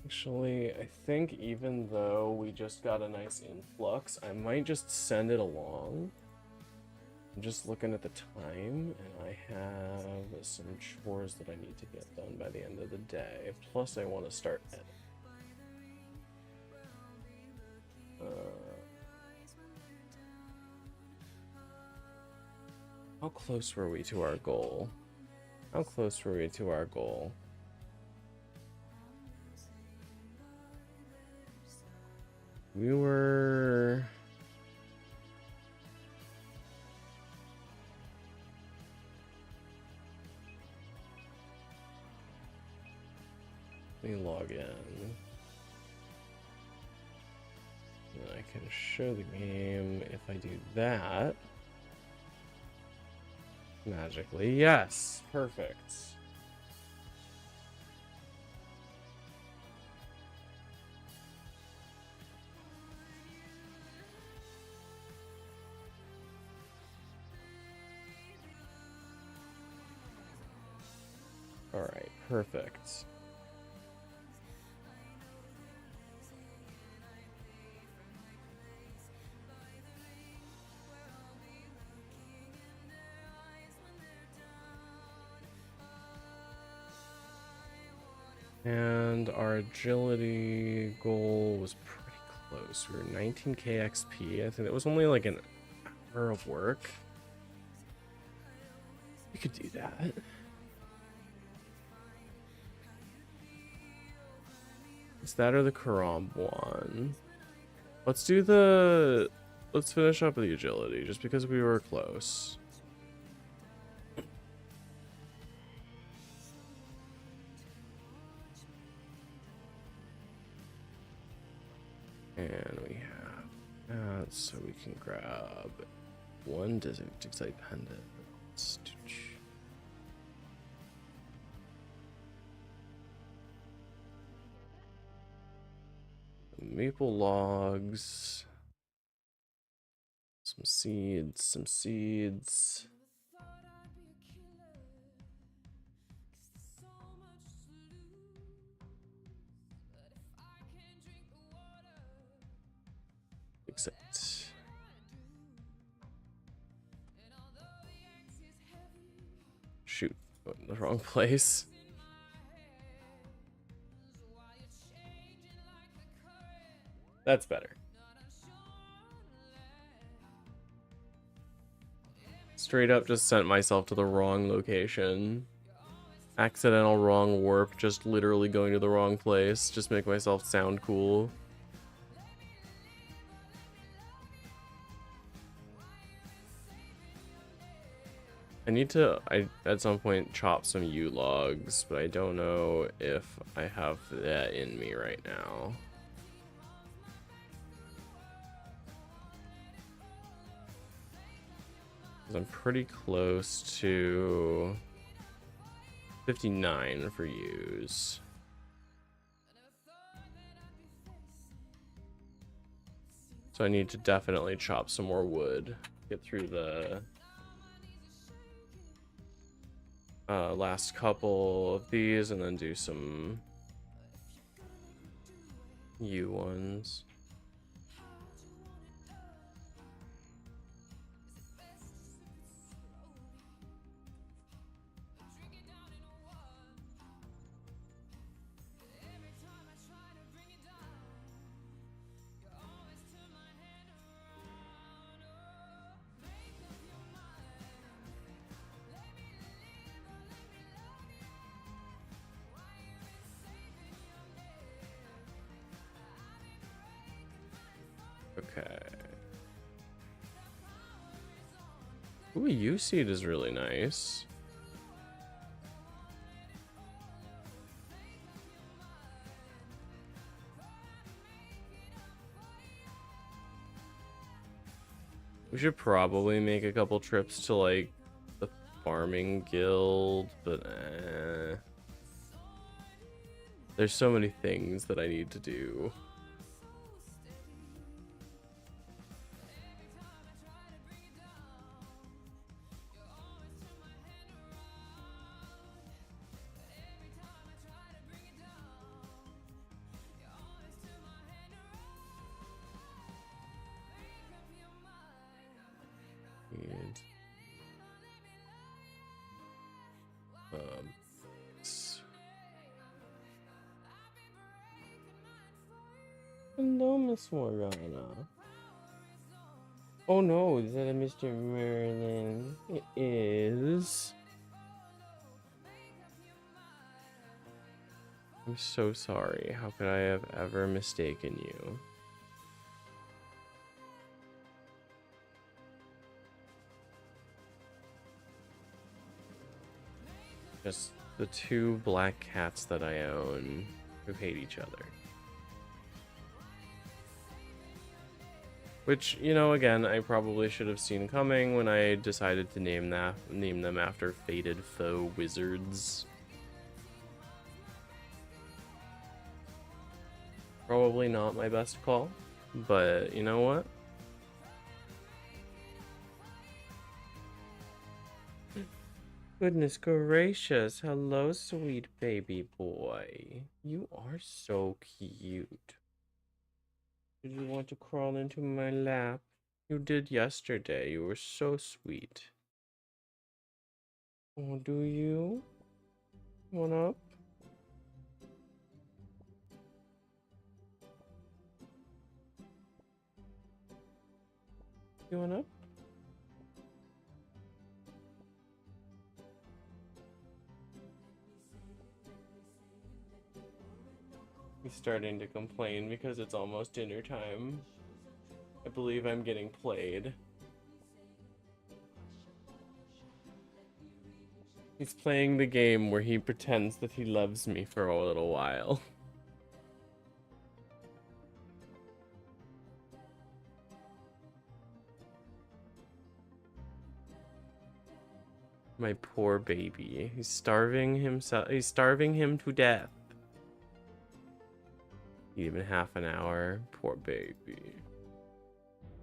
Actually, I think even though we just got a nice influx, I might just send it along. I'm just looking at the time, and I have some chores that I need to get done by the end of the day. Plus, I want to start editing. How close were we to our goal? How close were we to our goal? We were... Let me log in. And I can show the game if I do that. Magically, yes, perfect. All right, perfect. And our agility goal was pretty close. We were 19k XP. I think that was only like an hour of work. We could do that. Is that or the Karam one? Let's finish up the agility just because we were close. And we have that, so we can grab one Excite Pendant. Maple logs. Some seeds. Except shoot, went in the wrong place. That's better. Straight up just sent myself to the wrong location. Accidental wrong warp, just literally going to the wrong place. Just make myself sound cool. I need to, at some point, chop some yew logs, but I don't know if I have that in me right now. I'm pretty close to 59 for yews. So I need to definitely chop some more wood, get through the last couple of these, and then do some yew ones. Okay. Ooh, yew seed is really nice. We should probably make a couple trips to like the farming guild, but there's so many things that I need to do. need hello, Miss Morgana. Oh no, is that a Mr. Merlin? It is. I'm so sorry. How could I have ever mistaken you? Just the two black cats that I own who hate each other. Which, you know, again, I probably should have seen coming when I decided to name them after fated foe wizards. Probably not my best call, but you know what? Goodness gracious, hello, sweet baby boy. You are so cute. Did you want to crawl into my lap? You did yesterday. You were so sweet. Oh, do you? Want up? You want up? He's starting to complain because it's almost dinner time. I believe I'm getting played. He's playing the game where he pretends that he loves me for a little while. My poor baby. He's starving himself. He's starving him to death. Even half an hour. Poor baby.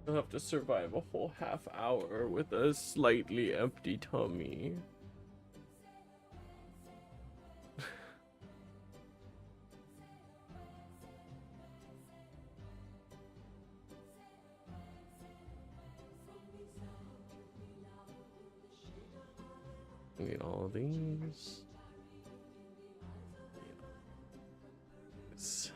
He'll have to survive a whole half hour with a slightly empty tummy. Need all of these. Yes.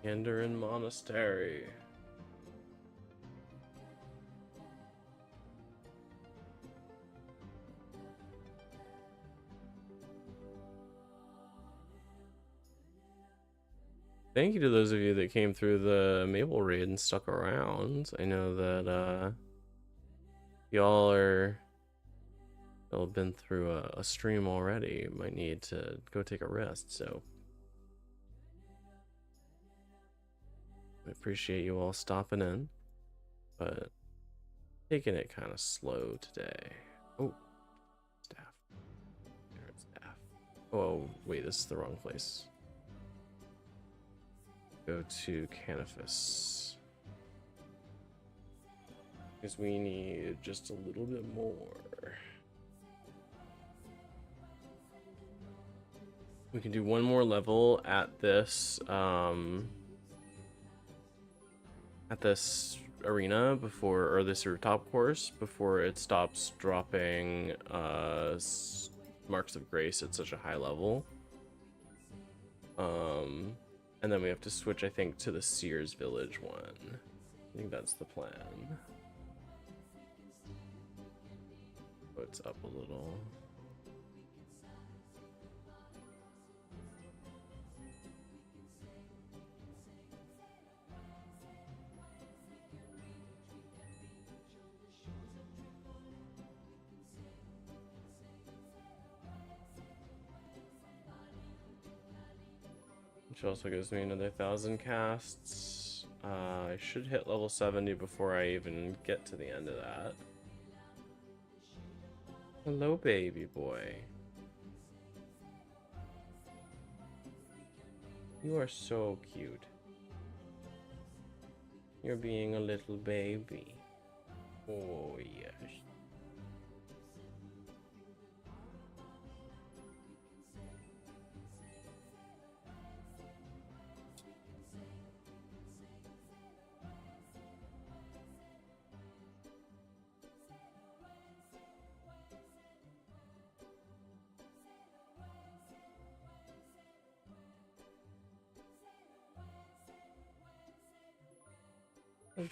Yandarin Monastery. Thank you to those of you that came through the Mabel raid and stuck around. I know that y'all have been through a stream already. Might need to go take a rest, so I appreciate you all stopping in, but taking it kind of slow today. Oh, staff. There's staff. Oh, wait, this is the wrong place. Go to Canifis. Because we need just a little bit more. We can do one more level at this arena before, or this rooftop course, before it stops dropping marks of grace at such a high level. And then we have to switch, I think, to the Sears Village one. I think that's the plan. Oh, it's up a little. Which also gives me another 1,000 casts. I should hit level 70 before I even get to the end of that. Hello, baby boy. You are so cute. You're being a little baby. Oh, yes.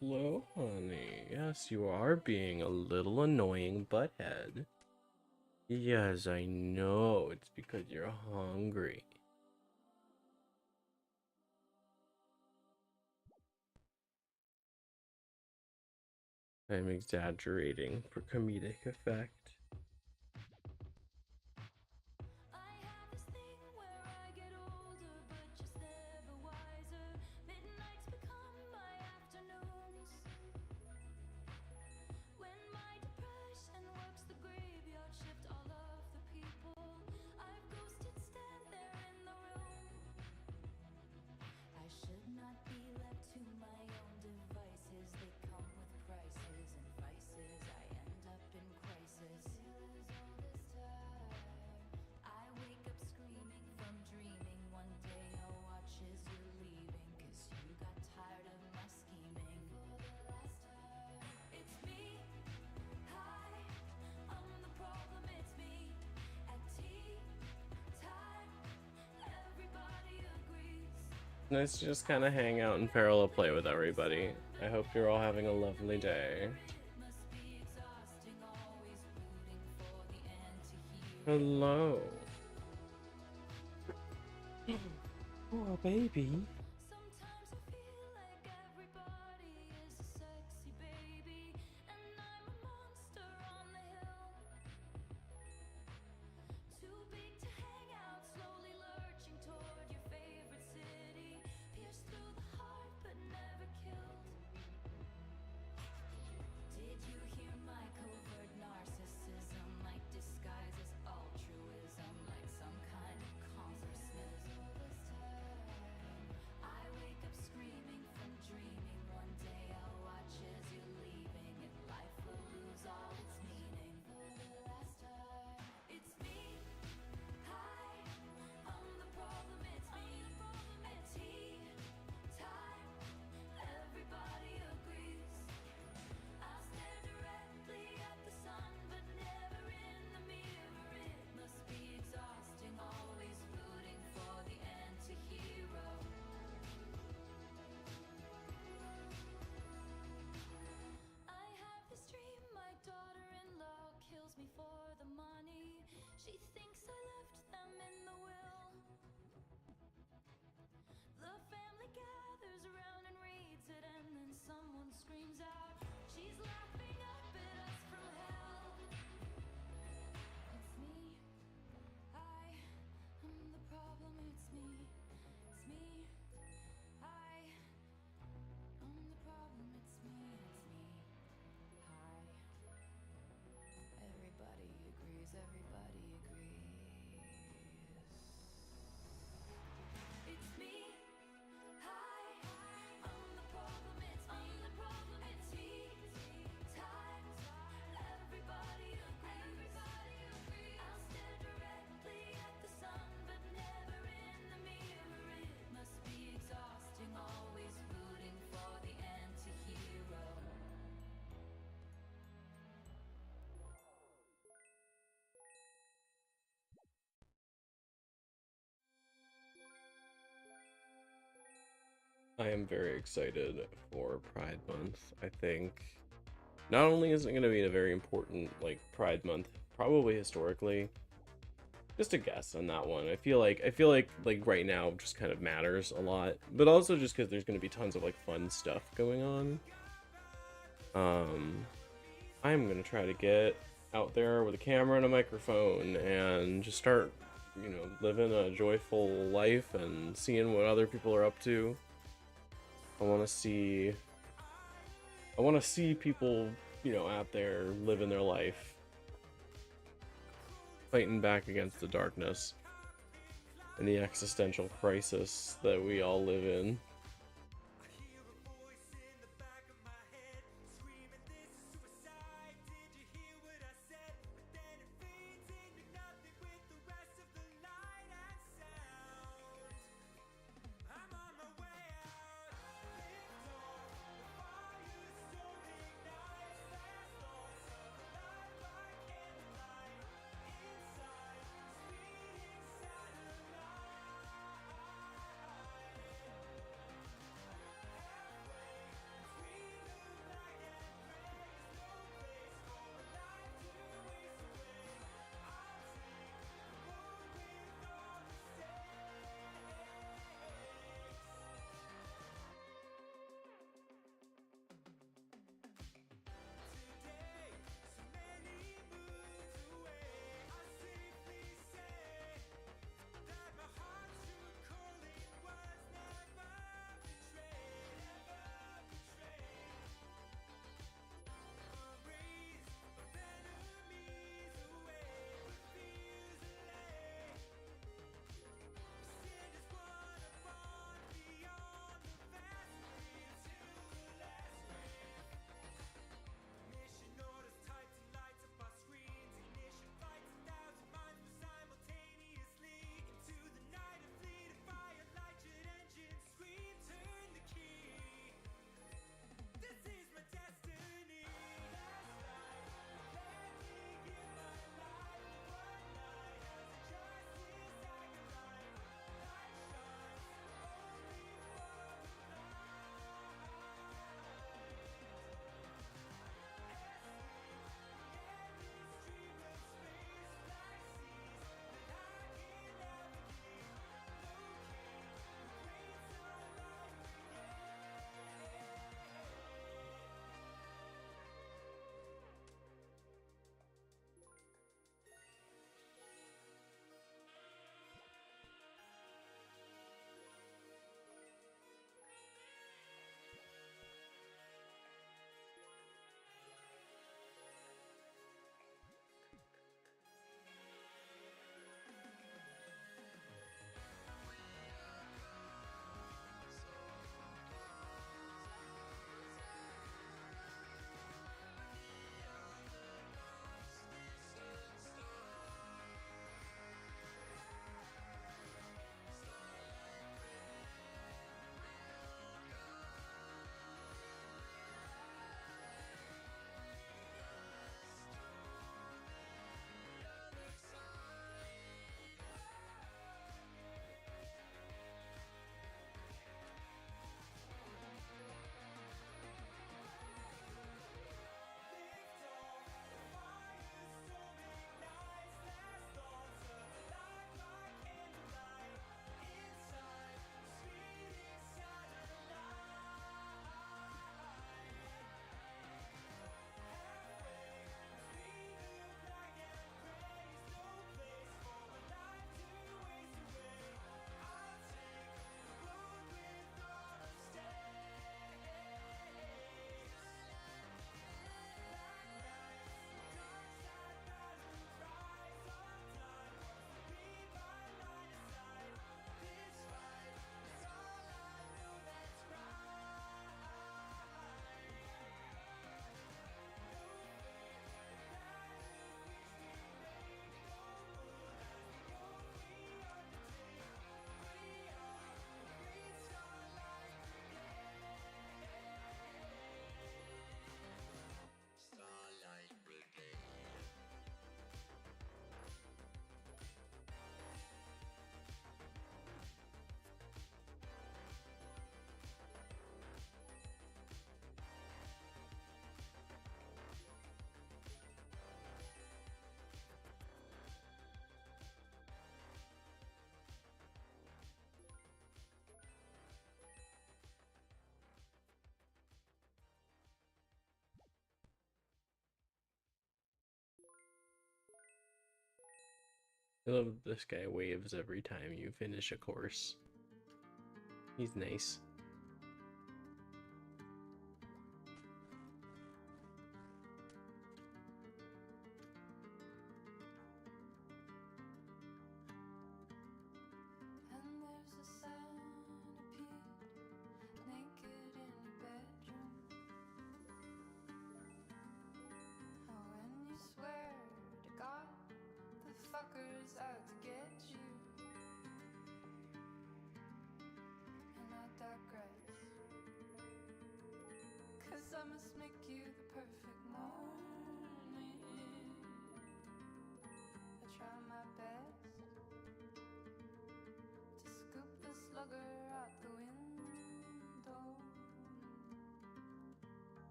Hello, honey. Yes, you are being a little annoying butthead. Yes, I know. It's because you're hungry. I'm exaggerating for comedic effect. Nice to just kind of hang out and parallel play with everybody. I hope you're all having a lovely day. Hello. Oh, baby. I am very excited for Pride Month. I think not only is it going to be a very important like Pride Month, probably historically, just a guess on that one. I feel like right now just kind of matters a lot, but also just because there's going to be tons of like fun stuff going on. I'm gonna try to get out there with a camera and a microphone and just start, you know, living a joyful life and seeing what other people are up to. I want to see people, you know, out there living their life, fighting back against the darkness and the existential crisis that we all live in. I love this guy waves every time you finish a course. He's nice. And there's a centipede naked in your bedroom. Oh, and you swear to God the fucker's out to get you. And I digress, 'cause I must make you the perfect morning. I try my best to scoop the slugger out the window.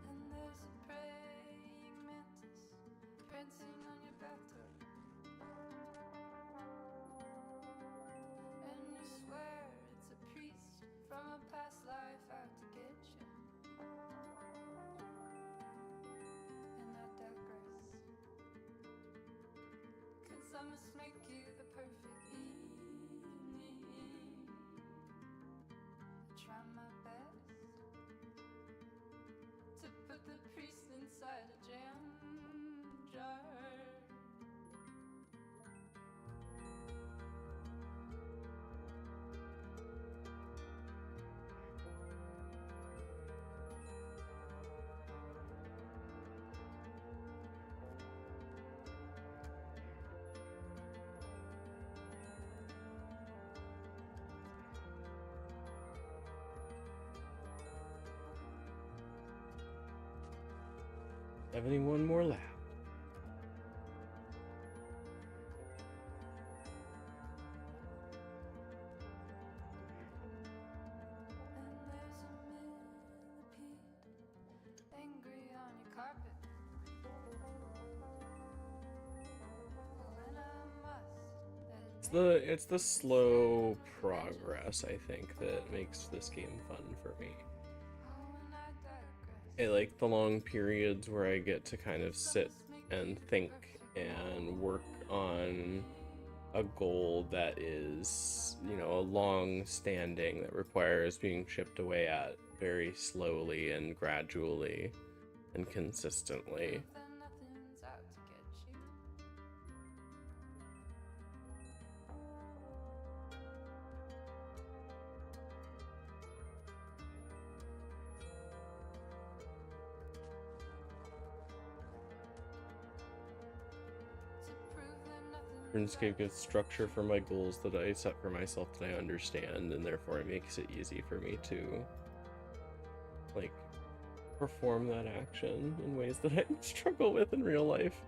And there's a praying mantis prancing on your bathtub. And you swear it's a priest from a past life out to get you. And I digress, 'cause I must make you the perfect evening. I try my best to put the priest inside a jam jar. Having one more lap. And there's a millipede angry on your carpet. And I must It's the slow progress, I think, that makes this game fun for me. I like the long periods where I get to kind of sit and think and work on a goal that is, you know, a long standing that requires being chipped away at very slowly and gradually and consistently. nothing's out to get you. RuneScape gives structure for my goals that I set for myself that I understand, and therefore it makes it easy for me to, like, perform that action in ways that I struggle with in real life.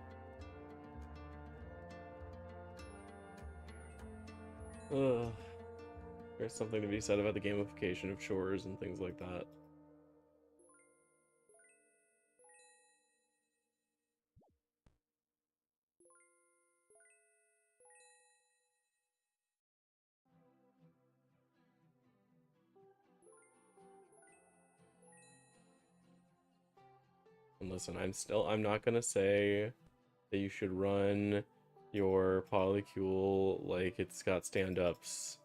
Ugh. There's something to be said about the gamification of chores and things like that. And listen, I'm not gonna say that you should run your polycule like it's got stand-ups.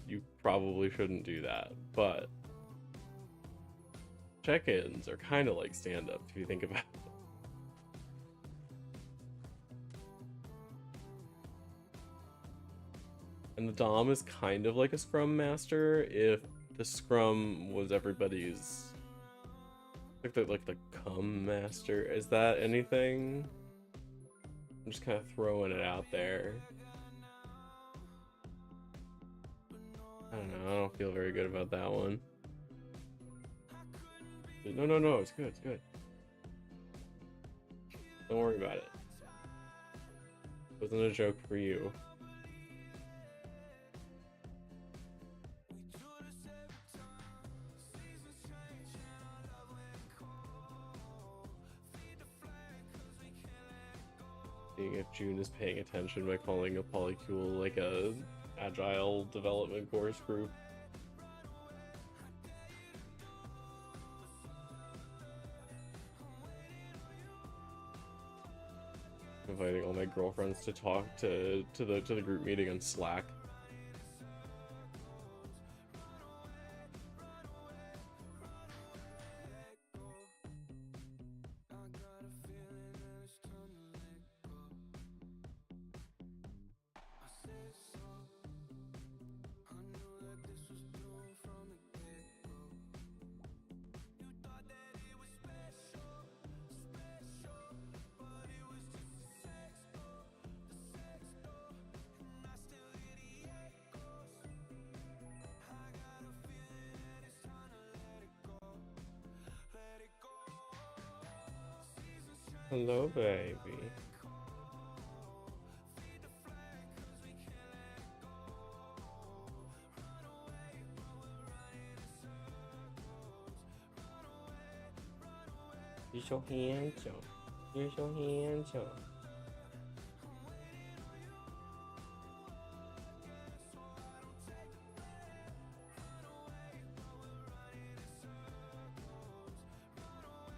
You probably shouldn't do that, but check-ins are kind of like stand-ups if you think about it. And the Dom is kind of like a Scrum Master if the Scrum was everybody's, like the Cum Master. Is that anything? I'm just kind of throwing it out there. I don't know, I don't feel very good about that one. No, it's good, it's good. Don't worry about it. It wasn't a joke for you. Seeing if June is paying attention by calling a polycule like a agile development course group. Inviting all my girlfriends to talk to the group meeting on Slack. Hello, baby. You're so handsome. You're so handsome.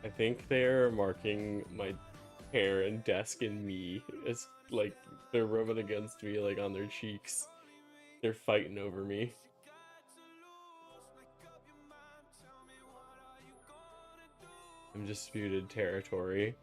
I think they're marking my hair and desk and me as like they're rubbing against me like on their cheeks. They're fighting over me. I'm disputed territory.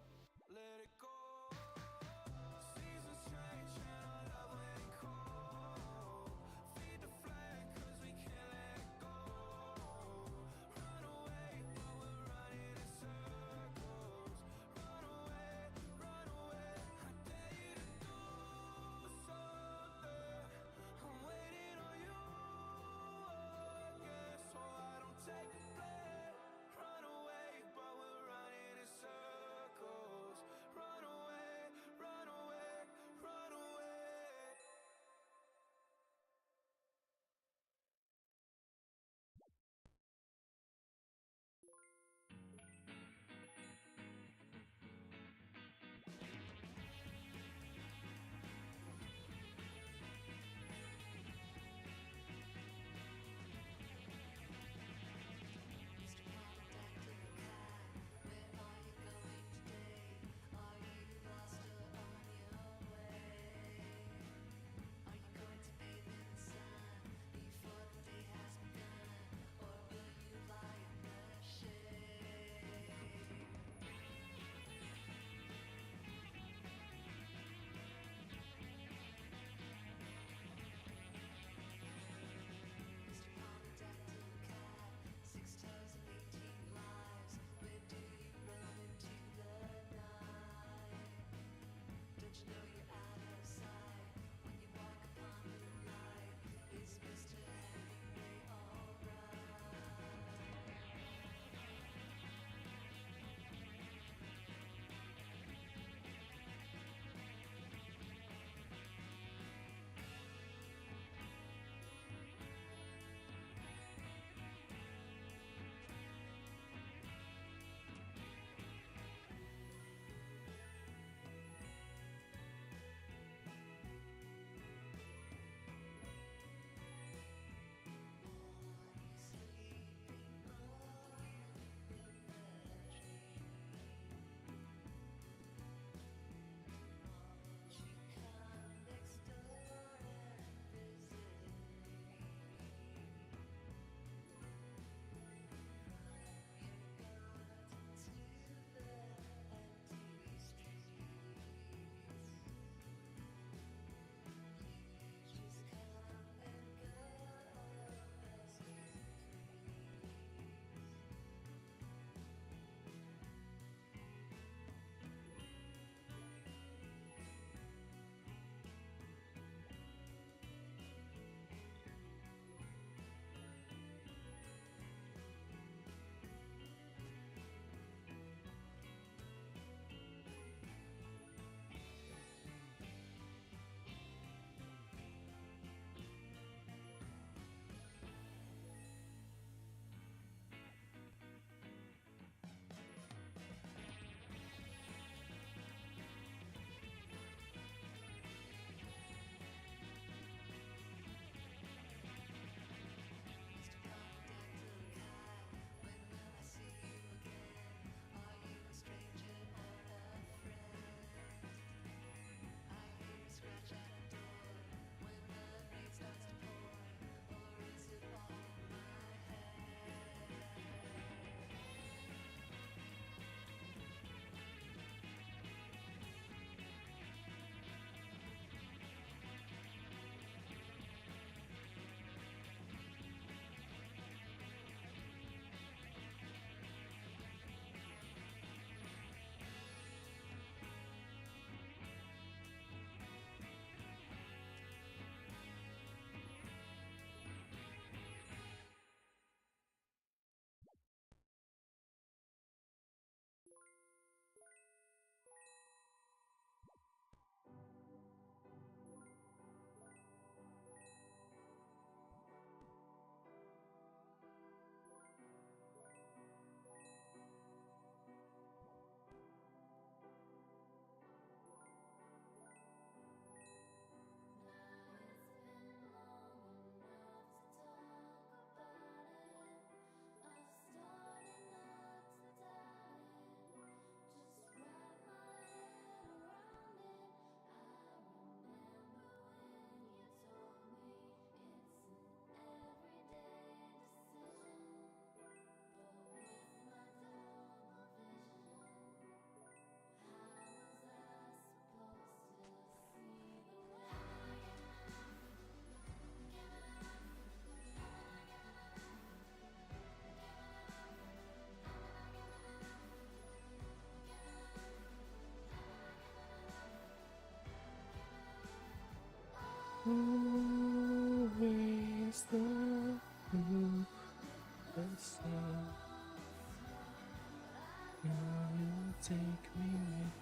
take me with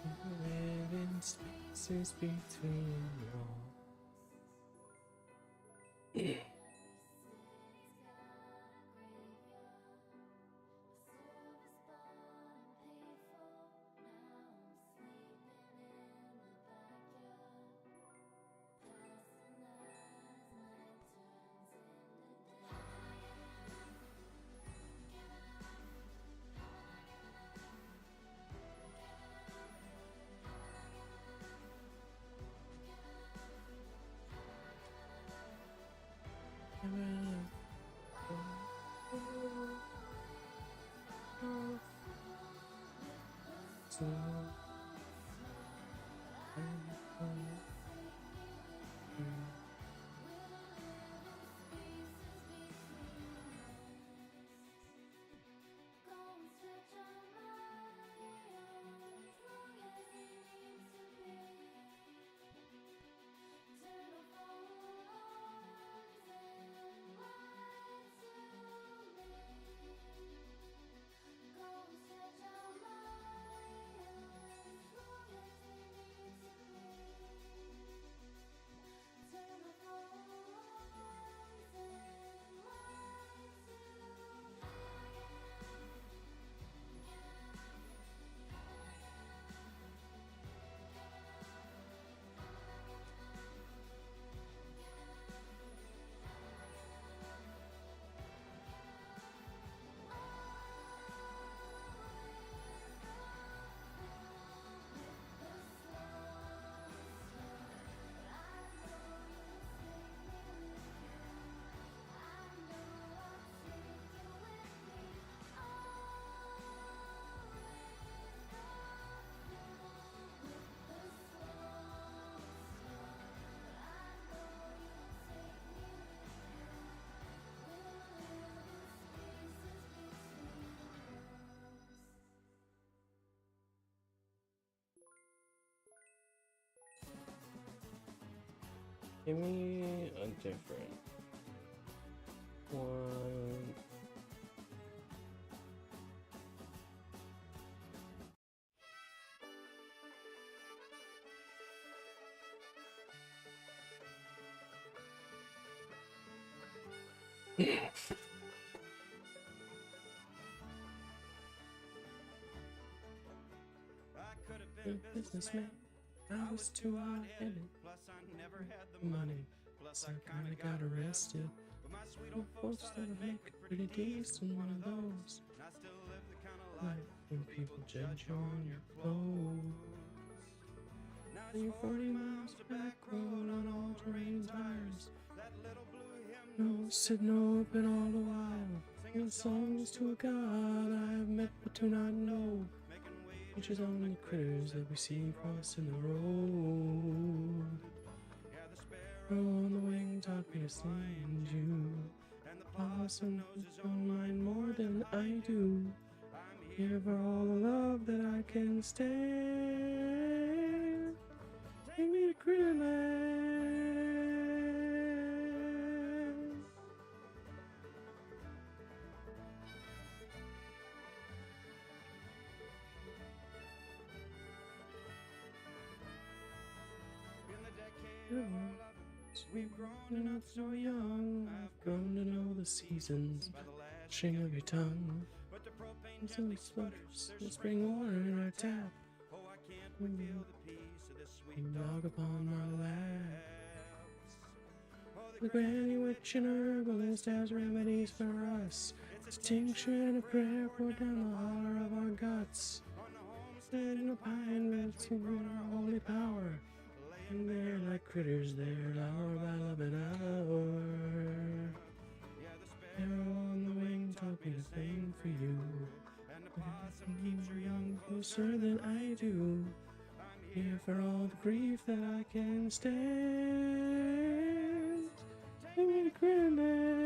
you. Live in spaces between all. Give me a different one. Businessman, I was too hard-headed. Plus, I never had the money. Plus, I kinda got arrested. But my sweet old folks started making pretty decent one of those. And I still live the kind of life when people judge you on your clothes. Now you're 40 miles to back road on all-terrain tires. That little blue hymnal sitting open all the while, singing songs to a God I have met but do not know. Which is only the critters that we see crossing the road. Yeah, the sparrow on the wing taught me to sing you, and the possum knows his own mind more than I do. I'm here for all the love that I can stand. Take me to Critterland. We've grown up so young. I've grown to know the seasons by the lashing of your tongue. But the propane silly sputters, there's spring water in our tap. Oh, I can't reveal the peace of this sweet dog upon my laps. The granny witch and herbalist has remedies for us. It's a tincture and a prayer poured down the holler of our guts. On the homestead in a pine bed, to our holy power. And they're like critters there, hour by love an hour. Yeah, the sparrow on the wing taught me to sing for you, and the possum keeps your young closer than I do. I'm here for all the grief that I can stand. Take me to Critterland.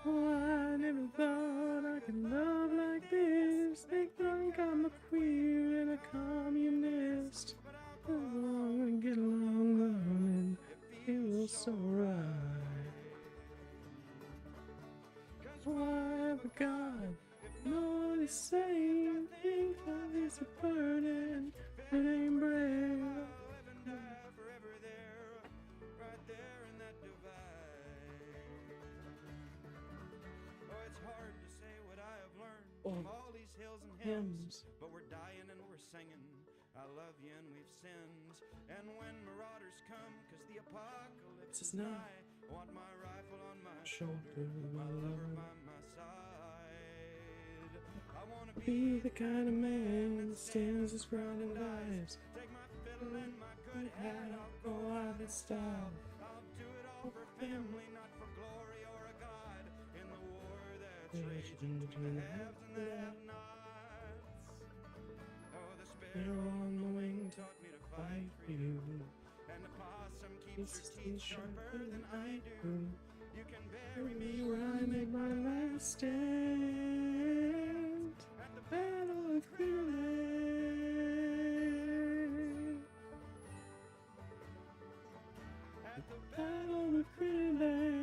Oh, I never thought I could love like this. They think I'm a queer and a communist. Along and get along, and it feels so right. of a God. No one is saying things that is a burden. It ain't brave. From all these hills and hymns, but we're dying and we're singing. I love you and we've sinned. And when marauders come, cause the apocalypse is nigh, want my rifle on my shoulder, my lover by my side. I wanna Be the kind of man that stands his ground and dives. take my fiddle and my good hat, I'll Go out in style. I'll do it all for family, not for glory or a god. In the war that's raging between the haves and the have-nots. Oh, the sparrow on the wing taught me to fight for you, and the possum keeps her teeth sharper than I do. You can bury me Where I make my last stand at the Battle of Clear Lake. at the Battle of Clear Lake.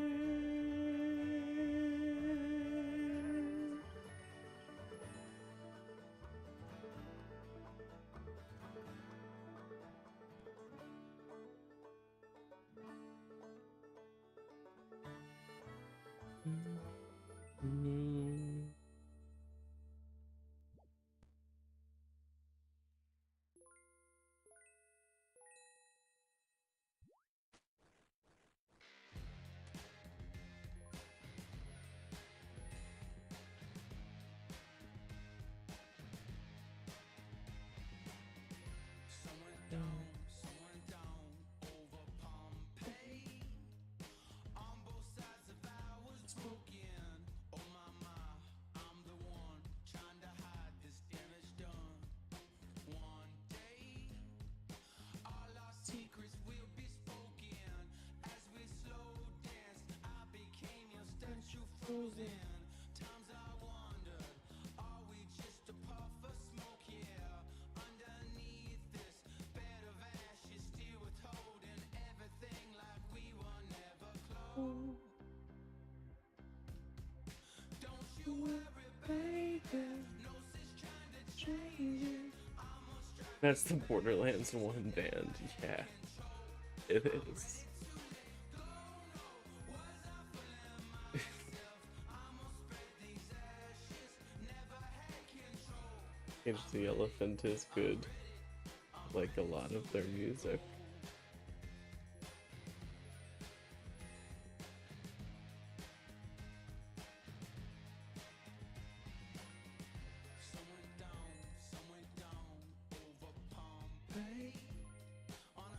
someone down over Pompeii. On both sides of ours spoken. Oh mama, I'm the one trying to hide this damage done. One day, all our secrets will be spoken. As we slow danced, I became your statue frozen. Times I wondered, are we just a puff of smoke here? Underneath this bed of ashes, still withholding everything like we were never close. Don't you worry, baby. No sense trying to change it. That's the Borderlands 1 band. Yeah, it is. Cage the Elephant is good, like a lot of their music.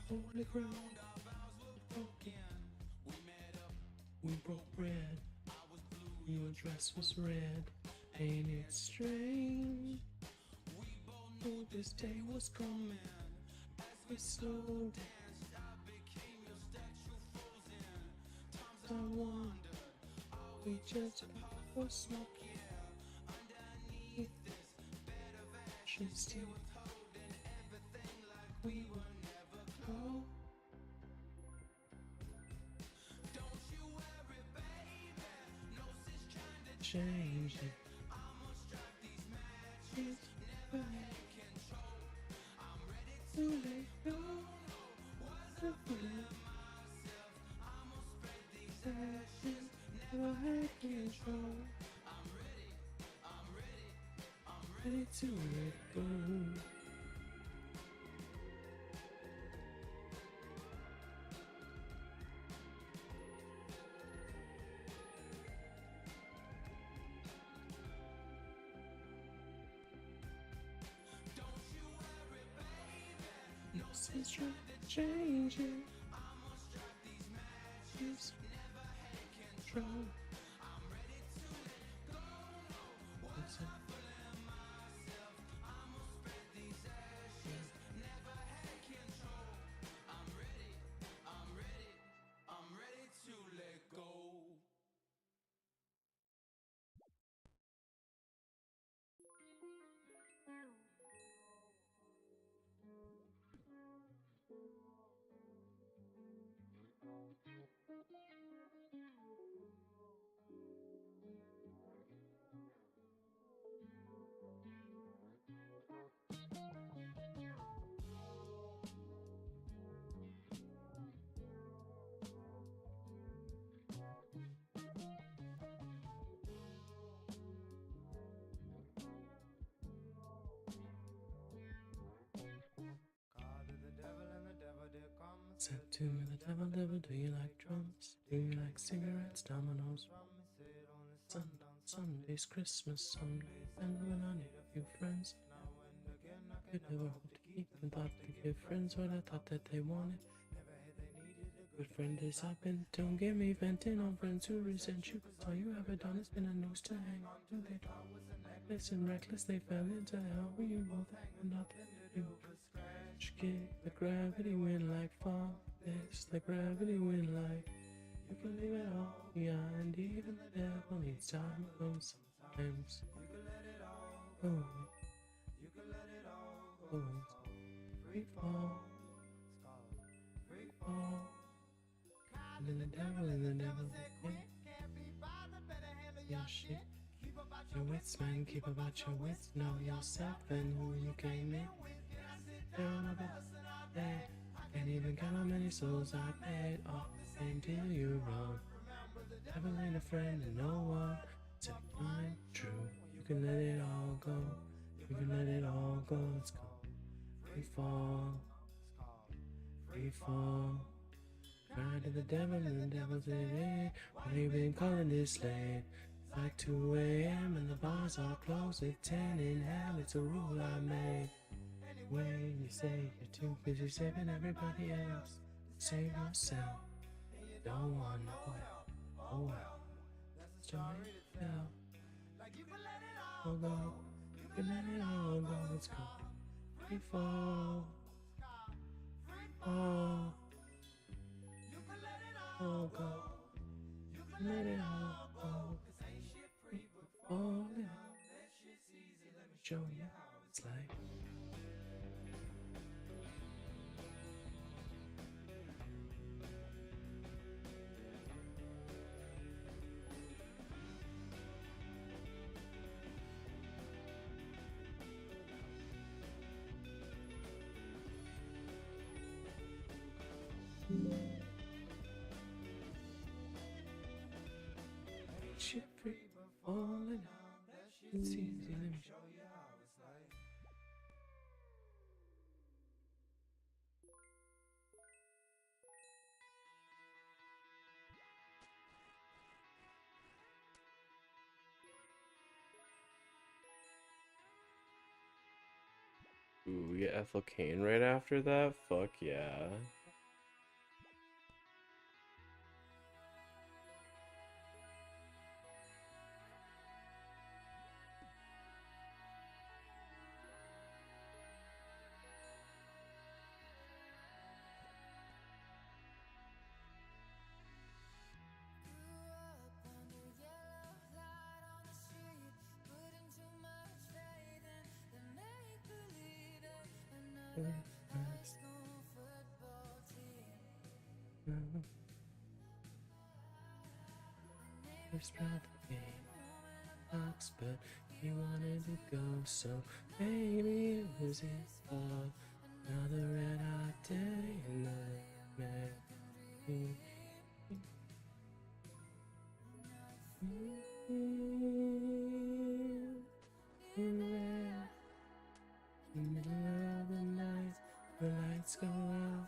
Holy ground, our vows were broken. We met up, we broke bread. I was blue, your dress was red. Ain't it strange? We both knew this day was coming. As we slow danced, I became your statue frozen. Times I wondered, are we just a puff of smoke? Yeah, underneath this bed of ashes, still withholding everything like we were never close. Don't you worry, baby. No sense trying to change it. I'ma strike these matches, never had control. I'm ready to let go. Wasn't fooling myself. I'ma spread these ashes, never had control. I'm ready to let go. No sense trying to change it. I'ma strike these matches, never had control. I'm ready to let go. Was I fooling myself? I'ma spread these ashes, never had control. I'm ready to let go. to the devil, devil, do you like drums? Do you like cigarettes, dominoes? Sundays, Christmas, Sunday, and when I need a few friends. Could never hope to keep them, thought to give friends what I thought that they wanted. Good friend is up and don't get me venting on friends who resent you. Cause all you ever done is been a noose to hang on to. They reckless and reckless, they fell into hell when you both had nothing to do. Kick the gravity wind like fall. This the gravity wind like. You can leave it all behind. Even the devil needs time alone sometimes. Oh, oh, free fall, free fall. And then the devil, your shit. Your wits, man, keep about your wits. Know yourself and who you came in. Down about that. Can't even count how many souls I paid off until you're wrong. Devil ain't a friend and no one to find true. You can let it all go. You can let it all go. It's called free fall. Free fall. Cry to the devil and the devil said, hey, why you been calling this late? It's like 2 a.m. and the bars are closed at 10 in hell. It's a rule I made. Anyway, you say you're too busy saving everybody else. Save yourself. You don't want no help. Oh well. That's the story to tell. Like you can let it all go. You can let it all go. It's called free fall. Free fall. You can let it all go. You can let it all go. Cause ain't shit free but falling. That shit's easy. Let me show you how it's like. Shit free but falling out. That shit's easy. Let me show you how it's like. Ooh, we get Ethel Cain right after that? Fuck yeah. First round the game, box, but he wanted to go, so maybe it was his fault. Another red hot day in the magazine. In the middle of the night, the lights go out.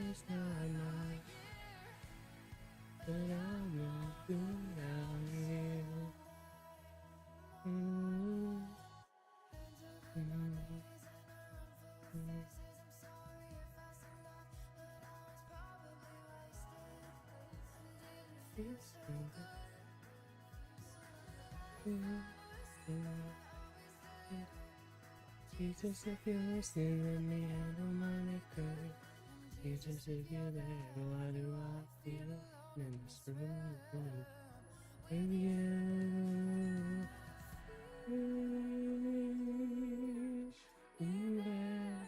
It's not mine, but I'm not good out here. Jesus, if you're listening, let me handle my liquor. Jesus, if you're there, why do I feel in this room? Baby, you there,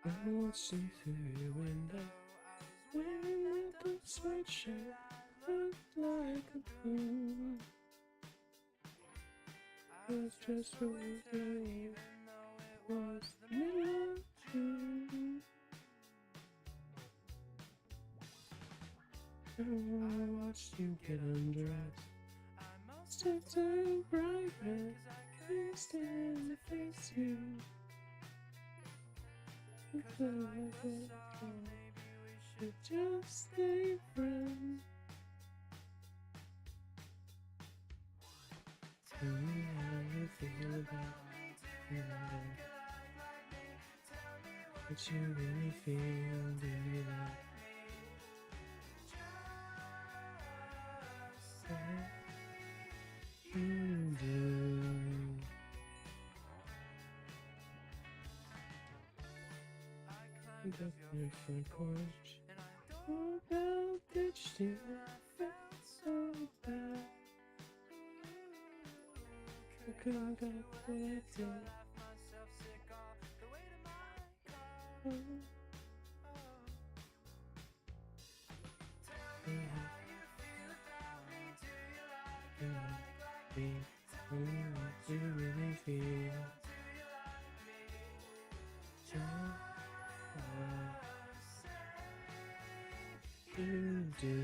I watched you through your window, wearing a good sweatshirt, looked like a fool. I was just for you, it was the middle of June. I watched you get undressed, stepped in bright red, I couldn't stand to face you. Because I thought maybe we should just stay friends. Tell me how you feel about me. What you really feel, do you like me? You do. Up your front porch, and I thought about ditched you. I felt so bad. I couldn't go collected. Tell me what you really feel. You do.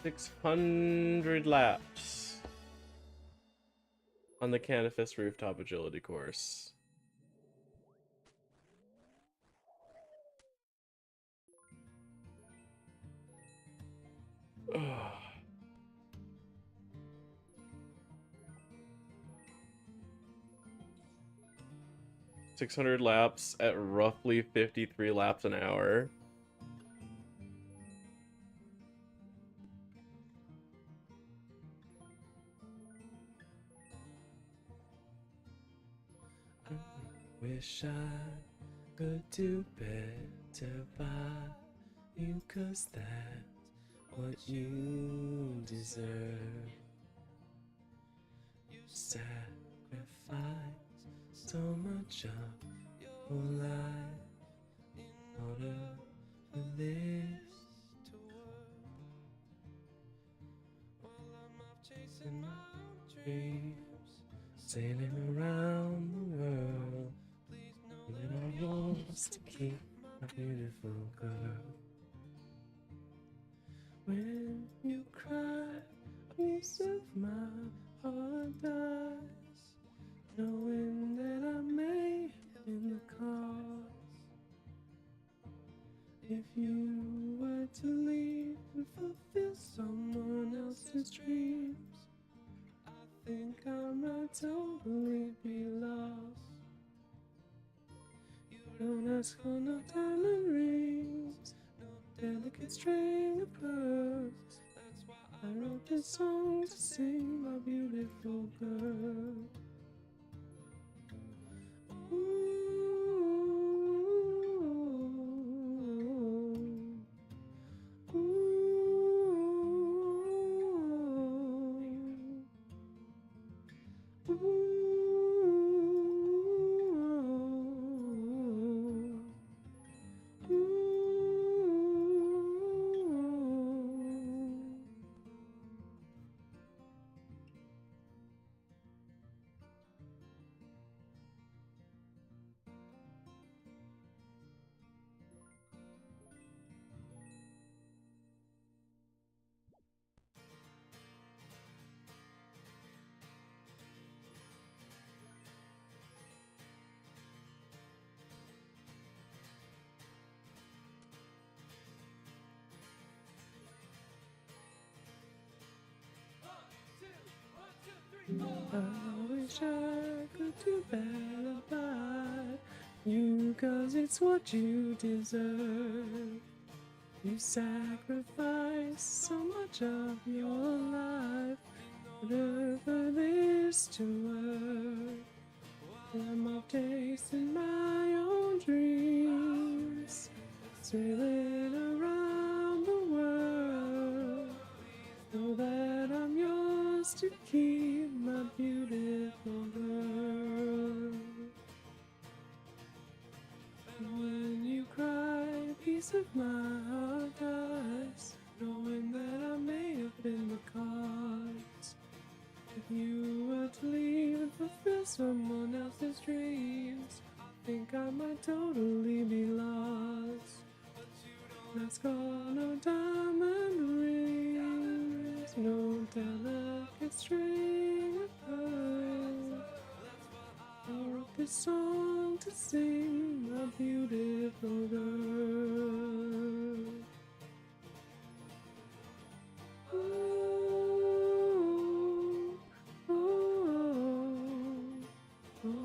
Six 600 laps on the Canifest rooftop agility course. Ugh. 600 laps at roughly 53 laps an hour. Wish I could do better by you, 'cause that's what you deserve. sacrifice so much of your life in order for this to work. While I'm off chasing my dreams, sailing around the world, and I want to keep my beautiful girl. When you cry, a piece of my heart dies, knowing that I may have been the cause. If you were to leave and fulfill someone else's dreams, I think I might totally be lost. You don't ask for no diamond rings, no delicate string of pearls. That's why I wrote this song to sing, my beautiful girl. I wish I could do better by you, 'cause it's what you deserve. You sacrifice so much of your life in order for this to work. I'm off chasing my own dreams, sailing around the world. Know that I'm yours to keep, my beautiful girl. And when you cry, a piece of my heart dies, knowing that I may have been the cause. If you were to leave and fulfill someone else's dreams, I think I might totally be lost. Let's go, no diamond rings, no delicate string of pearls. I wrote this song to sing, my beautiful girl. Ooh, oh, oh, oh.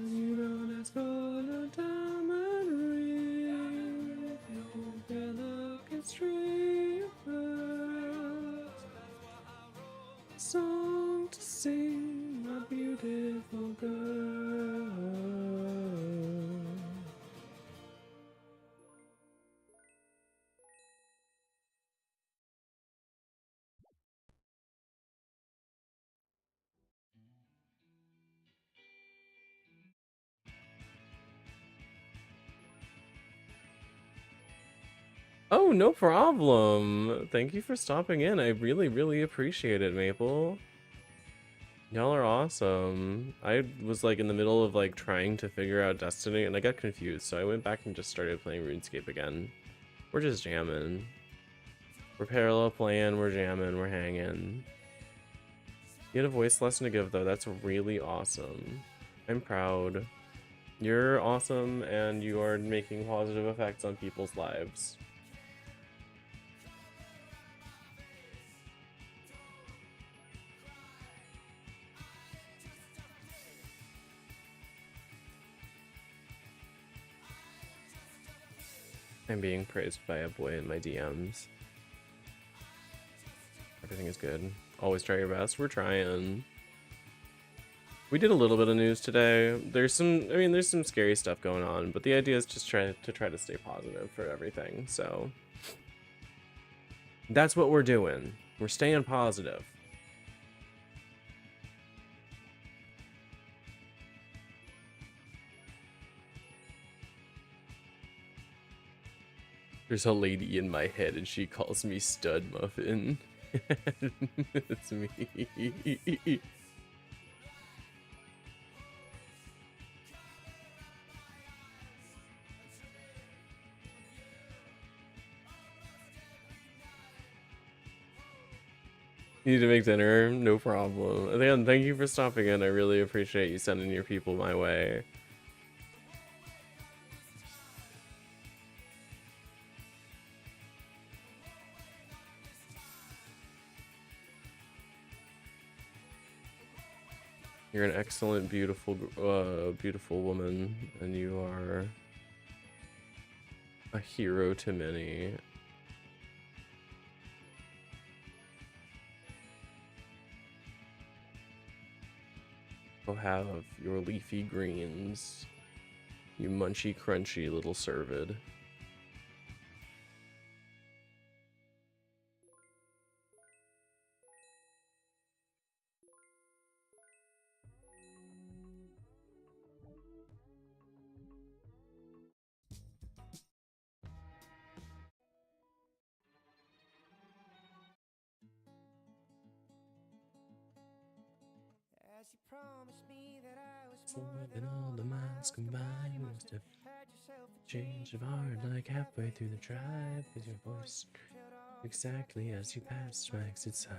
You don't ask for no diamond ring, no delicate string of pearls. A song to sing, my beautiful girl. Oh, no problem. Thank you for stopping in. I really, really appreciate it, Maple. Y'all are awesome. I was like in the middle of like trying to figure out Destiny and I got confused, so I went back and just started playing RuneScape again. We're just jamming. We're parallel playing, we're jamming, we're hanging. You had a voice lesson to give though, that's really awesome. I'm proud. You're awesome and you are making positive effects on people's lives. I'm being praised by a boy in my DMs. Everything is good. Always try your best. We're trying. We did a little bit of news today. There's some scary stuff going on, but the idea is just try to stay positive for everything. So that's what we're doing. We're staying positive. There's a lady in my head and she calls me Stud Muffin. It's me. You need to make dinner? No problem. Again, thank you for stopping in. I really appreciate you sending your people my way. You're an excellent, beautiful woman, and you are a hero to many. Go have your leafy greens, you munchy, crunchy little cervid. As you promised me that I was More than all the miles combined, you must have change of heart like halfway through the drive, with your voice exactly as you passed my exit sign.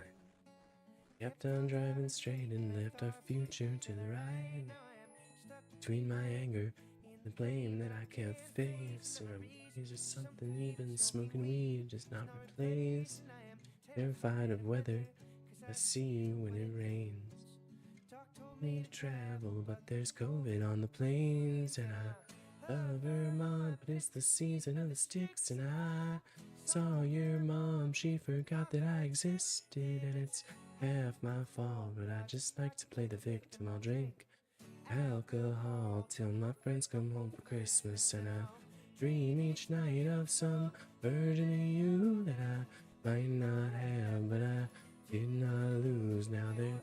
Kept on driving straight and left our future to the right. Between my anger and the blame that I can't face, and is there something even smoking weed does not replace? Terrified of weather, I see you when it rains. Need to travel, but there's COVID on the plains, and I love Vermont, but it's the season of the sticks, and I saw your mom, she forgot that I existed, and it's half my fault, but I just like to play the victim. I'll drink alcohol till my friends come home for Christmas, and I dream each night of some version of you that I might not have, but I did not lose. Now they're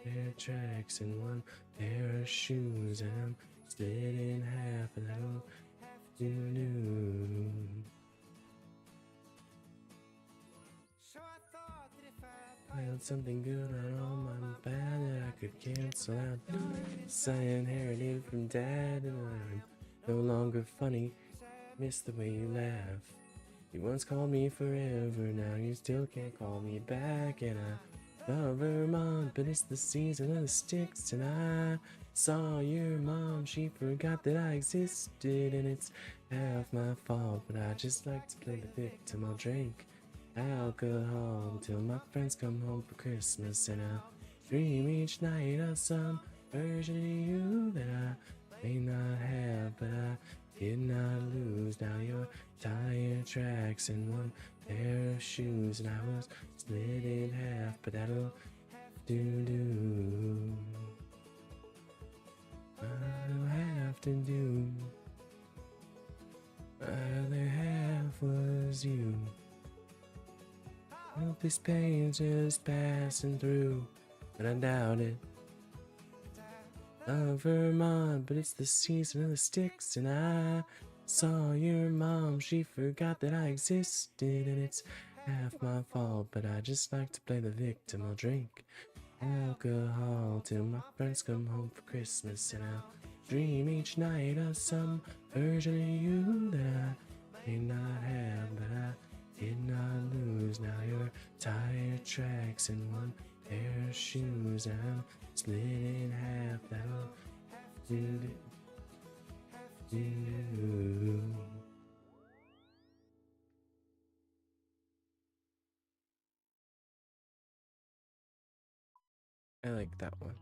pair of tracks and one pair of shoes, and I'm split in half, and I don't do. I had something good on all my bad that I could cancel out. I inherited from dad, and I'm no longer funny. Miss the way you laugh. You once called me forever, now you still can't call me back, and I love Vermont, but it's the season of the sticks, and I saw your mom, she forgot that I existed, and it's half my fault, but I just like to play the victim. I'll drink alcohol till my friends come home for Christmas, and I'll dream each night of some version of you that I may not have, but I did not lose. Now your tire tracks and one pair of shoes, and I was split in half, but that'll do. I'll have to do. My other half was you. Hope this pain's just passing through, but I doubt it. Love Vermont, but it's the season of the sticks, and I saw your mom, she forgot that I existed, and it's half my fault, but I just like to play the victim. I'll drink alcohol till my friends come home for Christmas, and I'll dream each night of some version of you that I may not have, but I did not lose. Now your tire tracks and one pair of shoes, and I'm split in half. That'll do. I like that one.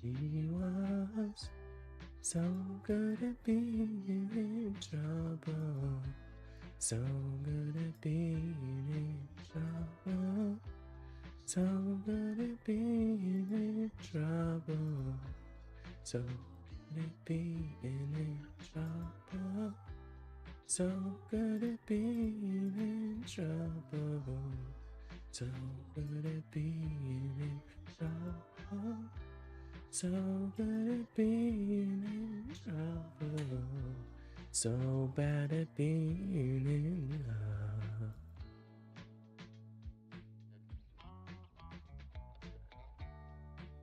She was so good at being in trouble, so good at being in trouble, so good at being in trouble, so good at being in trouble, so good at being in trouble, so good at being in trouble. So good at being in trouble, so bad at being in love.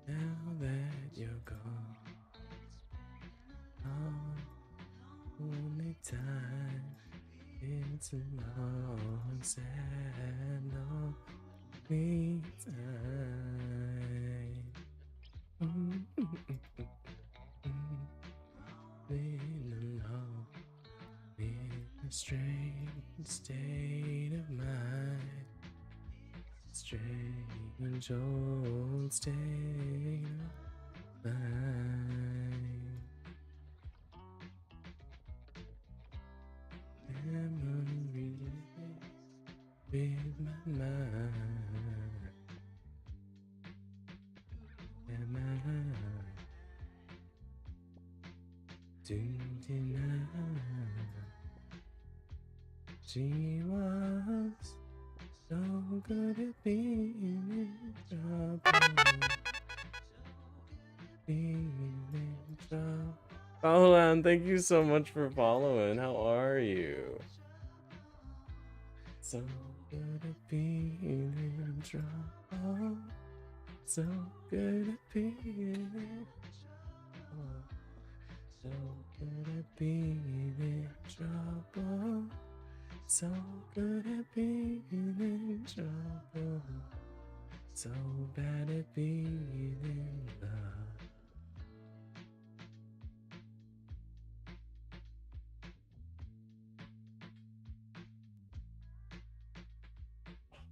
Now that you're gone, only time it's a long, sad, lonely time. Been alone in a strange state of mind, strange old state of mind. Memories with my mind, and my didn't deny. She was so good at being in trouble, being in trouble. Paolan, thank you so much for following. How are you? So good at being in trouble, so good at being in trouble. So good at being in trouble, so good at being in trouble, so bad at being in love.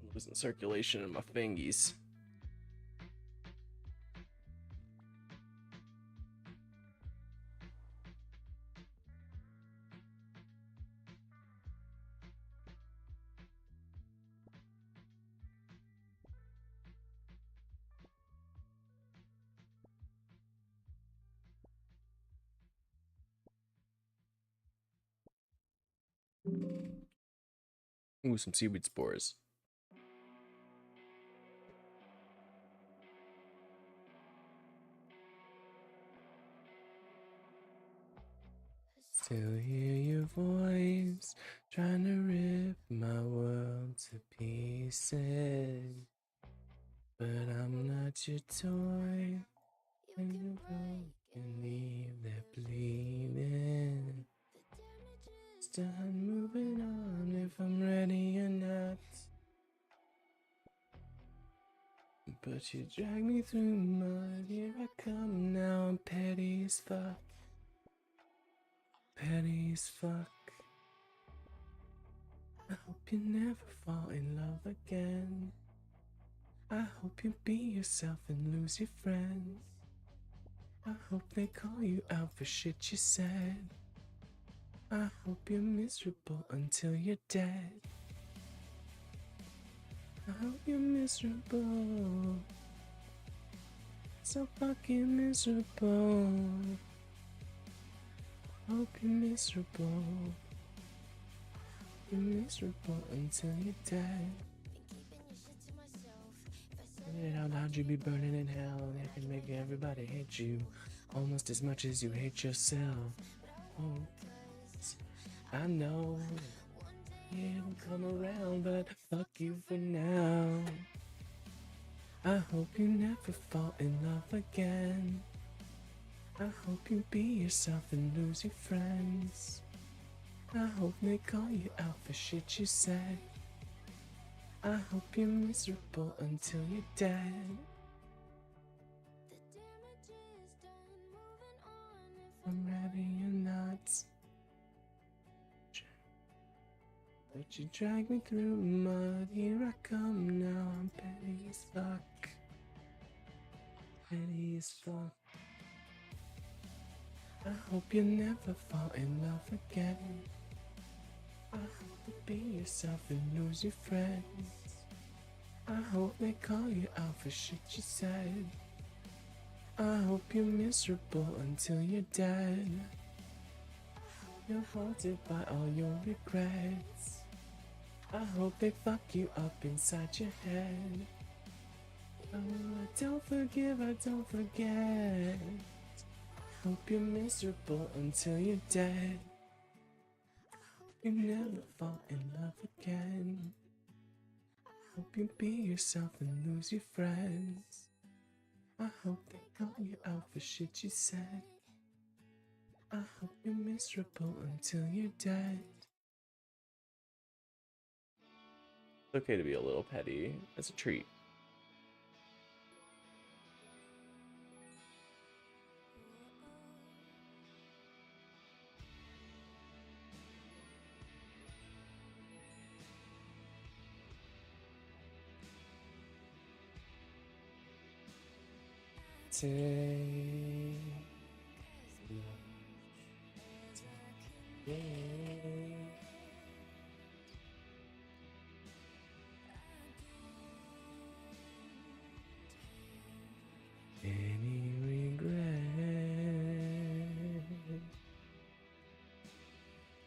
I'm losing circulation in my fingies. Ooh, some seaweed spores. Still hear your voice, trying to rip my world to pieces. But I'm not your toy. When you break and leave that bleeding. Start moving on if I'm ready or not. But you drag me through mud, here I come now, I'm petty as fuck. Petty as fuck. I hope you never fall in love again. I hope you be yourself and lose your friends. I hope they call you out for shit you said. I hope you're miserable until you're dead. I hope you're miserable. So fucking miserable. Hope you're miserable. You're miserable until you're dead. How loud you be burning in hell? That can make everybody hate you almost as much as you hate yourself. hopes. I know it'll come around, but fuck you for now. I hope you never fall in love again. I hope you be yourself and lose your friends. I hope they call you out for shit you said. I hope you're miserable until you're dead. I'm ready or not. But you drag me through the mud. Here I come now. I'm petty as fuck. Petty as fuck. I hope you never fall in love again. I hope you be yourself and lose your friends. I hope they call you out for shit you said. I hope you're miserable until you're dead. You're haunted by all your regrets. I hope they fuck you up inside your head. Oh, I don't forgive, I don't forget. Hope you're miserable until you're dead. You never fall in love again. Hope you be yourself and lose your friends. I hope they call you out for shit you said. I hope you're miserable until you're dead. It's okay to be a little petty. It's a treat. Any regret?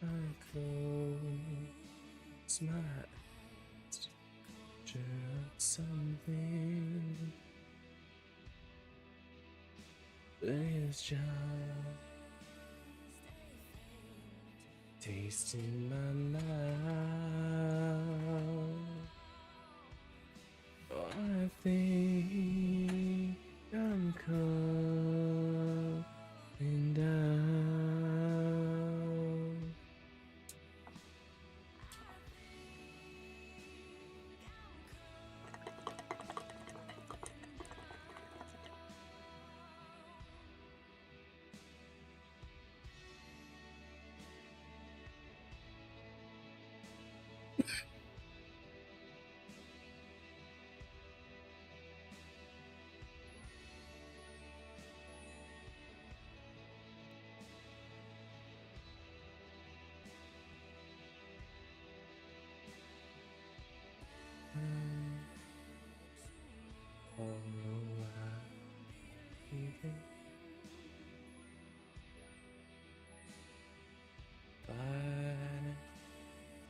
I close my eyes, picture of something. It's just tasting my mouth. Oh, I think I'm coming down.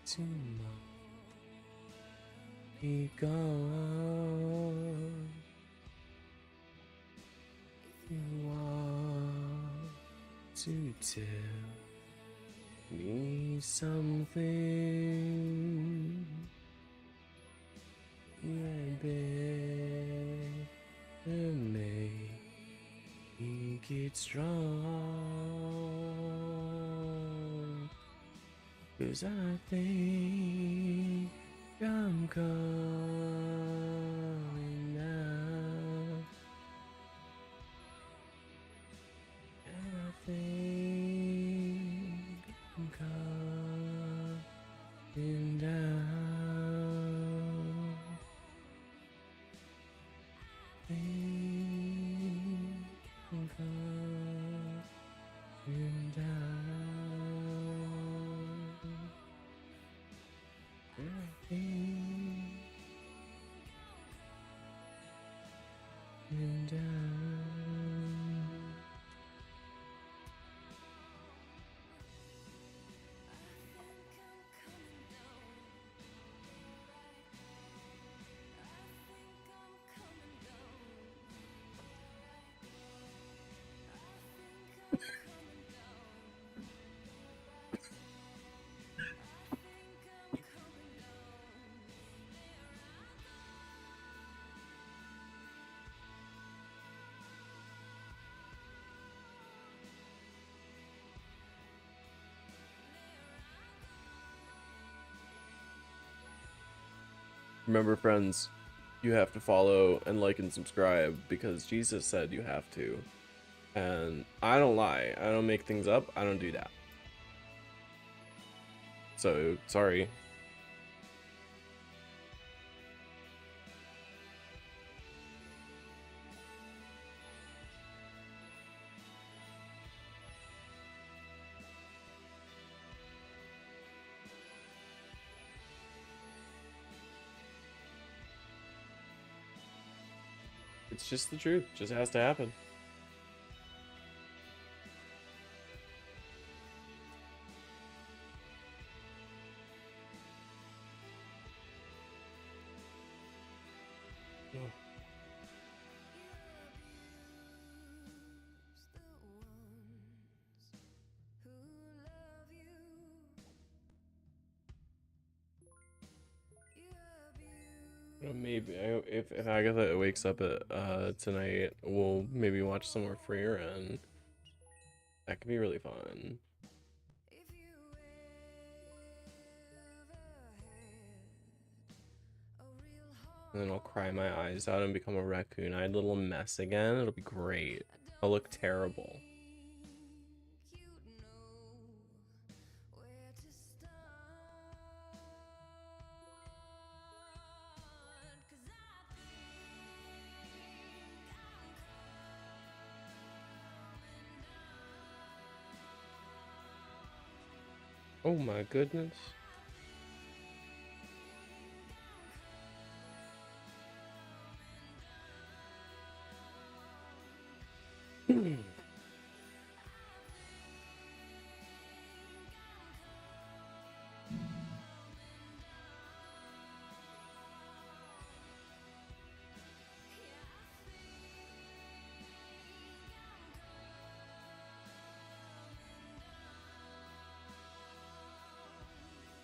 Tomorrow be gone. You want to tell me something? You better make it strong. 'Cause I think I'm coming now. And I think I'm coming down. I think I'm coming down. I think Remember, friends, you have to follow and like and subscribe because Jesus said you have to. And I don't lie. I don't make things up. I don't do that. So, sorry. It's just the truth. It just has to happen. Maybe if Agatha wakes up at tonight, we'll maybe watch some more Free Run. That could be really fun. And then I'll cry my eyes out and become a raccoon-eyed little mess again. It'll be great. I'll look terrible. Oh my goodness.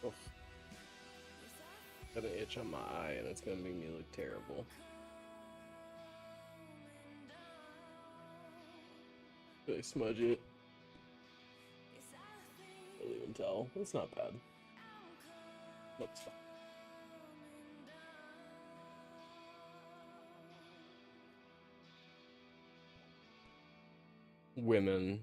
Oof. Got an itch on my eye and it's gonna make me look terrible. Really smudge it. Really even tell. It's not bad. Looks fine. Women.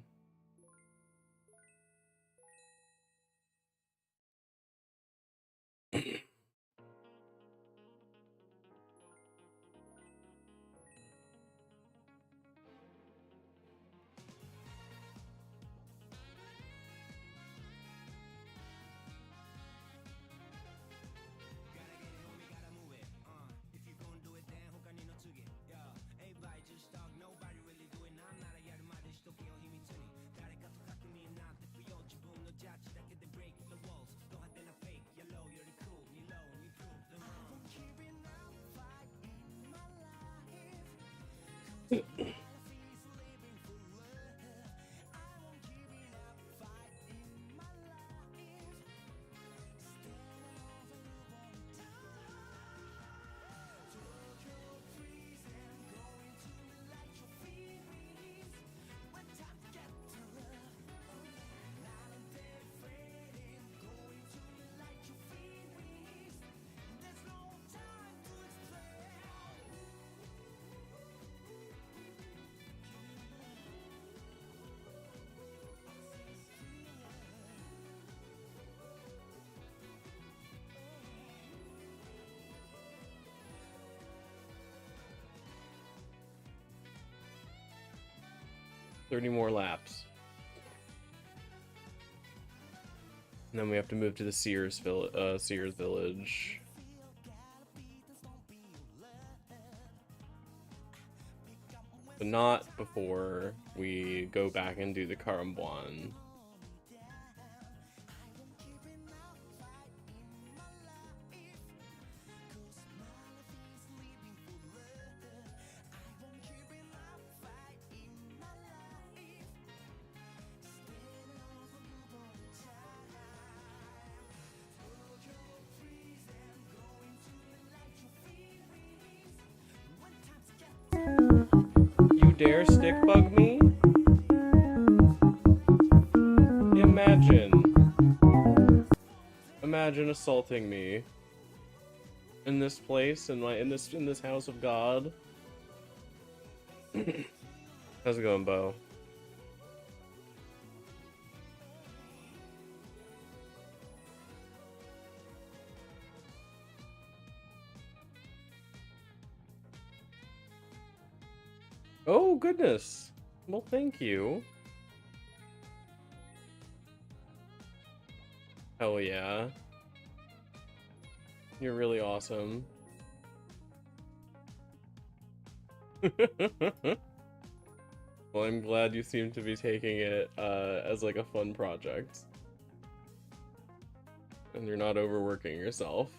$30 more laps. And then we have to move to the Sears Village. But not before we go back and do the Karambwan. Dare stick bug me? Imagine assaulting me in this place, in this house of God. How's it going, Bo? Oh, goodness. Well, thank you. Hell yeah. You're really awesome. Well, I'm glad you seem to be taking it as like a fun project. And you're not overworking yourself.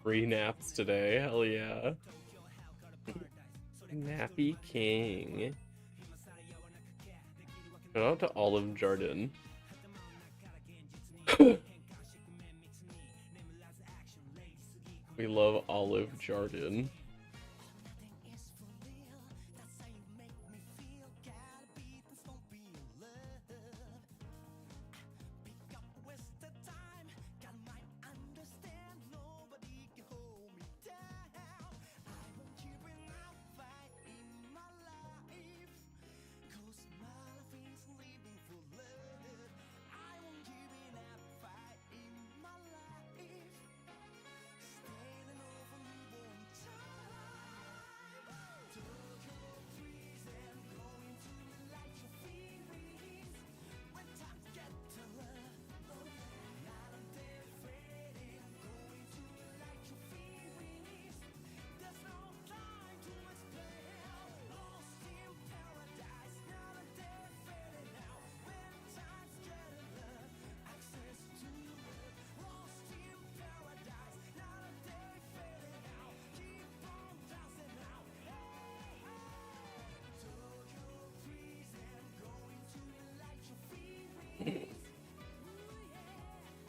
Free naps today, hell yeah. Nappy King. Shout out to Olive Jardin. We love Olive Jardin.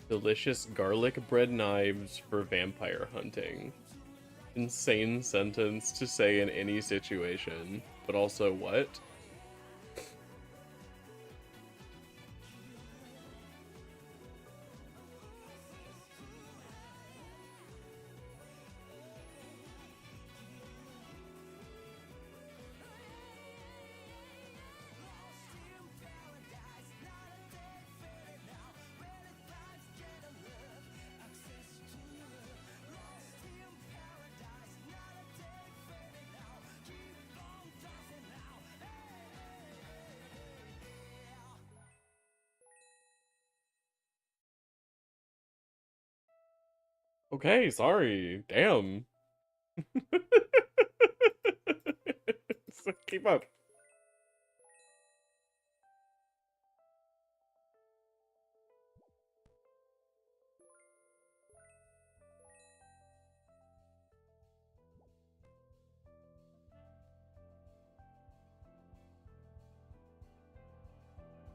Delicious garlic bread knives for vampire hunting. Insane sentence to say in any situation, but also what? Okay, sorry. Damn. So keep up.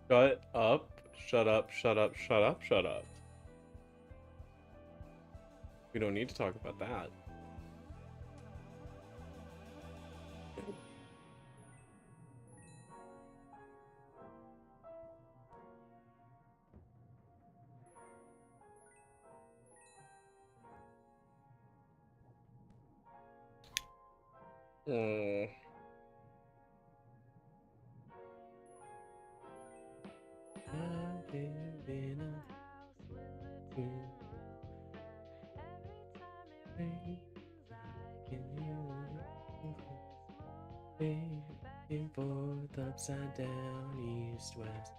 Shut up. Shut up. Shut up. Shut up. Shut up. We don't need to talk about that. Forth, upside down, east, west,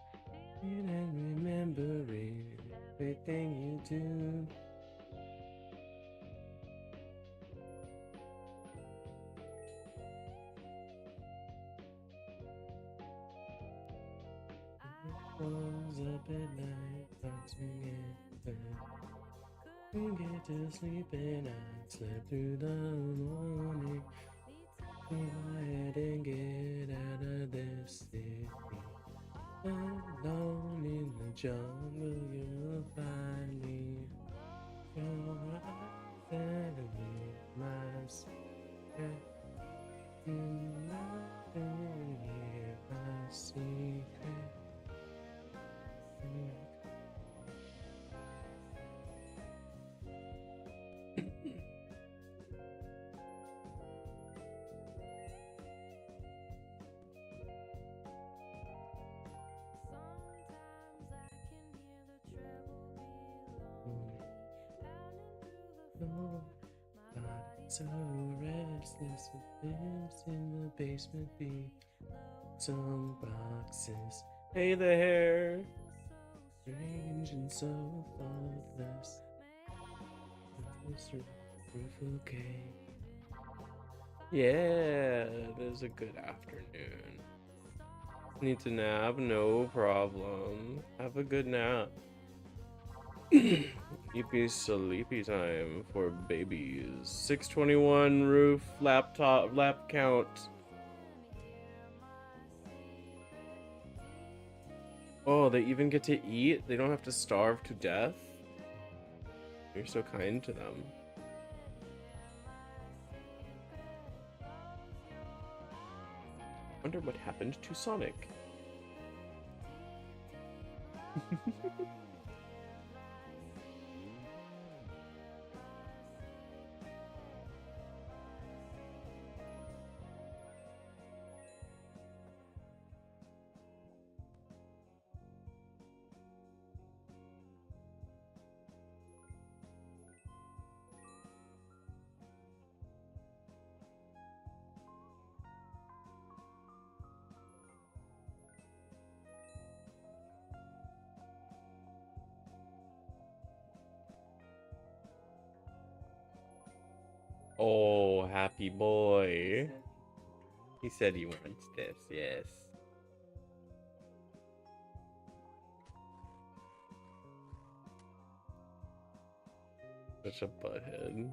and remembering everything you do. Rose up at night, thoughts together. We get to sleep and I slept through the morning. Go ahead and get out of this city. Alone in the jungle, you'll find me. Your eyes and me. So restless with this in the basement be some boxes. Hey there, strange and so thoughtless. Roof okay. Yeah, it is a good afternoon. Need to nap? No problem. Have a good nap. Sleepy sleepy time for babies. 621 roof laptop lap count. Oh, they even get to eat? They don't have to starve to death? You're so kind to them. Wonder what happened to Sonic. Oh, happy boy. He said he wants this, yes. Such a butthead.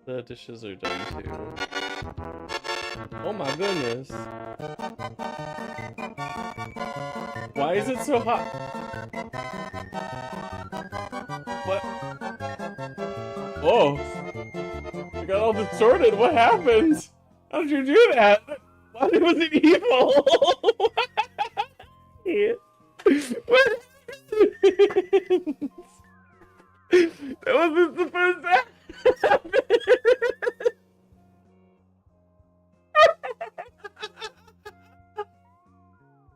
The dishes are done too. Oh my goodness. Why is it so hot? What? Oh! I got all distorted. What happened? How did you do that? Why was it evil? What? That wasn't supposed to happen.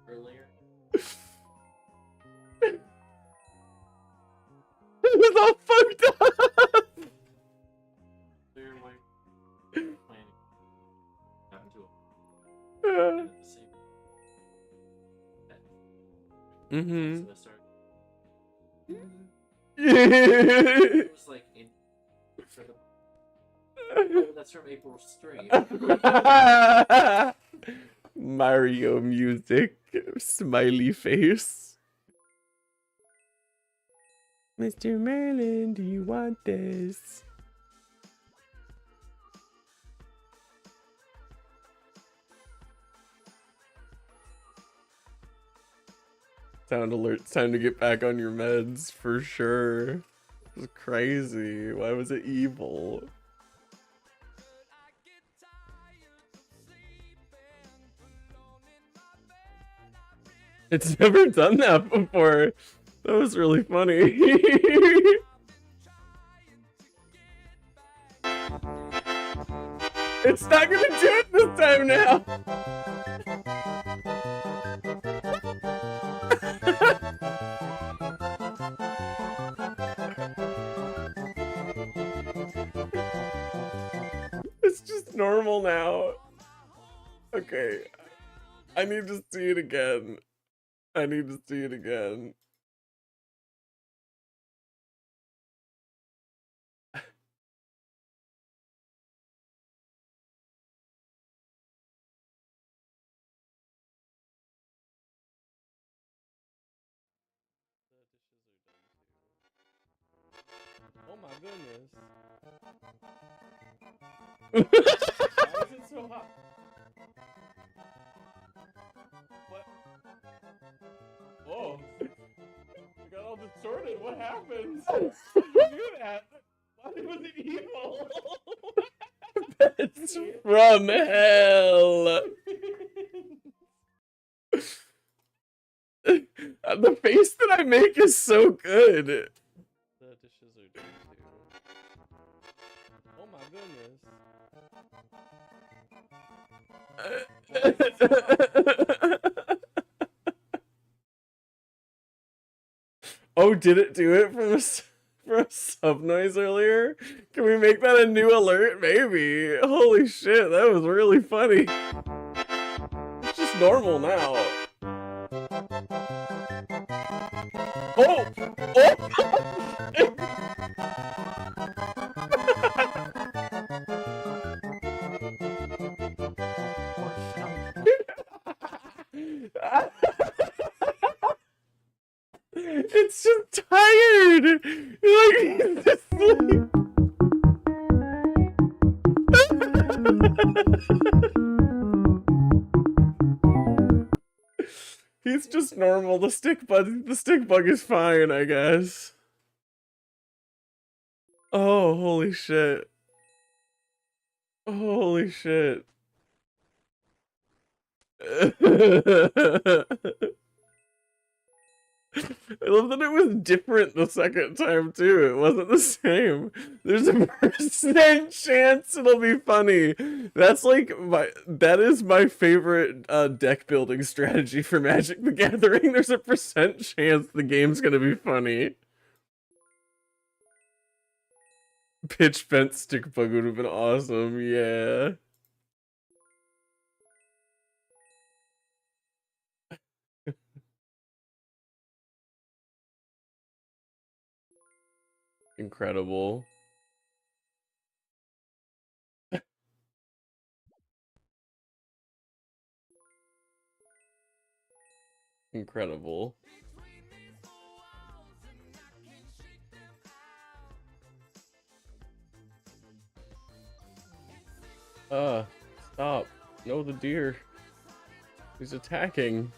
Earlier. It was all fucked up. They're like planning. Happened to them. At the same. Mm-hmm. So it was like in for the. Oh, that's from April's stream. Mario music, smiley face. Mr. Merlin, do you want this? Sound alert, it's time to get back on your meds for sure. It was crazy. Why was it evil? It's never done that before. That was really funny. It's not gonna do it this time now. It's just normal now. Okay. I need to see it again. I need to see it again. Oh my goodness. Why is it so hot? What? Oh. I got all distorted. What happened? How did you do that? Why was it evil? That's from hell. The face that I make is so good. The dishes are done too. Oh my goodness. Oh, did it do it from from a sub noise earlier? Can we make that a new alert? Maybe. Holy shit, that was really funny. It's just normal now. Oh! It's just tired. Like, it's asleep. He's just normal. The stick bug is fine, I guess. Oh, holy shit. Holy shit. I love that it was different the second time too. It wasn't the same. There's a % chance it'll be funny. That's like that is my favorite deck building strategy for Magic the Gathering. There's a % chance the game's gonna be funny. Pitch bent stick bug would have been awesome, yeah. Incredible. Incredible. Stop. No, the deer. He's attacking.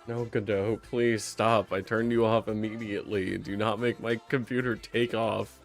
No, Godot, please stop. I turned you off immediately. Do not make my computer take off.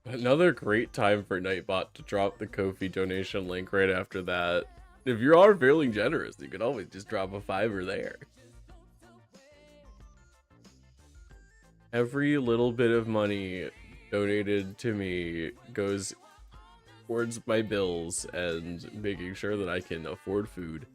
Another great time for Nightbot to drop the Ko-fi donation link right after that. If you are feeling generous, you can always just drop a $5 there. Every little bit of money donated to me goes towards my bills and making sure that I can afford food.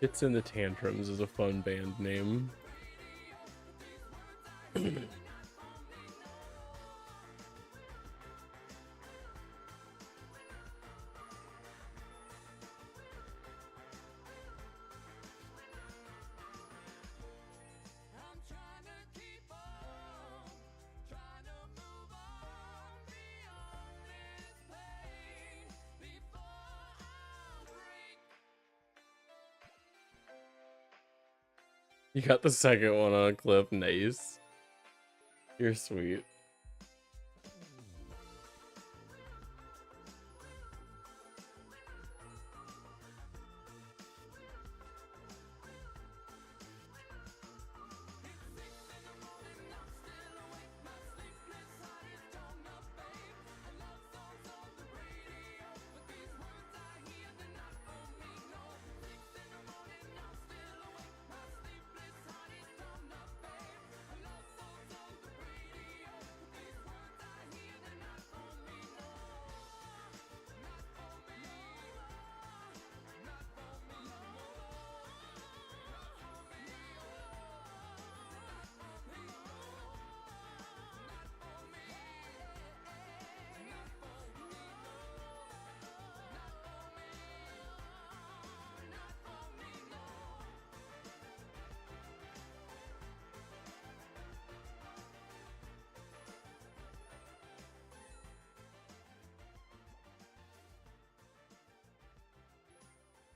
It's in the Tantrums is a fun band name. You got the second one on clip, nice. You're sweet.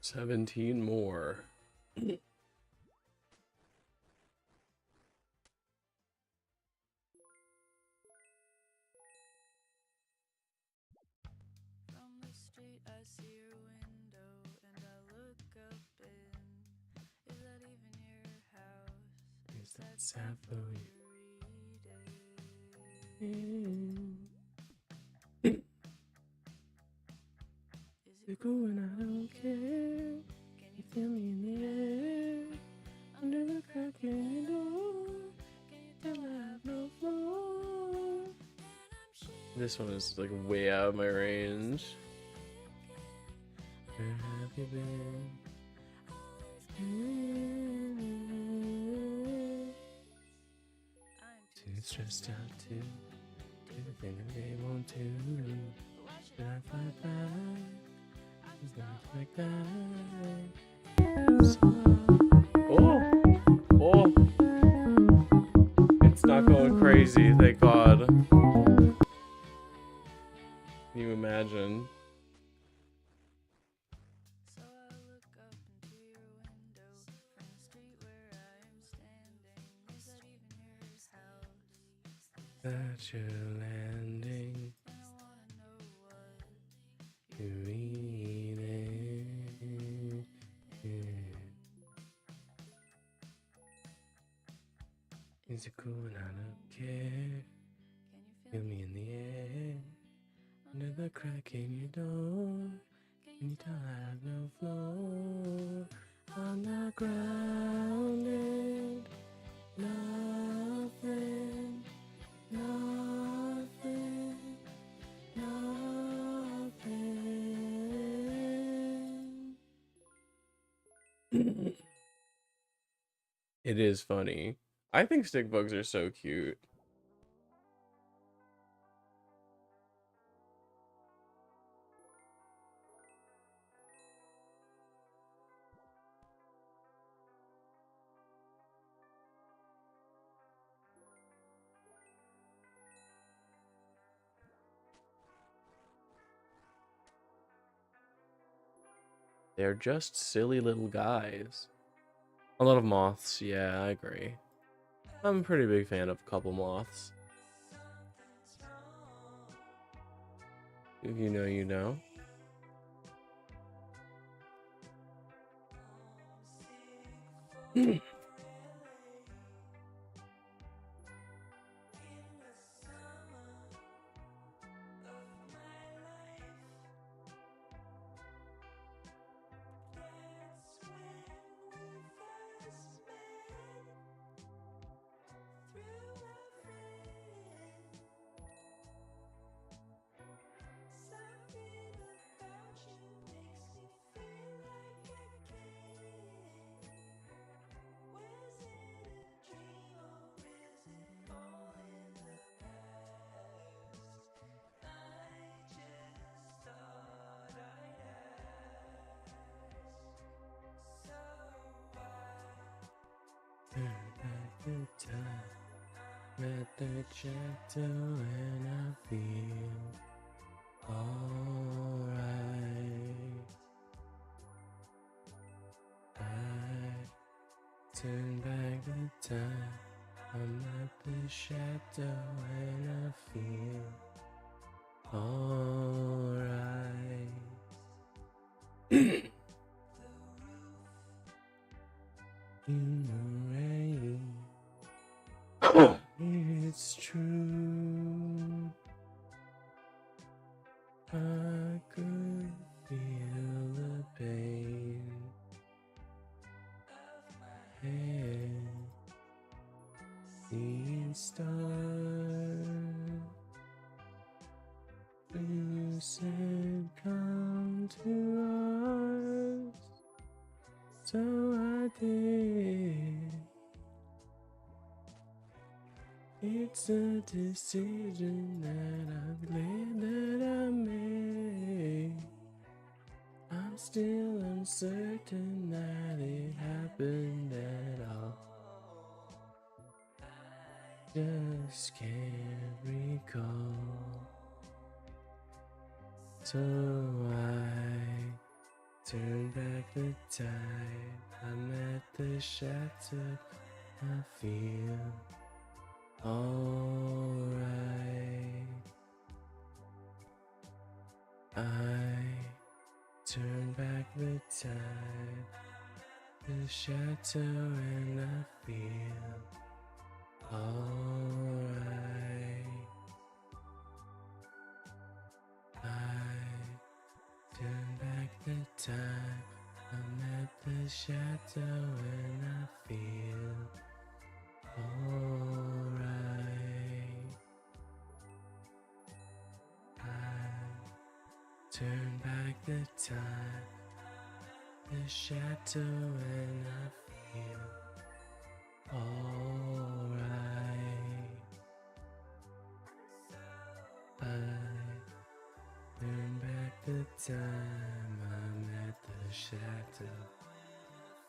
17 more. From the street, I see your window and I look up in. Is that even your house? Is that Sappho? Is it cool when I don't care? Can you feel me in the air? Under the crack in your door? Can you tell I have no floor? This one is like way out of my range. Where have you been? Too stressed out to do the thing that they want to do. Should I fight back? Is that like that? Oh! Oh! It's not going crazy, thank God. Can you imagine? So I look up into your window from the street where I am standing. Is that even your house? That you're landing. And I wanna know what you're eating. Is it cool when I don't care? Feel me in the air. Under the crack in your door. Can you tell I have no floor? I'm not grounded. Nothing. Nothing. Nothing. It is funny. I think stick bugs are so cute. They're just silly little guys. A lot of moths, yeah, I agree. I'm a pretty big fan of a couple moths. If you know, you know. At the chapter and I feel alright. I turn back the time. I'm at the shadow and I feel alright. In the rain. It's true. I could feel the pain. And the stars. You said come to us. So I did. It's a decision that I'm glad that I made. I'm still uncertain that it happened at all. Just can't recall. So I turn back the tide. I'm at the shelter. I feel alright. I turn back the tide. The shelter and I feel alright. I turn back the time. I'm at the shadow and I feel alright. I turn back the time. The shadow and I feel alright. I turn back the time. I'm at the shadow.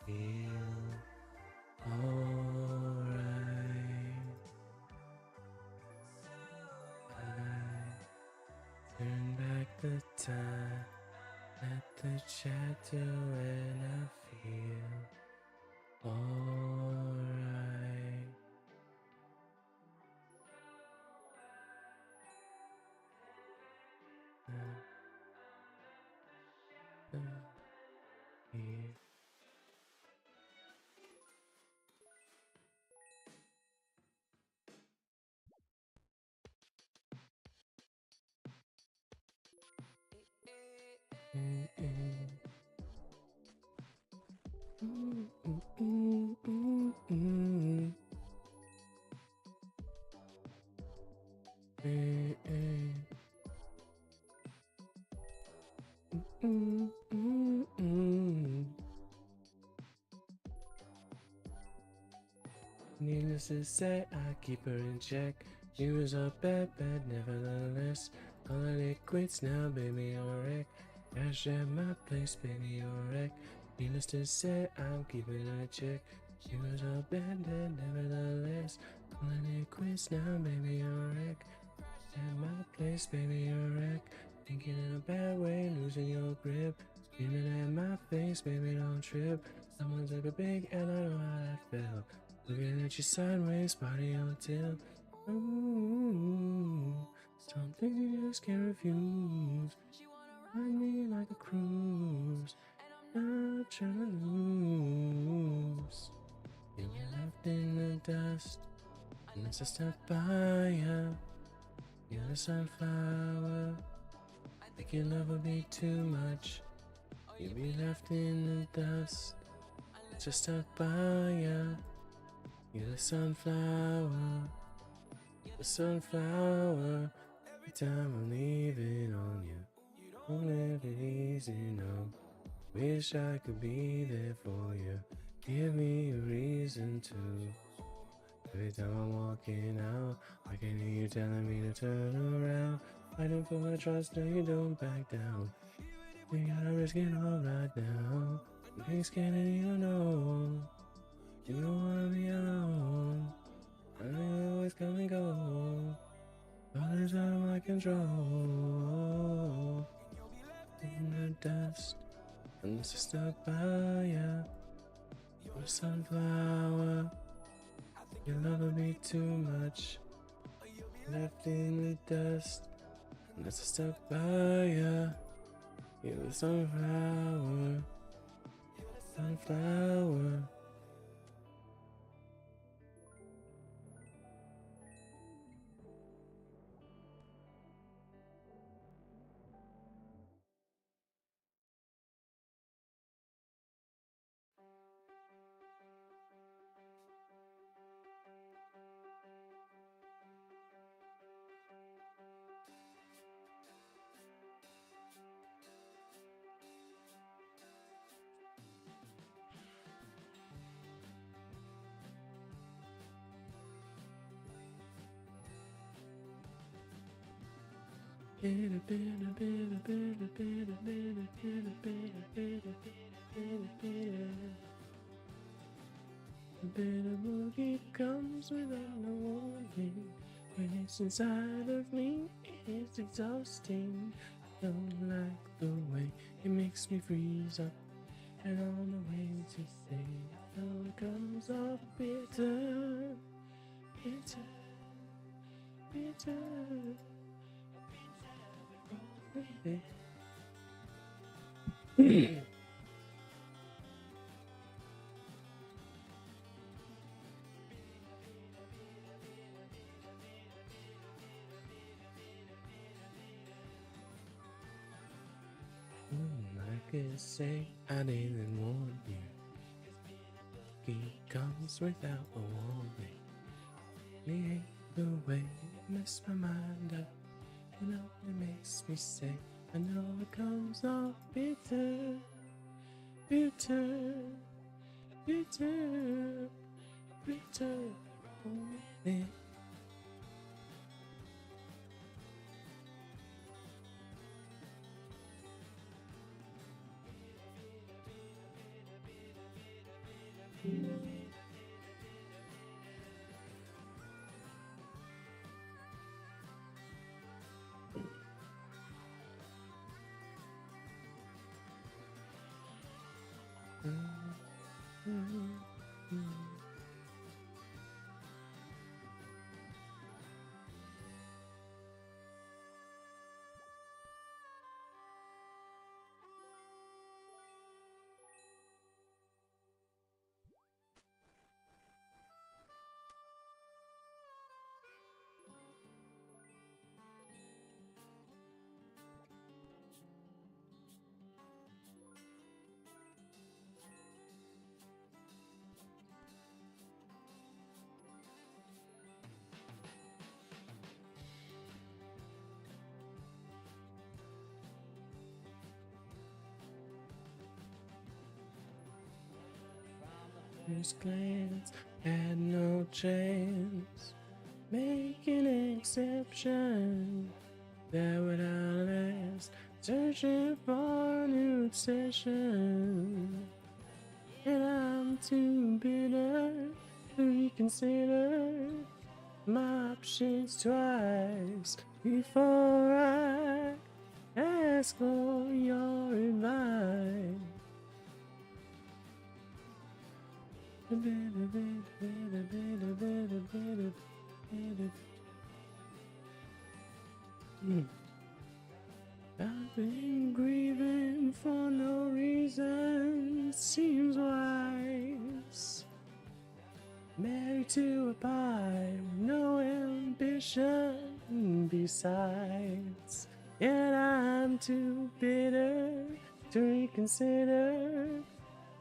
Feel alright. I turn back the time at the shadow and I feel alright. Yeah. Needless to say, I keep her in check. She was a bad, nevertheless. Calling it quits now, baby, you're wreck. Cash at my place, baby, you're wreck. Needless to say, I'm keeping her in check. She was a bad, nevertheless. Calling it quits now, baby, you're wreck. Cash at my place, baby, you're wreck. Thinking in a bad way, losing your grip. Screaming at my face, baby, don't trip. Someone took a big L, I know how that felt. Looking at you sideways, body on tilt. Ooh, something you just can't refuse. Ride me like a cruise, not trying to lose. You were left in the dust, and as I step by you, you're the sunflower. I think your love would be too much. You'd be left in the dust, just step by you. You're the sunflower, the sunflower. Every time I'm leaving on you, don't live it easy, no. Wish I could be there for you. Give me a reason to. Every time I'm walking out, I can hear you telling me to turn around. Fighting for my trust, no, you don't back down. We gotta risk it all right now. Be scared and you know. You don't wanna be alone. I know you always come and go. All is out of my control. In the dust, unless I stop by ya. You're a sunflower. Your love will be too much. Left in the dust, unless I stop by ya. You're a sunflower. Sunflower. A bit of boogie comes without no warning. When it's inside of me, it's exhausting. don't like the way it makes me freeze up. And on the way to say, oh, it comes off bitter, bitter, bitter. I could say I didn't want you. He comes without a warning. Me hate the way you mess my mind up. You know it makes me say, I know it comes off bitter, bitter, bitter, bitter. Oh, yeah. First glance had no chance, make an exception that would outlast, searching for a new obsession. And I'm too bitter to reconsider my options twice before I ask for your advice. I've been grieving for no reason, seems wise. Married to a pie, no ambition besides. Yet I'm too bitter to reconsider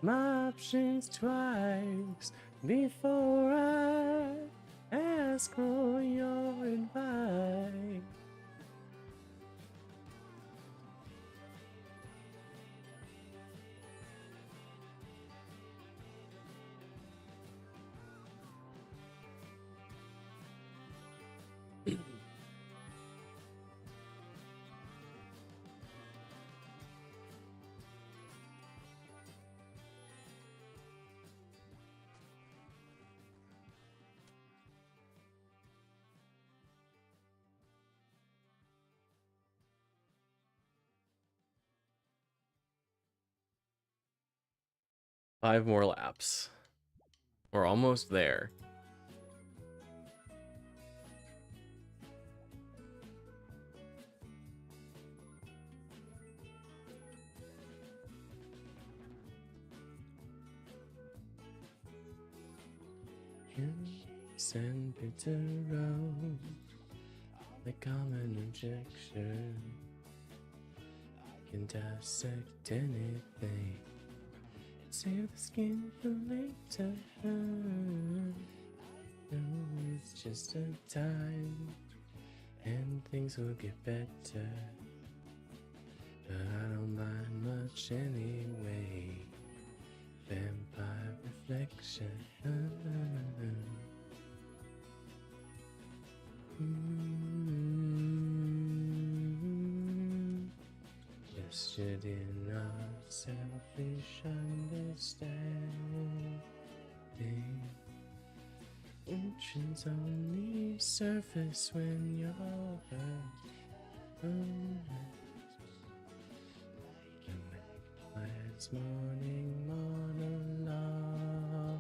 my options twice before I ask for your advice. Five more laps. We're almost there. Send bitter road, like common injection. Can dissect anything. Save the skin for later. No, it's just a time, and things will get better. But I don't mind much anyway. Vampire reflection. Yesterday, not selfish understanding. Emotions only surface when you're hurt. This morning monologue,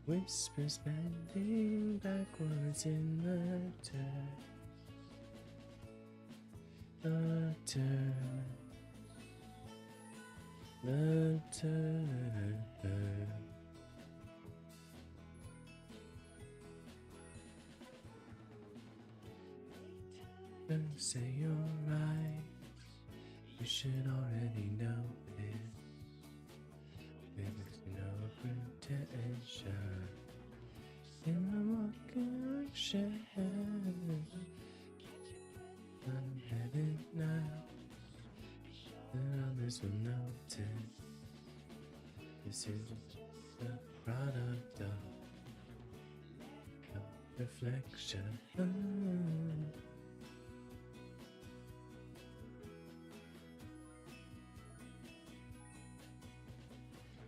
whispers bending backwards in the dirt. The dirt. The dirt. Don't say you're right. You should already know it. There's no pretension in the walking shed. I'm headed now, that others will notice. This is the product of reflection.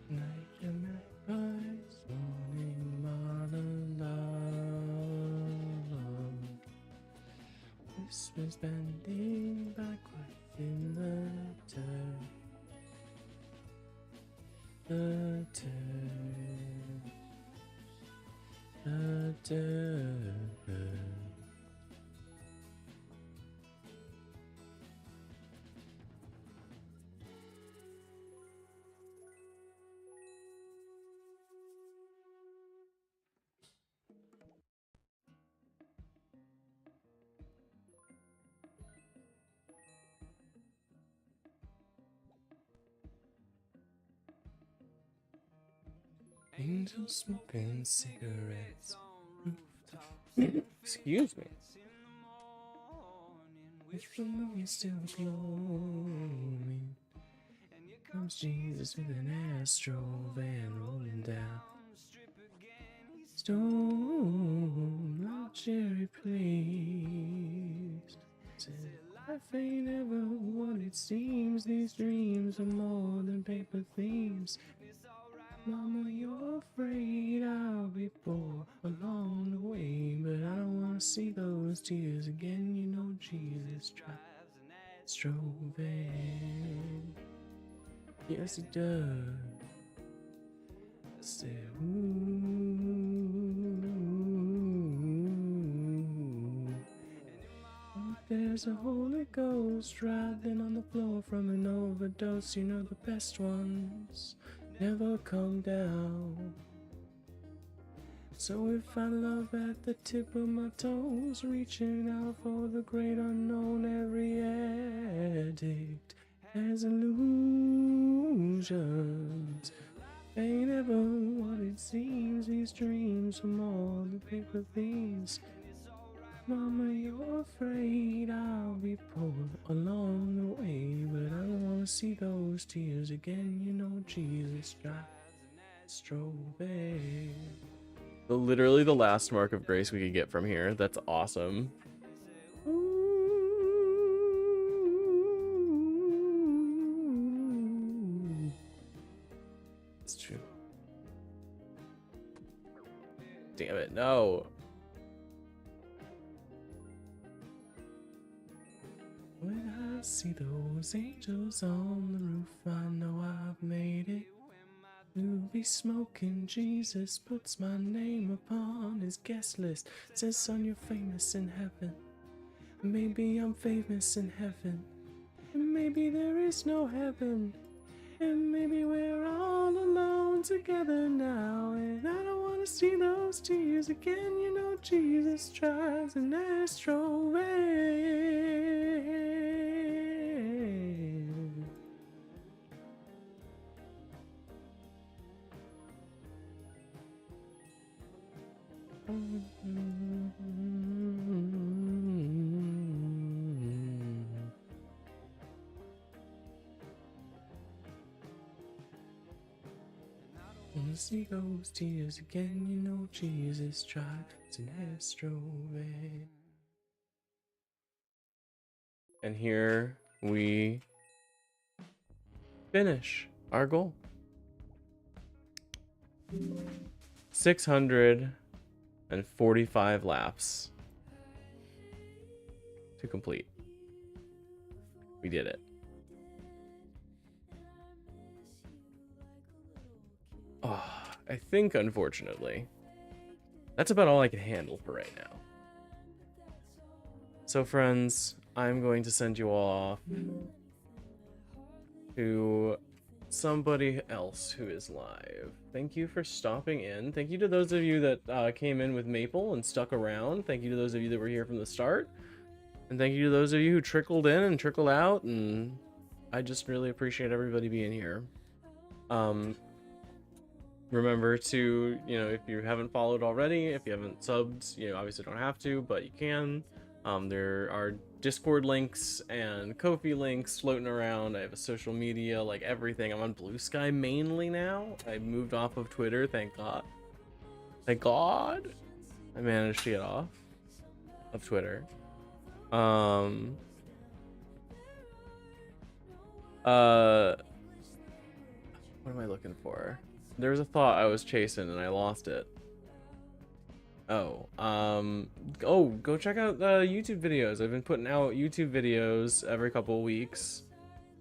Night and rise, morning monologue. Whispers bending backward in the dirt. The dirt. The dirt. Angels smoking cigarettes. Excuse me. With the moon still glowing. Comes Jesus with an Astro van rolling down. Stone, Lord Cherry, please. Said, life ain't ever what it seems. These dreams are more than paper themes. Mama, you're afraid I'll be poor along the way, but I don't want to see those tears again. You know Jesus drives an Astro van. Yes, he does. I said, ooh. There's a Holy Ghost writhing on the floor from an overdose. You know the best ones never come down. So if I love at the tip of my toes, reaching out for the great unknown, every addict has illusions. Ain't ever what it seems. These dreams are more than paper themes. Mama, you're afraid I'll be poor along the way, but I don't want to see those tears again. You know Jesus drives an Astro van. Literally the last mark of grace we could get from here. That's awesome. It's true. Damn it, no. When I see those angels on the roof, I know I've made it. To be smoking, Jesus puts my name upon his guest list. Says, son, you're famous in heaven. Maybe I'm famous in heaven. And maybe there is no heaven. And maybe we're all alone together now. And I don't want to see those tears again. You know Jesus drives an Astro van. Wanna see those tears again, you know Jesus drives an Astro van. And here we finish our goal. 645 laps to complete. We did it. I think, unfortunately, that's about all I can handle for right now. So, friends, I'm going to send you all off to somebody else who is live. Thank you for stopping in. Thank you to those of you that came in with Maple and stuck around. Thank you to those of you that were here from the start. And thank you to those of you who trickled in and trickled out. And I just really appreciate everybody being here. Remember to, you know, if you haven't followed already, if you haven't subbed, you know, obviously don't have to, but you can. There are Discord links and Ko-fi links floating around. I have a social media, like everything. I'm on Blue Sky mainly now. I moved off of Twitter, thank God. Thank God! I managed to get off of Twitter. What am I looking for? There was a thought I was chasing and I lost it. Oh, go check out the YouTube videos. I've been putting out YouTube videos every couple of weeks,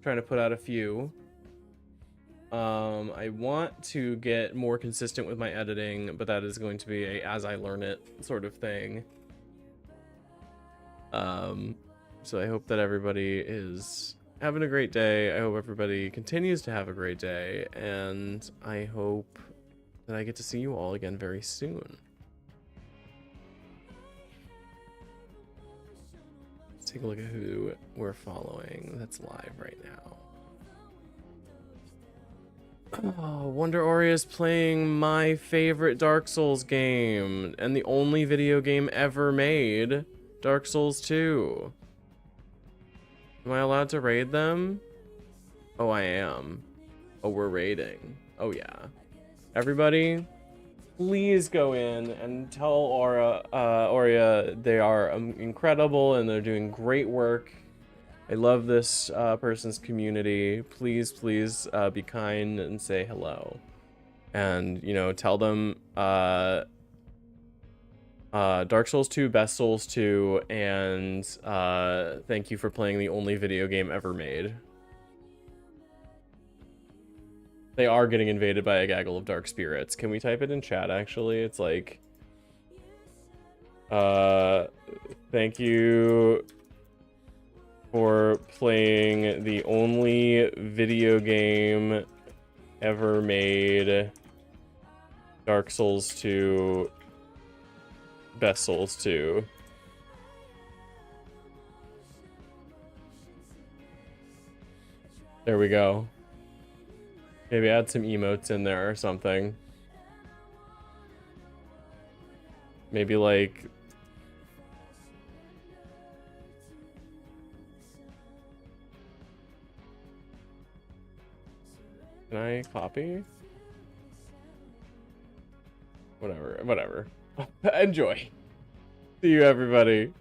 trying to put out a few. I want to get more consistent with my editing, but that is going to be a as I learn it sort of thing. So I hope that everybody is having a great day. I hope everybody continues to have a great day, and I hope that I get to see you all again very soon. Let's take a look at who we're following that's live right now. Oh, Wonder Ori is playing my favorite Dark Souls game and the only video game ever made, Dark Souls 2. Am I allowed to raid them? Oh, I am. Oh, we're raiding. Oh, yeah. Everybody, please go in and tell Aurea they are incredible and they're doing great work. I love this person's community. Please, please be kind and say hello. And, you know, tell them Dark Souls 2, Best Souls 2, and thank you for playing the only video game ever made. They are getting invaded by a gaggle of dark spirits. Can we type it in chat, actually? It's like... thank you for playing the only video game ever made, Dark Souls 2, Best Souls 2. There we go. Maybe add some emotes in there or something. Maybe like... Can I copy? Whatever. Enjoy. See you, everybody.